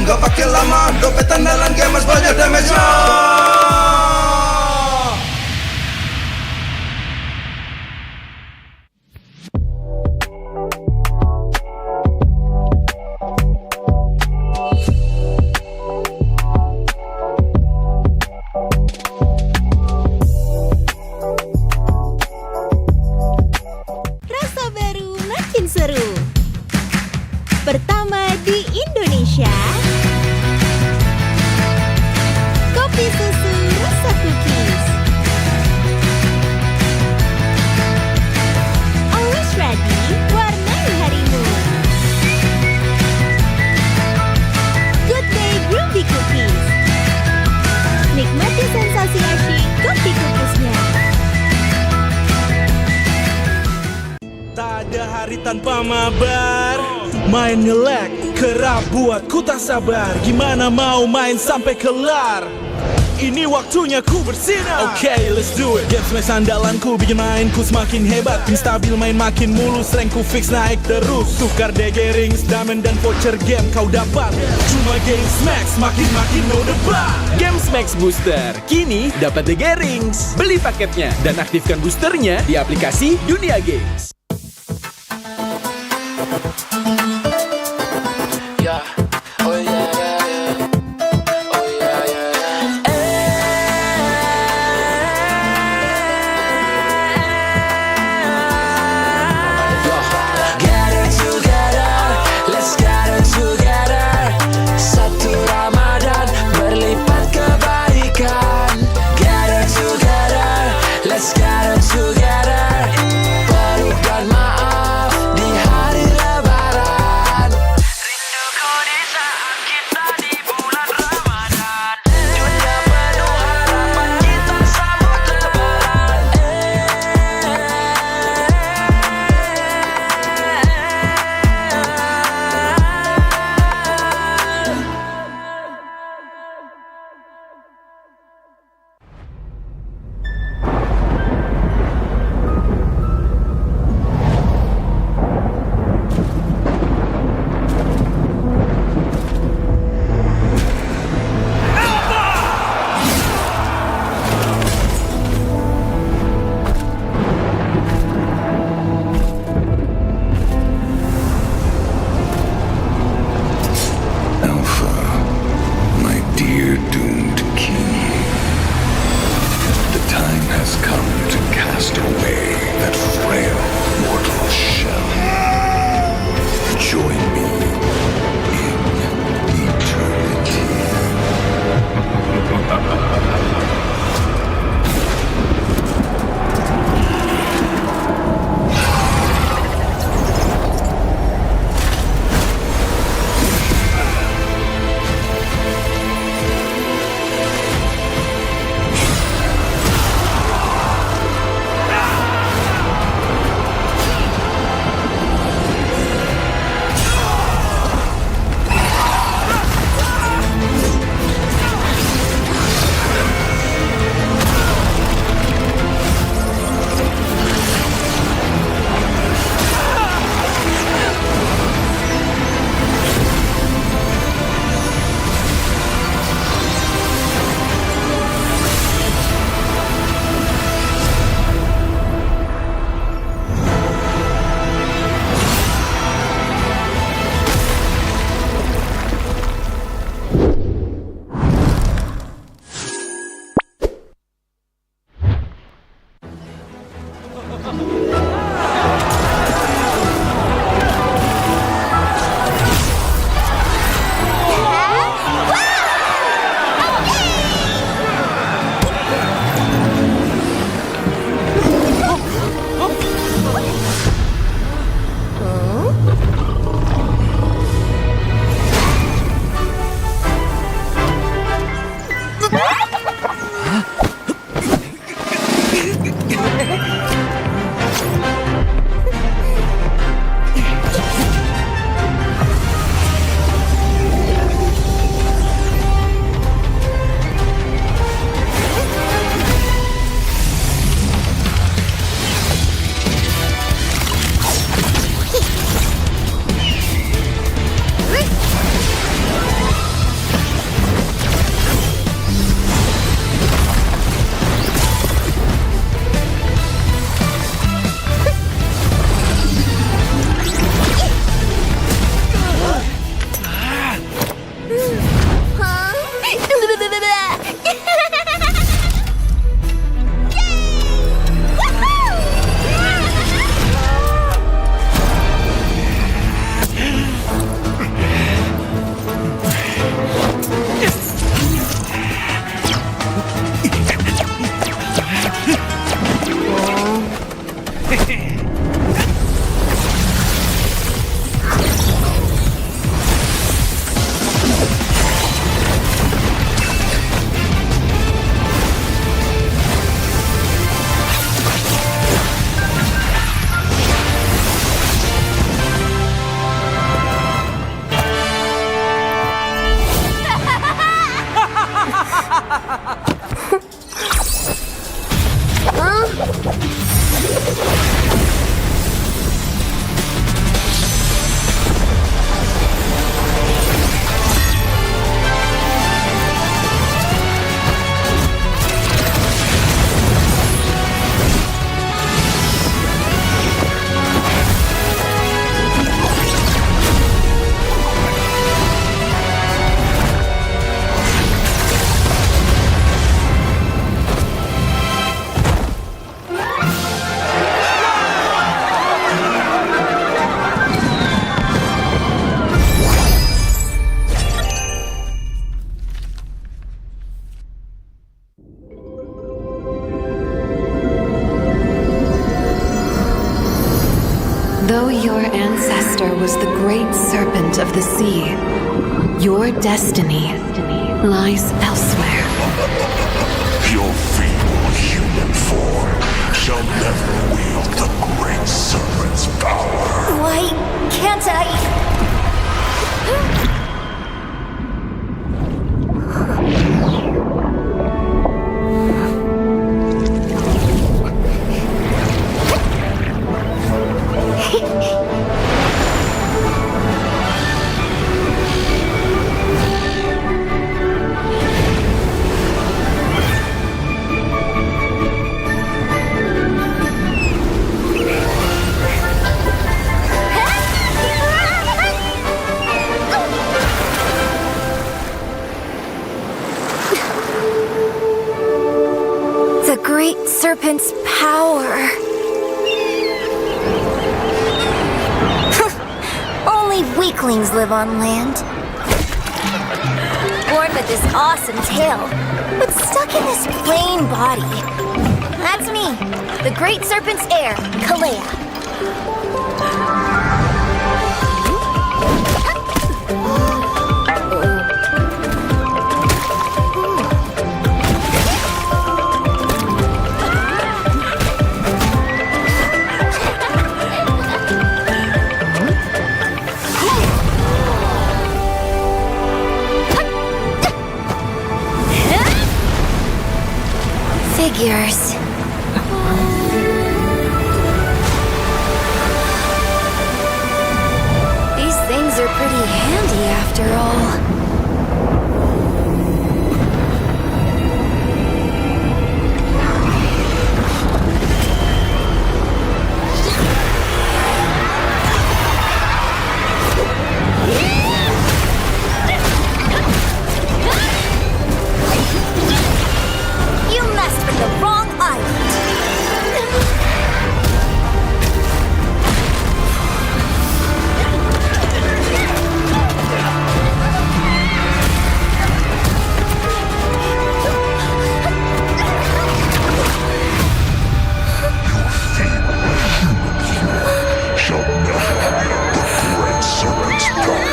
nggak pakai lama. Dompet andalan gamers banyak damage-nya. Rasa baru makin seru. Pertama di Indonesia. Kopi susu rasa cookies. Always ready, warnai harimu. Good Day Groovy Cookies. Nikmati sensasi asyik kopi cookiesnya. Tak ada hari tanpa mabar. Main ngelek, kerap buatku tak sabar. Gimana mau main sampai kelar? Ini waktunya ku bersinar. Okay, let's do it. Games match andalanku bikin mainku semakin hebat. Tim stabil main makin mulus, rankku fix naik terus. Tukar DG rings, diamond dan voucher game kau dapat. Cuma Games Max, makin no debat. Games Max Booster, kini dapat DG Rings. Beli paketnya dan aktifkan boosternya di aplikasi Dunia Games. Let's gather together. Perubahan serpent of the sea. Your destiny lies elsewhere. Your feeble human form shall never wield the great serpent's power. Why can't I? The great serpent's power. Only weaklings live on land. Born with this awesome tail, but stuck in this plain body. That's me, the great serpent's heir, Kalea. Figures. These things are pretty handy after all. You messed with the wrong island. Shall never wield the great serpent's power.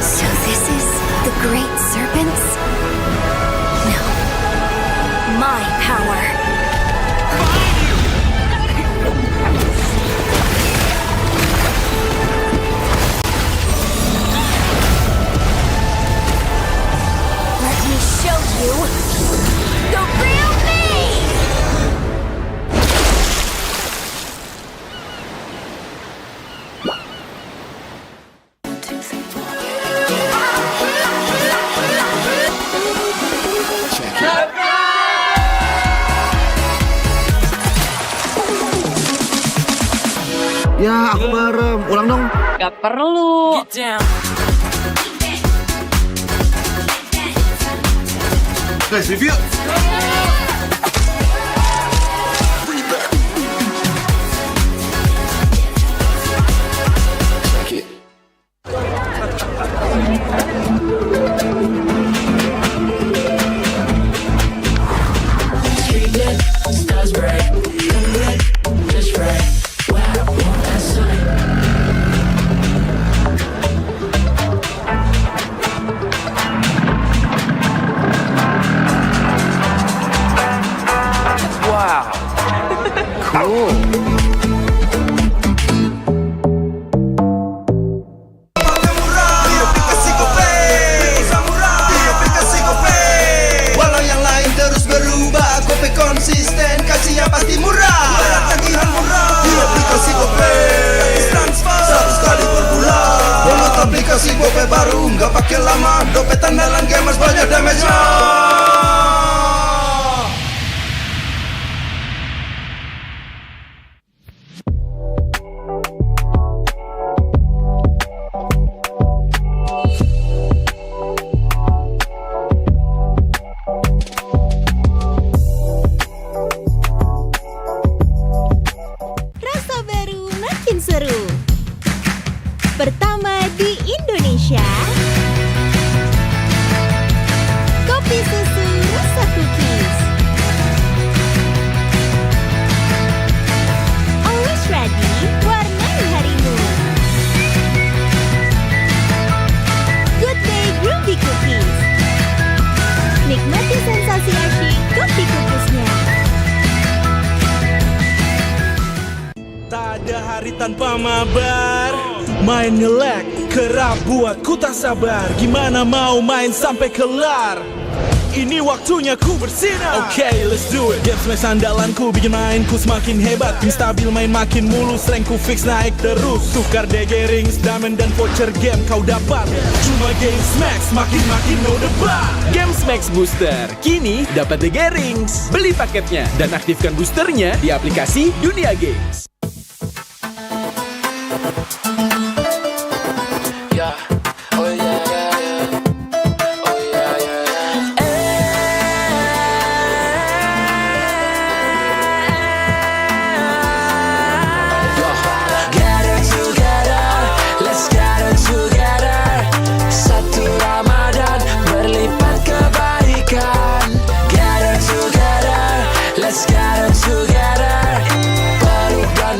So this is the great serpents? No. My power. Let me show you the real me! Ya, aku merem. Ulang dong. Gak perlu. Guys, review. Street lit, stars bright, lit, just right. Wow, want that sun. Wow. Cool. Walau yang lain terus berubah, kopi konsisten, kasih yang pasti murah. Bayar tagihan murah di aplikasi GoPay, transfer 100 kali per bulan. Download aplikasi GoPay baru, nggak pakai lama. Dompet andalan gamers banyak damage-nya. Rasa baru makin seru. Pertama di tanpa mabar. Main nge-lag, kerap buatku tak sabar. Gimana mau main sampai kelar? Ini waktunya ku bersinar. Okay, let's do it. Game smash andalanku bikin mainku semakin hebat. Tim stabil main makin mulus, rankku fix naik terus. Tukar DG rings, diamond dan voucher game kau dapat. Cuma game smash makin no debat. Games Max Booster kini dapat DG Rings. Beli paketnya dan aktifkan boosternya di aplikasi Dunia Games. Let's gather together, berubah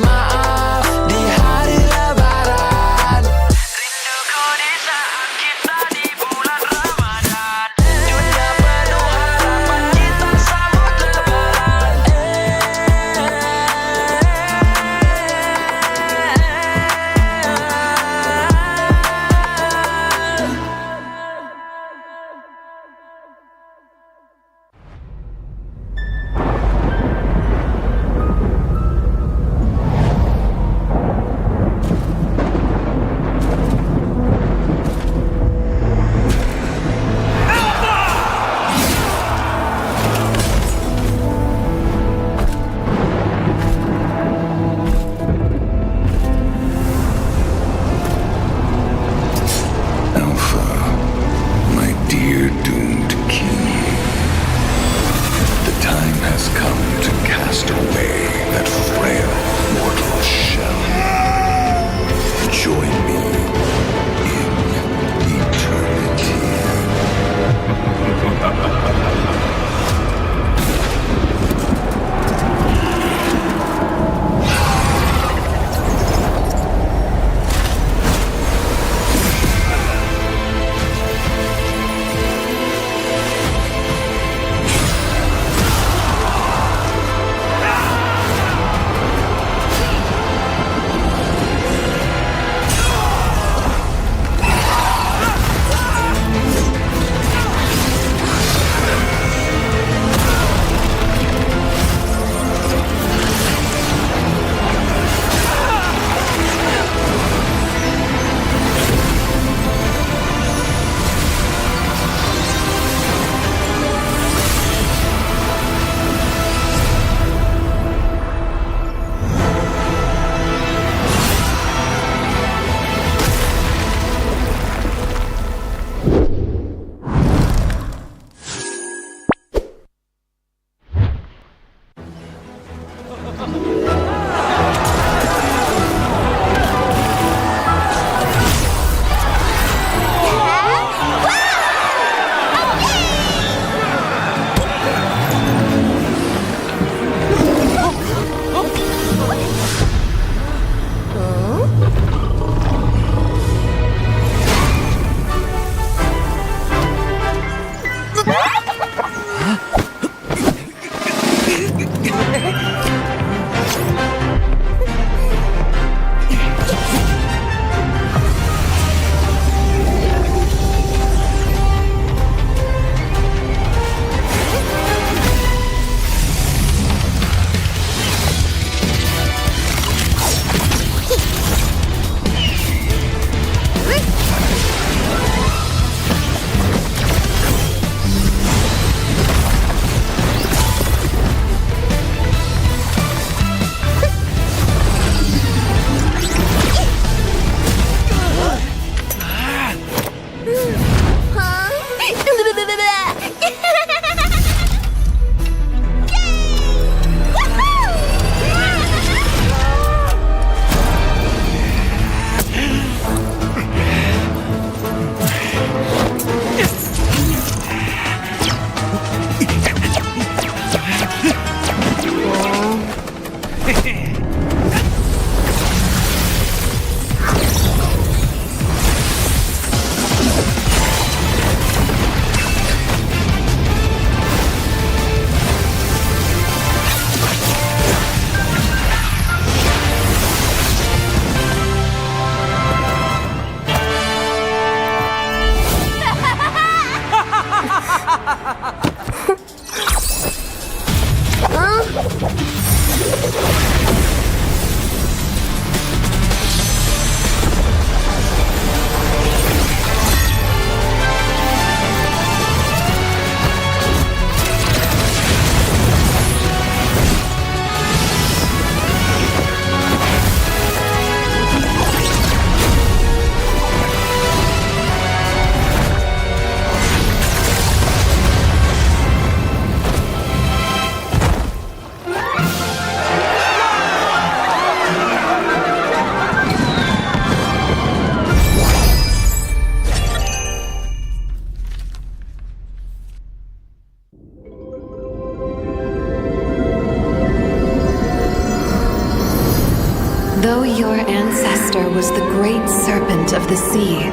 was the great serpent of the sea.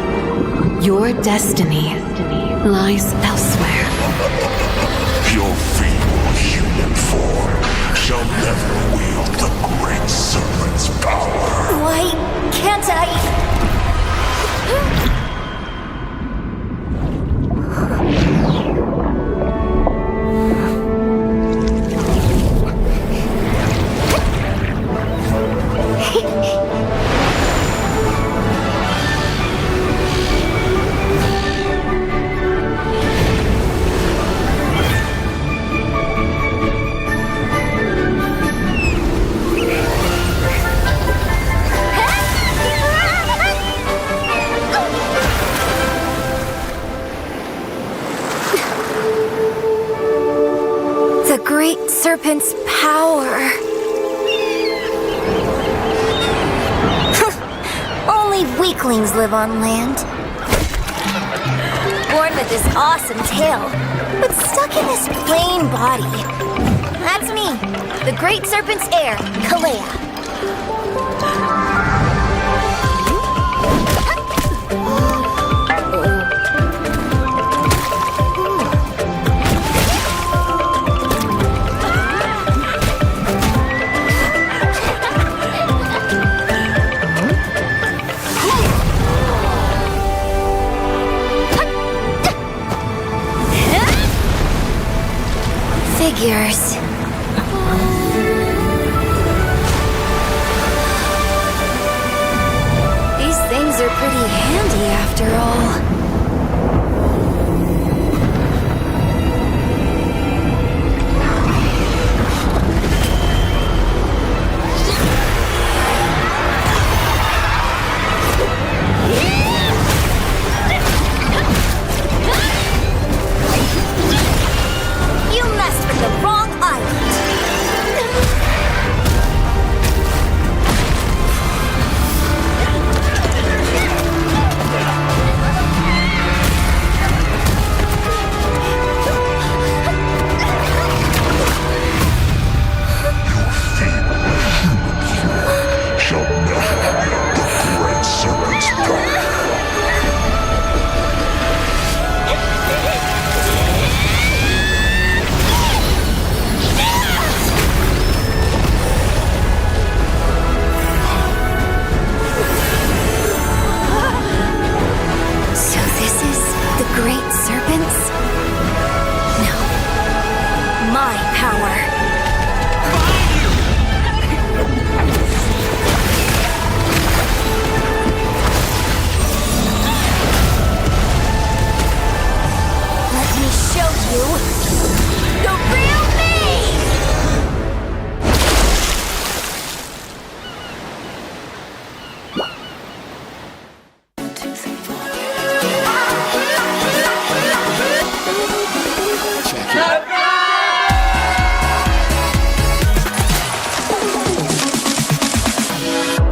Your destiny lies elsewhere. Your feeble human form shall never wield the great serpent's power. Why can't I? The great serpent's power. Only weaklings live on land. Born with this awesome tail, but stuck in this plain body. That's me, the great serpent's heir, Kalea. Figures. These things are pretty handy after all. You messed with the wrong island. Shall never wield the great serpent's power. So this is the great serpents? No. My power. Let me show you the real me!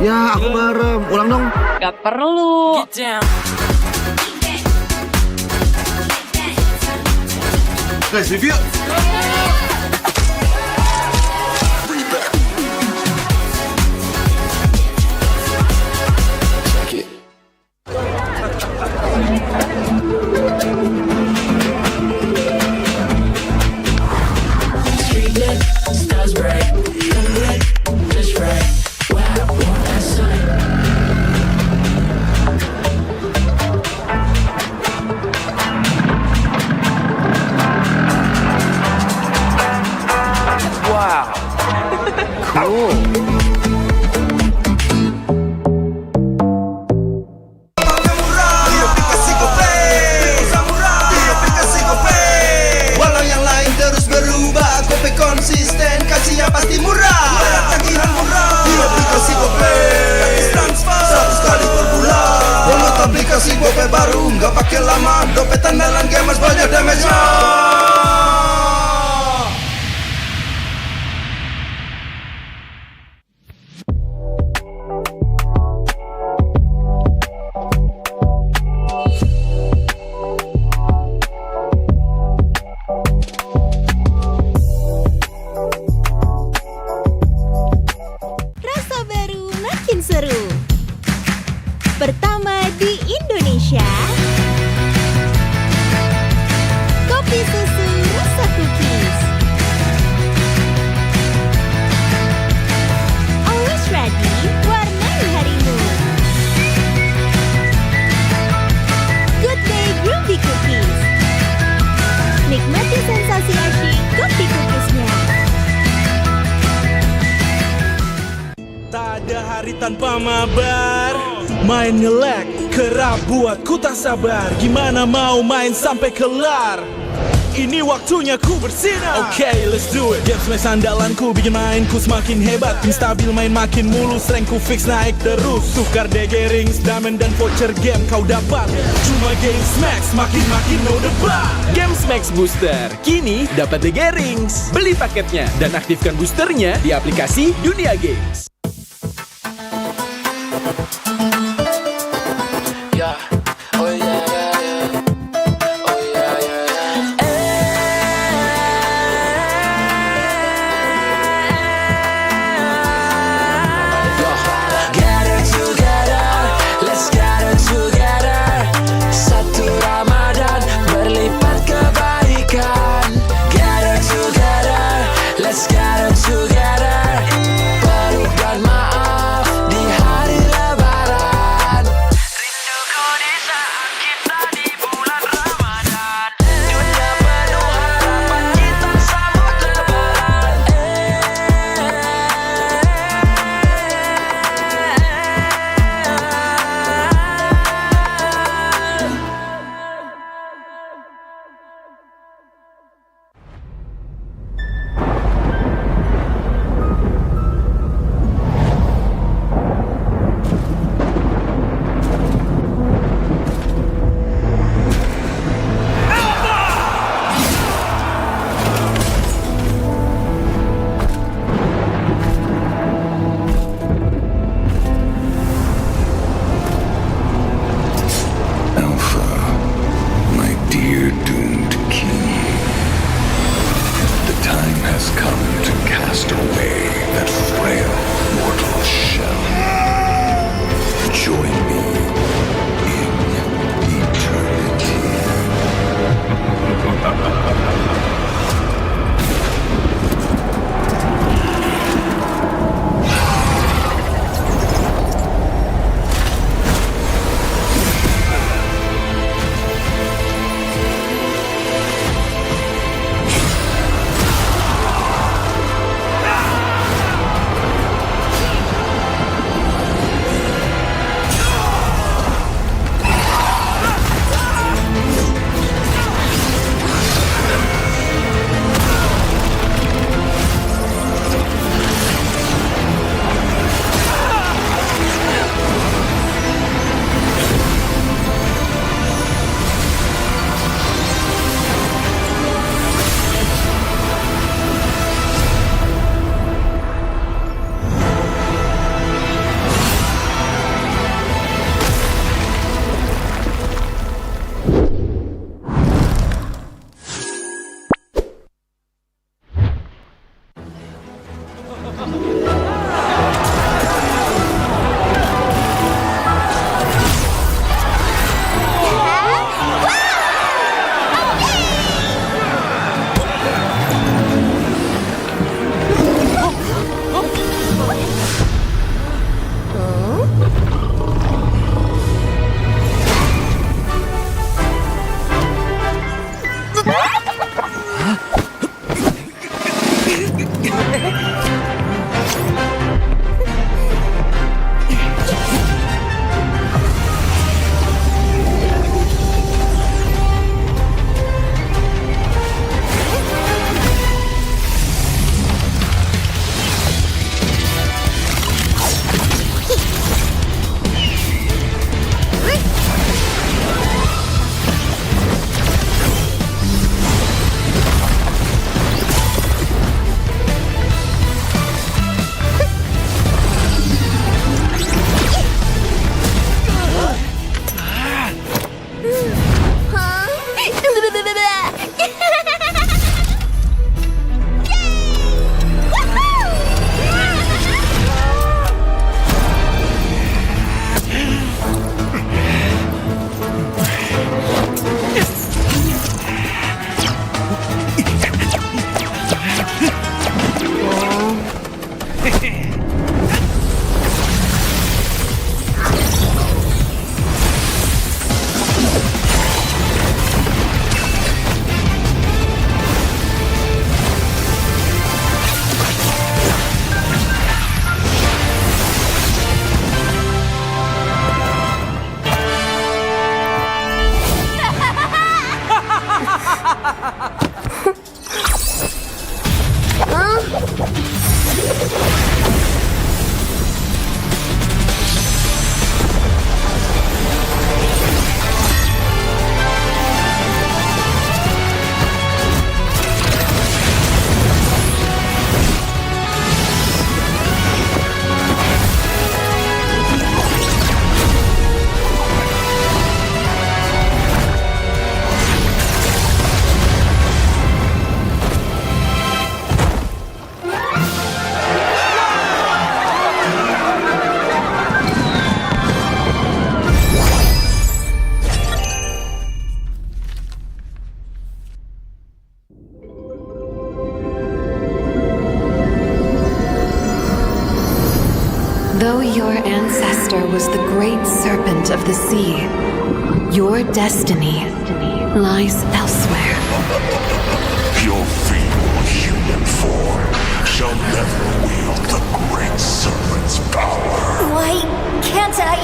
Ya, aku merem. Ulang dong. Gak perlu. Guys, review. Street lit, stars bright, come lit, just right. Wow, want that sight. Wow. Cool. Walau yang lain terus berubah, kopi konsisten, kasihnya pasti murah. Bayar tagihan murah di aplikasi GoPay. Gratis transfer 100 kali per bulan. Download aplikasi GoPay baru, nggak pakai lama. Dompet andalan gamers banyak damage-nya. Rasa baru makin seru. hari tanpa mabar. Main nge-lag, kerap buat ku tak sabar. Gimana mau main sampai kelar? Ini waktunya ku bersinar. Okay, let's do it. Game flash andalanku bikin mainku semakin hebat. Tim stabil main makin mulus, rankku fix naik terus. Tukar DG rings, diamond dan voucher game kau dapat. Cuma Games Max, makin-makin no debat. Games Max Booster, kini dapat DG Rings. Beli paketnya dan aktifkan boosternya di aplikasi Dunia Games. Let's gather together. Berubah Though your ancestor was the great serpent of the sea, your destiny lies elsewhere. Your feeble human form shall never wield the great serpent's power. Why can't I?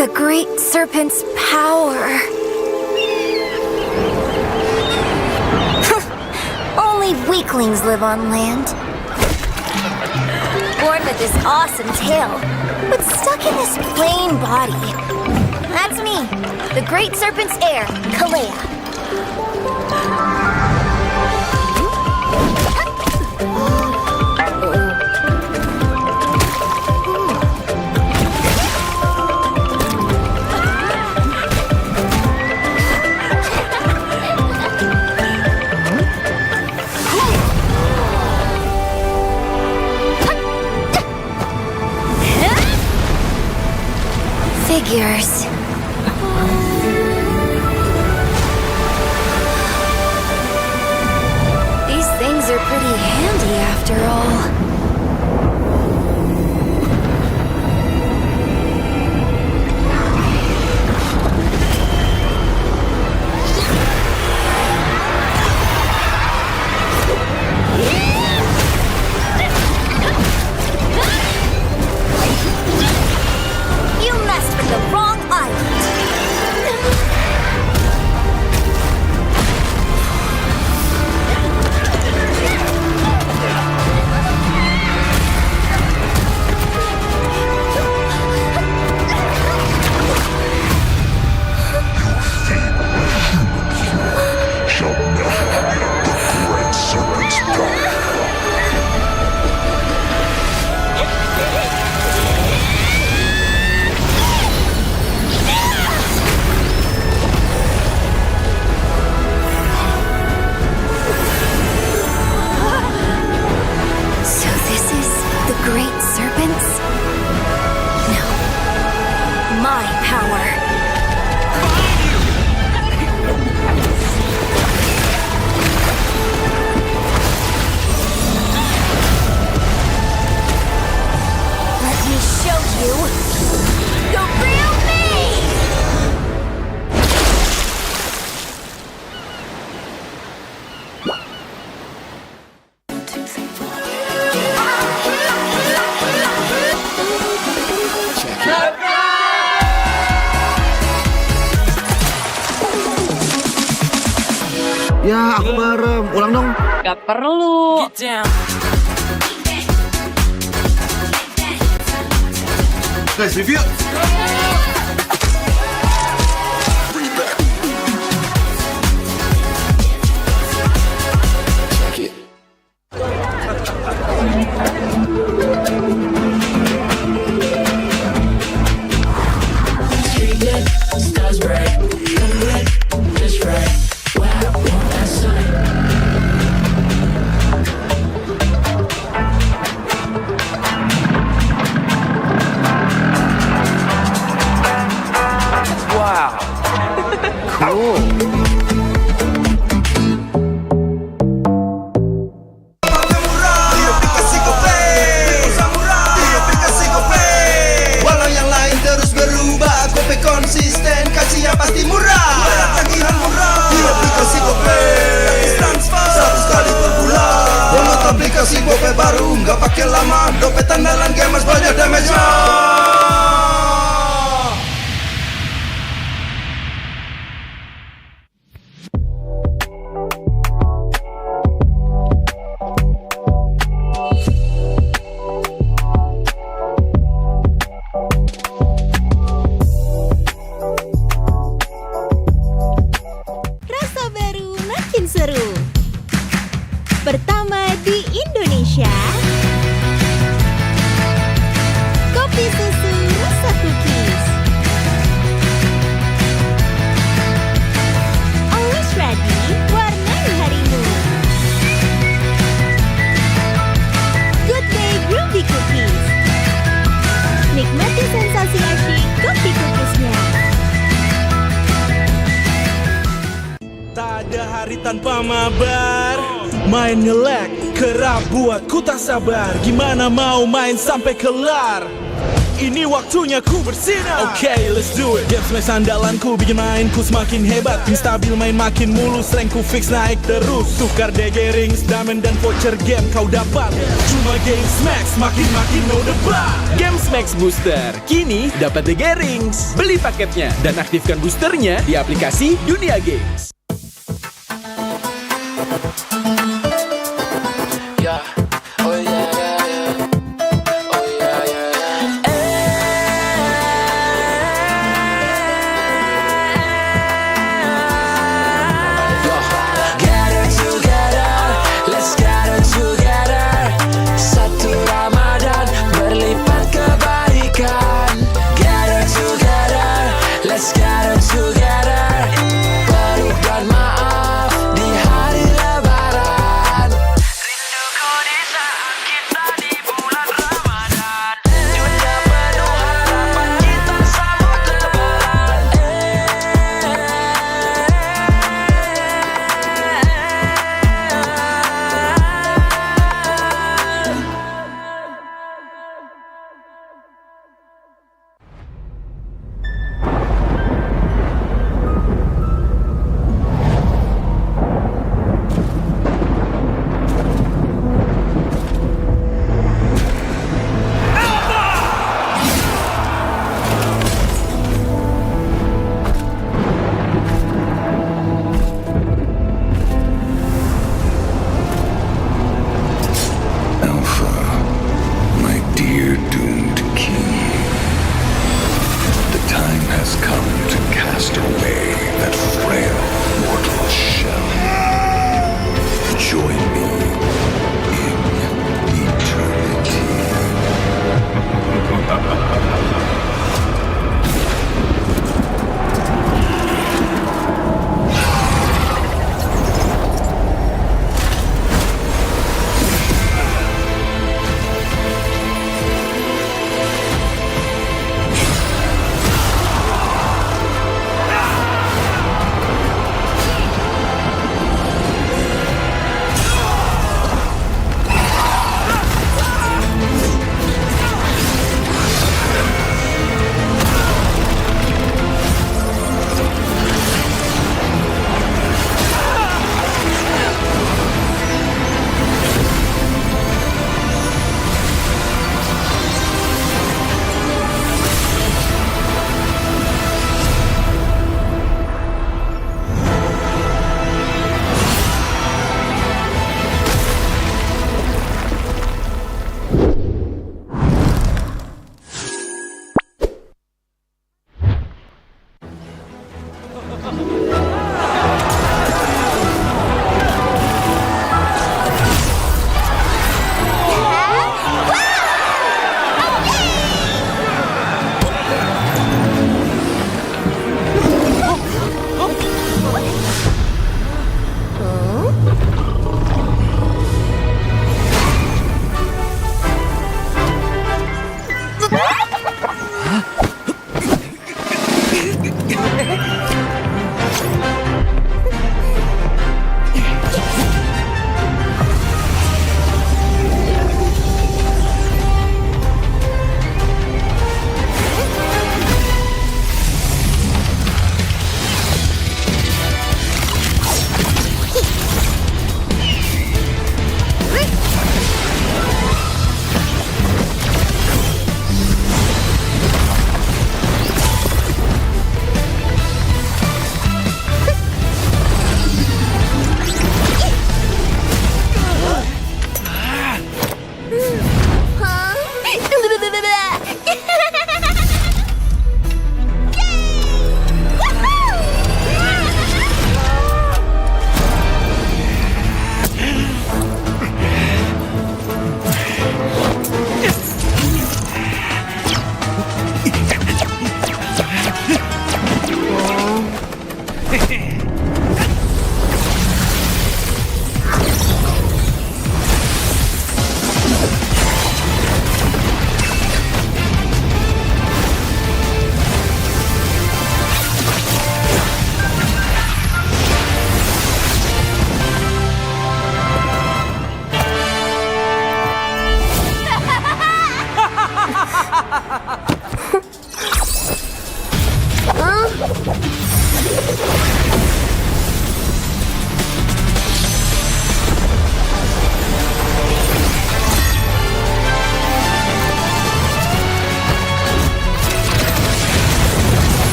The great serpent's power. Only weaklings live on land. Born with this awesome tail, but stuck in this plain body. That's me, the great serpent's heir, Kalea. Figures. These things are pretty handy after all. You messed with the wrong island. Shall never wield the great serpent's power. So this is the great serpents? No. My power. Let me show you the real me! Ya, aku merem. Ulang dong. Gak perlu. Guys, review. Street lit, stars bright, come lit, just right. Wow, that's sight. hari tanpa mabar. Main nge-lag, kerap buatku tak sabar. Gimana mau main sampai kelar? Ini waktunya ku bersinar. Okay, let's do it. Game smash andalanku bikin mainku semakin hebat. Tim stabil main makin mulus, rankku fix naik terus. Tukar DG rings, diamond dan voucher game kau dapat. Cuma game smash, makin no debat. Games Max Booster, kini dapat DG Rings. Beli paketnya dan aktifkan boosternya di aplikasi Dunia Games. Let's get it together. Peluk dan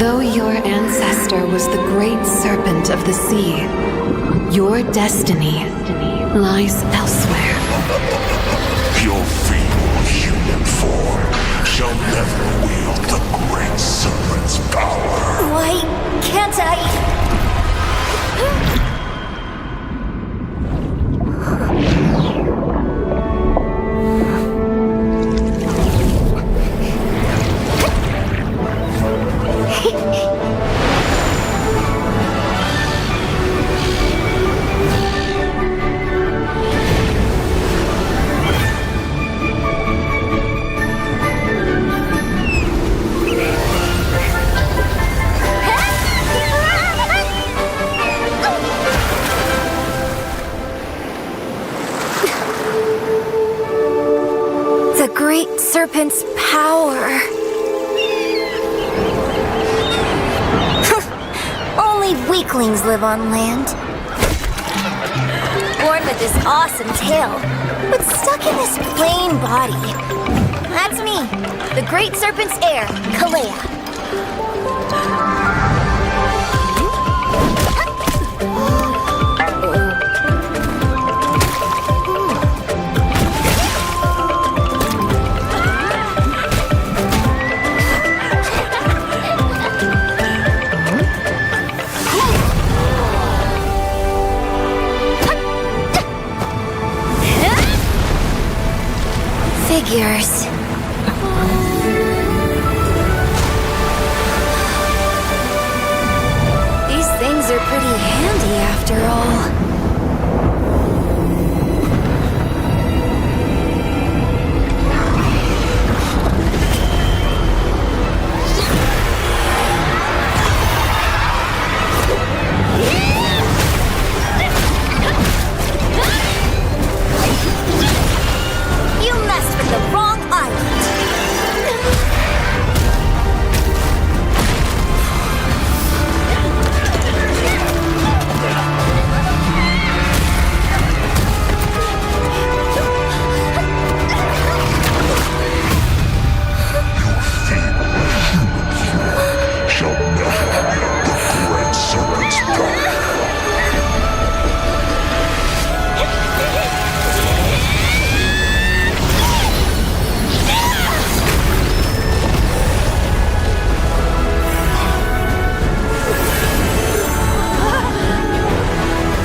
Though your ancestor was the great serpent of the sea, your destiny lies elsewhere. Your feeble human form shall never wield the great serpent's power. Why can't I? The great serpent's power. Only weaklings live on land. Born with this awesome tail, but stuck in this plain body. That's me, the great serpent's heir, Kalea. Figures. These things are pretty handy after all. You messed with the wrong island. Shall never wield the great serpent's power.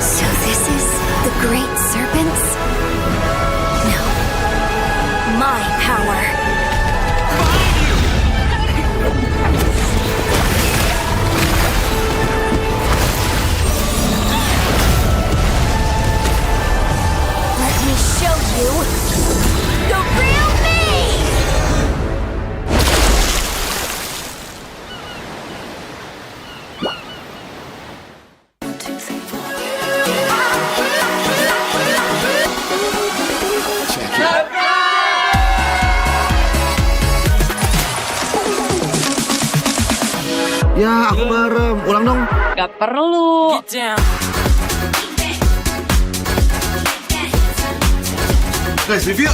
So this is the great serpents? No. My power. Let me show you the real me! Ya, aku merem. Ulang dong. Gak perlu. Guys, review.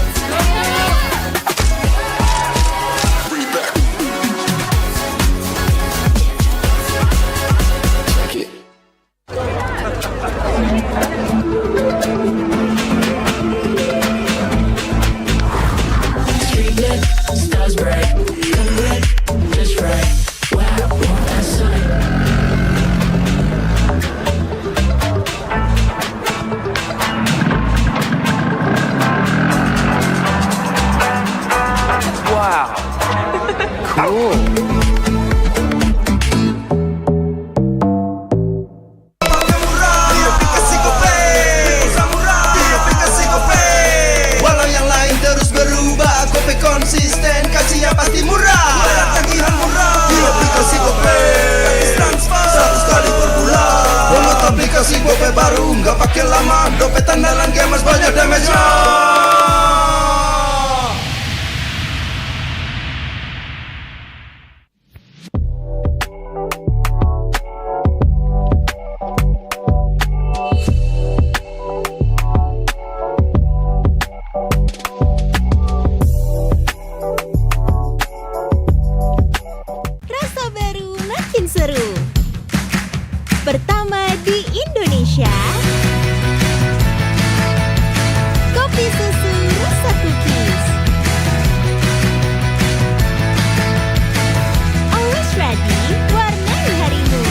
Street lit, stars bright, come lit, just right. Wow, want that sight. makin lama dompet andalan gamers banyak damage-nya. Rasa baru makin seru. Pertama di Indonesia. Kopi susu rasa cookies. Always ready, warnai harimu.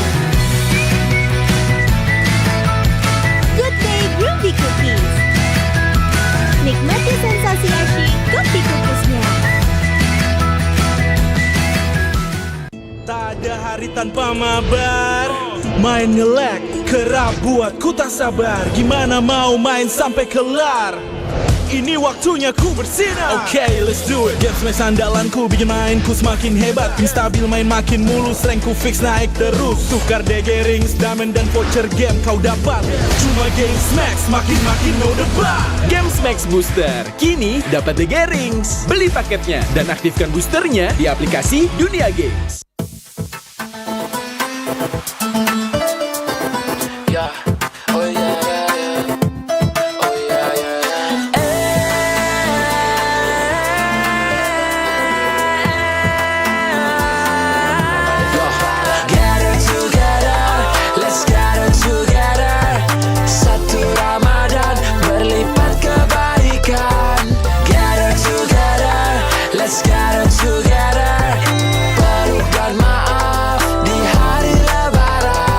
Good Day Groovy Cookies. Nikmati sensasi asyik kopi kukusnya. Tak ada hari tanpa mabar. Main ngelek, kerap buat ku tak sabar. Gimana mau main sampai kelar? Ini waktunya ku bersinar. Okay, let's do it. Games max andalanku bikin mainku semakin hebat. Tim stabil main makin mulus, rankku fix naik terus. Tukar DG rings, diamond dan voucher game kau dapat. Cuma Games Max makin no debat. Games Max Booster, kini dapat DG Rings. Beli paketnya dan aktifkan boosternya di aplikasi Dunia Games. Together, peluk dan maaf di hari lebaran.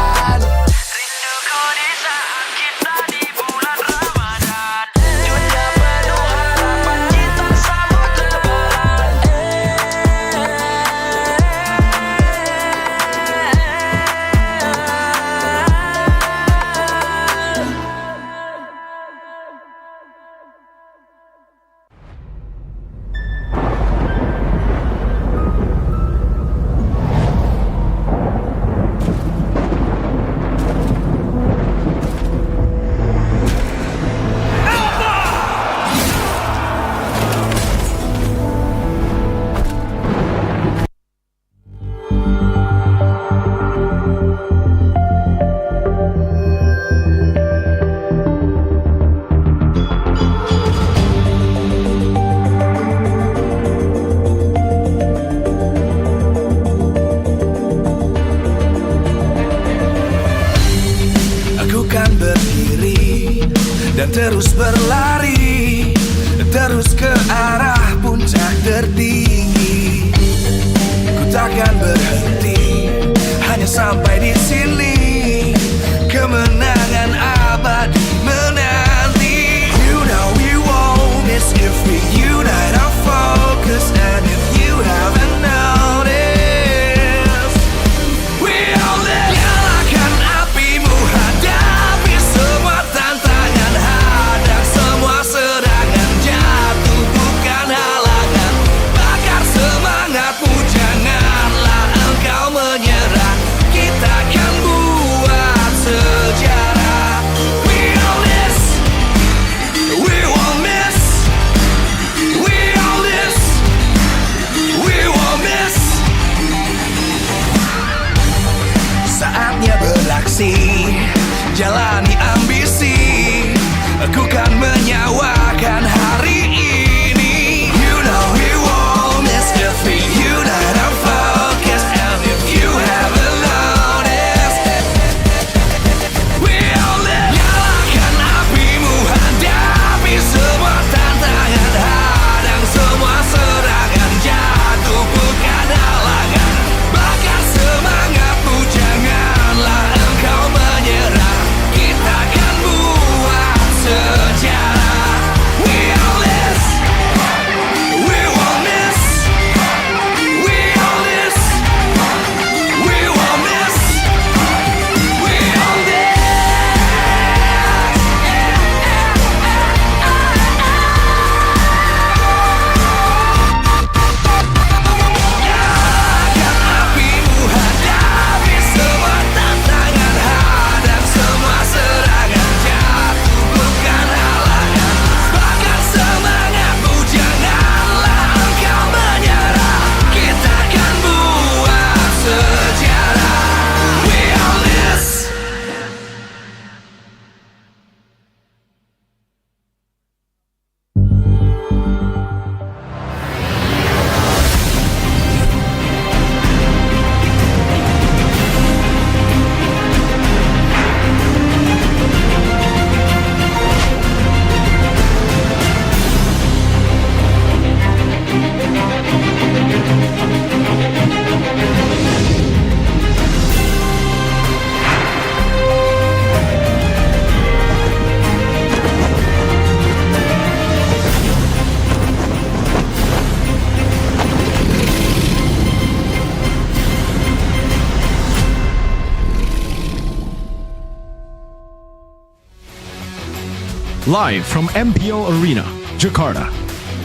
Live from MPL Arena, Jakarta,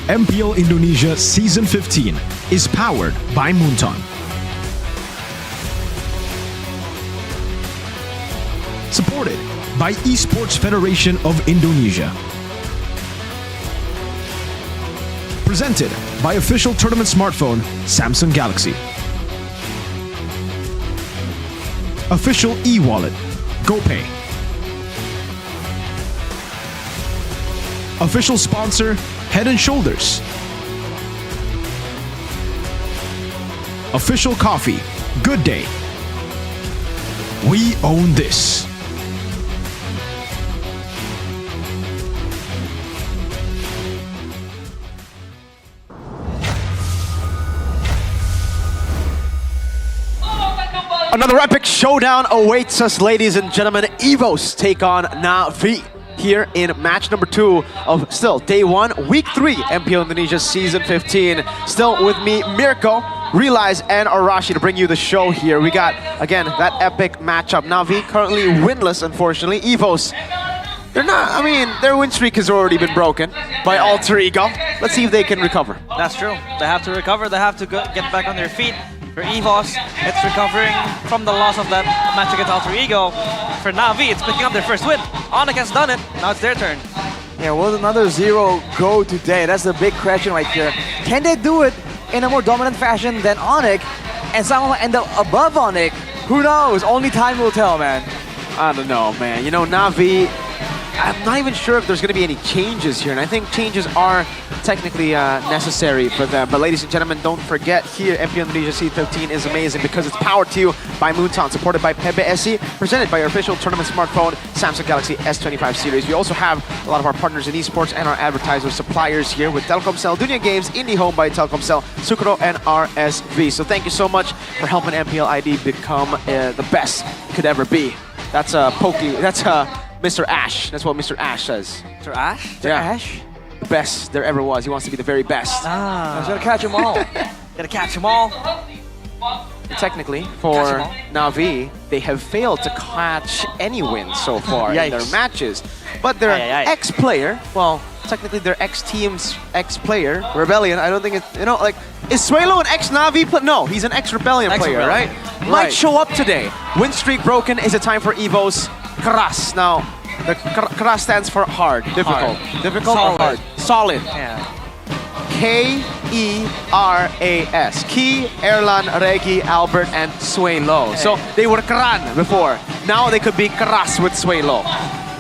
MPL Indonesia Season 15 is powered by Moonton. Supported by Esports Federation of Indonesia. Presented by official tournament smartphone Samsung Galaxy. Official e-wallet GoPay. Official sponsor Head and Shoulders. Official coffee Good Day. We own this. Another epic showdown awaits us, ladies and gentlemen. EVOS take on Na'Vi here in match number 2 of still day 1, week 3, MPL Indonesia Season 15. Still with me, Mirko, Realize, and Arashi to bring you the show here. We got, again, that epic matchup. Na'Vi currently winless, unfortunately. EVOS, they're not, I mean, their win streak has already been broken by Alter Ego. Let's see if they can recover. That's true. They have to recover. They have to get back on their feet. For EVOS, it's recovering from the loss of that match against Alter Ego. For Na'Vi, it's picking up their first win. Onyx has done it. Now it's their turn. Yeah, will another 0 go today? That's the big question right here. Can they do it in a more dominant fashion than Onyx? And somehow end up above Onyx? Who knows? Only time will tell, man. I don't know, man. You know, Na'Vi, I'm not even sure if there's going to be any changes here, and I think changes are technically necessary for them. But ladies and gentlemen, don't forget here, MPL Indonesia C13 is amazing because it's powered to you by Moonton, supported by PBSI, presented by your official tournament smartphone, Samsung Galaxy S25 series. We also have a lot of our partners in esports and our advertiser suppliers here with Telkomsel, Dunia Games, IndyHome by Telkomsel, Sukro, and RSV. So thank you so much for helping MPL ID become the best it could ever be. That's Mr. Ash. That's what Mr. Ash says. Mr. Ash? Yeah. Ash? Best there ever was. He wants to be the very best. He's gonna catch them all. Gotta catch them all. Technically, for Na'Vi, they have failed to catch any wins so far in their matches. But their ex-player, well, technically their ex-team's ex-player, Rebellion, I don't think it's, you know, like, is Suelo an ex-Na'Vi player? No, he's an ex-Rebellion player, right? Might show up today. Win streak broken. Is it time for EVOS? Keras. Now, the Keras stands for hard, difficult. Hard. Difficult or hard? Solid. Yeah. K-E-R-A-S. Ki, Erlan, Regi, Albert, and Suelo. So they were Kran before. Now they could be Keras with Suelo.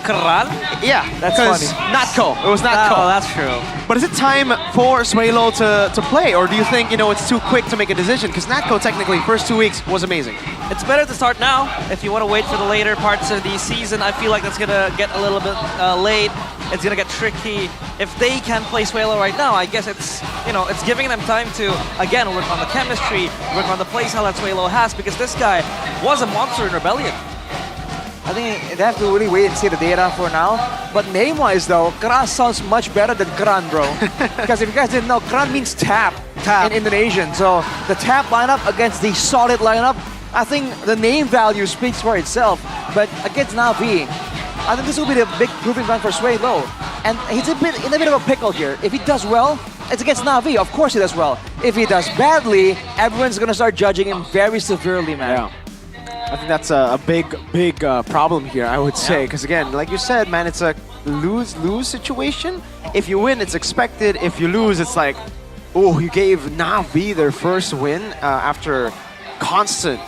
Kran? Yeah, That's because funny. Natco. It was Natco. Oh, that's true. But is it time for Suelo to play? Or do you think, you know, it's too quick to make a decision? Because Natco, technically, first 2 weeks was amazing. It's better to start now. If you want to wait for the later parts of the season, I feel like that's going to get a little bit late. It's going to get tricky. If they can play Suelo right now, I guess it's, you know, it's giving them time to, again, work on the chemistry, work on the playstyle that Suelo has, because this guy was a monster in Rebellion. I think they have to really wait and see the data for now. But name-wise though, Keras sounds much better than Kran, bro. Because if you guys didn't know, Kran means tap in Indonesian. So the tap lineup against the solid lineup, I think the name value speaks for itself. But against Na'Vi, I think this will be the big proving ground for Suelo. And he's in a bit of a pickle here. If he does well, it's against Na'Vi. Of course he does well. If he does badly, everyone's going to start judging him very severely, man. Yeah. I think that's a big problem here, I would say. Because again, like you said, man, it's a lose-lose situation. If you win, it's expected. If you lose, it's like, oh, you gave Na'Vi their first win after constant,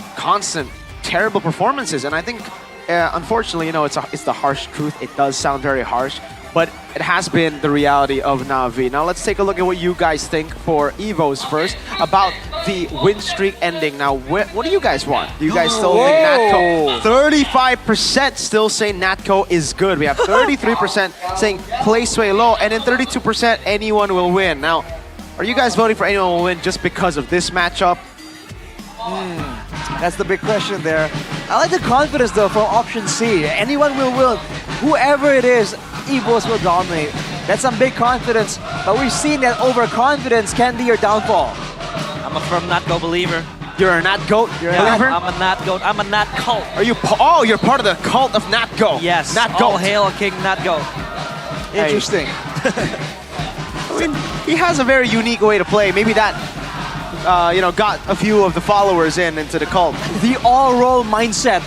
terrible performances. And I think, unfortunately, you know, it's the harsh truth. It does sound very harsh. But it has been the reality of Na'Vi. Now let's take a look at what you guys think for EVOS first about the win streak ending. Now, what do you guys want? Do you guys still think Natco? 35% still say Natco is good. We have 33% saying play Suelo, and then 32% anyone will win. Now, are you guys voting for anyone will win just because of this matchup? That's the big question there. I like the confidence though from option C. Anyone will win. Whoever it is, EVOS will dominate. That's some big confidence, but we've seen that overconfidence can be your downfall. I'm a firm Natco believer. You're a Natco believer? I'm a Natco. I'm a Nat cult. Are you? Oh, you're part of the cult of Natco. Yes. Natco. All hail King Natco. Interesting. I mean, he has a very unique way to play. Maybe that, got a few of the followers into the cult. The all-role mindset,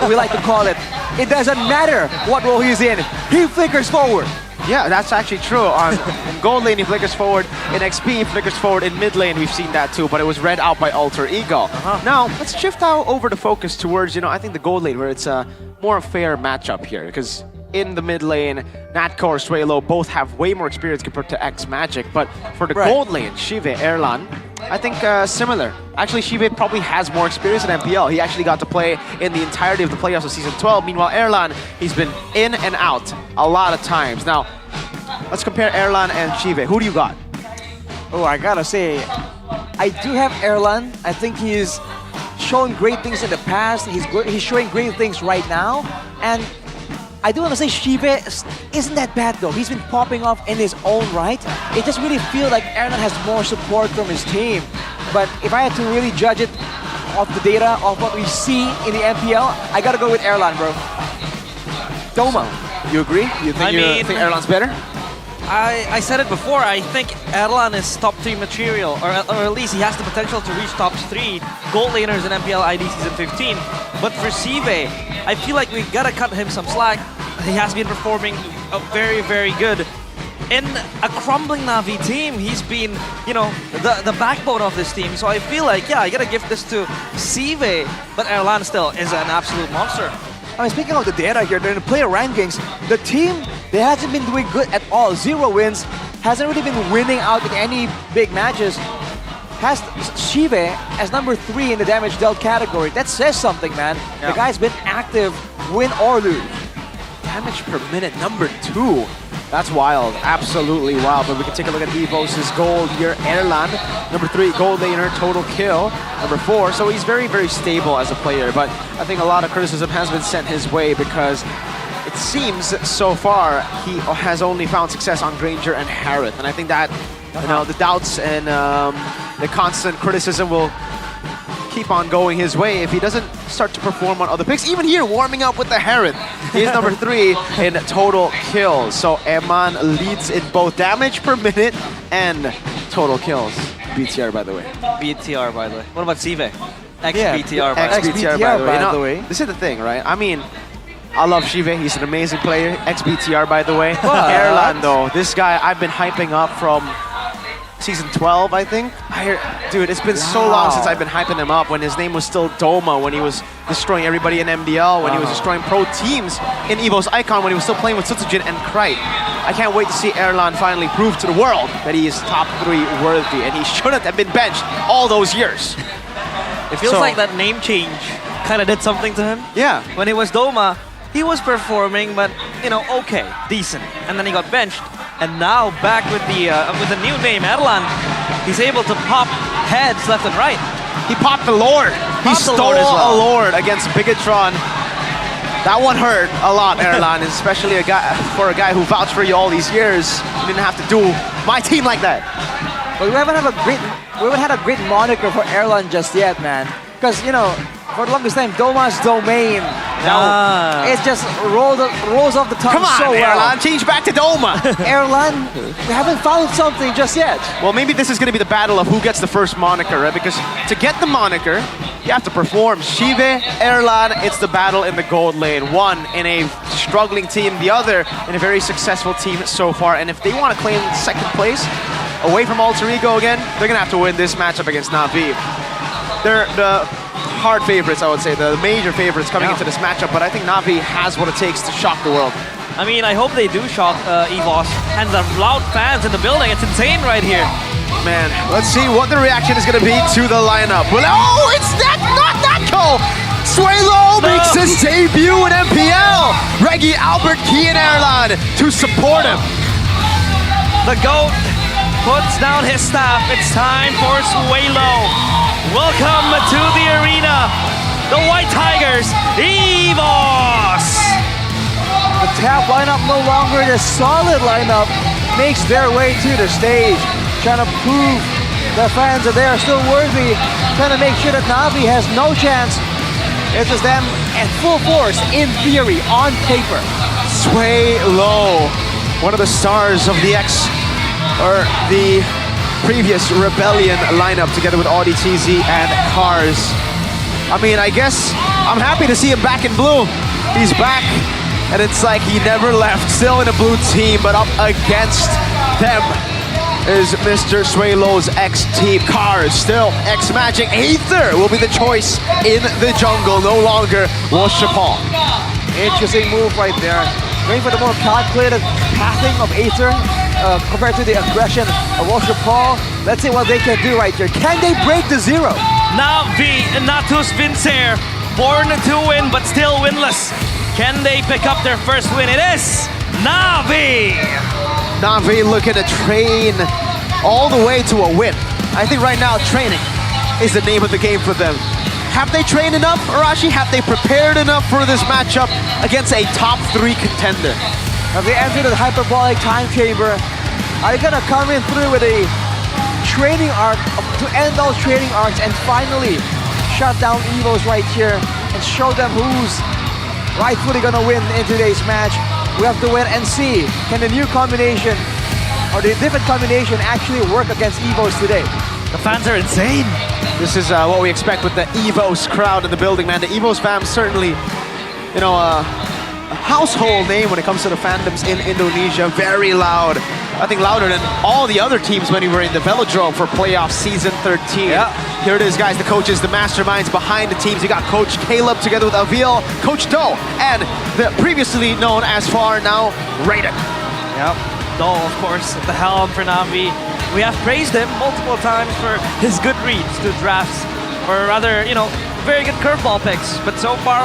we like to call it. It doesn't matter what role he's in. He flickers forward. Yeah, that's actually true. In gold lane, he flickers forward. In XP, he flickers forward. In mid lane, we've seen that too, but it was read out by Alter Ego. Now, let's shift over the focus towards, I think the gold lane, where it's a more fair matchup here, because in the mid lane, Natko or Suelo both have way more experience compared to X Magic, but for the gold lane, Shive, Erlan, I think similar. Actually, Shive probably has more experience in MPL. He actually got to play in the entirety of the playoffs of Season 12. Meanwhile, Erlan, he's been in and out a lot of times. Now, let's compare Erlan and Shive. Who do you got? Oh, I gotta say, I do have Erlan. I think he's shown great things in the past. He's showing great things right now. And I do want to say Shive isn't that bad though. He's been popping off in his own right. It just really feels like Erlan has more support from his team. But if I had to really judge it off the data of what we see in the MPL, I gotta go with Erlan, bro. Doma. You agree? You think Erlan's better? I said it before, I think Erlan is top 3 material, or at least he has the potential to reach top 3 gold laners in MPL ID Season 15. But for Sive, I feel like we gotta cut him some slack. He has been performing very, very good. In a crumbling Na'Vi team, he's been, the backbone of this team. So I feel like, I gotta give this to Sive, but Erlan still is an absolute monster. I mean, speaking of the data here, during the player rankings, the team, they hasn't been doing good at all. 0 wins, hasn't really been winning out in any big matches. Has Shive as number 3 in the damage dealt category. That says something, man. Yeah. The guy's been active, win or lose. Damage per minute, number 2. That's wild, absolutely wild. But we can take a look at Evos' gold here. Erlan, number 3, gold laner, total kill. Number 4, so he's very, very stable as a player. But I think a lot of criticism has been sent his way because it seems so far he has only found success on Granger and Harith. And I think that, the doubts and the constant criticism will keep on going his way if he doesn't start to perform on other picks. Even here, warming up with the Harith. He is number 3 in total kills. So Eman leads in both damage per minute and total kills. BTR, by the way. BTR, by the way. What about Sive? XBTR, by the way. This is the thing, right? I mean, I love Shive. He's an amazing player. XBTR, by the way. Erlan, though, this guy I've been hyping up from Season 12, I think. Dude, it's been so long since I've been hyping him up when his name was still Doma, when he was destroying everybody in MDL, when he was destroying pro teams in Evo's Icon, when he was still playing with Sutsujin and Krite. I can't wait to see Erlan finally prove to the world that he is top 3 worthy, and he shouldn't have been benched all those years. It feels like that name change kind of did something to him. Yeah. When he was Doma, he was performing, but, okay, decent. And then he got benched. And now back with the new name, Erlan, he's able to pop heads left and right. He popped the Lord. He stole a Lord against Bigatron. That one hurt a lot, Erlan, especially for a guy who vouched for you all these years. You didn't have to do my team like that. But we haven't had a great moniker for Erlan just yet, man. Because, for the longest time, Doma's domain. It just rolls off the tongue. Come on, so well. Erlan, change back to Doma. Erlan, we haven't found something just yet. Well, maybe this is going to be the battle of who gets the first moniker, right? Because to get the moniker, you have to perform. Shive, Erlan, it's the battle in the gold lane. One in a struggling team, the other in a very successful team so far. And if they want to claim second place, away from Alter Ego again, they're going to have to win this matchup against Na'Vi. They're the hard favorites, I would say, the major favorites coming into this matchup, but I think Na'Vi has what it takes to shock the world. I mean, I hope they do shock EVOS and the loud fans in the building. It's insane right here. Man, let's see what the reaction is going to be to the lineup. Well, it's not Natko! Suelo makes his debut in MPL! Reggie, Albert, Key, and Erlan to support him. The GOAT puts down his staff. It's time for Suelo. Welcome to the arena, the White Tigers, EVOS! The tap lineup, no longer the solid lineup, makes their way to the stage, trying to prove the fans that they are still worthy, trying to make sure that Na'Vi has no chance. It's just them at full force, in theory, on paper. Suelo. one of the stars of the the previous Rebellion lineup together with Audi TZ and Cars. I mean, I guess I'm happy to see him back in blue. He's back, and it's like he never left. Still in a blue team, but up against them is Mr. Suelo's ex-team. Cars, still ex-Magic. Aether will be the choice in the jungle, no longer Washapal. Interesting move right there. Going for the more calculated pathing of Aether compared to the aggression of Washapal. Let's see what they can do right here. Can they break the zero? Navi and Natus Vincer, born to win but still winless. Can they pick up their first win? It is Navi! Navi looking to train all the way to a win. I think right now training is the name of the game for them. Have they trained enough, Arashi? Have they prepared enough for this matchup against a top 3 contender? Have they entered the hyperbolic time chamber? Are they gonna come in through with a training arc to end those training arcs and finally shut down Evos right here and show them who's rightfully gonna win in today's match? We have to wait and see. Can the new combination or the different combination actually work against Evos today? The fans are insane. This is what we expect with the Evos crowd in the building, man. The Evos fam certainly, you know, a household name when it comes to the fandoms in Indonesia. Very loud. I think louder than all the other teams when we were in the Velodrome for playoff season 13. Yeah. Here it is, guys, the coaches, the masterminds behind the teams. You got Coach Caleb together with Avil, Coach Do, and the previously known as far now, Raiden. Yep, Do, of course, at the helm for Navi. We have praised him multiple times for his good reads to drafts, or rather, you know, very good curveball picks. But so far,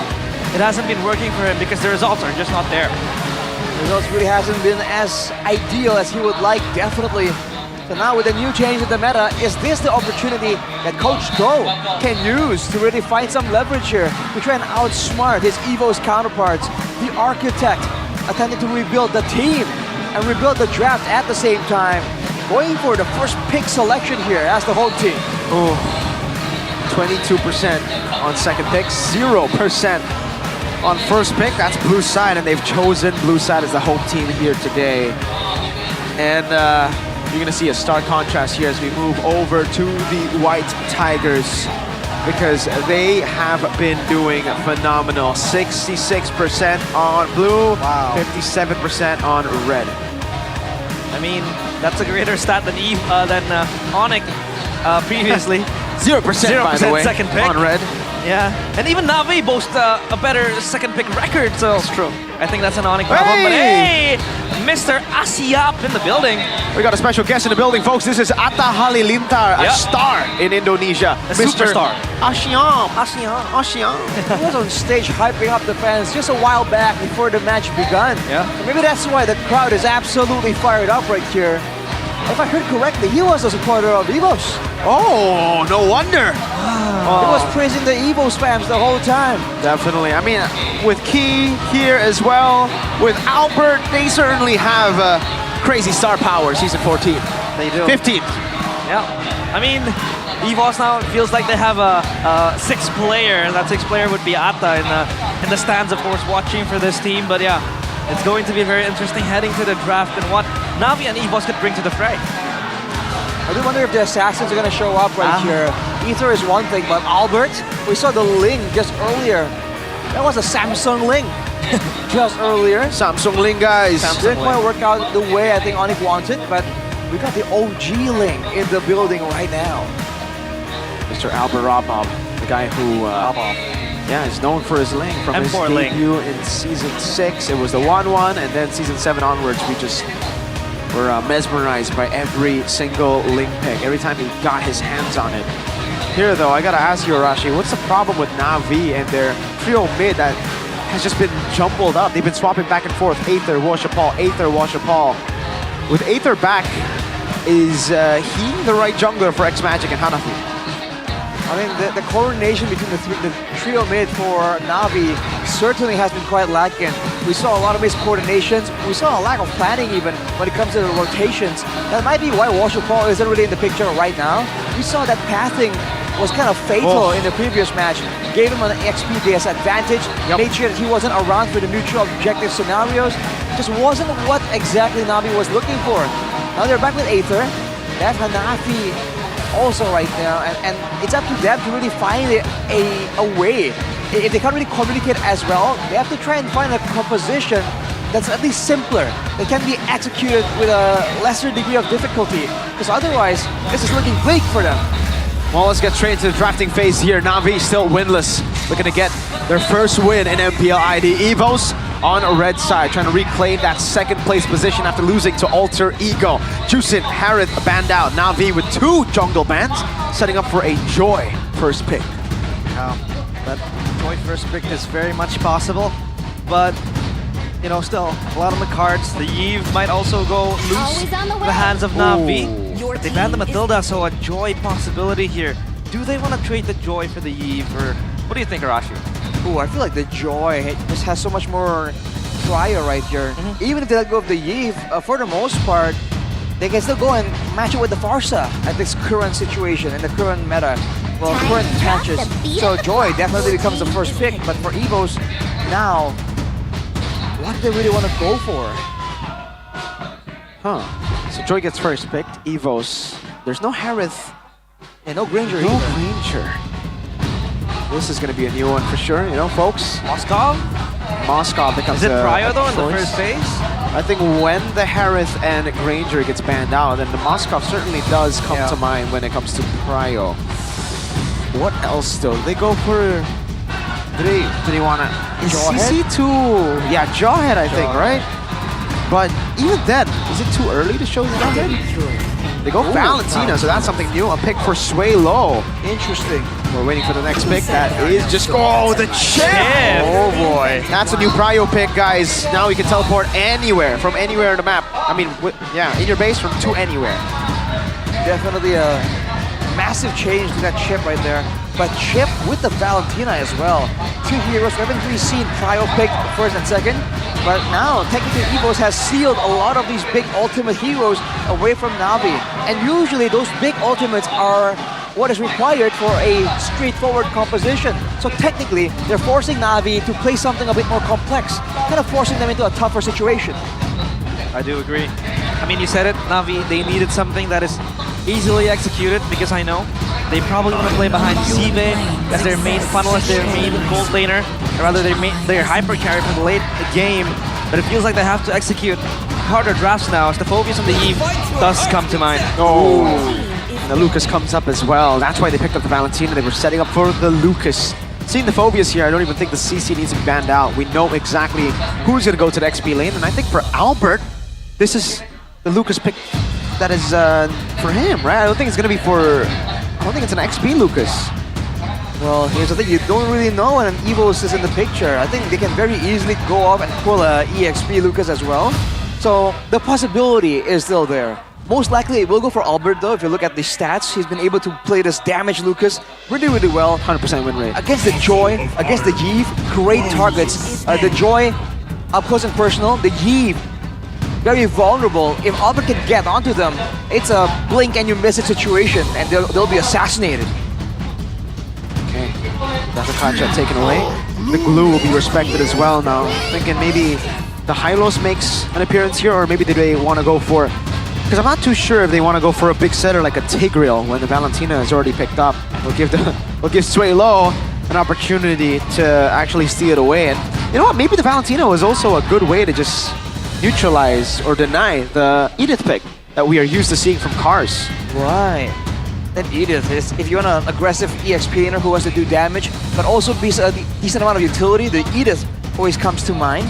it hasn't been working for him because the results are just not there. The results really hasn't been as ideal as he would like, definitely. So now with the new change in the meta, is this the opportunity that Coach Do can use to really find some leverage here to try and outsmart his Evo's counterparts? The Architect attempting to rebuild the team and rebuild the draft at the same time. Going for the first pick selection here as the whole team. Oh, 22% on second pick, 0% on first pick. That's blue side, and they've chosen blue side as the home team here today. And you're gonna see a stark contrast here as we move over to the White Tigers, because they have been doing phenomenal. 66% on blue, wow. 57% on red. I mean, that's a greater stat than Onyx previously. 0% by the way, second pick. on red. Yeah, and even Navi boasts a better second pick record, so that's true. I think that's an Onyx problem. But hey, Mr. Asiap in the building. We got a special guest in the building, folks. This is Atta Halilintar, a star in Indonesia. A superstar. Asiap. He was on stage hyping up the fans just a while back before the match began. Yeah. So maybe that's why the crowd is absolutely fired up right here. If I heard correctly, he was a supporter of Evos. Oh, no wonder. He was praising the Evos fans the whole time. Definitely. I mean, with Key here as well, with Albert, they certainly have crazy star power, season 14. They do. 15. Yeah. I mean, Evos now feels like they have a sixth player, and that sixth player would be Atta in the stands, of course, watching for this team. But yeah, it's going to be very interesting heading to the draft and what Navi and Evos could bring to the fray. I do wonder if the Assassins are going to show up right here. Aether is one thing, but Albert, we saw the Ling just earlier. That was a Samsung Ling just earlier. Samsung Ling, guys. Didn't quite work out the way I think Onyx wanted, but we got the OG Ling in the building right now. Mr. Albert Robob, the guy who is known for his Ling from his debut in season 6. It was the 1-1, and then season 7 onwards, we just were mesmerized by every single Ling pick, every time he got his hands on it. Here though, I gotta ask you, Arashi, what's the problem with Navi and their trio mid that has just been jumbled up? They've been swapping back and forth, Aether, Washapal, Aether, Washapal. With Aether back, is he the right jungler for X-Magic and Hanafi? I mean, the coordination between the trio mid for Navi certainly has been quite lacking. We saw a lot of miscoordinations. We saw a lack of planning even when it comes to the rotations. That might be why Washapal isn't really in the picture right now. We saw that pathing was kind of fatal in the previous match. Gave him an XP disadvantage, made sure that he wasn't around for the mutual objective scenarios. just wasn't what exactly Navi was looking for. Now they're back with Aether. They have Hanafi also right now, and it's up to them to really find a way. If they can't really communicate as well, they have to try and find a composition that's at least simpler, that can be executed with a lesser degree of difficulty. Because otherwise, this is looking bleak for them. Well, let's get straight into the drafting phase here. Na'Vi still winless, looking to get their first win in MPL ID. Evos on a red side, trying to reclaim that second place position after losing to Alter Ego. Juicin, Harith banned out. Na'Vi with 2 jungle bans, setting up for a Joy first pick. That Joy first pick is very much possible, but you know, still a lot on the cards. The Yve might also go loose in the hands of Na'Vi. But they banned the Matilda, so a Joy possibility here. Do they want to trade the Joy for the Yve, or what do you think, Arashi? Ooh, I feel like the Joy just has so much more prior right here. Even if they let go of the Yve, for the most part, they can still go and match it with the Farsa at this current situation, in the current meta. Well, current patches. So Joy definitely becomes the first pick, but for Evos, now, what do they really want to go for? So Joy gets first picked. Evos. There's no Harith. And no Granger No either. Granger. This is going to be a new one for sure, you know, folks. Moskov? Moskov becomes Is it a Pryor though in the choice. first phase? I think when the Harith and Granger gets banned out, then the Moskov certainly does come to mind when it comes to Pryo. What else though? They go for... Do they want to... CC2? Yeah, Jawhead I think, right? But even then, is it too early to show Jawhead? They go Valentina, so that's something new. A pick for Sway Low. Interesting. We're waiting for the next pick. That is just... Oh, the chip! Oh boy. That's a new Pryo pick, guys. Now we can teleport anywhere, from anywhere on the map. I mean, yeah, in your base from to anywhere. Definitely a massive change to that chip right there. But chip with the Valentina as well. 2 heroes. We haven't really seen Pryo pick first and second. But now, technically, Evos has sealed a lot of these big ultimate heroes away from Na'Vi. And usually those big ultimates are what is required for a straightforward composition. So technically, they're forcing Na'Vi to play something a bit more complex, kind of forcing them into a tougher situation. I do agree. I mean, you said it, Na'Vi, they needed something that is easily executed, because I know they probably want to play behind Zive as their main funnelist, their main gold laner, or rather their hyper carry for the late game. But it feels like they have to execute harder drafts now, as the focus on the Yve does come to mind. Oh, and the Lucas comes up as well. That's why they picked up the Valentina. They were setting up for the Lucas. Seeing the Phobias here, I don't even think the CC needs to be banned out. We know exactly who's going to go to the XP lane. And I think for Albert, this is the Lucas pick that is for him, right? I don't think it's going to be for... I don't think it's an XP Lucas. Well, here's the thing, you don't really know when an Evos is in the picture. I think they can very easily go off and pull a EXP Lucas as well. So the possibility is still there. Most likely it will go for Albert though. If you look at the stats, he's been able to play this damage Lucas really, really well. 100% win rate. Against the Joy, against the Yve, great targets. The Joy, up close and personal. The Yve, very vulnerable. If Albert can get onto them, it's a blink and you miss it situation, and they'll be assassinated. Okay, that's a contract taken away. The glue will be respected as well now. Thinking maybe the Hylos makes an appearance here, or maybe they want to go for... Because I'm not too sure if they want to go for a big setter like a Tigreal when the Valentina is already picked up. We'll give Sway Low an opportunity to actually steal it away. And you know what? Maybe the Valentina was also a good way to just neutralize or deny the Edith pick that we are used to seeing from Cars. Right. Then Edith is, if you want an aggressive EXP laner who wants to do damage, but also be a decent amount of utility, the Edith always comes to mind.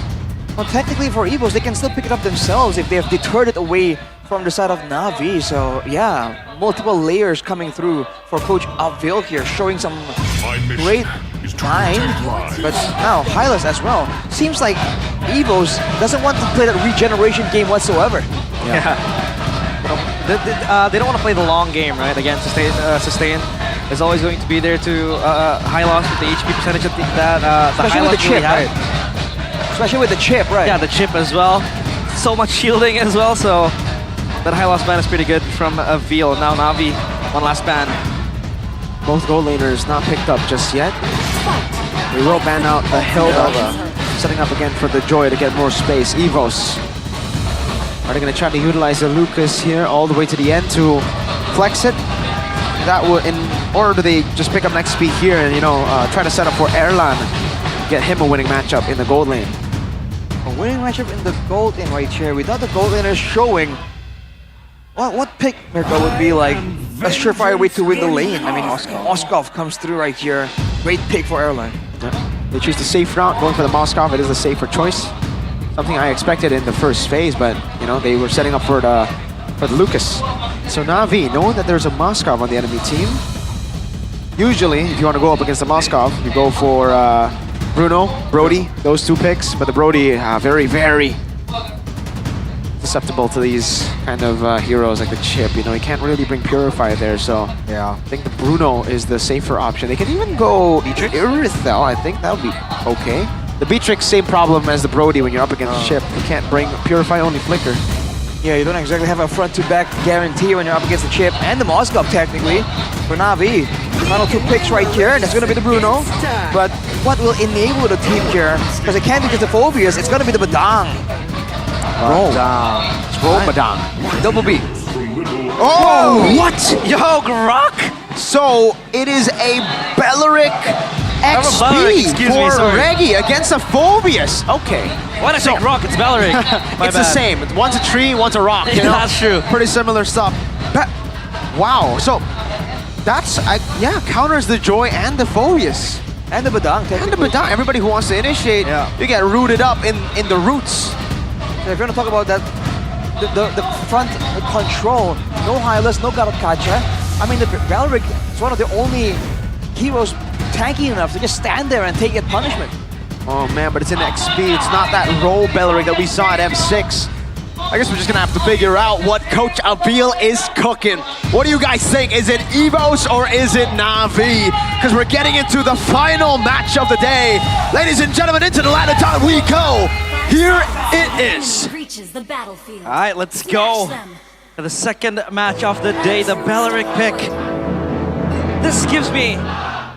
Well, technically for Evos, they can still pick it up themselves if they have deterred it away from the side of Na'Vi. So yeah, multiple layers coming through for Coach Avil here, showing some great mind. But now Hylos as well. Seems like Evos doesn't want to play that regeneration game whatsoever. They don't want to play the long game, right? Again, sustain is always going to be there to high loss with the HP percentage that the Especially with the chip, right? Especially with the chip, right? Yeah, the chip as well. So much shielding as well, so that high loss ban is pretty good from Veal. Now Na'Vi, one last ban. Both gold laners not picked up just yet. We will ban out the Hilda. setting up again for the Joy to get more space. Evos. Are they going to try to utilize the Lucas here all the way to the end to flex it? That will, or do they just pick up next speed here and, you know, try to set up for Erlan, get him a winning matchup in the gold lane? A winning matchup in the gold lane right here. Without the gold laners showing, what pick Mirko would be like a surefire way to win the lane? I mean, Moskov comes through right here. Great pick for Erlan. Yeah. They choose the safe route, going for the Moskov. It is the safer choice. Something I expected in the first phase, but you know they were setting up for the Lucas. So Na'Vi, knowing that there's a Moskov on the enemy team, usually if you want to go up against the Moskov, you go for Bruno, Brody, those two picks. But the Brody very, very susceptible to these kind of heroes like the Chip. You know, he can't really bring Purify there, so yeah, I think the Bruno is the safer option. They can even go Irithel. I think that would be okay. The Beatrix, same problem as the Brody when you're up against Chip. You can't bring Purify, only Flicker. Yeah, you don't exactly have a front-to-back guarantee when you're up against the Chip and the Moskov, technically, for Na'Vi. Final two picks right here, that's going to be the Bruno. But what will enable the team here, because it can't be just the Phobias, it's going to be the Badang. Roll Badang. Double B. Oh, what? Yo, Grok! So, it is a Belleric XP for Reggie against a Phobius. Okay. Why did I say Rock? It's Belleric. It's the same. One's a tree, one's a rock. You know? That's true. Pretty similar stuff. Wow. So that's yeah, counters the Joy and the Phobius. And the Badang. And the Badang. Everybody who wants to initiate, you get rooted up in the roots. So if you're gonna talk about that, the front control, no Hylas, no Garotkacha. I mean, the Belleric is one of the only heroes tanky enough to just stand there and take that punishment. Oh man, but it's in XP. It's not that roll Belleric that we saw at M6. I guess we're just gonna have to figure out what Coach Abil is cooking. What do you guys think? Is it Evos or is it Na'Vi? Because we're getting into the final match of the day. Ladies and gentlemen, into the ladder dot we go. Here it is. Reaches the battlefield. All right, let's go. For the second match of the day, the Belleric pick. This gives me,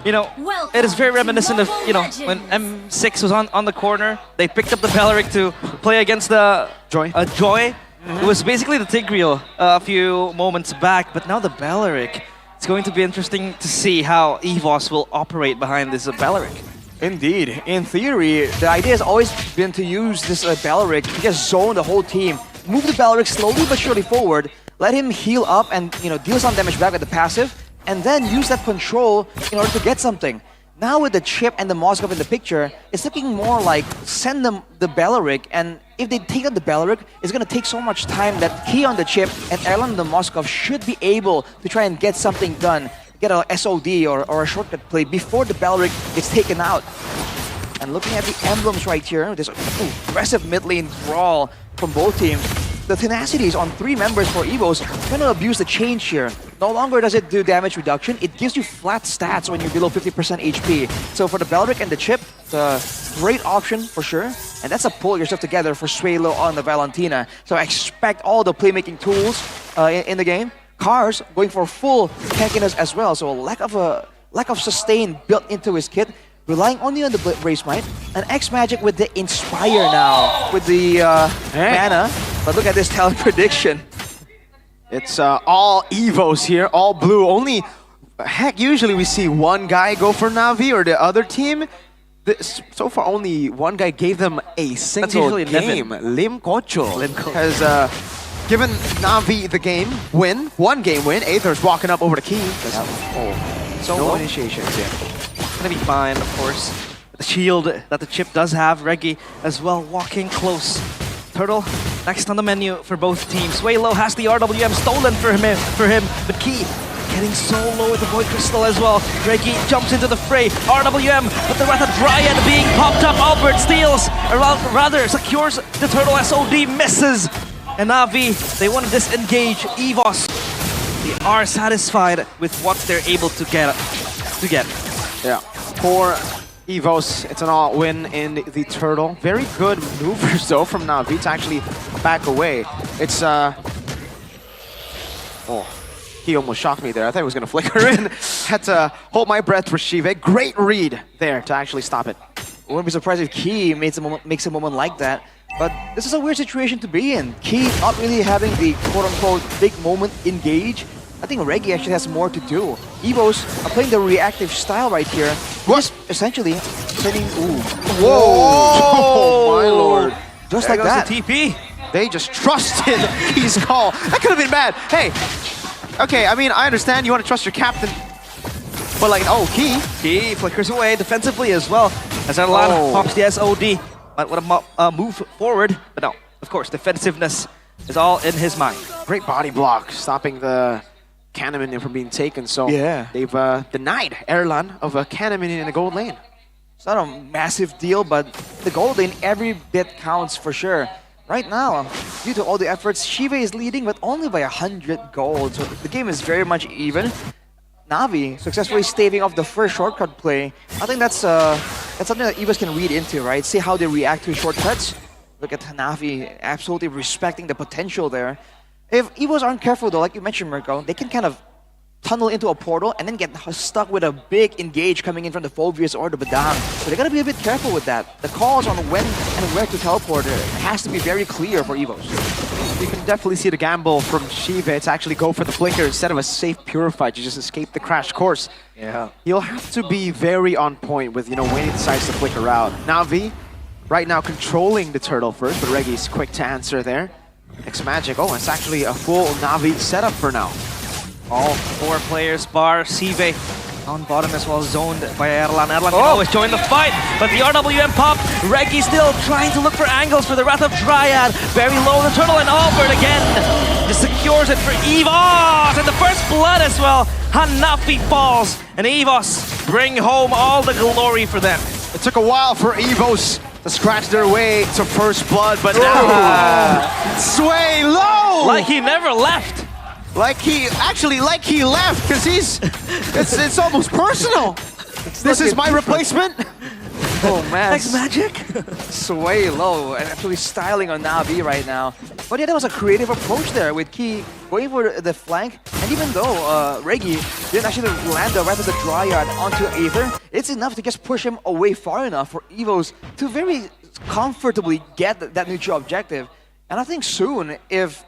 you know, it is very reminiscent of, you know, when M6 was on the corner, they picked up the Belleric to play against the Joy. It was basically the Tigreal a few moments back, but now the Belleric. It's going to be interesting to see how EVOS will operate behind this Belleric. Indeed. In theory, the idea has always been to use this Belleric to just zone the whole team. Move the Belleric slowly but surely forward, let him heal up and, you know, deal some damage back with the passive, and then use that control in order to get something. Now with the Chip and the Moskov in the picture, it's looking more like send them the Belleric, and if they take out the Belleric, it's going to take so much time that Key on the Chip and Erlan on the Moskov should be able to try and get something done, get a SOD or a shortcut play before the Belleric gets taken out. And looking at the emblems right here, this aggressive mid lane brawl from both teams. The tenacity is on 3 members for Evos, trying to abuse the change here. No longer does it do damage reduction, it gives you flat stats when you're below 50% HP. So for the Belleric and the Chip, it's a great option for sure. And that's a pull yourself together for Suelo on the Valentina. So I expect all the playmaking tools in the game. Cars going for full tankiness as well, so a lack of sustain built into his kit. Relying only on the Brace Might, and X-Magic with the Inspire now, with the mana. But look at this talent prediction. It's all Evos here, all blue. Only, heck, usually we see one guy go for Na'Vi or the other team. So far, only one guy gave them a single game. Lim Kocho has given Na'Vi the game win, 1 game win. Aether's walking up over the key. So no initiation. Gonna be fine, of course. The shield that the Chip does have, Reggie as well walking close. Turtle next on the menu for both teams. Suelo has the RWM stolen for him, but Key getting so low with the Void Crystal as well. Reggie jumps into the fray. RWM, but the Ratha Dryad being popped up. Albert steals, or rather secures the Turtle. SOD misses. And Na'Vi, they want to disengage. EVOS, they are satisfied with what they're able to get. Yeah, for Evos, it's an all win in the Turtle. Very good maneuvers though from Na'Vi to actually back away. It's he almost shocked me there. I thought he was gonna flicker in. Had to hold my breath for Shive. Great read there to actually stop it. wouldn't be surprised if Key makes a moment like that. But this is a weird situation to be in. Key not really having the quote-unquote big moment engage. I think Reggie actually has more to do. Evos are playing the reactive style right here. What? Essentially sending... Ooh. Whoa! Oh my lord. Just There like goes that. the TP. They just trusted Key's call. That could have been bad. Hey, okay, I mean, I understand you want to trust your captain. But like, oh, Key. Key flickers away defensively as well. As Erlan pops the SOD. Might want to move forward. But no, of course, defensiveness is all in his mind. Great body block, stopping the cannon minion from being taken. So Yeah. they've denied Erlan of a cannon minion in the gold lane. It's not a massive deal, but the gold lane, every bit counts for sure. Right now, due to all the efforts, Shiva is leading, but only by 100 gold. So the game is very much even. Na'Vi successfully staving off the first shortcut play. I think that's something that Evos can read into, right? See how they react to shortcuts. Look at Na'Vi absolutely respecting the potential there. If Evos aren't careful though, like you mentioned, Mirko, they can kind of tunnel into a portal and then get stuck with a big engage coming in from the Phobius or the Badang. So they gotta be a bit careful with that. The calls on when and where to teleport has to be very clear for Evos. You can definitely see the gamble from Shiva to actually go for the flicker instead of a safe purify to just escape the crash course. Yeah. He'll have to be very on point with, when he decides to flicker out. Na'Vi, right now controlling the turtle first, but Reggie's quick to answer there. X-Magic, oh, it's actually a full Na'Vi setup for now. All four players bar Sive on bottom as well, zoned by Erlan. Erlan can always join the fight, but the RWM pop. Reggie still trying to look for angles for the Wrath of Dryad. Very low, the turtle, and Albert again just secures it for Evos, and the first blood as well. Hanafi falls, and Evos bring home all the glory for them. It took a while for Evos to scratch their way to first blood, but now Sway low! Like he never left. Like he left, because it's almost personal. This is my replacement. Oh man. X-Magic? Sway low and actually styling on Na'Vi right now. But yeah, that was a creative approach there with Key going for the flank. And even though Reggie didn't actually land the Wrath of the Dryad onto Aether, it's enough to just push him away far enough for Evos to very comfortably get that neutral objective. And I think soon, if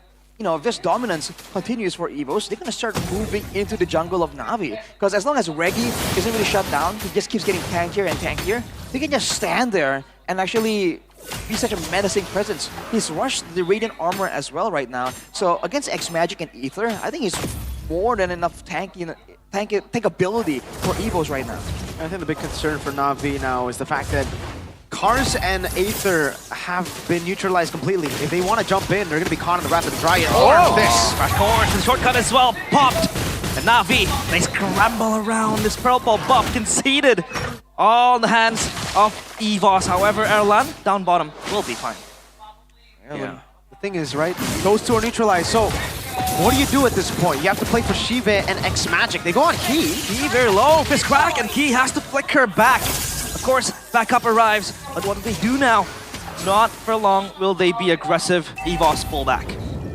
this dominance continues for Evos, they're going to start moving into the jungle of Na'Vi. Because as long as Reggie isn't really shut down, he just keeps getting tankier and tankier, they can just stand there and actually be such a menacing presence. He's rushed the Radiant Armor as well right now. So against X-Magic and Aether, I think he's more than enough tankability for Evos right now. I think the big concern for Na'Vi now is the fact that Kars and Aether have been neutralized completely. If they want to jump in, they're going to be caught in the Wrath of the Dryad. Oh, this! Crash course and shortcut as well, popped! And Na'Vi, they scramble around this purple buff, conceded. All in the hands of Evos. However, Erlan, down bottom, will be fine. Yeah. The thing is, right, those two are neutralized, so what do you do at this point? You have to play for Shiva and X-Magic. They go on Key. Key very low, fist crack, and Key has to flicker back. Of course, backup arrives, but what do they do now? Not for long will they be aggressive. Evos pull back.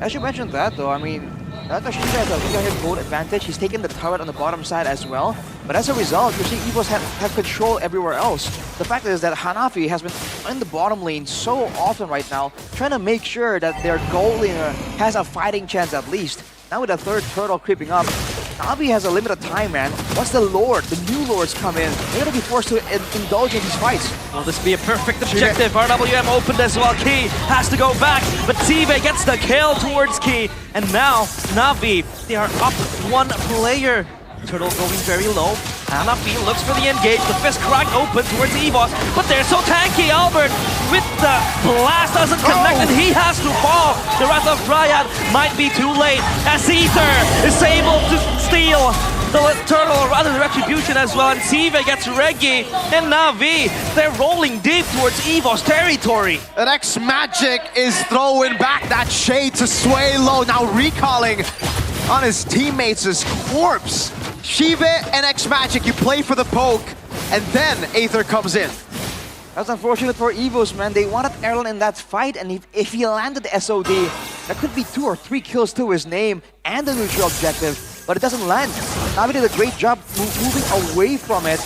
As you mentioned that though, I mean, Shiva has a 300 gold advantage. He's taken the turret on the bottom side as well. But as a result, you see Evos have control everywhere else. The fact is that Hanafi has been in the bottom lane so often right now, trying to make sure that their gold laner has a fighting chance at least. Now with the third turtle creeping up, Na'Vi has a limited time, man. Once the new lords come in, they're gonna be forced to indulge in these fights. Will this be a perfect objective? RWM opened as well. Key has to go back, but Sive gets the kill towards Key. And now, Na'Vi, they are up one player. Turtle going very low. Hanafi looks for the engage. The fist crack open towards Evos, but they're so tanky. Albert with the blast doesn't connect, and he has to fall. The Wrath of Dryad might be too late as Aether is able to steal the turtle, or rather the retribution as well, and Sive gets Reggie, and Na'Vi, they're rolling deep towards Evos territory. And X-Magic is throwing back that shade to Sway low, now recalling on his teammates' corpse. Shiva and X-Magic, you play for the poke, and then Aether comes in. That's unfortunate for Evos, man. They wanted Erlan in that fight, and if he landed the SOD, that could be 2 or 3 kills to his name and the neutral objective, but it doesn't land. Na'Vi did a great job moving away from it.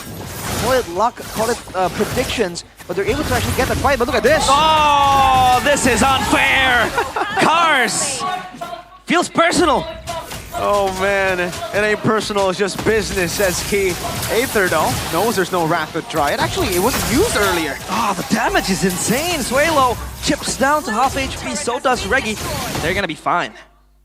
call it luck, call it predictions, but they're able to actually get the fight. But look at this. Oh, this is unfair. Cars. Feels personal. Oh man, it ain't personal, it's just business, says Key. Aether though, knows there's no Wrath with Dry. It wasn't used earlier. Oh, the damage is insane. Suelo chips down to half HP, so does Reggie. They're gonna be fine.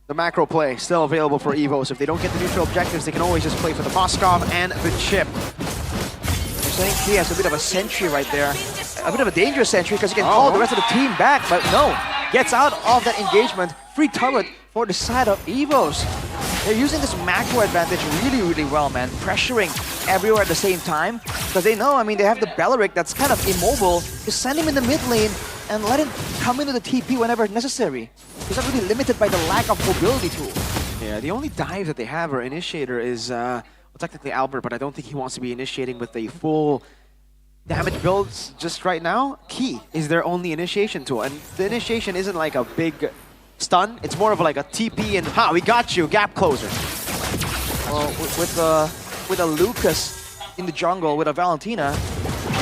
The macro play still available for Evos. If they don't get the neutral objectives, they can always just play for the Moskov and the chip. They're saying Key has a bit of a sentry right there. A bit of a dangerous sentry because he can call the rest of the team back, but no. Gets out of that engagement. Free turret for the side of Evos. They're using this macro advantage really, really well, man. Pressuring everywhere at the same time. Because they know, I mean, they have the Belleric that's kind of immobile. Just send him in the mid lane and let him come into the TP whenever necessary. He's not really limited by the lack of mobility tool. Yeah, the only dive that they have or initiator is, well, technically Albert, but I don't think he wants to be initiating with a full damage builds just right now. Key is their only initiation tool, and the initiation isn't like a big stun. It's more of like a TP and ha, we got you, gap closer. Well, with a Lucas in the jungle, with a Valentina,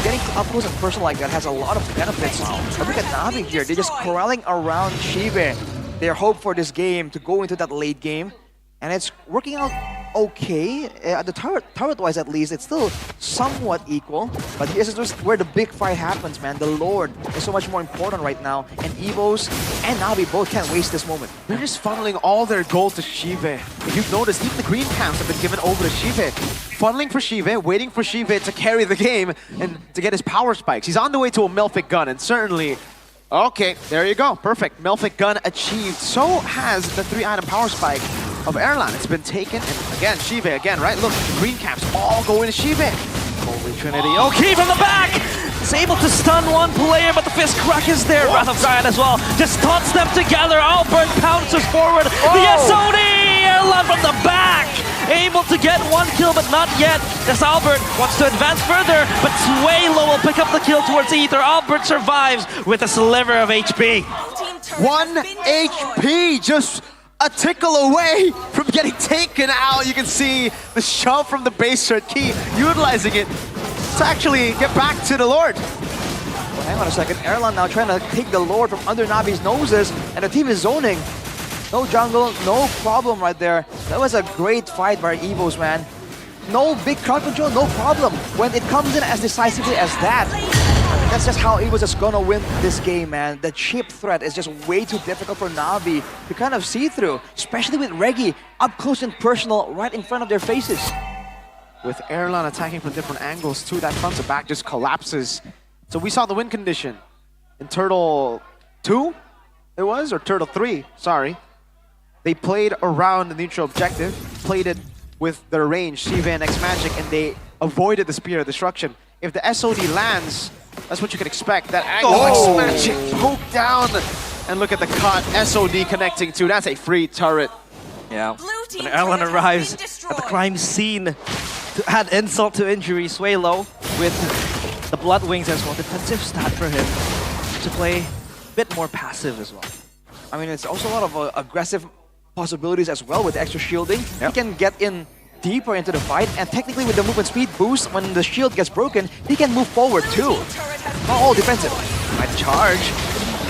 getting up close and personal like that has a lot of benefits. But look at Navi here. They're just corralling around Shive. Their hope for this game to go into that late game. And it's working out okay. The turret-wise at least, it's still somewhat equal. But here's just where the big fight happens, man. The Lord is so much more important right now. And Evos and Navi both can't waste this moment. They're just funneling all their gold to Shive. If you've noticed, even the green camps have been given over to Shive. Funneling for Shive, waiting for Shive to carry the game and to get his power spikes. He's on the way to a Melphic gun, and certainly... Okay, there you go. Perfect. Melphic gun achieved. So has the 3-item power spike of Erlan. It's been taken, and again, Shive again, right? Look, green caps all go into Shive. Holy Trinity. Okay, from the back! It's able to stun one player, but the fist crack is there. Wrath of Zion as well. Just taunts them together. Albert pounces forward. The SOD! Erlan from the back! Able to get one kill, but not yet. As Albert wants to advance further, but Suelo will pick up the kill towards Aether. Albert survives with a sliver of HP. 1 HP, just a tickle away from getting taken out. You can see the shove from the base threat. Key utilizing it to actually get back to the Lord. Well, hang on a second. Erlan now trying to take the Lord from under Navi's noses, and the team is zoning. No jungle, no problem right there. That was a great fight by Evos, man. No big crowd control, no problem. When it comes in as decisively as that, that's just how Evos is gonna win this game, man. The chip threat is just way too difficult for Navi to kind of see through, especially with Reggie up close and personal right in front of their faces. With Erlan attacking from different angles too, that front to back just collapses. So we saw the win condition in Turtle 2, it was, or Turtle 3, sorry. They played around the neutral objective, played it with their range, Shiva and X-Magic, and they avoided the Spear of Destruction. If the SOD lands, that's what you can expect. That angle, X-Magic poked down. And look at the cut, SOD connecting to, that's a free turret. Yeah, when Erlan arrives at the crime scene to add insult to injury, Suelo with the Blood Wings as well. Defensive stat for him to play a bit more passive as well. I mean, it's also a lot of aggressive possibilities as well with extra shielding. He can get in deeper into the fight, and technically with the movement speed boost, when the shield gets broken, he can move forward too. Not all defensive. Right charge.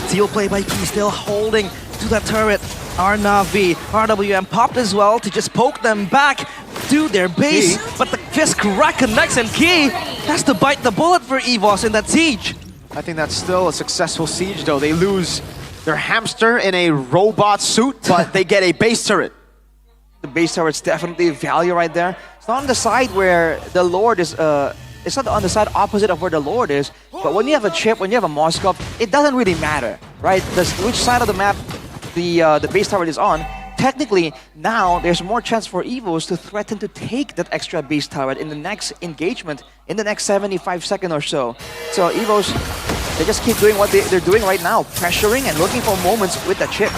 Seal play by Key, still holding to that turret. Navi, RWM popped as well to just poke them back to their base, but the fist crack connects and Key has to bite the bullet for Evos in that siege. I think that's still a successful siege though. They lose their hamster in a robot suit, but they get a base turret. The base turret's definitely value right there. It's not on the side where the Lord is, it's not on the side opposite of where the Lord is, but when you have a chip, when you have a Moskov, it doesn't really matter, right? Which side of the map the base turret is on. Technically, now there's more chance for Evos to threaten to take that extra base turret in the next engagement, in the next 75 seconds or so. So Evos, they just keep doing what they're doing right now, pressuring and looking for moments with the chip.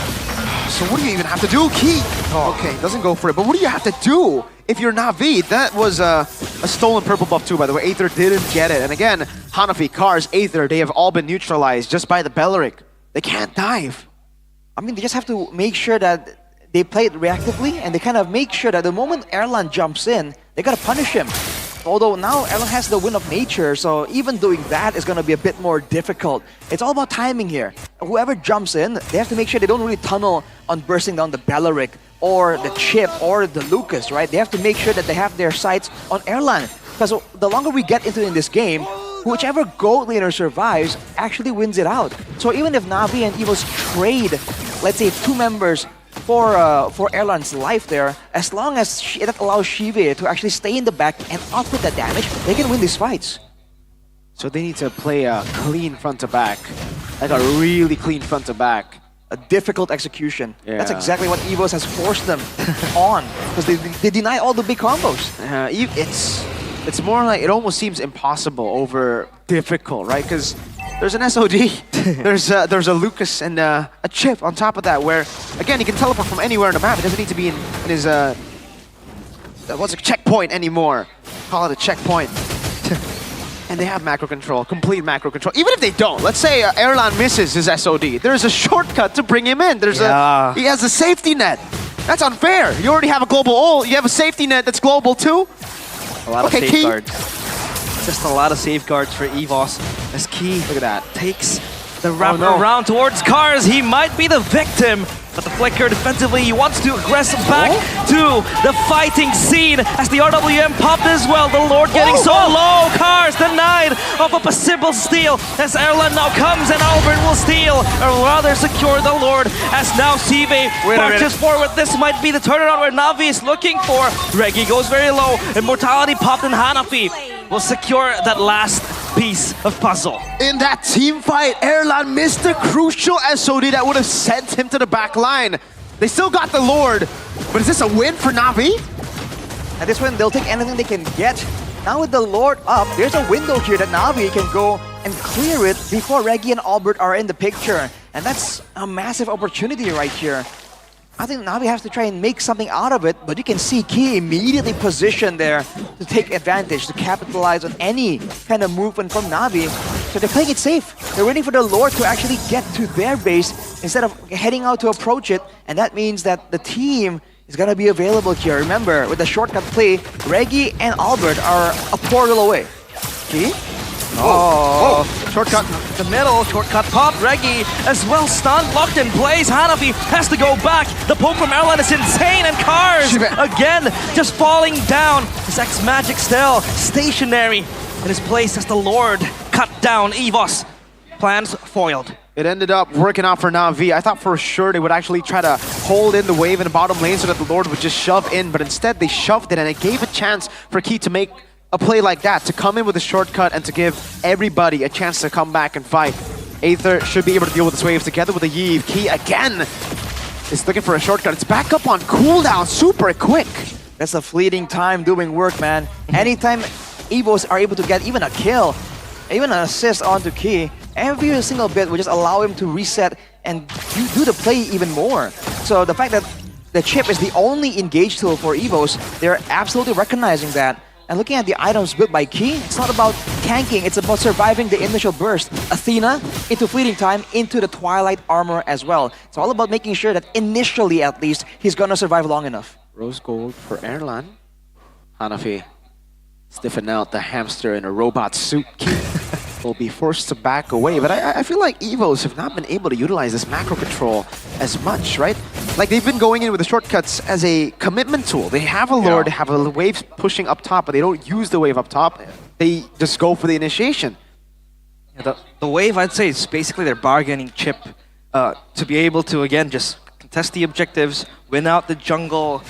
So what do you even have to do, Key? Okay, doesn't go for it, but what do you have to do if you're Navi? That was a stolen purple buff too, by the way. Aether didn't get it. And again, Hanafi, Cars, Aether, they have all been neutralized just by the Belleric. They can't dive. I mean, they just have to make sure that they play it reactively, and they kind of make sure that the moment Erlan jumps in, they gotta punish him. although now Erlang has the wind of nature, so even doing that is going to be a bit more difficult. It's all about timing here. Whoever jumps in, they have to make sure they don't really tunnel on bursting down the Belleric or the Chip or the Lucas, right? They have to make sure that they have their sights on Erlang. Because the longer we get into in this game, whichever gold laner survives actually wins it out. So even if Na'Vi and EVOS trade, let's say 2 members for Erlan's life there, as long as that allows Shive to actually stay in the back and output that damage, they can win these fights. So they need to play a clean front to back, like a really clean front to back. A difficult execution. Yeah. That's exactly what EVOS has forced them on, because they deny all the big combos. It's more like it almost seems impossible over difficult, right? Because there's an SOD, there's a Lucas and a Chip on top of that, where again he can teleport from anywhere on the map. It doesn't need to be in his what's a checkpoint anymore. Call it a checkpoint. And they have macro control, complete macro control. Even if they don't, let's say Erlan misses his SOD, there's a shortcut to bring him in. He has a safety net. That's unfair. You already have a global ult, you have a safety net that's global too. A lot of safeguards. Just a lot of safeguards for EVOS as Key, look at that, takes the wrap around towards Cars. He might be the victim, but the Flicker defensively, he wants to aggress back to the fighting scene as the RWM popped as well. The Lord getting so low. Cars denied of a possible steal as Erlan now comes and Albert will steal, or rather secure the Lord as now Sive marches forward. This might be the turnaround where Na'Vi is looking for. Reggie goes very low. Immortality popped in Hanafi will secure that last piece of puzzle. In that team fight, Erlan missed the crucial SOD that would have sent him to the back line. They still got the Lord, but is this a win for Na'Vi? At this point, they'll take anything they can get. Now with the Lord up, there's a window here that Na'Vi can go and clear it before Reggie and Albert are in the picture. And that's a massive opportunity right here. I think Na'Vi has to try and make something out of it, but you can see Key immediately positioned there to take advantage, to capitalize on any kind of movement from Na'Vi. So they're playing it safe. They're waiting for the Lord to actually get to their base instead of heading out to approach it, and that means that the team is gonna be available here. Remember, with the shortcut play, Reggie and Albert are a portal away. Key? Shortcut the middle, shortcut pop. Reggie as well stunned, locked in place. Hanafi has to go back. The poke from Erlan is insane, and Cars again just falling down. His X Magic still stationary in his place as the Lord cut down EVOS. Plans foiled. It ended up working out for Na'Vi. I thought for sure they would actually try to hold in the wave in the bottom lane so that the Lord would just shove in, but instead they shoved it, and it gave a chance for Key to make a play like that, to come in with a shortcut and to give everybody a chance to come back and fight. Aether should be able to deal with this wave together with the Yi. Key again is looking for a shortcut. It's back up on cooldown super quick. That's a fleeting time doing work, man. Anytime EVOs are able to get even a kill, even an assist onto Key, every single bit will just allow him to reset and do the play even more. So the fact that the Chip is the only engage tool for EVOs, they're absolutely recognizing that. And looking at the items built by Key, it's not about tanking, it's about surviving the initial burst. Athena into fleeting time, into the Twilight armor as well. It's all about making sure that initially at least, he's gonna survive long enough. Rose gold for Erlan. Hanafi stiffen out the hamster in a robot suit. Key will be forced to back away. But I feel like EVOs have not been able to utilize this macro control as much, right? Like they've been going in with the shortcuts as a commitment tool. They have a Lord, they have a wave pushing up top, but they don't use the wave up top. They just go for the initiation. Yeah, the wave, I'd say, is basically their bargaining chip to be able to, again, just contest the objectives, win out the jungle,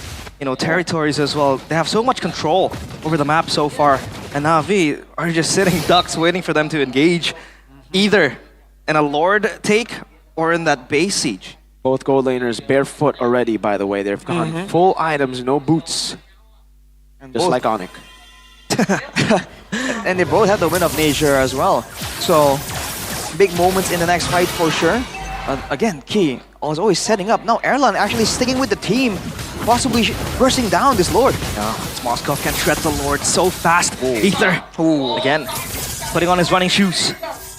territories as well. They have so much control over the map so far, and Na'Vi are just sitting ducks waiting for them to engage, either in a Lord take or in that base siege. Both gold laners barefoot already, by the way. They've gone full items, no boots. And just like Onyx. And they both have the wind of nature as well. So, big moments in the next fight for sure. Again, Key was always setting up. Now Erlan actually sticking with the team, possibly bursting down this Lord. Moskov can shred the Lord so fast. Aether, again, putting on his running shoes,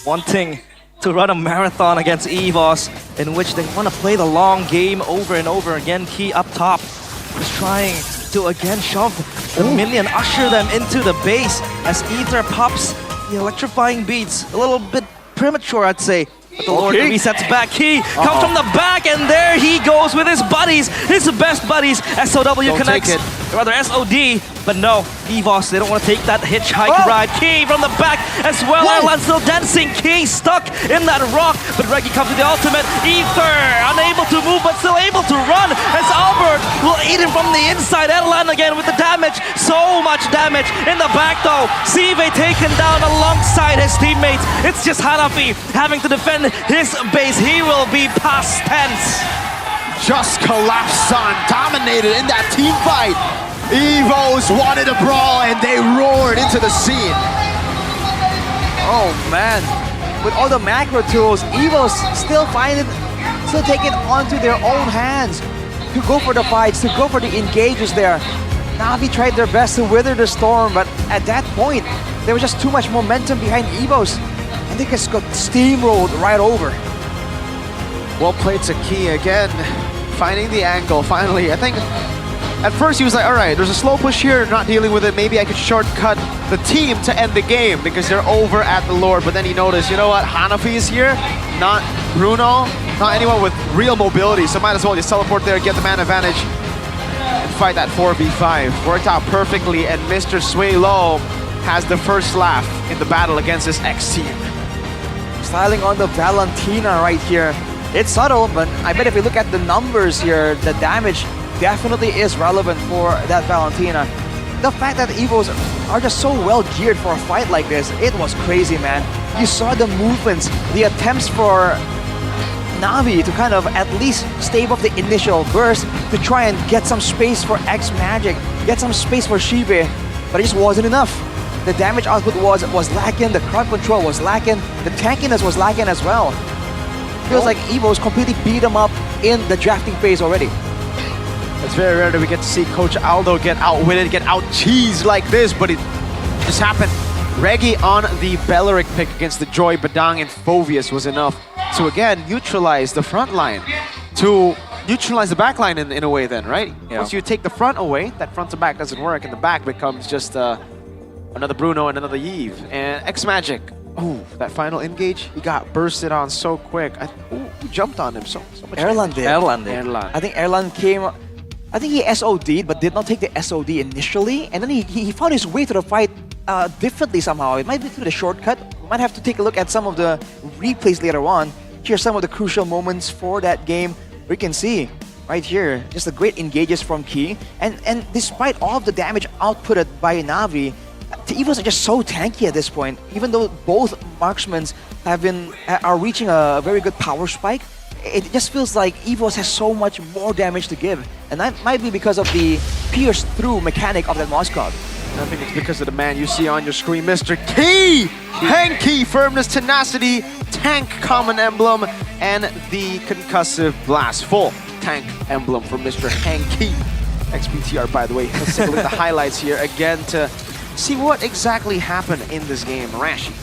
wanting to run a marathon against EVOS, in which they want to play the long game over and over again. Key up top, just trying to again shove the minion, usher them into the base as Ether pops the electrifying beats. A little bit premature, I'd say. But the Lord resets back. He comes from the back, and there he goes with his buddies, his best buddies. SOW connects, rather SOD, but no, EVOS, they don't want to take that hitchhike ride. Key from the back as well. Erlan still dancing. Key stuck in that rock, but Reggie comes with the ultimate. Ether unable to move, but still able to run as Albert will eat him from the inside. Erlan again with the damage. So much damage in the back though. Sive taken down alongside his teammates. It's just Hanafi having to defend his base. He will be past tense. Just collapsed, son. Dominated in that team fight. Evos wanted a brawl and they roared into the scene. Oh man, with all the macro tools, Evos still take it onto their own hands to go for the fights, to go for the engages there. Na'Vi tried their best to weather the storm, but at that point, there was just too much momentum behind Evos, and they just got steamrolled right over. Well played to Key again, finding the angle finally. I think at first he was like, all right, there's a slow push here, not dealing with it. Maybe I could shortcut the team to end the game because they're over at the Lord. But then he noticed, you know what, Hanafi is here, not Bruno, not anyone with real mobility. So might as well just teleport there, get the man advantage, and fight that 4v5. Worked out perfectly, and Mr. Sway Low has the first laugh in the battle against his ex-team. Styling on the Valentina right here. It's subtle, but I bet if you look at the numbers here, the damage definitely is relevant for that Valentina. The fact that Evos are just so well geared for a fight like this, it was crazy, man. You saw the movements, the attempts for Na'Vi to kind of at least stave off the initial burst to try and get some space for X Magic, get some space for Shibe, but it just wasn't enough. The damage output was lacking, the crowd control was lacking, the tankiness was lacking as well. Feels like Evos completely beat them up in the drafting phase already. It's very rare that we get to see Coach Aldo get outwitted, get out-cheesed like this, but it just happened. Reggie on the Belleric pick against the Joy, Badang, and Phoveus was enough to, again, neutralize the front line, to neutralize the back line in a way then, right? Yeah. Once you take the front away, that front to back doesn't work, and the back becomes just another Bruno and another Yves. And X-Magic, oh, that final engage, he got bursted on so quick. Who jumped on him so much? Erlan did. Erlan. I think Erlan came... I think he SOD'd, but did not take the SOD initially, and then he found his way to the fight differently somehow. It might be through the shortcut. We might have to take a look at some of the replays later on. Here's some of the crucial moments for that game. We can see right here, just the great engages from Key. And despite all of the damage outputted by Na'Vi, the Evos are just so tanky at this point. Even though both marksmen are reaching a very good power spike, it just feels like Evos has so much more damage to give. And that might be because of the pierce through mechanic of that Moskov. I think it's because of the man you see on your screen, Mr. Key! Hanky, firmness, tenacity, tank common emblem, and the concussive blast. Full tank emblem for Mr. Hanky. XPTR, by the way. Let's take a look at the highlights here again to see what exactly happened in this game. Rashi.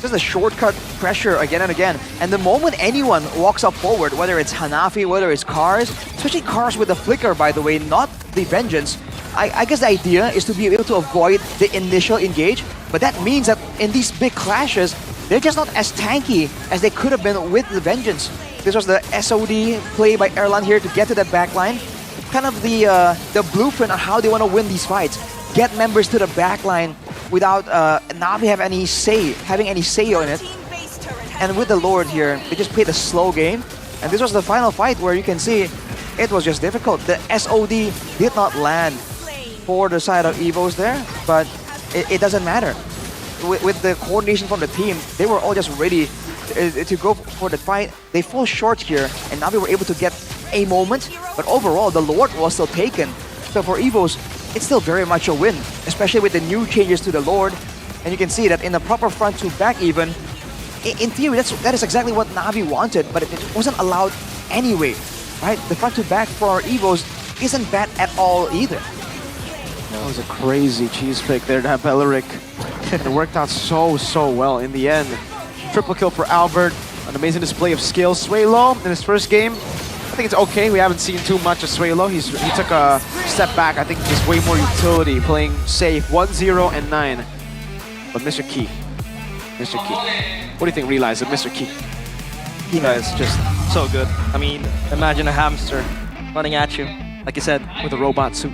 Just a shortcut pressure again and again. And the moment anyone walks up forward, whether it's Hanafi, whether it's Cars, especially Cars with the flicker, by the way, not the Vengeance, I guess the idea is to be able to avoid the initial engage, but that means that in these big clashes, they're just not as tanky as they could have been with the Vengeance. This was the SOD play by Erlan here to get to that backline. Kind of the blueprint on how they want to win these fights. Get members to the backline without Na'Vi having any say on it. And with the Lord here, they just played a slow game. And this was the final fight where you can see it was just difficult. The SOD did not land for the side of Evos there, but it doesn't matter. With the coordination from the team, they were all just ready to go for the fight. They fall short here, and Na'Vi were able to get a moment, but overall, the Lord was still taken. So for Evos, it's still very much a win, especially with the new changes to the Lord. And you can see that in the proper front to back even, in theory, that is exactly what Na'Vi wanted, but it wasn't allowed anyway, right? The front to back for our Evos isn't bad at all either. That was a crazy cheese pick there to have Belleric. It worked out so well in the end. Triple kill for Albert, an amazing display of skill. Sway Low in his first game, think it's okay. We haven't seen too much of Suelo. He took a step back. I think he's way more utility, playing safe. 1-0 and 9. But Mr. Key. What do you think, Realize, of Mr. Key? Kina is just so good. I mean, imagine a hamster running at you, like you said, with a robot suit.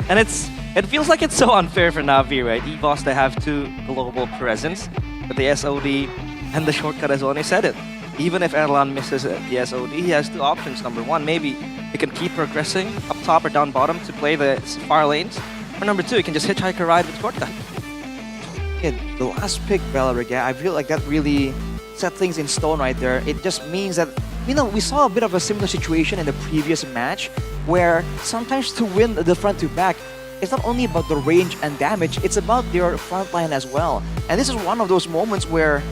And it feels like it's so unfair for Na'Vi, right? EVOS, they have 2 global presence, but the SOD and the shortcut as well. And he said it. Even if Erlan misses the SOD, he has 2 options. Number 1, maybe he can keep progressing up top or down bottom to play the far lanes. Or number 2, he can just hitchhike a ride with shortcut. Yeah, the last pick, Beleric, I feel like that really set things in stone right there. It just means that, we saw a bit of a similar situation in the previous match where sometimes to win the front to back, it's not only about the range and damage, it's about their front line as well. And this is one of those moments where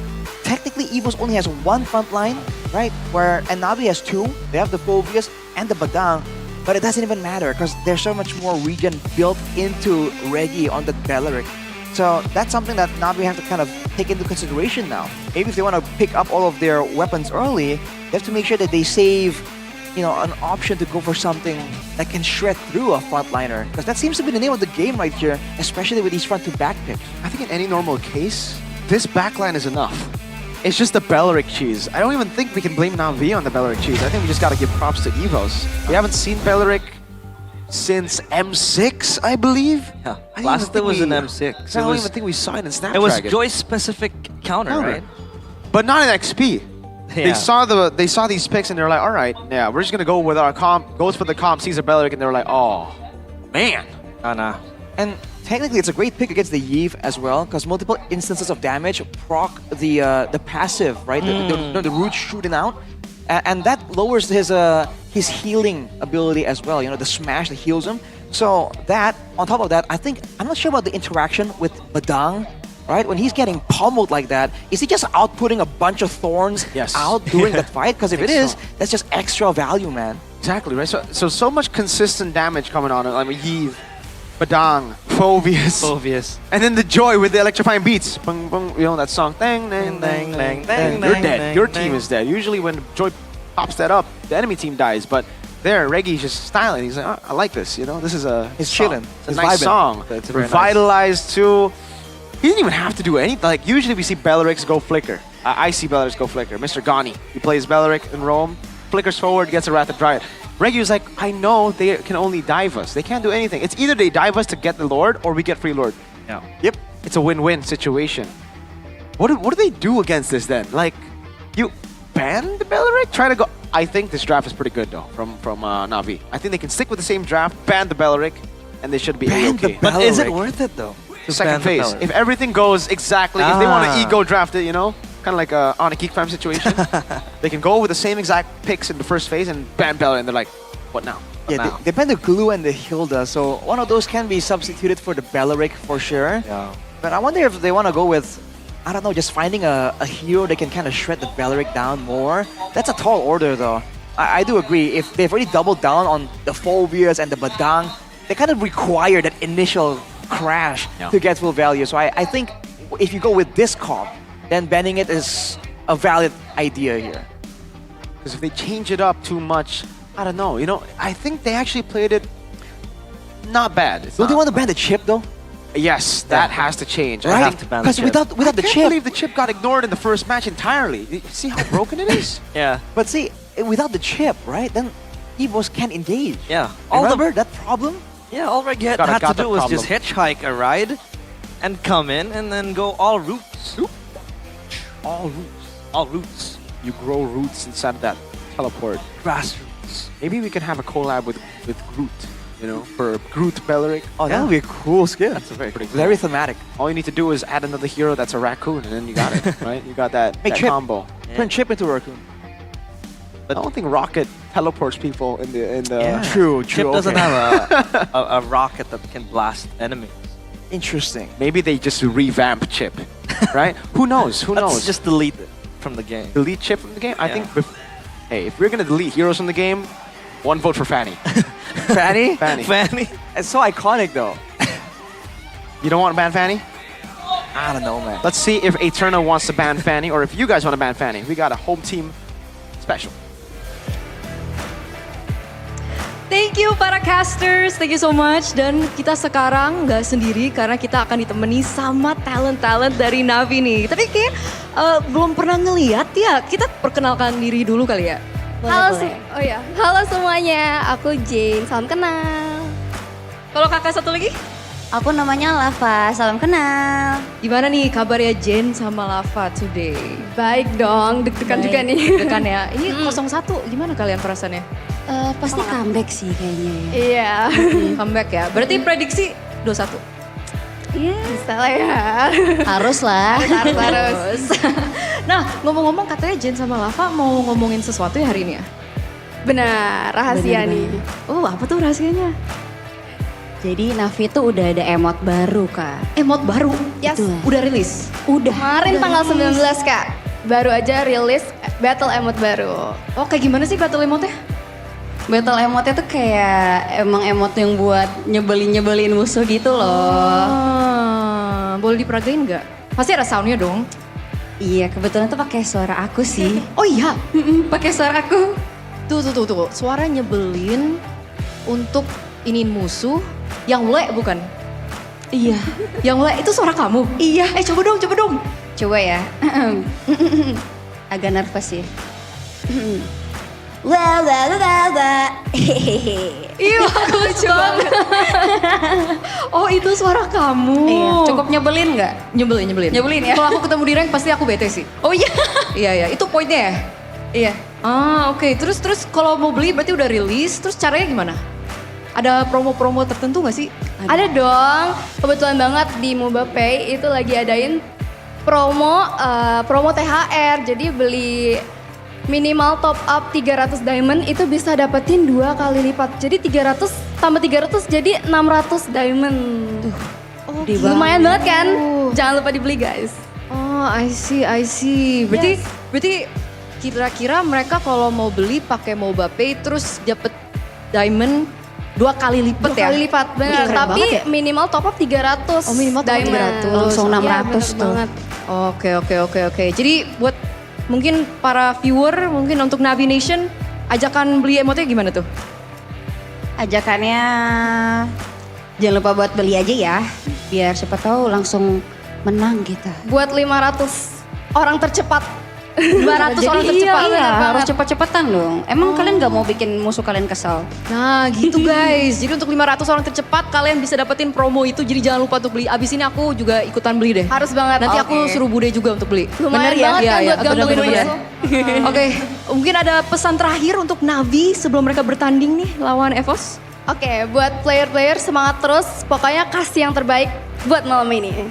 technically EVOS only has 1 front line, right? And Na'Vi has 2. They have the Phobias and the Badang, but it doesn't even matter because there's so much more regen built into Reggie on the Beleric. So that's something that Na'Vi have to kind of take into consideration now. Maybe if they want to pick up all of their weapons early, they have to make sure that they save, an option to go for something that can shred through a frontliner. Because that seems to be the name of the game right here, especially with these front-to-back picks. I think in any normal case, this backline is enough. It's just the Beleric cheese. I don't even think we can blame Na'Vi on the Beleric cheese. I think we just got to give props to EVOS. We haven't seen Beleric since M6, I believe. Yeah, last it was in M6. I don't even think we saw it in Snapdragon. It was Joyce-specific counter, right? But not in XP. Yeah. They saw these picks and they're like, all right, yeah, we're just gonna go with our comp. Goes for the comp, sees a Beleric, and they're like, oh, man. Nah. And technically, it's a great pick against the Yve as well, because multiple instances of damage proc the passive, right? The root shooting out, and that lowers his healing ability as well. The smash that heals him. So that, on top of that, I'm not sure about the interaction with Badang, right? When he's getting pummeled like that, is he just outputting a bunch of thorns out during that fight? Because if it is, that's just extra value, man. Exactly, right? So much consistent damage coming on it. I mean, Yve, Badang, Phobias. And then the Joy with the electrifying beats. Bung, bung, that song. Dang, dang, dang, dang, dang. You're dead. Your team is dead. Usually when Joy pops that up, the enemy team dies. But there, Reggie's just styling. He's like, oh, I like this, This is a... He's chilling. It's a nice song. It's Revitalized too. He didn't even have to do anything. Like, usually we see Belerics go flicker. I see Belerics go flicker. Mr. Ghani, he plays Beleric in Rome, flickers forward, gets a Wrath of Dryad. Reggie was like, I know they can only dive us. They can't do anything. It's either they dive us to get the Lord or we get free Lord. Yeah. Yep. It's a win-win situation. What do they do against this then? Like, you ban the Beleric? Try to go... I think this draft is pretty good though from Na'Vi. I think they can stick with the same draft, ban the Beleric, and they should be okay. But is it worth it though? Second phase. If everything goes exactly, if they want to ego draft it, kind of like a on a Geek Fam situation, they can go with the same exact picks in the first phase and ban Beleric, and they're like, what now? They ban the Glue and the Hilda, so one of those can be substituted for the Beleric for sure. Yeah. But I wonder if they want to go with, I don't know, just finding a hero that can kind of shred the Beleric down more. That's a tall order though. I do agree. If they've already doubled down on the Phobias and the Badang, they kind of require that initial crash to get full value. So I think if you go with this comp, then banning it is a valid idea here. Because if they change it up too much, I don't know. I think they actually played it not bad. Don't they want to ban the chip though? Yes, that has to change. Right? Because without the chip, I can't believe the chip got ignored in the first match entirely. You see how broken it is? Yeah. But see, without the chip, right? Then EVOS can't engage. Yeah. Remember that problem? Yeah, all Reggie had to do was just hitchhike a ride and come in and then go all roots. All roots. You grow roots inside of that teleport. Grassroots. Maybe we can have a collab with Groot, for Groot Beleric. Oh, that would be a cool skill. That's pretty cool. Very thematic. All you need to do is add another hero that's a raccoon, and then you got it, right? You got that combo. Turn Chip into a raccoon. But I don't think Rocket teleports people in the. Yeah. True. Chip doesn't have a rocket that can blast enemies. Interesting. Maybe they just revamp Chip, right? Who knows? Let's just delete it from the game. Delete Chip from the game? I think. Hey, if we're gonna delete heroes from the game, one vote for Fanny. Fanny? Fanny. It's so iconic though. You don't want to ban Fanny? I don't know, man. Let's see if Eterna wants to ban Fanny, or if you guys want to ban Fanny. We got a home team special. Thank you para casters, thank you so much. Dan kita sekarang nggak sendiri karena kita akan ditemani sama talent-talent dari Navi nih. Tapi kayak belum pernah ngeliat ya, kita perkenalkan diri dulu kali ya. Oh ya, halo semuanya, aku Jane, salam kenal. Kalau kakak satu lagi? Aku namanya Lava, salam kenal. Gimana nih kabarnya Jane sama Lava today? Baik dong, deg-degan juga nih. Deg-degan ya. Ini 01, gimana kalian perasaannya? Pasti comeback sih kayaknya ya. Iya. Comeback ya. Berarti prediksi 21. Iya. Bisa lah ya. Harus lah. Harus. Nah, ngomong-ngomong katanya Jen sama Lava mau ngomongin sesuatu ya hari ini ya? Benar, rahasia nih. Oh, apa tuh rahasianya? Jadi Navi tuh udah ada emot baru, Kak. Emot baru? Yes. Udah rilis? Udah. Kemarin tanggal 19, Kak. Baru aja rilis battle emot baru. Oh, kayak gimana sih battle emotnya? Battle emotnya tuh kayak emang emot yang buat nyebelin musuh gitu loh. Boleh diperagain nggak? Pasti ada soundnya dong. Iya, kebetulan tuh pakai suara aku sih. Oh iya? Pakai suara aku. Tuh. Suara nyebelin untuk iniin musuh yang le bukan? Iya. Yang le itu suara kamu? Iya. Coba dong. Coba ya. Agak nervous ya. Wah. Iya, lucu banget. Oh, itu suara kamu. Iya. Cukup nyebelin nggak? Nyebelin. Nyebelin ya? Kalau aku ketemu di rank pasti aku bete sih. Oh iya? Iya, itu poinnya ya? Iya. Oke. Terus kalau mau beli berarti udah rilis, terus caranya gimana? Ada promo-promo tertentu nggak sih? Ada dong. Kebetulan banget di MobaPay itu lagi adain promo THR. Jadi beli minimal top up 300 diamond itu bisa dapetin 2 kali lipat. Jadi 300 tambah 300 jadi 600 diamond. Lumayan banget kan? Jangan lupa dibeli guys. Oh, I see. Berarti kira-kira mereka kalau mau beli pakai MobaPay terus dapet diamond 2 kali lipat ya? 2 kali lipat, benar. Tapi ya? Minimal top up 300. Oh, minimal top up 300. Langsung 600 ya, tuh. Banget. Oke. Jadi buat mungkin para viewer, mungkin untuk Navi Nation, ajakan beli emotnya gimana tuh? Ajakannya jangan lupa buat beli aja ya. Biar siapa tahu langsung menang kita. Buat 500 orang tercepat. 200 orang tercepat. Iya, harus cepet-cepetan dong. Emang kalian gak mau bikin musuh kalian kesal? Nah gitu guys, jadi untuk 500 orang tercepat kalian bisa dapetin promo itu. Jadi jangan lupa untuk beli, abis ini aku juga ikutan beli deh. Harus banget. Nanti aku suruh Bude juga untuk beli. Lumayan banget kan buat gangguin musuh. Oke, mungkin ada pesan terakhir untuk Navi sebelum mereka bertanding nih lawan EVOS? Oke, buat player-player semangat terus. Pokoknya kasih yang terbaik buat malam ini.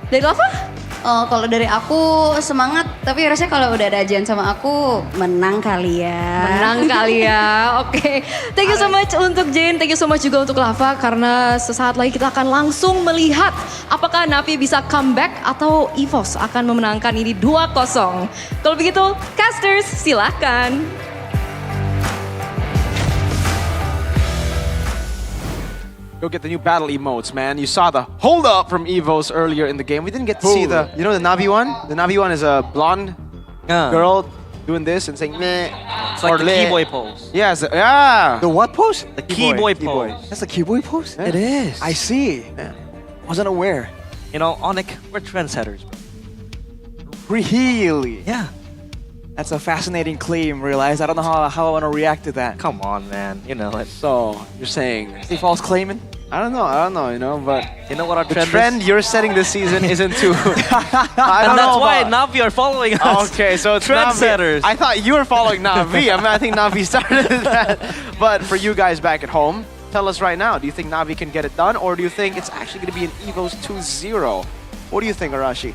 Dari Lava? Oh, kalau dari aku semangat, tapi rasanya kalau udah ada Jen sama aku menang kali ya. Oke. Thank you so much untuk Jane, thank you so much juga untuk Lava karena sesaat lagi kita akan langsung melihat apakah Navi bisa comeback atau EVOS akan memenangkan ini 2-0. Kalau begitu, casters silakan. Go get the new battle emotes, man. You saw the hold up from Evos earlier in the game. We didn't get to see the Navi one? The Navi one is a blonde girl doing this and saying meh. It's like the keyboy pose. Yes, yeah. The what pose? The keyboy pose. That's the keyboy pose? Yeah. It is. I see. Yeah. Wasn't aware. You know, Onyx, we're trendsetters. Really? Yeah. That's a fascinating claim, realize. I don't know how I want to react to that. Come on, man. You know it. So, you're saying, is he false claiming? I don't know, you know, but you know what our the trend you're setting this season isn't too. I don't and that's know why about... Navi are following us. Okay, so it's trendsetters. I thought you were following Navi. I think Navi started that. But for you guys back at home, tell us right now, do you think Navi can get it done, or do you think it's actually going to be an EVOS 2-0? What do you think, Arashi?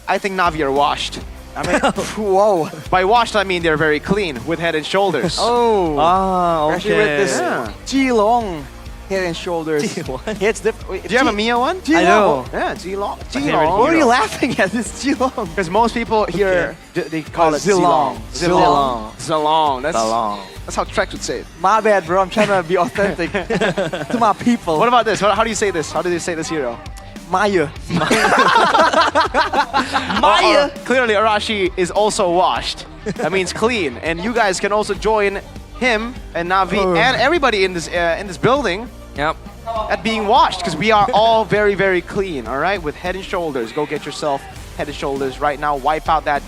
I think Navi are washed. I mean, whoa. By washed, I mean they're very clean with head and shoulders. Oh. Okay. Actually read this G-Long head and shoulders. G-Long? Yeah, it's different. Do you have a Mia one? G-Long. I know. Yeah, G-Long. G-Long. What are you laughing at? This G-Long. Because most people here, they call it Zilong. Zilong. That's how Trex would say it. My bad, bro. I'm trying to be authentic to my people. What about this? How do you say this? How do they say this hero? Maya. Clearly, Arashi is also washed. That means clean. And you guys can also join him and Navi and everybody in this building Yep. at being washed, because we are all very, very clean, all right? With Head and Shoulders. Go get yourself Head and Shoulders right now. Wipe out that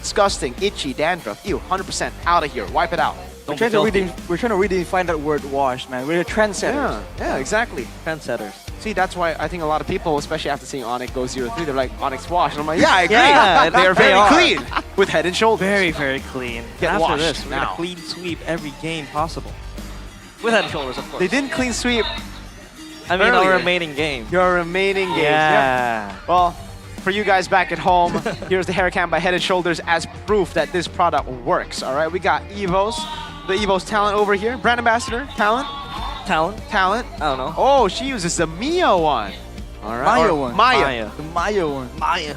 disgusting, itchy dandruff. Ew, 100% out of here. Wipe it out. We're trying to redefine that word wash, man. We're trendsetters. Yeah, exactly. Trendsetters. See, that's why I think a lot of people, especially after seeing Onyx go 0-3, they're like, Onyx wash. And I'm like, yeah, I agree. Yeah, they are they very are. clean with Head and Shoulders. Very, very clean. Get After washed this, we're now. gonna clean sweep every game possible. With Head and Shoulders, of course. They didn't clean sweep. I mean, earlier. our remaining game. Your remaining games. Yeah. Well, for you guys back at home, here's the hair cam by Head and Shoulders as proof that this product works. All right, we got Evos, the Evos talent over here. Brand ambassador, talent. Talent. I don't know. Oh, she uses the Mia one. All right. Maya Or one. Maya. The Maya one. Maya.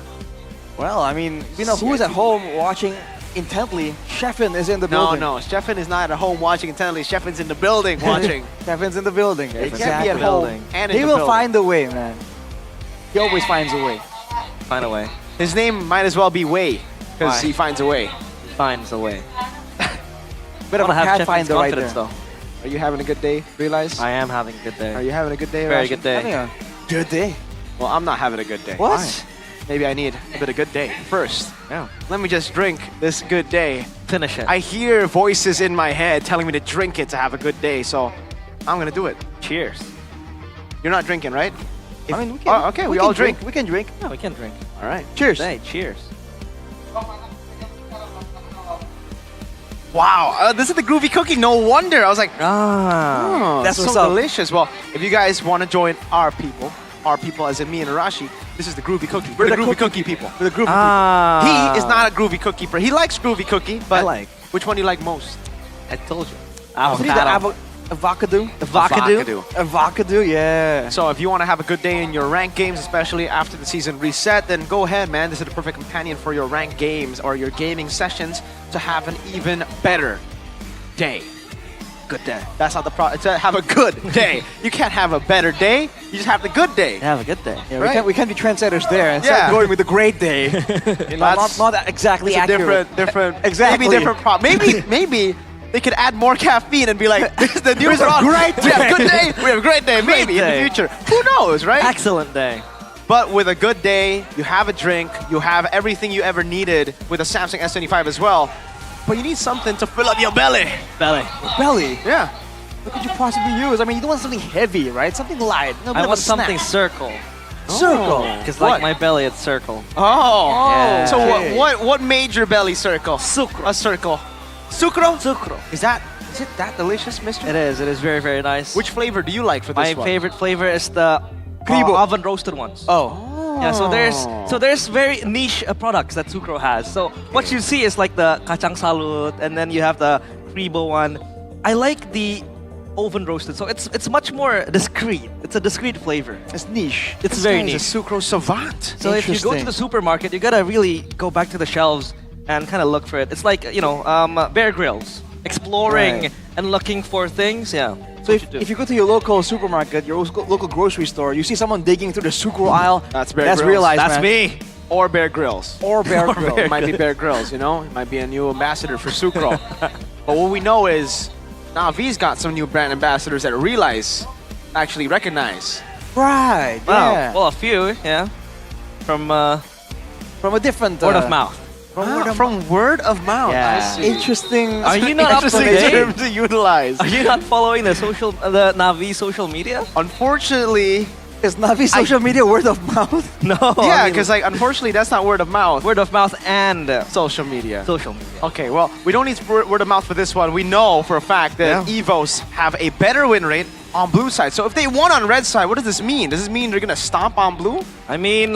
Well, I mean, you know, who's at home watching intently? Sheffin is in the building. No, Stefan is not at home watching intently. Stefan's in the building watching. Sheffin's in the building. He can't be at home and in He the will building. find a way, man. He always finds a way. Find a way. His name might as well be Wei, because Why? he finds a way. Finds a way. Bit of a Wanna have cat Sheffield's finder right confidence, there. though. Are you having a good day, Realize? I am having a good day. Are you having a good day, Very Rashi? good day. Having a good day. Well, I'm not having a good day. What? Why? Maybe I need a bit of good day first. Yeah. Let me just drink this good day. Finish it. I hear voices in my head telling me to drink it to have a good day, so I'm gonna do it. Cheers. You're not drinking, right? I mean, we can. Oh, okay, we can all drink. We can drink. Yeah, we can drink. All right. Cheers. Hey, cheers. Wow, this is the groovy cookie. No wonder. I was like, Ah. That's so what's up. delicious. Well, if you guys want to join our people as in me and Arashi, this is the groovy cookie. We're the groovy cookie people. With a group He is not a groovy cookie. He likes groovy cookie, but I like. which one do you like most? I told you. Avocado. Avocado. Avocado. Avocado, yeah. So if you want to have a good day in your ranked games, especially after the season reset, then go ahead, man. This is the perfect companion for your ranked games or your gaming sessions to have an even better day. Good day. That's not the problem. To have a good day. You can't have a better day. You just have the good day. Have a good day. Yeah, Right. we can't be trendsetters there and Yeah. start going with the great day. not exactly It's a accurate. different, Exactly. maybe different problem. Maybe they could add more caffeine and be like, this is the new Here's a product. great We have a good day. day. We have a great day. Great Maybe in day. the future. Who knows, right? Excellent day. But with a good day, you have a drink, you have everything you ever needed with a Samsung S25 as well. But you need something to fill up your belly. Belly. Belly. Yeah. What could you possibly use? I mean, you don't want something heavy, right? Something light. A bit I of a want something snack. circle. Circle. Because What? like my belly, it's circle. Oh. Yeah. So Okay. what made your belly circle? Sucro. A circle. Sucro? Sucro. Is it that delicious, mister? It is. It is very, very nice. Which flavor do you like for this My one? favorite flavor is the Kribo. oven roasted ones. Oh. Yeah, so there's very niche products that Sucro has. So what you see is like the kacang salut, and then you have the Kribo one. I like the oven roasted, so it's much more discreet. It's a discreet flavor. It's niche. It's This very guy is niche. a sucrose savant. So if you go to Interesting. the supermarket, you gotta really go back to the shelves and kind of look for it. It's like, Bear Grylls, exploring Right. and looking for things. Yeah. So if you go to your local supermarket, your local grocery store, you see someone digging through the sucro aisle, That's Bear that's Grylls. realized, That's man. me. Or Bear Grylls. Or Bear Grylls. It might be Bear Grylls, you know? It might be a new ambassador for Sucro. But what we know is Navi's got some new brand ambassadors that Realize actually recognize. Right, Wow. yeah. Well, a few, yeah. From From a different... word of mouth. From word of mouth. Yeah. I see. Interesting... Are you not up to Interesting date? term to utilize. Are you not following the Navi social media? Unfortunately, Is Navi social media word of mouth? No. yeah, I mean, because like unfortunately that's not word of mouth. word of mouth and Social media. social media. Okay, well, we don't need word of mouth for this one. We know for a fact that Evos have a better win rate on blue side. So if they won on red side, what does this mean? Does this mean they're gonna stomp on blue? I mean,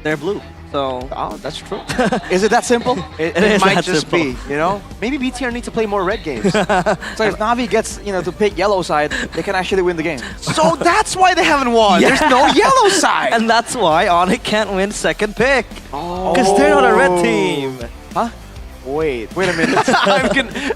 they're blue. So Oh, that's true. Is it that simple? It is might that just simple. be, you know? Maybe BTR need to play more red games. So if Navi gets, to pick yellow side, they can actually win the game. So that's why they haven't won. There's no yellow side. and that's why Onyx can't win second pick. Because they're on a red team. Huh? Wait a minute.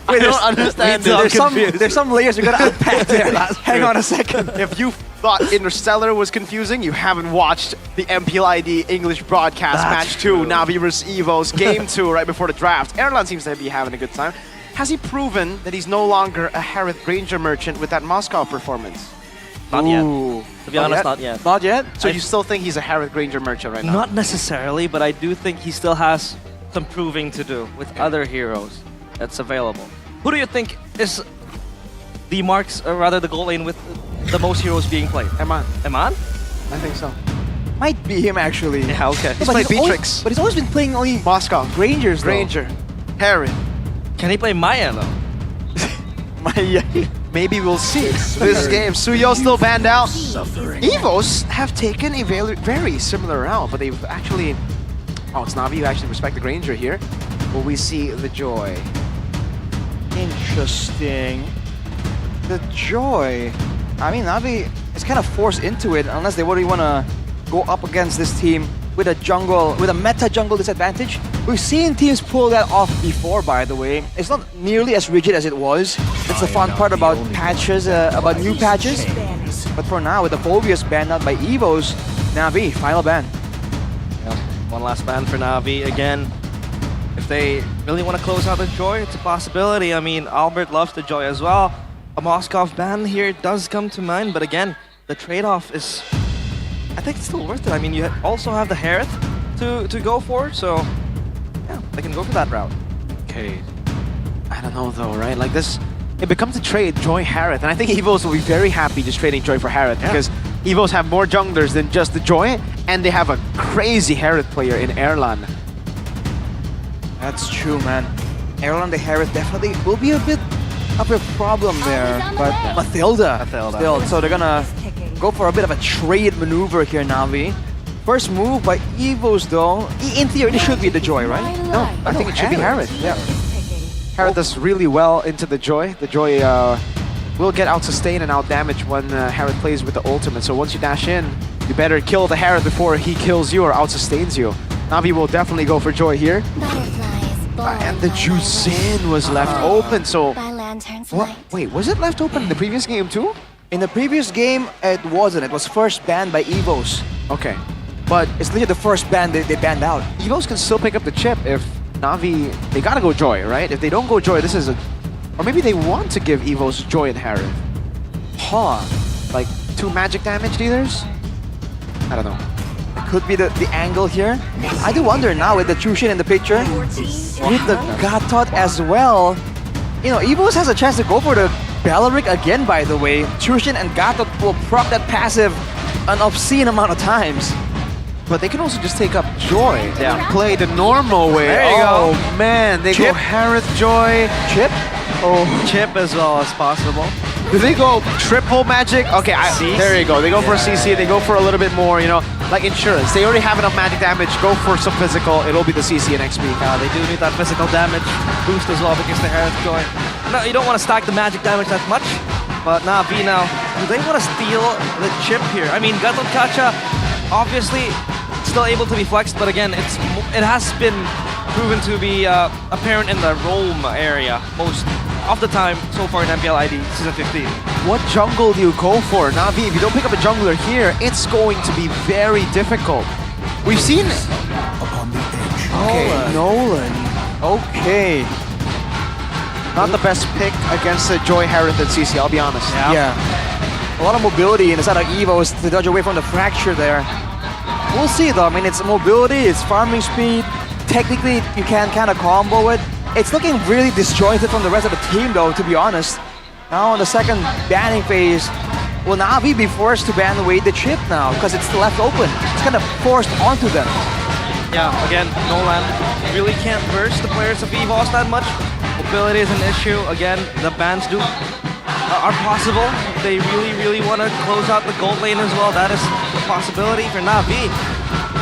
I don't understand There's this. there's some layers we gotta unpack there. Hang on a second. If you thought Interstellar was confusing, you haven't watched the MPL ID English broadcast That's match 2, true. Navi vs Evos game 2 right before the draft. Airline seems to be having a good time. has he proven that he's no longer a Harith Ranger merchant with that Moscow performance? Not yet. Ooh. To be honest, not yet. Not yet? So you still think he's a Harith Ranger merchant right now? Not necessarily, but I do think he still has some proving to do with other heroes that's available. Who do you think is the marks, or rather the goal lane with the most heroes being played? Eman. Eman? I think so. Might be him actually. Yeah, okay. He's played Beatrix. But he's always been playing only Moscow. Rangers though. Ranger. Harith. Can he play Maya though? Maya. Maybe we'll see this game. Suyo still banned out. Evos have taken a very similar route, but they've actually... Oh, it's Na'Vi who actually respect the Granger here. Will we see the Joy? Interesting. The Joy. I mean, Na'Vi is kind of forced into it unless they really want to go up against this team with a jungle, with a meta jungle disadvantage. We've seen teams pull that off before, by the way. It's not nearly as rigid as it was. That's the fun part about patches, about new patches. But for now, with the Phobius banned out by Evos, Na'Vi, final ban. Yeah. One last ban for Na'Vi. Again, if they really want to close out the Joy, it's a possibility. I mean, Albert loves the Joy as well. A Moskov ban here does come to mind, but again, the trade-off is... I think it's still worth it. I mean, you also have the Harith to go for, so yeah, they can go for that route. Okay. I don't know though, right? Like this, it becomes a trade, Joy Harith, and I think Evos will be very happy just trading Joy for Harith because Evos have more junglers than just the Joy, and they have a crazy Harith player in Erlan. That's true, man. Erlan the Harith definitely will be a bit of a problem there, but Mathilda. Still, so they're gonna go for a bit of a trade maneuver here, Na'Vi. First move by Evos though, in theory it should be the Joy, right? No, I think it should be Harith. Yeah. Harith does really well into the Joy. The Joy will get out sustain and out damage when Harith plays with the ultimate. So once you dash in, you better kill the Harith before he kills you or out sustains you. Na'Vi will definitely go for Joy here. And the Juzin was left open, so... What? Wait, was it left open in the previous game too? In the previous game, it wasn't. It was first banned by Evos. Okay. But it's literally the first ban they banned out. Evos can still pick up the chip if Na'Vi... They gotta go Joy, right? If they don't go Joy, this is a... Or maybe they want to give Evos Joy and Harith. Huh. Like 2 magic damage dealers? I don't know. It could be the angle here. I do wonder now with the Chushin in the picture, with the Gatot as well. You know, Evos has a chance to go for the Belleric again, by the way. Chushin and Gatot will proc that passive an obscene amount of times. But they can also just take up Joy and play the normal way. There you go. Oh man, they Chip. go Harith Joy. Chip? Oh, Chip as well as possible. Do they go triple magic? Okay, there you go. They go for CC, they go for a little bit more, you know, like insurance. They already have enough magic damage, go for some physical, it'll be the CC and XP. They do need that physical damage boost as well because they have Joy. No, you don't want to stack the magic damage that much, but Na'Vi now, do they want to steal the chip here? I mean, Gatot Kacha, obviously, still able to be flexed, but again, it has been proven to be apparent in the roam area most of the time so far in MPL ID Season 15. What jungle do you go for? Na'Vi, if you don't pick up a jungler here, it's going to be very difficult. We've seen... Okay, Nolan. Okay. Not the best pick against the Joy, Harith, and CC, I'll be honest. Yeah. A lot of mobility inside of Evos to dodge away from the fracture there. We'll see though, I mean, it's mobility, it's farming speed. Technically, you can kind of combo it. It's looking really disjointed from the rest of the team though, to be honest. Now in the second banning phase, will Na'Vi be forced to ban away the chip now? Because it's left open. It's kind of forced onto them. Yeah, again, Nolan really can't burst the players of Evos that much. Mobility is an issue. Again, the bans are possible. They really want to close out the gold lane as well. That is a possibility for Na'Vi.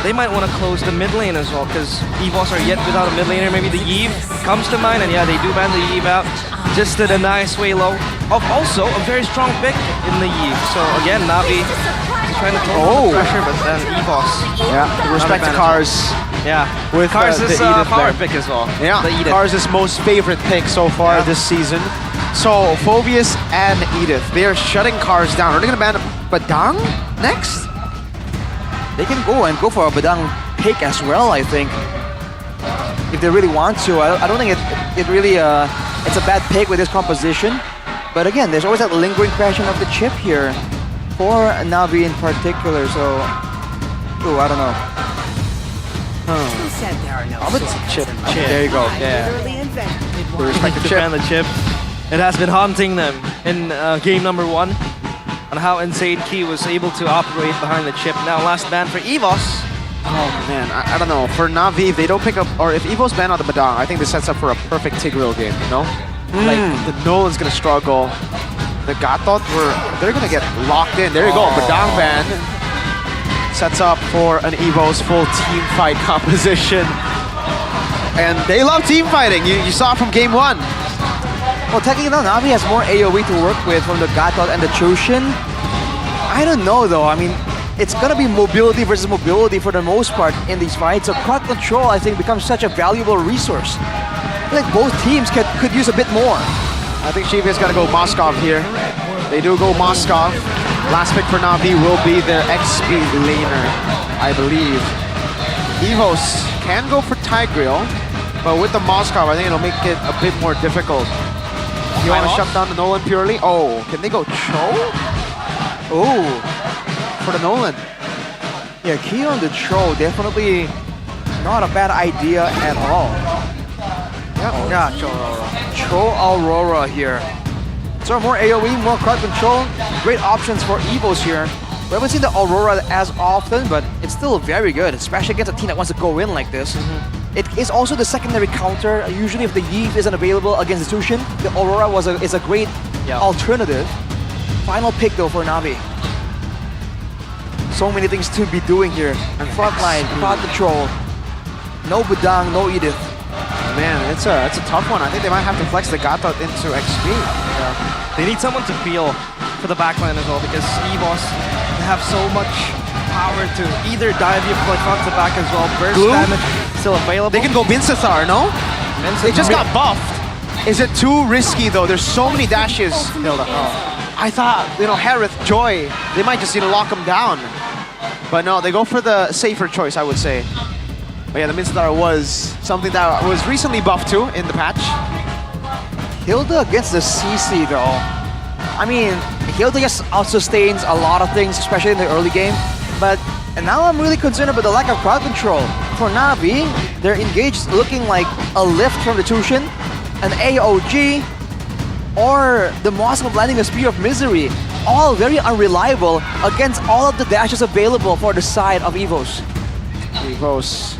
They might want to close the mid lane as well because Evos are yet without a mid laner. Maybe the Eve comes to mind, and yeah, they do ban the Eve out just to deny Sway Low of also a very strong pick in the Eve. So again, Na'Vi is trying to throw the pressure, but then Evos. Yeah, respect to Cars. Yeah, with Cars is Edith power there. pick as well. Yeah, Cars' most favorite pick so far this season. So Phobius and Edith, they're shutting Cars down. Are they gonna ban Badang next? They can go for a Badang pick as well, I think. If they really want to. I don't think it really it's a bad pick with this composition. But again, there's always that lingering question of the chip here for Na'Vi in particular. So, ooh, I don't know. Who said there are no Chip. There you go. Yeah. We respect the chip. And the chip. It has been haunting them in game number 1 on how insane Key was able to operate behind the chip. Now last ban for EVOS. Oh man, I don't know. For Na'Vi, if they don't pick up, or if Evo's ban on the Badang, I think this sets up for a perfect Tigreal game, you know? Like, the Nolan's gonna struggle. The Gatot, they're gonna get locked in. There you go, Badang ban. Sets up for an Evo's full team fight composition. And they love team fighting. You saw it from game 1. Well, technically now, Na'Vi has more AoE to work with from the Gatot and the Choshin. I don't know though, I mean, it's gonna be mobility versus mobility for the most part in these fights. So crowd control, I think, becomes such a valuable resource. I feel like both teams could use a bit more. I think Shiva's gonna go Moskov here. They do go Moskov. Last pick for Na'Vi will be their XP laner, I believe. EVOS can go for Tigreal, but with the Moskov, I think it'll make it a bit more difficult. You want to shut down the Nolan purely? Oh, can they go Cho? Oh, for the Nolan. Yeah, Key on the Cho, definitely not a bad idea at all. Yeah, Cho Aurora. Cho Aurora here. So more AoE, more crowd control, great options for Evos here. We haven't seen the Aurora as often, but it's still very good, especially against a team that wants to go in like this. It is also the secondary counter. Usually if the Yeef isn't available against the Tushin, the Aurora is a great alternative. Final pick though for Na'Vi. So many things to be doing here. Frontline, crowd control, no Badang, no Edith. Man, it's a tough one. I think they might have to flex the Gatot into XP. Yeah. They need someone to peel for the backline as well because EVOS have so much power to either dive you from front to back as well. Burst damage still available. They can go Minsathar, no? They just got buffed. Is it too risky though? There's so many dashes. I thought, Harith, Joy, they might just lock them down. But no, they go for the safer choice, I would say. But yeah, the Minsathar was something that was recently buffed too in the patch. Hilda against the CC though. I mean, Hilda just out-sustains a lot of things, especially in the early game. And now I'm really concerned about the lack of crowd control. For Na'Vi, they're engaged looking like a lift from the Tushin, an AOG, or the Moskov landing a Spear of Misery. All very unreliable against all of the dashes available for the side of EVOS. EVOS.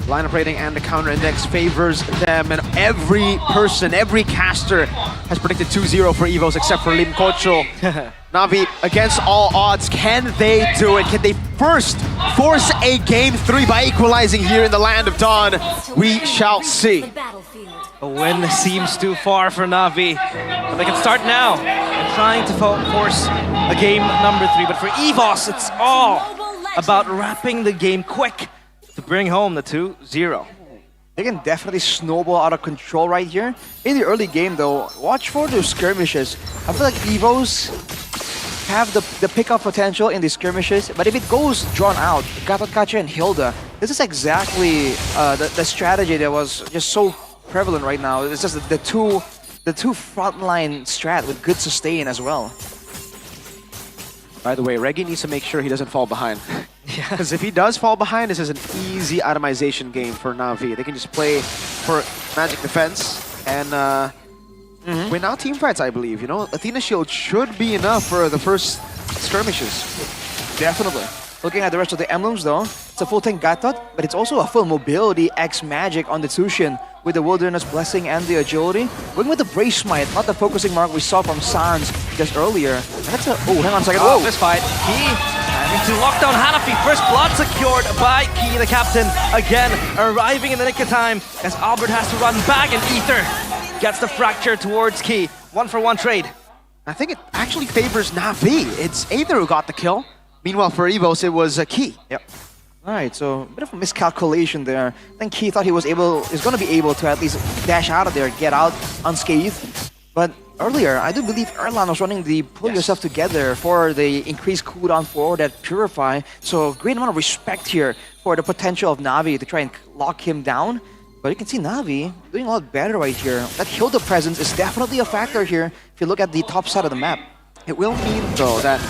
Lineup rating and the counter index favors them, and every person, every caster has predicted 2-0 for EVOS except for Lim Kocho. Na'Vi, against all odds, can they do it? Can they first force a Game 3 by equalizing here in the Land of Dawn? We shall see. A win seems too far for Na'Vi, but they can start now and trying to force a game number 3. But for EVOS, it's all about wrapping the game quick to bring home the 2-0. They can definitely snowball out of control right here. In the early game though, watch for those skirmishes. I feel like EVOS have the pickup potential in the skirmishes, but if it goes drawn out, Gatot Kacha and Hilda, this is exactly the strategy that was just so prevalent right now. It's just the two frontline strat with good sustain as well. By the way, Reggie needs to make sure he doesn't fall behind. Because if he does fall behind, this is an easy itemization game for Na'Vi. They can just play for magic defense and win out team fights, I believe. Athena Shield should be enough for the first skirmishes. Definitely. Looking at the rest of the emblems though, it's a full tank Gatot, but it's also a full mobility X magic on the Tushin with the Wilderness Blessing and the agility. Going with the Brave Smite, not the focusing mark we saw from Sans just earlier. And that's a, oh, hang on a second. Whoa, this fight. Key having to lock down Hanafi. First blood secured by Key, the captain. Again, arriving in the nick of time as Albert has to run back, and Ether gets the fracture towards Key. 1-for-1 trade. I think it actually favors Na'Vi. It's Aether who got the kill. Meanwhile, for EVOS, it was Key. Yep. Alright, so a bit of a miscalculation there. I think Key thought he was going to be able to at least dash out of there, get out unscathed. But earlier, I do believe Erlan was running the pull yourself together for the increased cooldown for that Purify. So great amount of respect here for the potential of Na'Vi to try and lock him down. But you can see Na'Vi doing a lot better right here. That Hilda presence is definitely a factor here if you look at the top side of the map. It will mean, though, that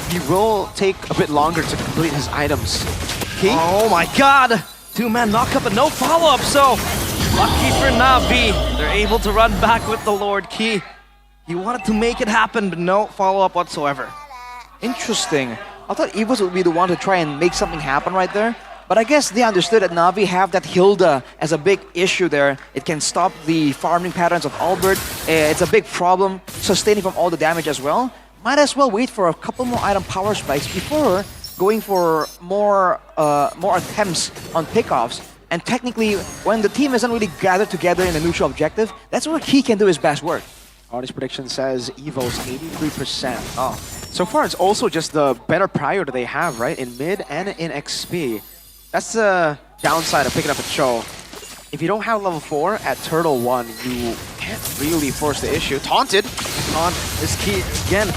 he will take a bit longer to complete his items. Key? Oh my god! Two-man knock-up and no follow-up, so lucky for Na'Vi. They're able to run back with the Lord Key. He wanted to make it happen, but no follow-up whatsoever. Interesting. I thought Evos would be the one to try and make something happen right there. But I guess they understood that Na'Vi have that Hilda as a big issue there. It can stop the farming patterns of Albert. It's a big problem, sustaining from all the damage as well. Might as well wait for a couple more item power spikes before going for more attempts on pickoffs. And technically, when the team isn't really gathered together in a neutral objective, that's where Key can do his best work. Honest prediction says Evo's 83%. Oh. So far, it's also just the better prior that they have, right? In mid and in XP. That's the downside of picking up a Cho. If you don't have level 4 at Turtle 1, you can't really force the issue. Taunted! On is Key again.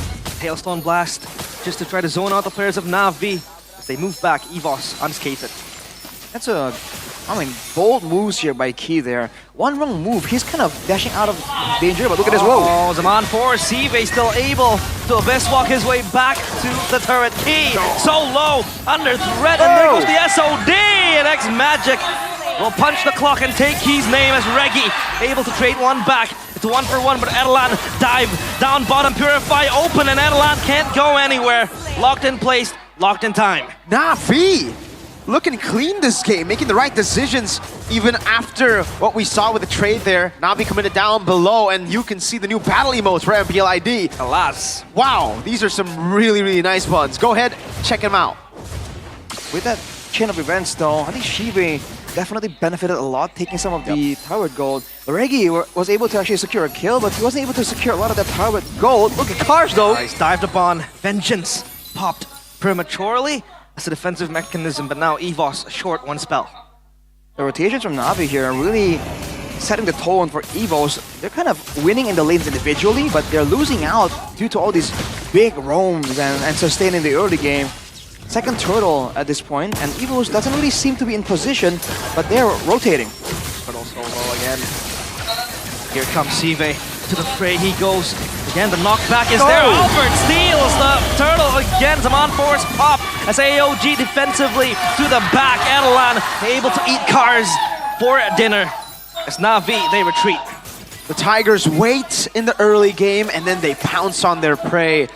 Hailstone Blast, just to try to zone out the players of Na'Vi. As they move back, Evos unscathed. That's bold moves here by Key there. One wrong move, he's kind of dashing out of danger, but look at this, whoa! Oh, Zaman 4, Sive still able to abyss walk his way back to the turret. Key, so low, under threat, and there goes the SOD, and X-Magic will punch the clock and take Key's name as Reggie, able to trade one back. It's 1-for-1, but Edelan dive down bottom, Purify open, and Edelan can't go anywhere. Locked in place, locked in time. Na'Vi looking clean this game, making the right decisions even after what we saw with the trade there. Na'Vi committed down below, and you can see the new battle emotes for MPL ID. Alas. Wow, these are some really, really nice ones. Go ahead, check them out. With that chain of events though, I think Shive definitely benefited a lot taking some of the tower gold. Reggie was able to actually secure a kill, but he wasn't able to secure a lot of that tower gold. Look at Cars though! Nice, dived upon. Vengeance popped prematurely as a defensive mechanism, but now Evos short one spell. The rotations from Na'Vi here are really setting the tone for Evos. They're kind of winning in the lanes individually, but they're losing out due to all these big roams and sustaining the early game. Second turtle at this point, and Evos doesn't really seem to be in position, but they're rotating. Turtle solo again. Here comes Sive to the fray. He goes again. The knockback is there. Albert steals the turtle again. Zaman Force pop as AOG defensively to the back. Edelan able to eat cars for dinner. As Na'Vi, they retreat. The Tigers wait in the early game, and then they pounce on their prey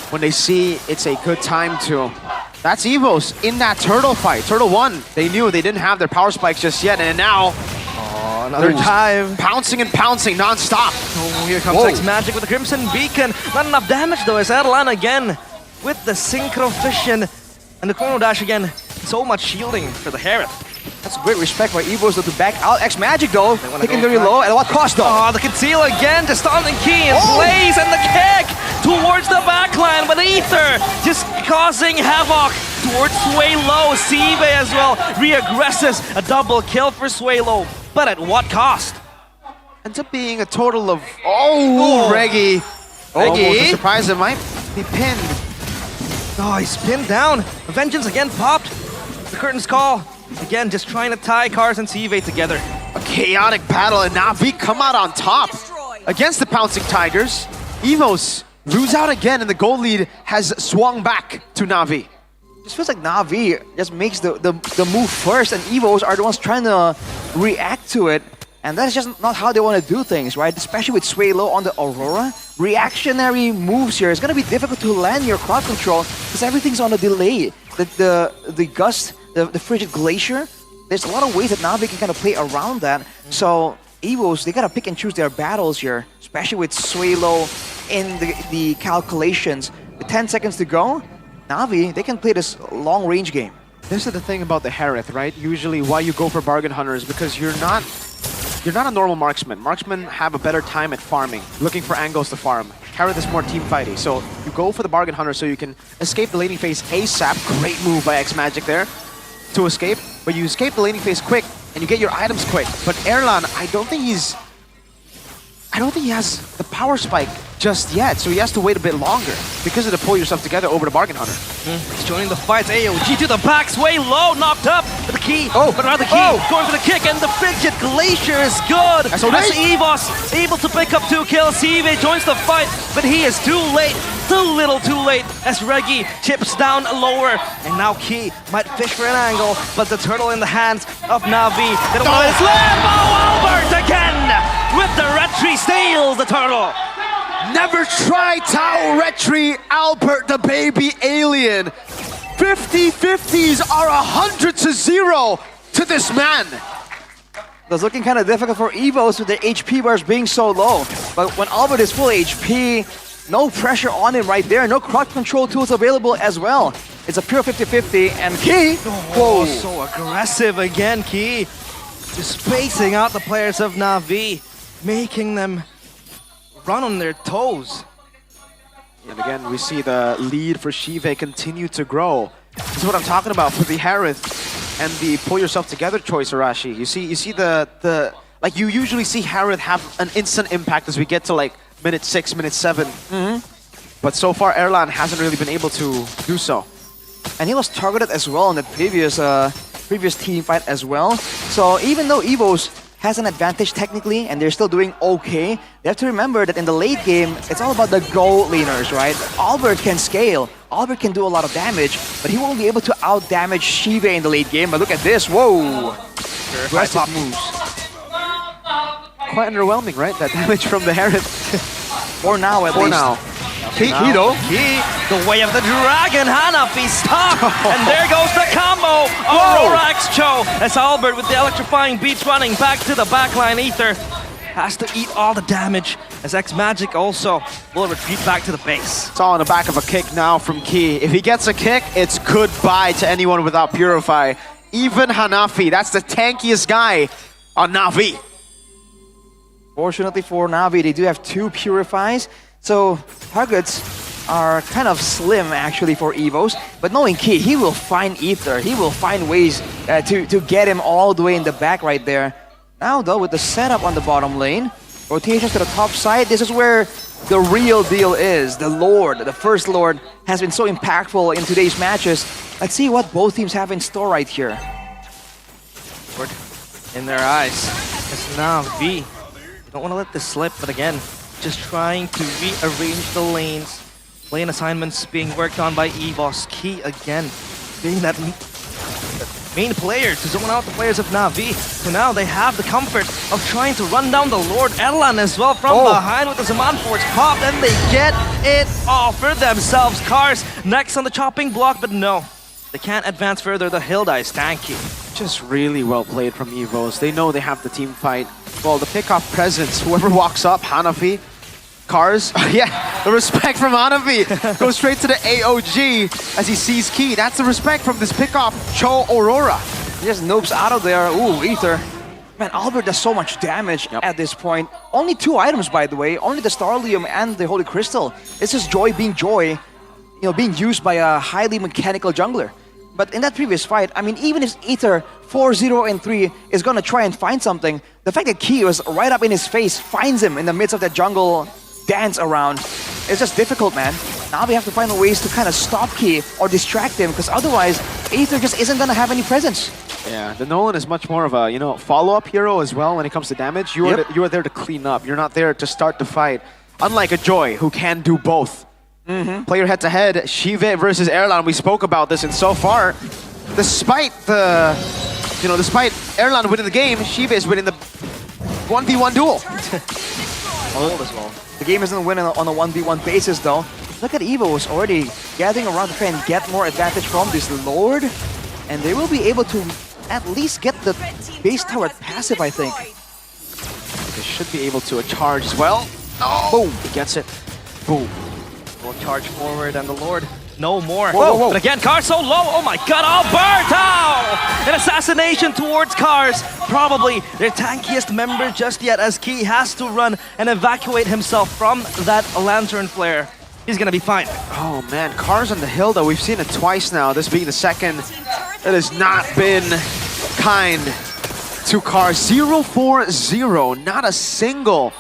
when they see it's a good time to. That's Evos in that turtle fight. Turtle 1, they knew they didn't have their power spikes just yet, and now another dive. Pouncing and pouncing non-stop. Oh, here comes X-Magic with the Crimson Beacon. Not enough damage though, as Edelan again with the Synchro Fission and the Chrono Dash again. So much shielding for the Hereth. That's great respect by Evos to back out X-Magic though. Taking very low, at what cost though? Oh, the conceal again, just on the Key and Blaze and the kick towards the backline, but Ether just causing havoc towards Swaylo. Sive as well re-aggresses, a double kill for Swaylo, but at what cost? Ends up being a total of, Reggie. Almost a surprise, it might be pinned. Oh, he's pinned down. Vengeance again popped. The curtains call. Again, just trying to tie Cars and Sive together. A chaotic battle, and Na'Vi come out on top against the Pouncing Tigers. Evos lose out again, and the gold lead has swung back to Na'Vi. It feels like Na'Vi just makes the move first, and Evos are the ones trying to react to it. And that's just not how they want to do things, right? Especially with Swaylo on the Aurora. Reactionary moves here. It's going to be difficult to land your crowd control because everything's on a delay. The gust, the frigid glacier, there's a lot of ways that Na'Vi can kind of play around that. So Evos, they got to pick and choose their battles here, especially with Swaylo in the calculations. With 10 seconds to go, Na'Vi, they can play this long-range game. This is the thing about the Hereth, right? Usually why you go for bargain hunters, because you're not a normal marksman. Marksmen have a better time at farming, looking for angles to farm. Hereth is more team fighting, so you go for the bargain hunter so you can escape the laning phase ASAP. Great move by X-Magic there to escape, but you escape the laning phase quick and you get your items quick. But Erlan, I don't I don't think he has the power spike just yet, so he has to wait a bit longer because of the pull yourself together over the Bargain Hunter. He's joining the fight. AOG to the back, sway low, knocked up. But the key, but rather key, going for the kick, and the Frigid Glacier is good. As Evos able to pick up 2 kills. CV joins the fight, but he is too late. Too little too late as Reggie chips down lower. And now Key might fish for an angle, but the turtle in the hands of Na'Vi. They don't want his lamb. Albert again with the retry steals the turtle. Never try Tao Retry, Albert the baby alien. 50-50s are 100-0 to this man. It was looking kind of difficult for Evos with their HP bars being so low. But when Albert is full HP, no pressure on him right there. No crowd control tools available as well. It's a pure 50-50 and Key. Whoa, so aggressive again, Key. Just spacing out the players of Na'Vi, making them run on their toes. And again, we see the lead for Shive continue to grow. This is what I'm talking about for the Harith and the pull yourself together choice, Arashi. You see the like you usually see Harith have an instant impact as we get to like minute 6, minute 7. But so far, Erlan hasn't really been able to do so. And he was targeted as well in the previous team fight as well. So even though Evos has an advantage technically and they're still doing okay, they have to remember that in the late game, it's all about the go laners, right? Albert can scale, Albert can do a lot of damage, but he won't be able to out-damage Shive in the late game. But look at this, whoa! Aggressive moves. Quite underwhelming, right? That damage from the Harith. For now, at least. For now. Key, the way of the dragon, Hanafi stop! And there goes the combo! Aurora X-Cho as Albert with the electrifying beats running back to the backline. Ether has to eat all the damage as X-Magic also will retreat back to the base. It's all on the back of a kick now from Key. If he gets a kick, it's goodbye to anyone without Purify. Even Hanafi, that's the tankiest guy on Na'Vi. Fortunately for Na'Vi, they do have 2 Purifies. So targets are kind of slim actually for Evos, but knowing Key, he will find Ether. He will find ways to get him all the way in the back right there. Now though, with the setup on the bottom lane, rotations to the top side, this is where the real deal is. The Lord, the First Lord, has been so impactful in today's matches. Let's see what both teams have in store right here. In their eyes, it's Na'Vi. You don't want to let this slip, but again, just trying to rearrange the lanes. Lane assignments being worked on by Evos. Key again, being that main player to zone out the players of Na'Vi. So now they have the comfort of trying to run down the Lord Erlan as well from behind with the Zaman Force pop, and they get it all for themselves. Cars next on the chopping block, but no, they can't advance further. The Hilda is tanky. Just really well played from Evos. They know they have the team fight. Well, the pickoff presence, whoever walks up, Hanafi, Cars, yeah, the respect from Hanafi goes straight to the AOG as he sees Key. That's the respect from this pickoff, Cho Aurora. He just nopes out of there. Ooh, Ether. Man, Albert does so much damage at this point. Only 2 items, by the way. Only the Starlium and the Holy Crystal. It's just Joy, you know, being used by a highly mechanical jungler. But in that previous fight, I mean, even if Ether 4-0 and 3 is gonna try and find something, the fact that Key was right up in his face, finds him in the midst of that jungle dance around, it's just difficult, man. Now we have to find ways to kind of stop Key or distract him, because otherwise, Ether just isn't gonna have any presence. Yeah, the Nolan is much more of a, you know, follow-up hero as well when it comes to damage. You are there to clean up. You're not there to start the fight. Unlike a Joy, who can do both. Player head-to-head, Shive versus Erlan. We spoke about this, and so far, despite Erlan winning the game, Shive is winning the 1v1 duel. The game isn't winning on a 1v1 basis, though. Look at Evo's already gathering around to try and get more advantage from this Lord, and they will be able to at least get the base tower passive, I think. They should be able to charge as well. Oh, boom! He gets it. Boom. Will charge forward, and the Lord no more. Whoa. But again, Cars so low. Oh my god, Alberto! An assassination towards Cars. Probably their tankiest member just yet, as Key has to run and evacuate himself from that lantern flare. He's gonna be fine. Oh man, Cars on the Hilda. We've seen it twice now. This being the second. It has not been kind to Cars. 0-4-0. Not a single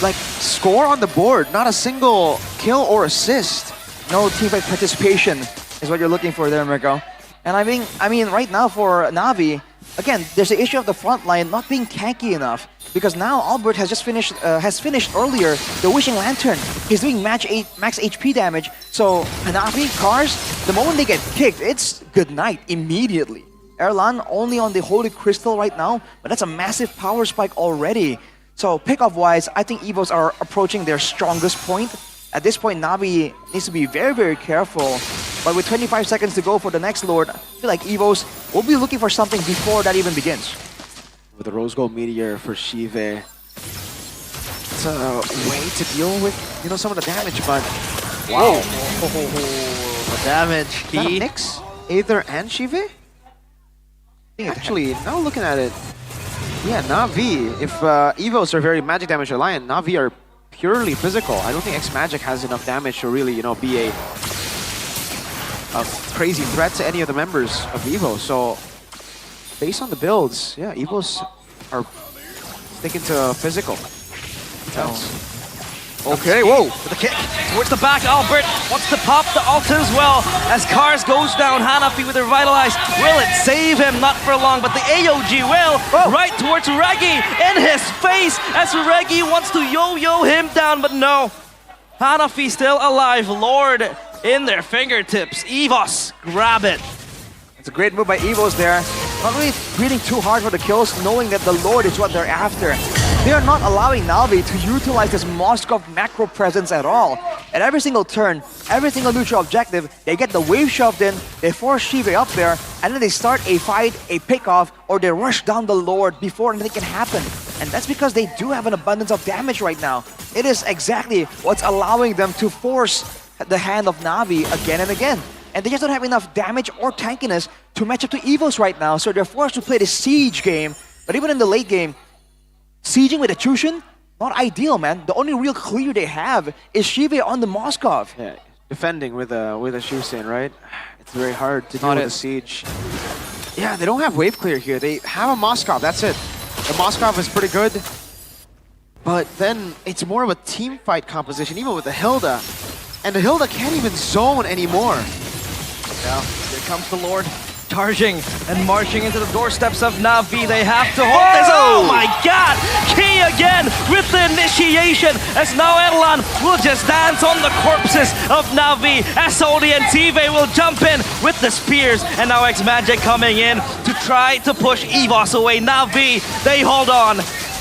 like score on the board, not a single kill or assist. No teamfight participation is what you're looking for there, Mirko. And I mean, right now for Na'Vi, again, there's the issue of the front line not being tanky enough because now Albert has just finished earlier the Wishing Lantern. He's doing max HP damage. So Na'Vi, Cars, the moment they get kicked, it's good night immediately. Erlan only on the Holy Crystal right now, but that's a massive power spike already. So pick-off wise, I think EVOs are approaching their strongest point. At this point, Na'Vi needs to be very, very careful. But with 25 seconds to go for the next Lord, I feel like EVOs will be looking for something before that even begins. With the Rose Gold Meteor for Shive, it's a way to deal with, some of the damage, but... Wow. The damage. Is that a mix? Aether and Shive? Actually, now looking at it, yeah, Na'Vi, if EVOs are very magic damage reliant, Na'Vi are purely physical. I don't think X-Magic has enough damage to really, be a crazy threat to any of the members of EVO. So, based on the builds, yeah, EVOs are sticking to physical. Okay, whoa, with the kick towards the back, Albert wants to pop the ult as well. As Cars goes down, Hanafi with Revitalize. Will it save him? Not for long, but the AOG will. Right towards Reggie, in his face, as Reggie wants to yo-yo him down, but no. Hanafi still alive, Lord in their fingertips. EVOS, grab it. It's a great move by EVOs there. Not really breathing too hard for the kills, knowing that the Lord is what they're after. They are not allowing Na'Vi to utilize this Moskov macro presence at all. At every single turn, every single neutral objective, they get the wave shoved in, they force Shive up there, and then they start a fight, a pick-off, or they rush down the Lord before anything can happen. And that's because they do have an abundance of damage right now. It is exactly what's allowing them to force the hand of Na'Vi again and again. And they just don't have enough damage or tankiness to match up to EVOs right now, so they're forced to play the siege game. But even in the late game, sieging with a Chushin, not ideal, man. The only real clear they have is Shive on the Moskov. Yeah, defending with a Chushin, right? It's very hard to deal with a siege. Yeah, they don't have wave clear here. They have a Moskov, that's it. The Moskov is pretty good, but then it's more of a team fight composition, even with the Hilda. And the Hilda can't even zone anymore. Yeah, here comes the Lord, charging and marching into the doorsteps of Na'Vi. They have to hold this. Oh my god! Key again with the initiation, as now Erlan will just dance on the corpses of Na'Vi, as Sodi and TV will jump in with the spears, and now X-Magic coming in to try to push EVOS away. Na'Vi, they hold on.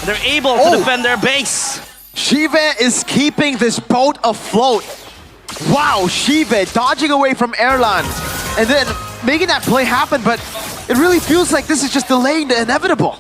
They're able to defend their base. Shive is keeping this boat afloat. Wow, Shive dodging away from Erlan and then making that play happen, but it really feels like this is just delaying the inevitable.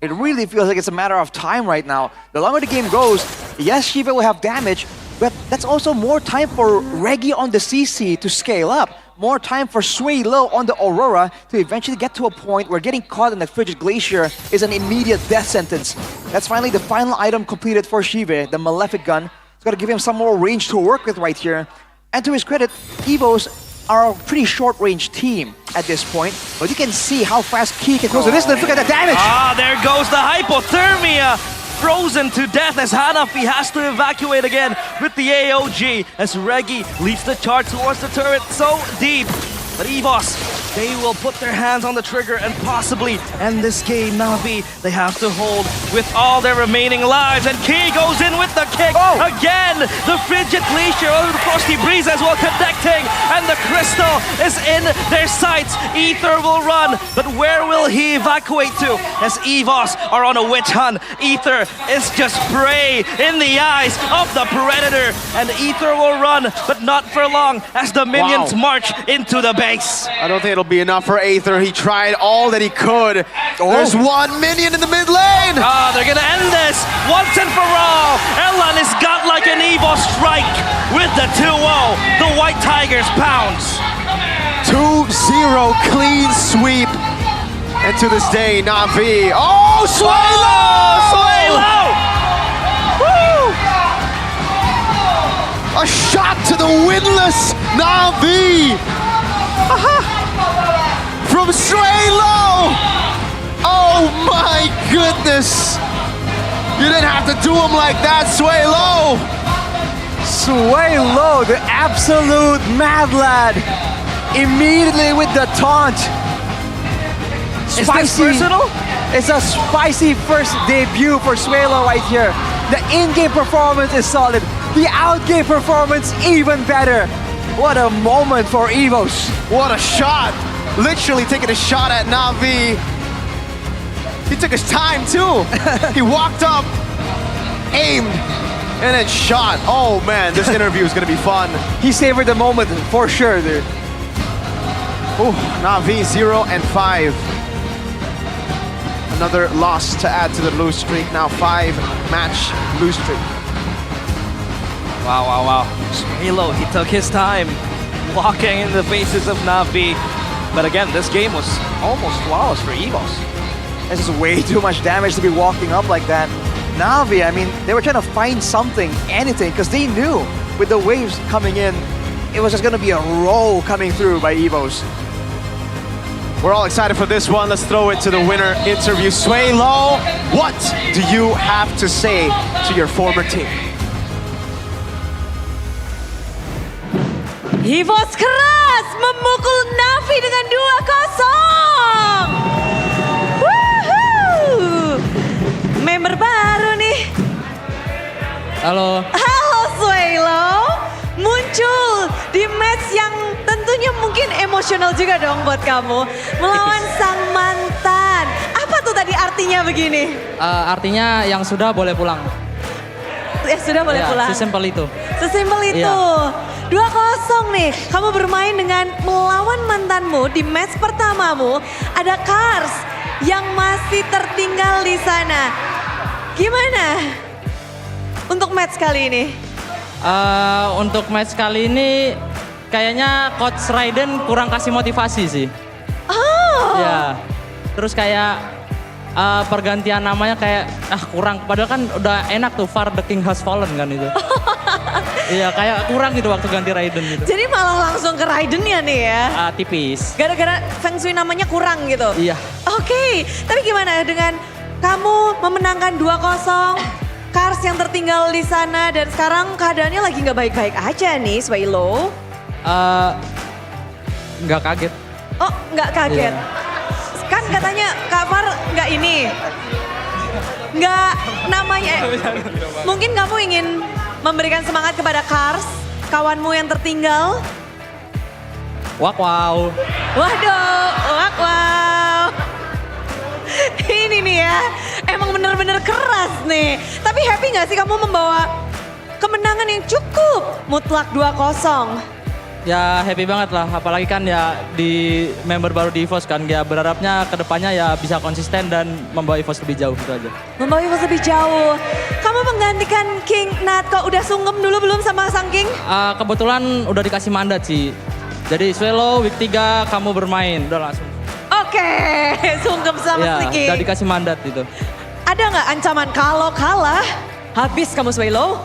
It really feels like it's a matter of time right now. The longer the game goes, yes, Shive will have damage, but that's also more time for Reggie on the CC to scale up. More time for Sui Lo on the Aurora to eventually get to a point where getting caught in that frigid glacier is an immediate death sentence. That's finally the final item completed for Shive, the Malefic Gun. It's got to give him some more range to work with right here. And to his credit, EVOs are a pretty short-range team at this point, but you can see how fast Key can close the distance. Look at the damage! Ah, there goes the hypothermia! Frozen to death as Hanafi has to evacuate again with the AOG as Reggie leads the charge towards the turret so deep. But EVOS, they will put their hands on the trigger and possibly end this game. Na'Vi, they have to hold with all their remaining lives. And Key goes in with the kick again. The frigid glacier over the frosty breeze as well connecting. And the crystal is in their sights. Aether will run, but where will he evacuate to? As EVOS are on a witch hunt. Aether is just prey in the eyes of the Predator. And Aether will run, but not for long as the minions march into the base. I don't think it'll be enough for Aether. He tried all that he could. There's one minion in the mid lane. Ah, they're gonna end this once and for all. Erlan is got like an EVO strike with the 2-0. The White Tigers pounds. 2-0 clean sweep. And to this day, Na'Vi. Oh, Suelo! Suelo! Woo! A shot to the winless Na'Vi. From Suelo! Oh my goodness! You didn't have to do him like that, Sway Low. Sway Low, the absolute mad lad. Immediately with the taunt. Is this personal? It's a spicy first debut for Sway Low right here. The in-game performance is solid. The out-game performance even better. What a moment for Evos. What a shot. Literally taking a shot at Na'Vi. He took his time too. He walked up, aimed, and then shot. Oh man, this interview is gonna be fun. He savored the moment for sure, dude. Ooh, Na'Vi 0-5. Another loss to add to the lose streak. Now 5-match lose streak. Wow. Halo, he took his time walking in the faces of Na'Vi. But again, this game was almost flawless for Evos. This is way too much damage to be walking up like that. Na'Vi, I mean, they were trying to find something, anything, because they knew with the waves coming in, it was just going to be a roll coming through by Evos. We're all excited for this one. Let's throw it to the winner interview. Sway Low, what do you have to say to your former team? Evos keras memukul Na'Vi dengan 2-0. Woohoo! Member baru nih. Halo. Halo Swaylo. Muncul di match yang tentunya mungkin emosional juga dong buat kamu. Melawan sang mantan. Apa tuh tadi artinya begini? Artinya yang sudah boleh pulang. Ya sudah boleh Ya, pulang. sesimpel itu. Sesimpel itu. Iya. 2-0 nih. Kamu bermain dengan melawan mantanmu di match pertamamu. Ada Cars yang masih tertinggal di sana. Gimana untuk match kali ini? Untuk match kali ini kayaknya Coach Raiden kurang kasih motivasi sih. Oh. Ya. Terus kayak pergantian namanya kayak kurang. Padahal kan udah enak tuh Far the King Has Fallen kan itu. Iya kayak kurang gitu waktu ganti Raiden gitu. Jadi malah langsung ke Raiden-nya nih ya? Tipis. Gara-gara Feng Shui namanya kurang gitu? Iya. Oke, tapi gimana dengan kamu memenangkan 2-0, Cars yang tertinggal di sana dan sekarang keadaannya lagi nggak baik-baik aja nih, Swaylo? Nggak kaget. Oh, nggak kaget? Iya. Kan katanya Kak Far nggak ini, nggak namanya, mungkin kamu ingin memberikan semangat kepada Cars, kawanmu yang tertinggal? Wow. Waduh, wow. Ini nih ya, emang bener-bener keras nih. Tapi happy gak sih kamu membawa kemenangan yang cukup mutlak 2-0? Ya happy banget lah, apalagi kan ya di member baru di EVOS kan, ya berharapnya kedepannya ya bisa konsisten dan membawa EVOS lebih jauh gitu aja. Membawa EVOS lebih jauh. Kamu menggantikan King Nat, kok udah sungkem dulu belum sama sang King? Kebetulan udah dikasih mandat sih. Jadi Swelo week 3 kamu bermain, udah langsung. Oke, sungkem sama Ya, si King. udah dikasih mandat gitu. Ada nggak ancaman kalau kalah habis kamu Swelo?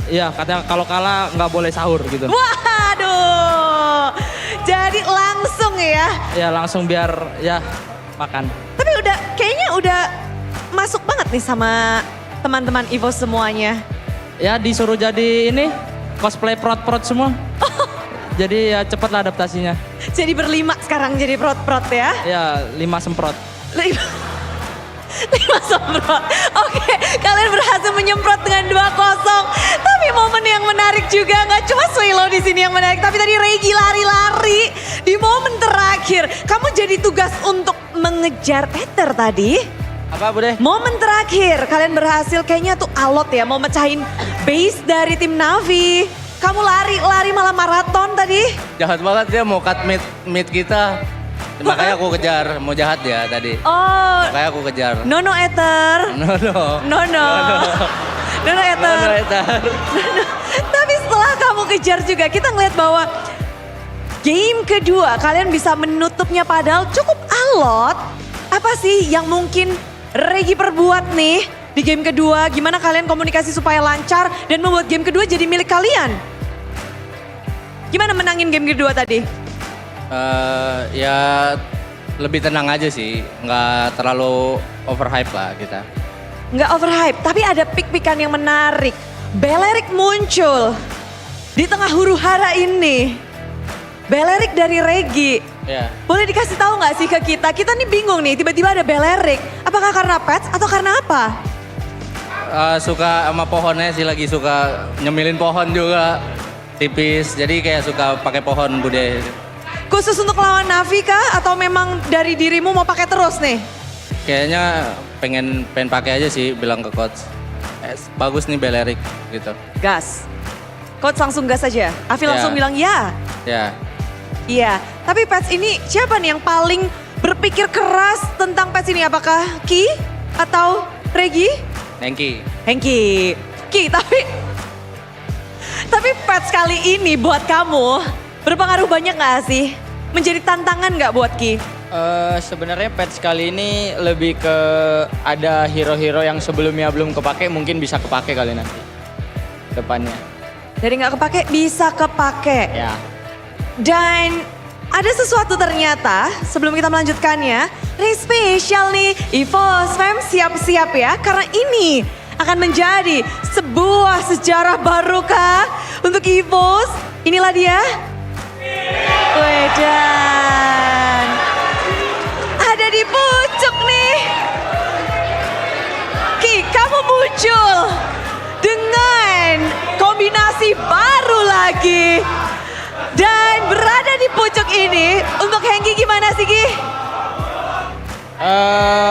Iya, katanya kalau kalah nggak boleh sahur gitu. Waduh, jadi langsung ya? Ya langsung biar ya makan. Tapi kayaknya udah masuk banget nih sama teman-teman EVOS semuanya. Ya disuruh jadi ini cosplay prot-prot semua. Jadi ya cepet lah adaptasinya. Jadi berlima sekarang jadi prot-prot ya? Ya 5 semprot. 5 semprot. Oke, kalian berhasil menyemprot dengan 2-0. Tapi momen yang menarik juga, nggak cuma Swaylo di sini yang menarik, tapi tadi Regi lari-lari di momen terakhir. Kamu jadi tugas untuk mengejar Ether tadi. Apa Bude? Momen terakhir, kalian berhasil kayaknya tuh alot ya, mau mecahin base dari tim Na'Vi. Kamu lari malah maraton tadi. Jahat banget dia mau cut mid kita. Makanya aku kejar, mau jahat dia tadi. Oh. Makanya aku kejar. No Ether. No. No Ether. Tapi setelah kamu kejar juga, kita ngeliat bahwa game kedua kalian bisa menutupnya padahal cukup alot. Apa sih yang mungkin Regi perbuat nih di game kedua? Gimana kalian komunikasi supaya lancar dan membuat game kedua jadi milik kalian? Gimana menangin game kedua tadi? Ya lebih tenang aja sih, nggak terlalu overhype lah kita. nggak overhype, tapi ada pick-pickan yang menarik. Belerik muncul di tengah huru hara ini. Belerik dari Regi. Ya. Boleh dikasih tahu nggak sih ke kita? Kita nih bingung nih, tiba-tiba ada Belerik. Apakah karena pets atau karena apa? Suka sama pohonnya sih, lagi suka nyemilin pohon juga. Tipis, jadi kayak suka pakai pohon Bude. Khusus untuk lawan Navi kah? Atau memang dari dirimu mau pakai terus nih? Kayaknya pengen pakai aja sih, bilang ke coach. Bagus nih Belerik gitu. Gas. Coach langsung gas aja. Afi langsung bilang ya. Ya. Iya. Tapi Pets ini siapa nih yang paling berpikir keras tentang Pets ini? Apakah Ki atau Regi? Hengki. Ki, tapi Pets kali ini buat kamu berpengaruh banyak gak sih? Menjadi tantangan gak buat Ki? Sebenarnya patch kali ini lebih ke ada hero-hero yang sebelumnya belum kepake, mungkin bisa kepake kali nanti depannya. Dari nggak kepake bisa kepake. Ya. Dan ada sesuatu ternyata sebelum kita melanjutkannya, ini spesial nih. EVOS fam, siap-siap ya karena ini akan menjadi sebuah sejarah baru kah untuk EVOS. Inilah dia. Wedan. Ada di pucuk nih. Ki, kamu muncul dengan kombinasi baru lagi. Dan berada di pucuk ini, untuk Hengki gimana sih Ki?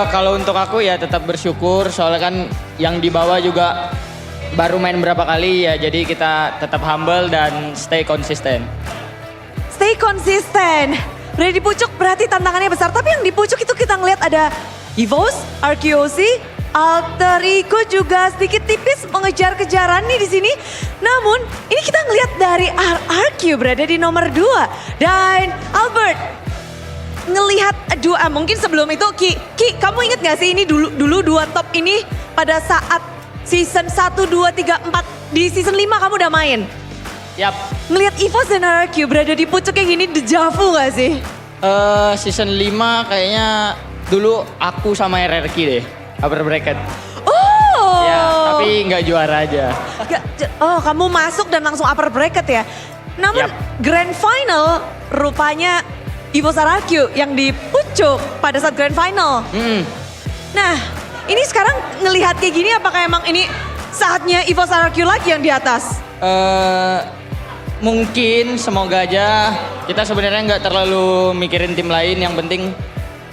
Kalau untuk aku ya tetap bersyukur, soalnya kan yang di bawah juga baru main berapa kali ya, jadi kita tetap humble dan stay konsisten. Stay konsisten. Berada di pucuk berarti tantangannya besar. Tapi yang di pucuk itu kita ngeliat ada EVOS, RQOC, Alter Ego juga sedikit tipis mengejar-kejaran nih di sini. Namun ini kita ngeliat dari RRQ berada di nomor 2. Dan Albert ngelihat dua, mungkin sebelum itu Ki, kamu inget gak sih ini dulu dua top ini pada saat season 1, 2, 3, 4 di season 5 kamu udah main? Yap. Ngelihat EVOS dan RRQ berada di pucuk kayak gini dejavu gak sih? Season 5 kayaknya dulu aku sama RRQ deh, upper bracket. Oh. Ya, tapi nggak juara aja. Oh, kamu masuk dan langsung upper bracket ya? Namun grand final rupanya EVOS RRQ yang di pucuk pada saat grand final. Nah, ini sekarang ngelihat kayak gini apakah emang ini saatnya EVOS RRQ lagi yang di atas? Mungkin, semoga aja. Kita sebenarnya nggak terlalu mikirin tim lain. Yang penting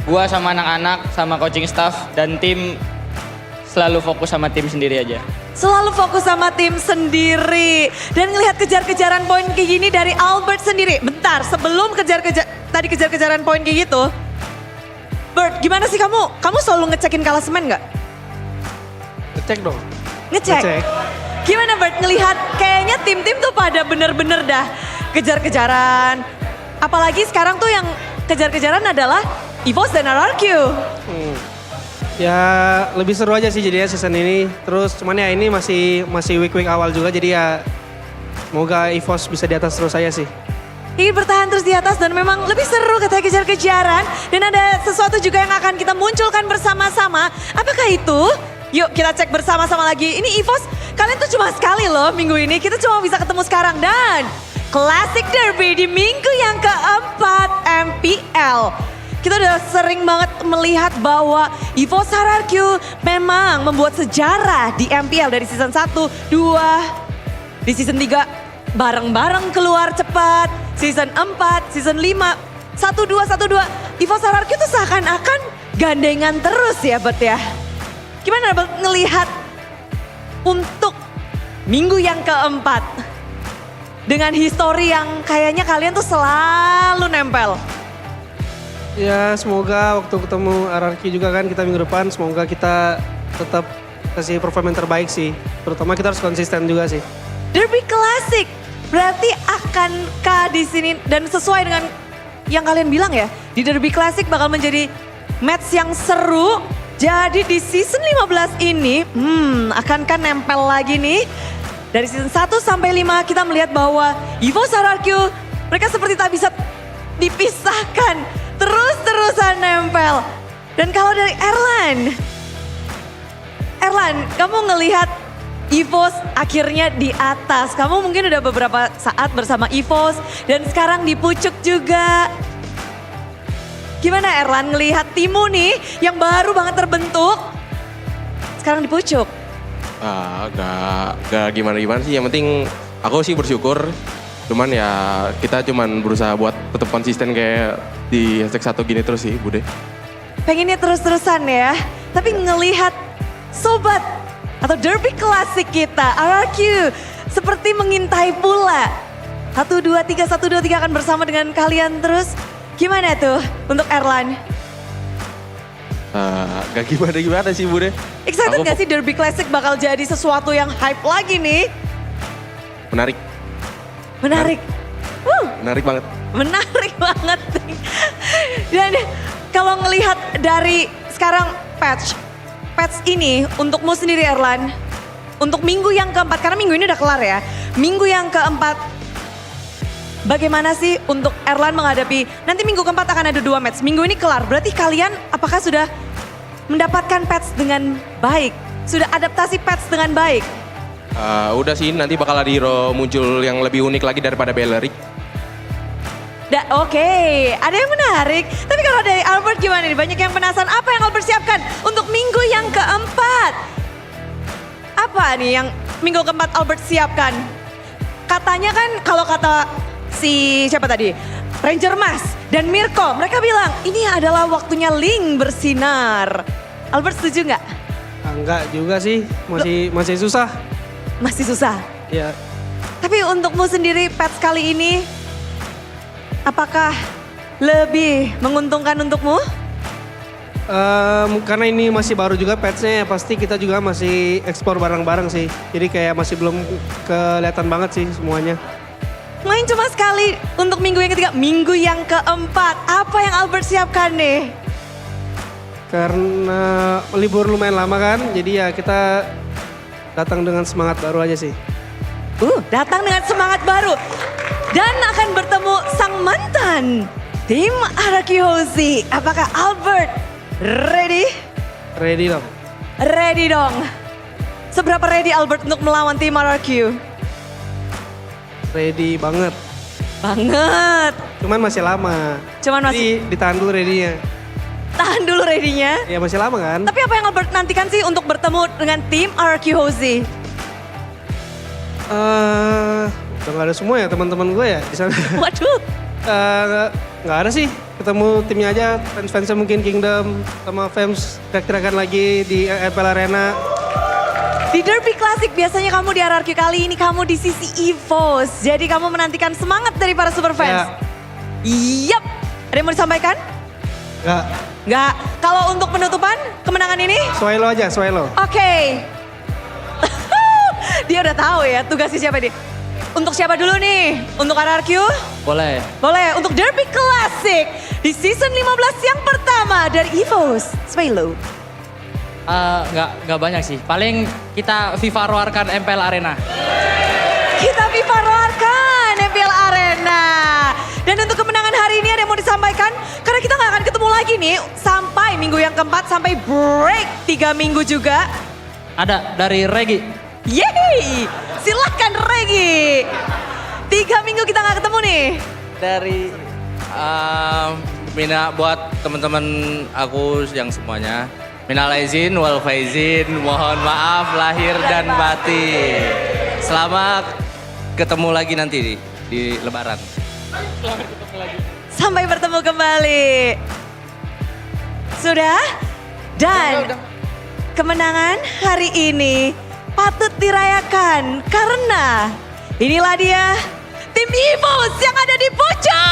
gua sama anak-anak, sama coaching staff dan tim selalu fokus sama tim sendiri aja. Selalu fokus sama tim sendiri. Dan ngelihat kejar-kejaran poin kayak gini dari Albert sendiri. Bentar, sebelum kejar-kejaran poin kayak gitu. Bert, gimana sih kamu? Kamu selalu ngecekin klasemen nggak? Ngecek dong. Ngecek. Gimana Bert ngelihat kayaknya tim-tim tuh pada bener-bener dah kejar-kejaran. Apalagi sekarang tuh yang kejar-kejaran adalah EVOS dan RRQ. Ya lebih seru aja sih jadinya season ini. Terus cuman ya ini masih week awal juga, jadi ya semoga EVOS bisa di atas terus saya sih. Ingin bertahan terus di atas dan memang lebih seru katanya kejar-kejaran. Dan ada sesuatu juga yang akan kita munculkan bersama-sama. Apakah itu? Yuk kita cek bersama-sama lagi. Ini EVOS, kalian tuh cuma sekali loh minggu ini. Kita cuma bisa ketemu sekarang. Dan Classic Derby di minggu yang keempat MPL. Kita udah sering banget melihat bahwa EVOS RRQ memang membuat sejarah di MPL dari season 1, 2, di season 3 bareng-bareng keluar cepat. Season 4, season 5, 1-2, 1-2. EVOS RRQ tuh seakan-akan gandengan terus ya Bet ya. Gimana Bet ngelihat untuk minggu yang keempat? Dengan histori yang kayaknya kalian tuh selalu nempel. Ya semoga waktu ketemu RRQ juga kan kita minggu depan, semoga kita tetap kasih performa yang terbaik sih. Terutama kita harus konsisten juga sih. Derby Classic berarti akankah di sini dan sesuai dengan yang kalian bilang ya, di Derby Classic bakal menjadi match yang seru. Jadi di season 15 ini, akankah nempel lagi nih? Dari season 1 sampai 5 kita melihat bahwa EVOS RRQ mereka seperti tak bisa dipisahkan. Terus-terusan nempel. Dan kalau dari Erlan, kamu ngelihat EVOS akhirnya di atas. Kamu mungkin udah beberapa saat bersama EVOS dan sekarang di pucuk juga. Gimana Erlan ngelihat timmu nih yang baru banget terbentuk, sekarang di pucuk? Gak gimana-gimana sih, yang penting aku sih bersyukur. Cuman ya kita cuman berusaha buat tetap konsisten kayak di hashtag 1 gini terus sih Bude. Pengennya terus-terusan ya, tapi ngelihat sobat atau derby klasik kita, RRQ, seperti mengintai pula. 1, 2, 3, 1, 2, 3 akan bersama dengan kalian terus. Gimana tuh untuk Erlan? Gak gimana-gimana sih Bude. Excited gak sih derby klasik bakal jadi sesuatu yang hype lagi nih? Menarik. Menarik. Menarik banget. Menarik banget. Dan kalau ngelihat dari sekarang patch ini untukmu sendiri Erlan, untuk minggu yang keempat, karena minggu ini udah kelar ya. Minggu yang keempat, bagaimana sih untuk Erlan menghadapi, nanti minggu keempat akan ada 2 match. Minggu ini kelar, berarti kalian apakah sudah mendapatkan patch dengan baik? Sudah adaptasi patch dengan baik? Udah sih, nanti bakal ada hero muncul yang lebih unik lagi daripada Bellerik. Oke, ada yang menarik. Tapi kalau dari Albert gimana nih? Banyak yang penasaran apa yang Albert siapkan untuk minggu yang keempat? Apa nih yang minggu keempat Albert siapkan? Katanya kan kalau kata siapa tadi? Ranger Mas dan Mirko, mereka bilang ini adalah waktunya Link bersinar. Albert setuju nggak? Enggak juga sih, masih susah. Masih susah? Iya. Tapi untukmu sendiri patch kali ini, apakah lebih menguntungkan untukmu? Karena ini masih baru juga patch-nya, pasti kita juga masih ekspor barang-barang sih. Jadi kayak masih belum kelihatan banget sih semuanya. Main cuma sekali untuk minggu yang ketiga, minggu yang keempat. Apa yang Albert siapkan nih? Karena libur lumayan lama kan, jadi ya kita datang dengan semangat baru aja sih. Datang dengan semangat baru. Dan akan bertemu sang mantan tim RRQ Hozi. Apakah Albert ready? Ready dong. Ready dong. Seberapa ready Albert untuk melawan tim RRQ? Ready banget. Banget. Cuman masih lama. Jadi ditahan dulu ready-nya. Tahan dulu ready-nya. Ya masih lama kan. Tapi apa yang Albert nantikan sih untuk bertemu dengan tim RRQ Hozi? Udah gak ada semua ya teman-teman gue ya di sana. Waduh. Gak ada sih. Ketemu timnya aja, fans-fansnya mungkin Kingdom sama fans teriak-teriakan lagi di MPL Arena. Di Derby Classic biasanya kamu di RRQ, kali ini kamu di sisi EVOS. Jadi kamu menantikan semangat dari para super fans. Yap. Ada yang mau disampaikan? Nggak. Kalau untuk penutupan kemenangan ini? Swelo aja, Swelo. Oke. Dia udah tahu ya tugasnya siapa nih. Untuk siapa dulu nih? Untuk RRQ? Boleh. Boleh. Untuk Derby Classic di season 15 yang pertama dari EVOS. Swelo. Nggak banyak sih. Paling kita FIFA roarkan MPL Arena. Kita FIFA roarkan MPL Arena. Dan untuk kemenangan hari ini ada yang mau disampaikan? Karena kita nggak akan ketemu lagi nih sampai minggu yang keempat, sampai break 3 minggu juga. Ada dari Regi. Yeay, silahkan Regi. 3 minggu kita nggak ketemu nih. Dari Mina buat teman-teman aku yang semuanya. Minal aizin wal faizin, mohon maaf lahir dan batin. Selamat ketemu lagi nanti di Lebaran. Sampai bertemu kembali. Sudah? Dan kemenangan hari ini patut dirayakan karena inilah dia tim EVOS yang ada di pucuk.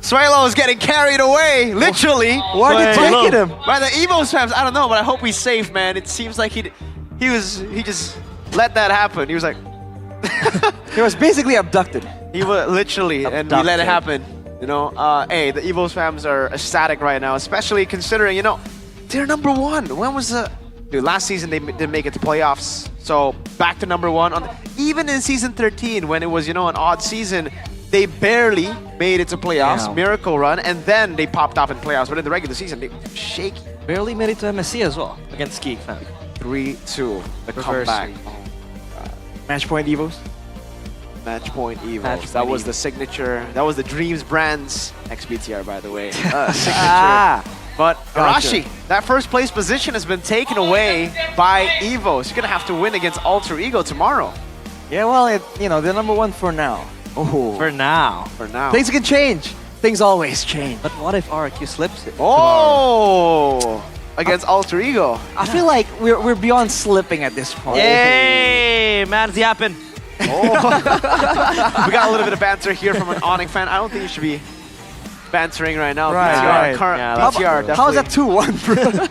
Swalo's getting carried away, literally. Why are you taking him? By the Evo's fans, I don't know, but I hope he's safe, man. It seems like he just let that happen. He was like, He was basically abducted. He was literally, and we let it happen. You know, hey, the Evos fans are ecstatic right now, especially considering, you know, they're number one. When was the... Dude, last season they didn't make it to playoffs. So back to number one. Even in season 13, when it was, you know, an odd season, they barely made it to playoffs, miracle run, and then they popped off in playoffs. But in the regular season, they were shaky. Barely made it to MSC as well against Geek fan. 3-2, the Reverse comeback. Match point Evos. Match point Evos. Match That point was Evos. the signature. That was the Dreams Brands XBTR, by the way. Signature. But Gotcha. Arashi, that first place position has been taken away by Evos. You're gonna have to win against Alter Ego tomorrow. Yeah, well, you know, they're number one for now. Oh. For now. For now. Things can change. Things always change. But what if RQ slips it? Oh! Against Alter Ego. I feel like we're beyond slipping at this point. Yay! Man's yapping. Oh. We got a little bit of banter here from an Onyx fan. I don't think you should be bantering right now. Right, BTR, right. current Yeah, BTR, How's definitely. that 2-1, bro?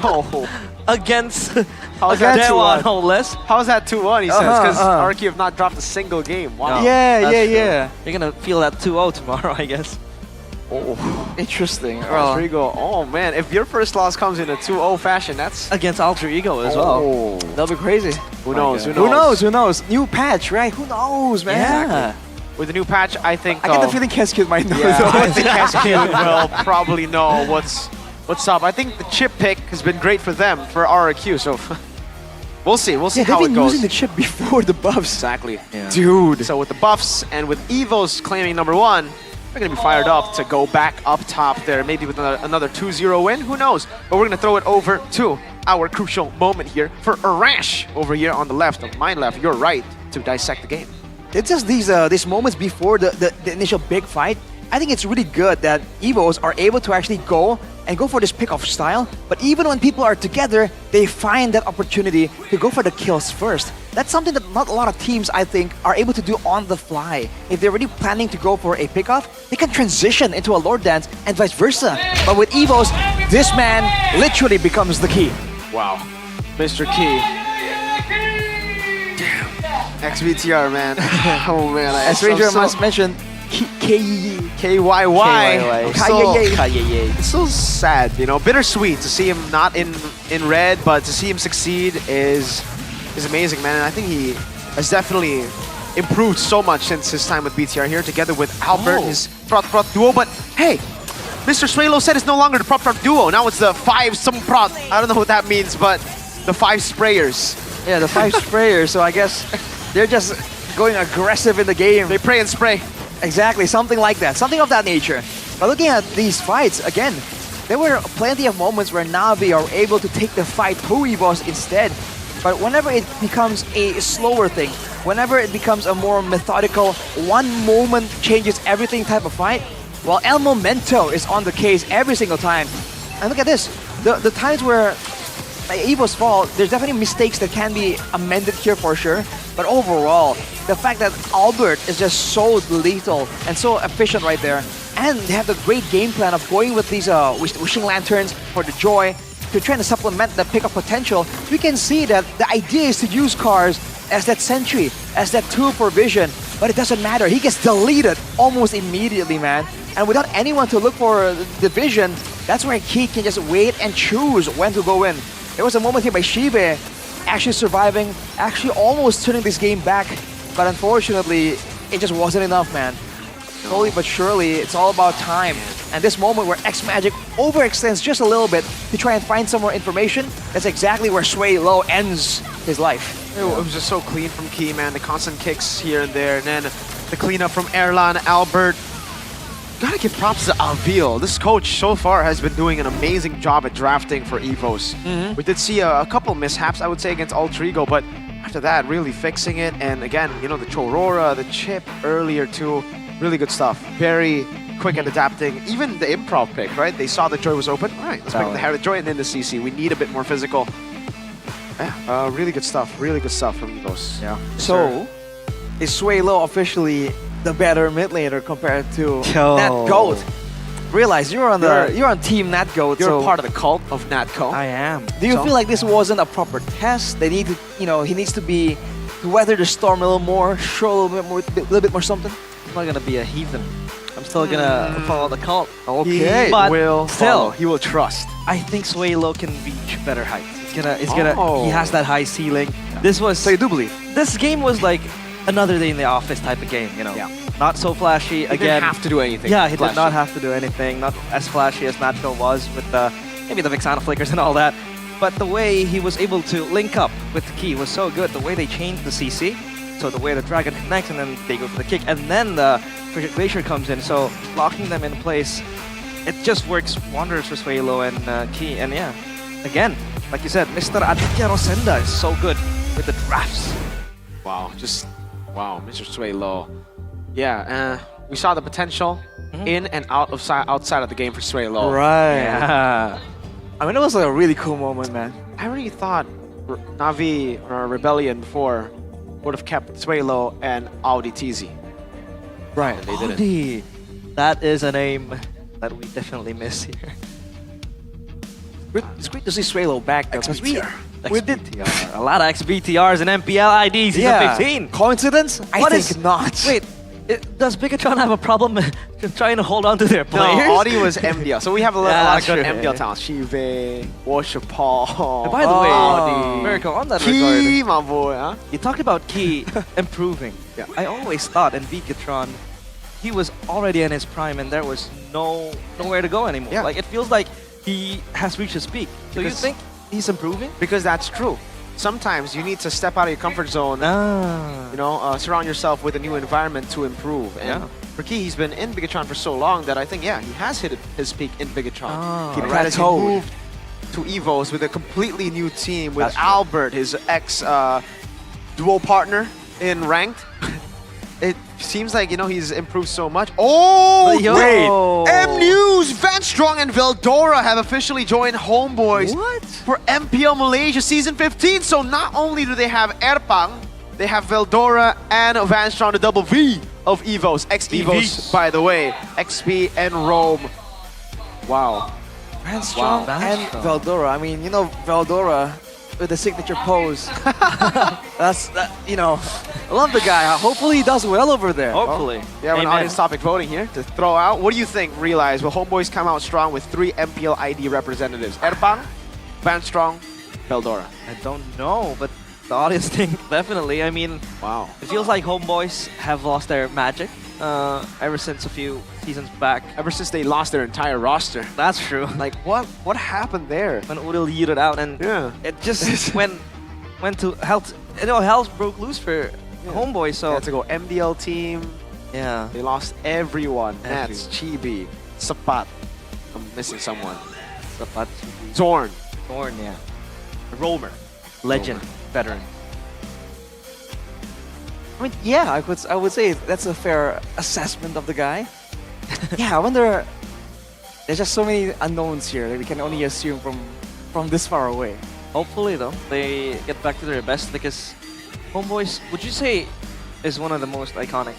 Oh. Against How's that Dewa, 2-1? no less. How's that 2-1, he says? Uh-huh, Because uh-huh. RQ have not dropped a single game. Wow. Yeah, That's yeah, true. yeah. You're gonna feel that 2-0 tomorrow, I guess. Oh. Interesting. Alter Ego. Oh, man. If your first loss comes in a 2-0 fashion, that's... Against Alter Ego as well. Oh. That'll be crazy. Who knows? Who knows? Who knows? New patch, right? Who knows, man? Yeah. With the new patch, I think... I get the feeling Cascade might know. Yeah, though. I think Cascade will probably know what's up. I think the chip pick has been great for them, for RRQ, so... We'll see. We'll see Yeah, how they've it been goes. using the chip before the buffs. Exactly. Dude. So with the buffs and with Evos claiming number one, we're going to be fired up to go back up top there, maybe with another 2-0 win. Who knows? But we're going to throw it over to our crucial moment here for Arash over here on the left, of my left, your right, to dissect the game. It's just these moments before the initial big fight. I think it's really good that Evos are able to actually go for this pick-off style. But even when people are together, they find that opportunity to go for the kills first. That's something that not a lot of teams, I think, are able to do on the fly. If they're really planning to go for a pick-off, they can transition into a Lord Dance and vice versa. But with Evos, this man literally becomes the key. Wow. Mr. Key. Damn. XBTR, man. Oh, man. As Ranger must mention, KYY. KYY. It's so sad, you know, bittersweet to see him not in red, but to see him succeed is amazing, man. And I think he has definitely improved so much since his time with BTR here, together with Albert, his prot duo. But hey, Mr. Swalo said it's no longer the prot duo. Now it's the 5 some prot. I don't know what that means, but the 5 sprayers. Yeah, the 5 sprayers. So I guess they're just going aggressive in the game. They pray and spray. Exactly, something like that, something of that nature. But looking at these fights, again, there were plenty of moments where Navi are able to take the fight to Evos instead. But whenever it becomes a slower thing, whenever it becomes a more methodical, one moment changes everything type of fight, well, El Momento is on the case every single time. And look at this, the times where Evos fall, there's definitely mistakes that can be amended here for sure. But overall, the fact that Albert is just so lethal and so efficient right there, and they have the great game plan of going with these wishing lanterns for the joy to try to supplement the pickup potential, we can see that the idea is to use cars as that sentry, as that tool for vision, but it doesn't matter. He gets deleted almost immediately, man. And without anyone to look for the vision, that's where he can just wait and choose when to go in. There was a moment here by Shibe actually surviving, actually almost turning this game back, but unfortunately, it just wasn't enough, man. Slowly but surely, it's all about time. And this moment where X-Magic overextends just a little bit to try and find some more information, that's exactly where Sway Low ends his life. It was just so clean from Key, man. The constant kicks here and there, and then the cleanup from Erlan, Albert. Gotta give props to Alvil. This coach so far has been doing an amazing job at drafting for Evos. We did see a couple mishaps, I would say, against Alter Ego, but after that, really fixing it. And again, you know, the Chorora, the chip earlier too, really good stuff. Very quick at adapting. Even the improv pick, right? They saw the Joy was open. All right, let's pick the Hair Joy and then the CC. We need a bit more physical. Yeah, really good stuff. Really good stuff from Evos. Yeah. So, is Sway Low officially the better mid laner compared to Nat Goat? Realize you're on Team Nat Goat. You're so part of the cult of Natco. I am. do you feel like this wasn't a proper test? They need to, you know, he needs to be to weather the storm a little more, show a little bit more something? I'm not gonna be a heathen. I'm still gonna follow the cult. Okay. But will still, follow. He will trust. I think Suelo can reach better heights. He has that high ceiling. So you do believe? This game was like another day in the office type of game, you know. Yeah. Not so flashy. He Again, didn't have to do anything. yeah, he flashy. did not have to do anything. Not as flashy as Nacho was with maybe the Vixana flickers and all that. But the way he was able to link up with the key was so good. The way they changed the CC, so the way the dragon connects and then they go for the kick, and then the Frigid Glacier comes in. So locking them in place, it just works wonders for Suelo and Key. And yeah, again, like you said, Mr. Aditya Rosenda is so good with the drafts. Wow, wow, Mr. Suelo. Yeah, we saw the potential in and outside of the game for Suelo. Right. Yeah. I mean, it was like a really cool moment, man. I really thought Navi or Rebellion before would have kept Suelo and Audi TZ. Right. And they didn't. Audi. That is a name that we definitely miss here. It's great to see Suelo back, though, 'cause we did A lot of XBTRs and MPL IDs. He's a 15. Coincidence? I think not. Wait, does Bigatron have a problem trying to hold on to their players? No, Audi was MDL. So we have a lot of good true. MDL talents. Shive, Worship Paul. By the way, Audi. Miracle, on that Key, regard, my boy. Huh? you talked about Key improving. Yeah. I always thought in Bigatron, he was already in his prime and there was nowhere to go anymore. Yeah. Like, it feels like he has reached his peak. So you Because- think he's improving? Because that's true. Sometimes you need to step out of your comfort zone. You know, surround yourself with a new environment to improve. And for Key, he's been in Bigatron for so long that I think, yeah, he has hit his peak in Bigatron. He Right as he plateaued. moved to Evos with a completely new team with Albert, his ex duo partner in ranked. It seems like, you know, he's improved so much. Oh, Yo. wait. M News, Van Strong and Veldora have officially joined Homeboys for MPL Malaysia Season 15. So not only do they have Erpang, they have Veldora and Van Strong, the double V of Evos. Ex-Evos, by the way. XP and Rome. Wow. Van Strong and Veldora. I mean, you know, Veldora with the signature pose. You know, I love the guy. Hopefully he does well over there. Hopefully. We have an Amen. audience topic voting here to throw out. What do you think, Realize? Will Homeboys come out strong with 3 MPL ID representatives? Erpang, Van Strong, Veldora. I don't know, but the audience think definitely. I mean, wow. It feels like Homeboys have lost their magic ever since a few seasons back. Ever since they lost their entire roster. That's true. Like, what happened there? When Udil yeeted out and it just went to health. You know, health broke loose for Homeboys. So They had to go MDL team. yeah, They lost everyone. Nats, Chibi, Sapat. I'm missing someone. Sapat, Zorn. Thorn, yeah, Romer. legend, veteran. I mean, yeah, I would say that's a fair assessment of the guy. Yeah, I wonder. There's just so many unknowns here that we can only assume from this far away. Hopefully, though, they get back to their best because Homeboys, would you say, is one of the most iconic,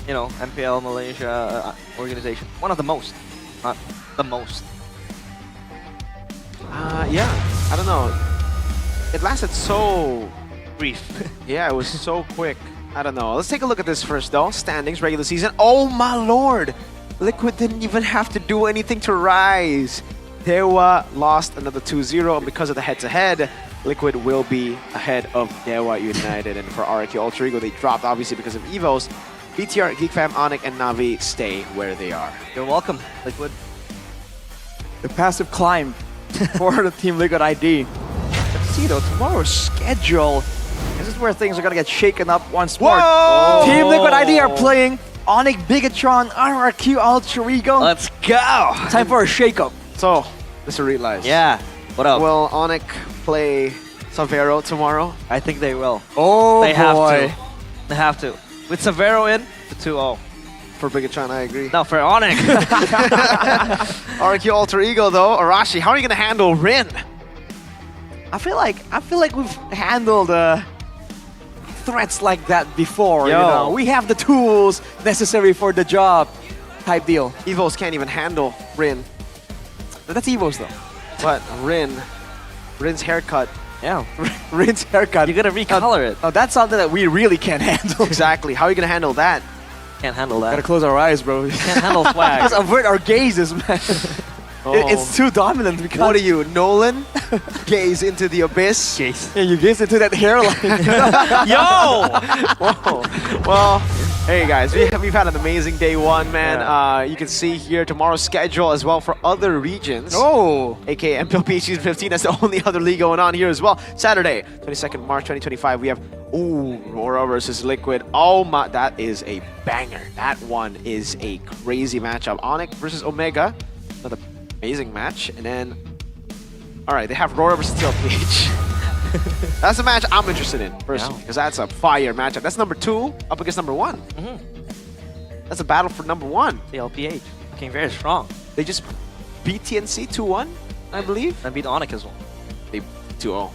you know, MPL Malaysia organization? One of the most, not the most. Yeah, I don't know. It lasted so brief. Yeah, it was so quick. I don't know. Let's take a look at this first, though. Standings, regular season. Oh, my lord. Liquid didn't even have to do anything to rise. Dewa lost another 2-0, and because of the head-to-head, Liquid will be ahead of Dewa United. And for RQ Alter Ego, they dropped, obviously, because of Evos. BTR, GeekFam, Onyx, and Navi stay where they are. You're welcome, Liquid. The passive climb for the Team Liquid ID. Let's see, though, tomorrow's schedule. This is where things are going to get shaken up once more. Whoa! Team Liquid ID are playing Onyx, Bigatron, RRQ, Alter Ego. Let's go! Time for a shake-up. So, Mr. Realize. Yeah, what up? Will Onyx play Savero tomorrow? I think they will. Oh, they boy. have to. They have to. With Savero in, the 2-0. For Bigatron, I agree. No, for Onyx. RQ Alter Ego, though. Arashi, how are you going to handle Rin? I feel like we've handled threats like that before. You know, we have the tools necessary for the job, type deal. Evos can't even handle Rin. But that's Evos though. But Rin's haircut Yeah. Rinse haircut. You gotta recolor it. Oh, that's something that we really can't handle. Exactly. How are you gonna handle that? Can't handle that. Gotta close our eyes, bro. Can't handle swag. Just avert our gazes, man. It's too dominant. Because What are you, Nolan? Gaze into the abyss. Gaze. Yeah, you gaze into that hairline. Yo! Whoa. Well, hey guys, we've had an amazing day one, man. You can see here tomorrow's schedule as well for other regions. Oh. AKA MPL Season 15. That's the only other league going on here as well. Saturday, 22nd March 2025, we have Aurora versus Liquid. Oh my, that is a banger. That one is a crazy matchup. Onyx versus Omega. Another amazing match. And then, all right, they have Aurora versus TLPH. That's a match I'm interested in, personally, because that's a fire matchup. That's number 2 up against number 1. That's a battle for number 1. TLPH. Looking very strong. They just beat TNC 2-1, I believe. And beat Onyx as well. They 2-0.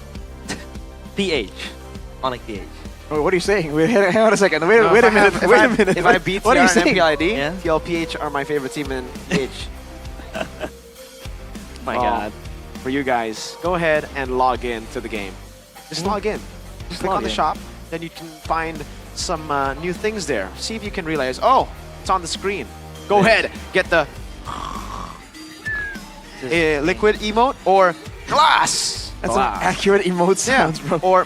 PH. Onyx PH. Oh, what are you saying? Wait, hang on a second. Wait a minute. If I beat what TR are you and saying? MPL ID, Yeah. TLPH are my favorite team in H. My Well, God. For you guys, go ahead and log in to the game. Just log in. Just click log on the in. shop, then you can find some new things there. See if you can realize, oh, it's on the screen. Go ahead, get the liquid emote or glass. That's an accurate emote sounds, bro. Or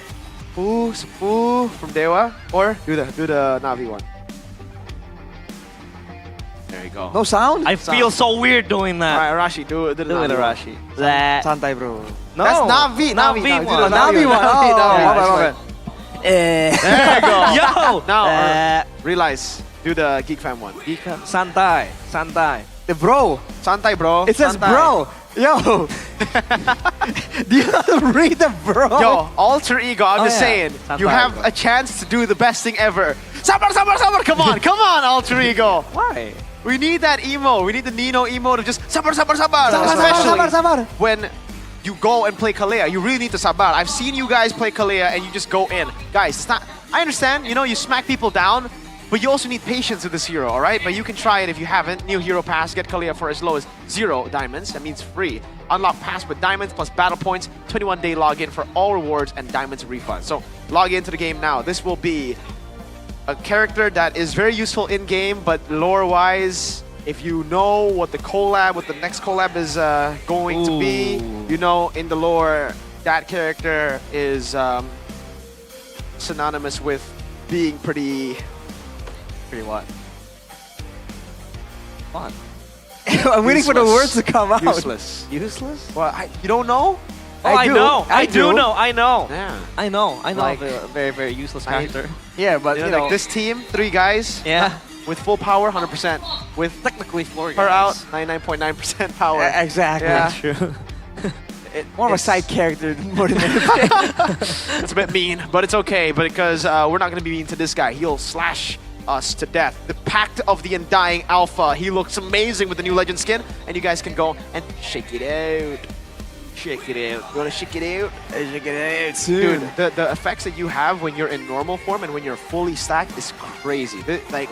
Fu from Dewa, or do the Navi one. There you go. No sound? I feel so weird doing that. All right, Arashi, do the Do it, Navi one. Arashi. That. Santai, bro. No. That's Navi. Navi No, one. do the Navi one. Oh, Navi. my bad. There you go. Yo! Now, realize, do the Geek Fam one. Santai. Santai. The bro. Santai, bro. It says Santai. bro. Yo. Do you not read the bro? Yo, alter ego, I'm just yeah. saying. Santai, You have bro. a chance to do the best thing ever. Sabar, sabar, sabar. Come on, alter ego. Why? We need that emo. We need the Nino emote of just sabar, sabar, sabar. Sabar, Especially sabar. when you go and play Kalea. You really need to sabar. I've seen you guys play Kalea and you just go in. Guys, it's not... I understand, you know, you smack people down, but you also need patience with this hero, all right? But you can try it if you haven't. New hero pass, get Kalea for as low as 0 diamonds. That means free. Unlock pass with diamonds plus battle points. 21-day login for all rewards and diamonds refund. So log into the game now. This will be a character that is very useful in-game, but lore-wise, if you know what the next collab is going to be, you know, in the lore, that character is synonymous with being pretty what? Fun. I'm waiting for the words to come out. Useless. Useless? Well, you don't know? Oh, I do. know. I I do. do know. I know. Yeah. I know. Like- a very, very useless character. Yeah, but You you know, know, like this team, 3 guys, Yeah. with full power, 100%. With Technically 4 her out, guys. 99.9% power. exactly. Yeah. True. More of a It's- side character more than anything. It's a bit mean, but it's okay because we're not going to be mean to this guy. He'll slash us to death. The Pact of the Undying Alpha. He looks amazing with the new Legend skin, and you guys can go and shake it out. Shake it out. You want to shake it out? Shake it out soon. Dude, the effects that you have when you're in normal form and when you're fully stacked is crazy. Like,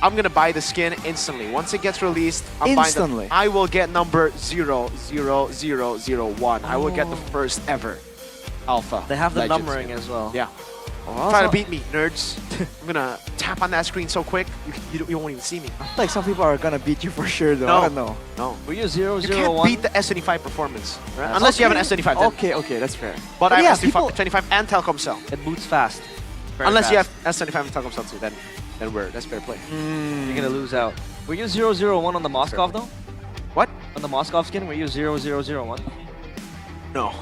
I'm going to buy the skin instantly. Once it gets released, I'm Instantly? buying I will get number 00001. I will get the first ever Alpha. They have the Legend numbering skin. as well. Yeah. Try to beat me, nerds. I'm gonna tap on that screen so quick, you won't even see me. Like some people are gonna beat you for sure though. I don't know. No. Were you 001? You can't beat the S25 performance. Right? Unless you have an S25. Then. Okay, that's fair. But I yeah, have S25 and Telkomsel. It boots fast. Very Unless you have fast. S25 and Telkomsel too, then that's fair play. You're gonna lose out. Were you 001 on the Moskov though? What? On the Moskov skin, were you 0001? No.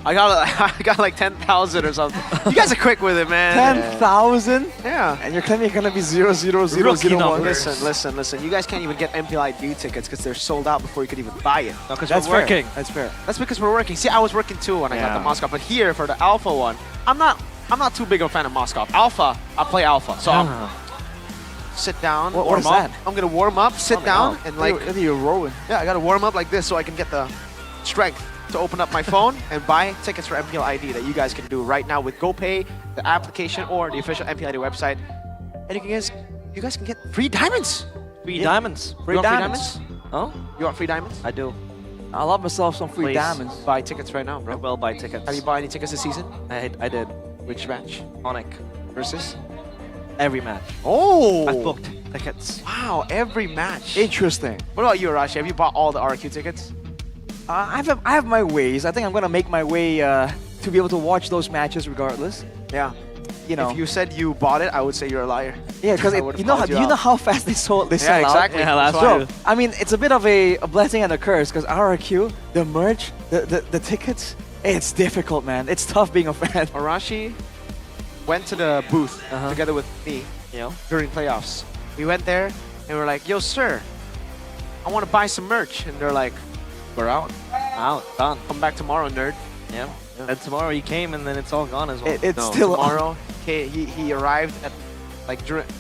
I got like 10,000 or something. You guys are quick with it, man. 10,000? Yeah. And you're claiming you're gonna be 00001. Listen. You guys can't even get MPL ID tickets because they're sold out before you could even buy it. No, because That's we're fair. working. That's fair. That's because we're working. See, I was working too when I got the Yeah. Moscow, but here for the Alpha one, I'm not too big of a fan of Moscow. Alpha, I play Alpha, so I'm sit down, What warm is up. that? I'm gonna warm up, sit down, and like you're rolling. yeah, I gotta warm up like this so I can get the strength to open up my phone and buy tickets for MPL ID that you guys can do right now with GoPay, the application, or the official MPL ID website, and you guys can get free diamonds. Free diamonds. You want free diamonds? Oh? You want free diamonds? I do. I love myself some free Please diamonds. buy tickets right now, bro. I will buy tickets. Have you bought any tickets this season? I did. Which match? Onic. Versus? Every match. Oh! I've booked tickets. Wow, every match. Interesting. What about you, Arashi? Have you bought all the RQ tickets? I have my ways. I think I'm gonna make my way to be able to watch those matches regardless. Yeah. You know. If you said you bought it, I would say you're a liar. Yeah, because I would've you know called you know out. how fast they sell out. Exactly. Yeah, that's So, true. I mean, it's a bit of a blessing and a curse because RRQ, the merch, the tickets, it's difficult, man. It's tough being a fan. Arashi went to the booth together with me during playoffs. We went there and we're like, yo, sir, I want to buy some merch. And they're like, we're out. Out, done. Come back tomorrow, nerd. Yeah. And tomorrow he came and then it's all gone as well. It's No, still tomorrow. He arrived at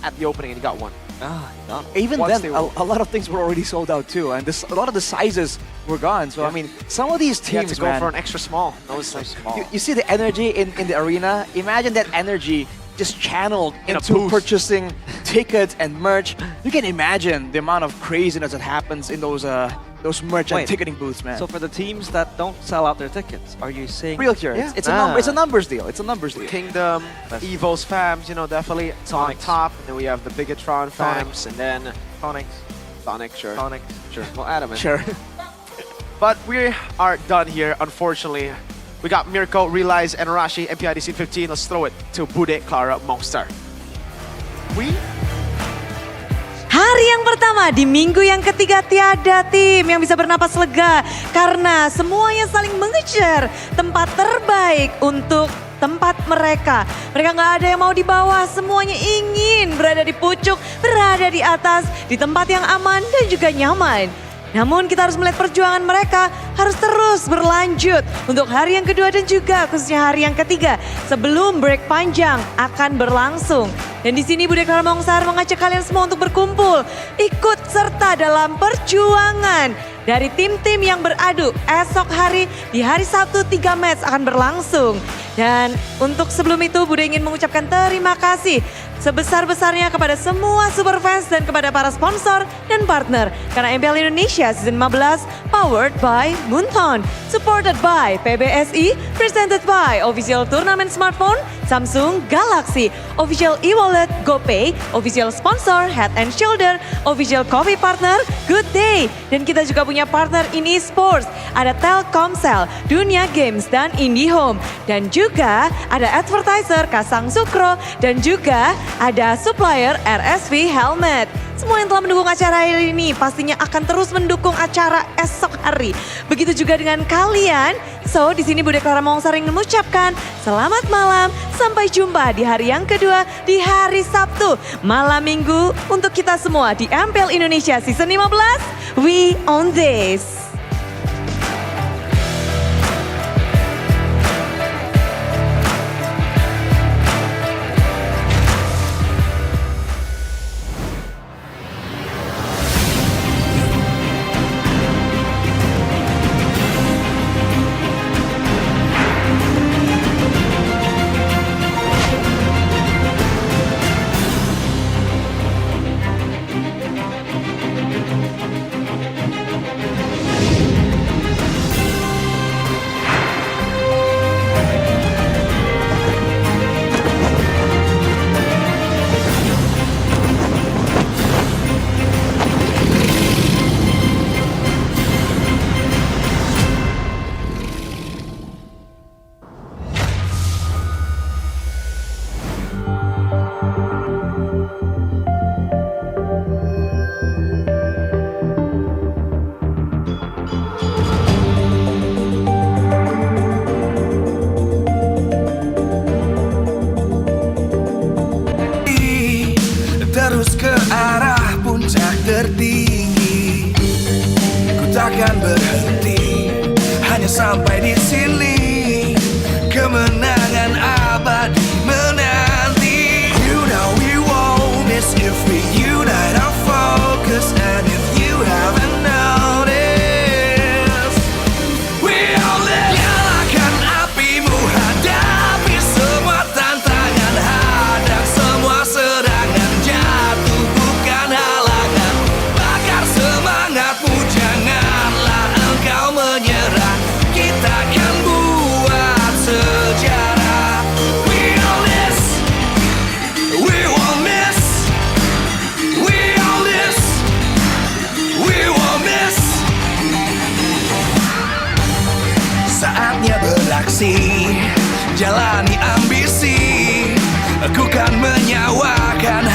at the opening and he got one. Done. Even Once then, they a lot of things were already sold out too, and a lot of the sizes were gone. So I mean, some of these You have teams, to go man, for an extra small. No, it's so small. you see the energy in the arena. Imagine that energy just channeled In a into booth. purchasing tickets and merch. You can imagine the amount of craziness that happens in those merch and Wait, ticketing booths, man. So for the teams that don't sell out their tickets, are you saying? Real here, Yeah. it's a numbers deal. It's a numbers deal. Kingdom, Evo's fams, definitely on Sonics. top. And then we have the Bigatron fams, and then Tonics. Sonic, sure. Tonics. Sure. Well, Adam. Sure. But we are done here, unfortunately. We got Mirko, Realize, and Arashi, MPL ID S15. Let's throw it to Bude, Clara, Monster. Hari yang pertama di minggu yang ketiga tiada tim yang bisa bernapas lega karena semuanya saling mengejar tempat terbaik untuk tempat mereka. Mereka nggak ada yang mau di bawah, semuanya ingin berada di pucuk, berada di atas, di tempat yang aman dan juga nyaman. Namun kita harus melihat perjuangan mereka harus terus berlanjut untuk hari yang kedua dan juga khususnya hari yang ketiga sebelum break panjang akan berlangsung. Dan di sini Bude Clara Mongsar mengajak kalian semua untuk berkumpul, ikut serta dalam perjuangan dari tim-tim yang beradu esok hari di hari Sabtu 3 match akan berlangsung. Dan untuk sebelum itu Bude ingin mengucapkan terima kasih sebesar-besarnya kepada semua superfans dan kepada para sponsor dan partner. Karena MPL Indonesia Season 15 powered by Moonton, supported by PBSI, presented by Official Turnamen Smartphone, Samsung Galaxy, Official e-wallet GoPay, Official Sponsor Head and Shoulder, Official Coffee Partner Good Day. Dan kita juga punya partner in eSports, ada Telkomsel, Dunia Games dan IndiHome. Dan juga ada advertiser Kasang Sukro dan juga ada supplier RSV Helmet. Semua yang telah mendukung acara ini pastinya akan terus mendukung acara esok hari. Begitu juga dengan kalian. So, di sini Bude Clara Mongsar ingin mengucapkan selamat malam. Sampai jumpa di hari yang kedua di hari Sabtu. Malam minggu untuk kita semua di MPL Indonesia Season 15. We on this. Terus ke arah puncak tertinggi, ku takkan berhenti hanya sampai di sini. Kemenangan abadi menanti. You know we won't miss if we unite our focus. And if you haven't noticed, we all live. Nyalakan apimu, hadapi semua tantangan, hadang semua serangan, jatuh bukan halangan. Bakar semangatmu, janganlah engkau beraksi, jalani ambisi. Aku kan menyawakan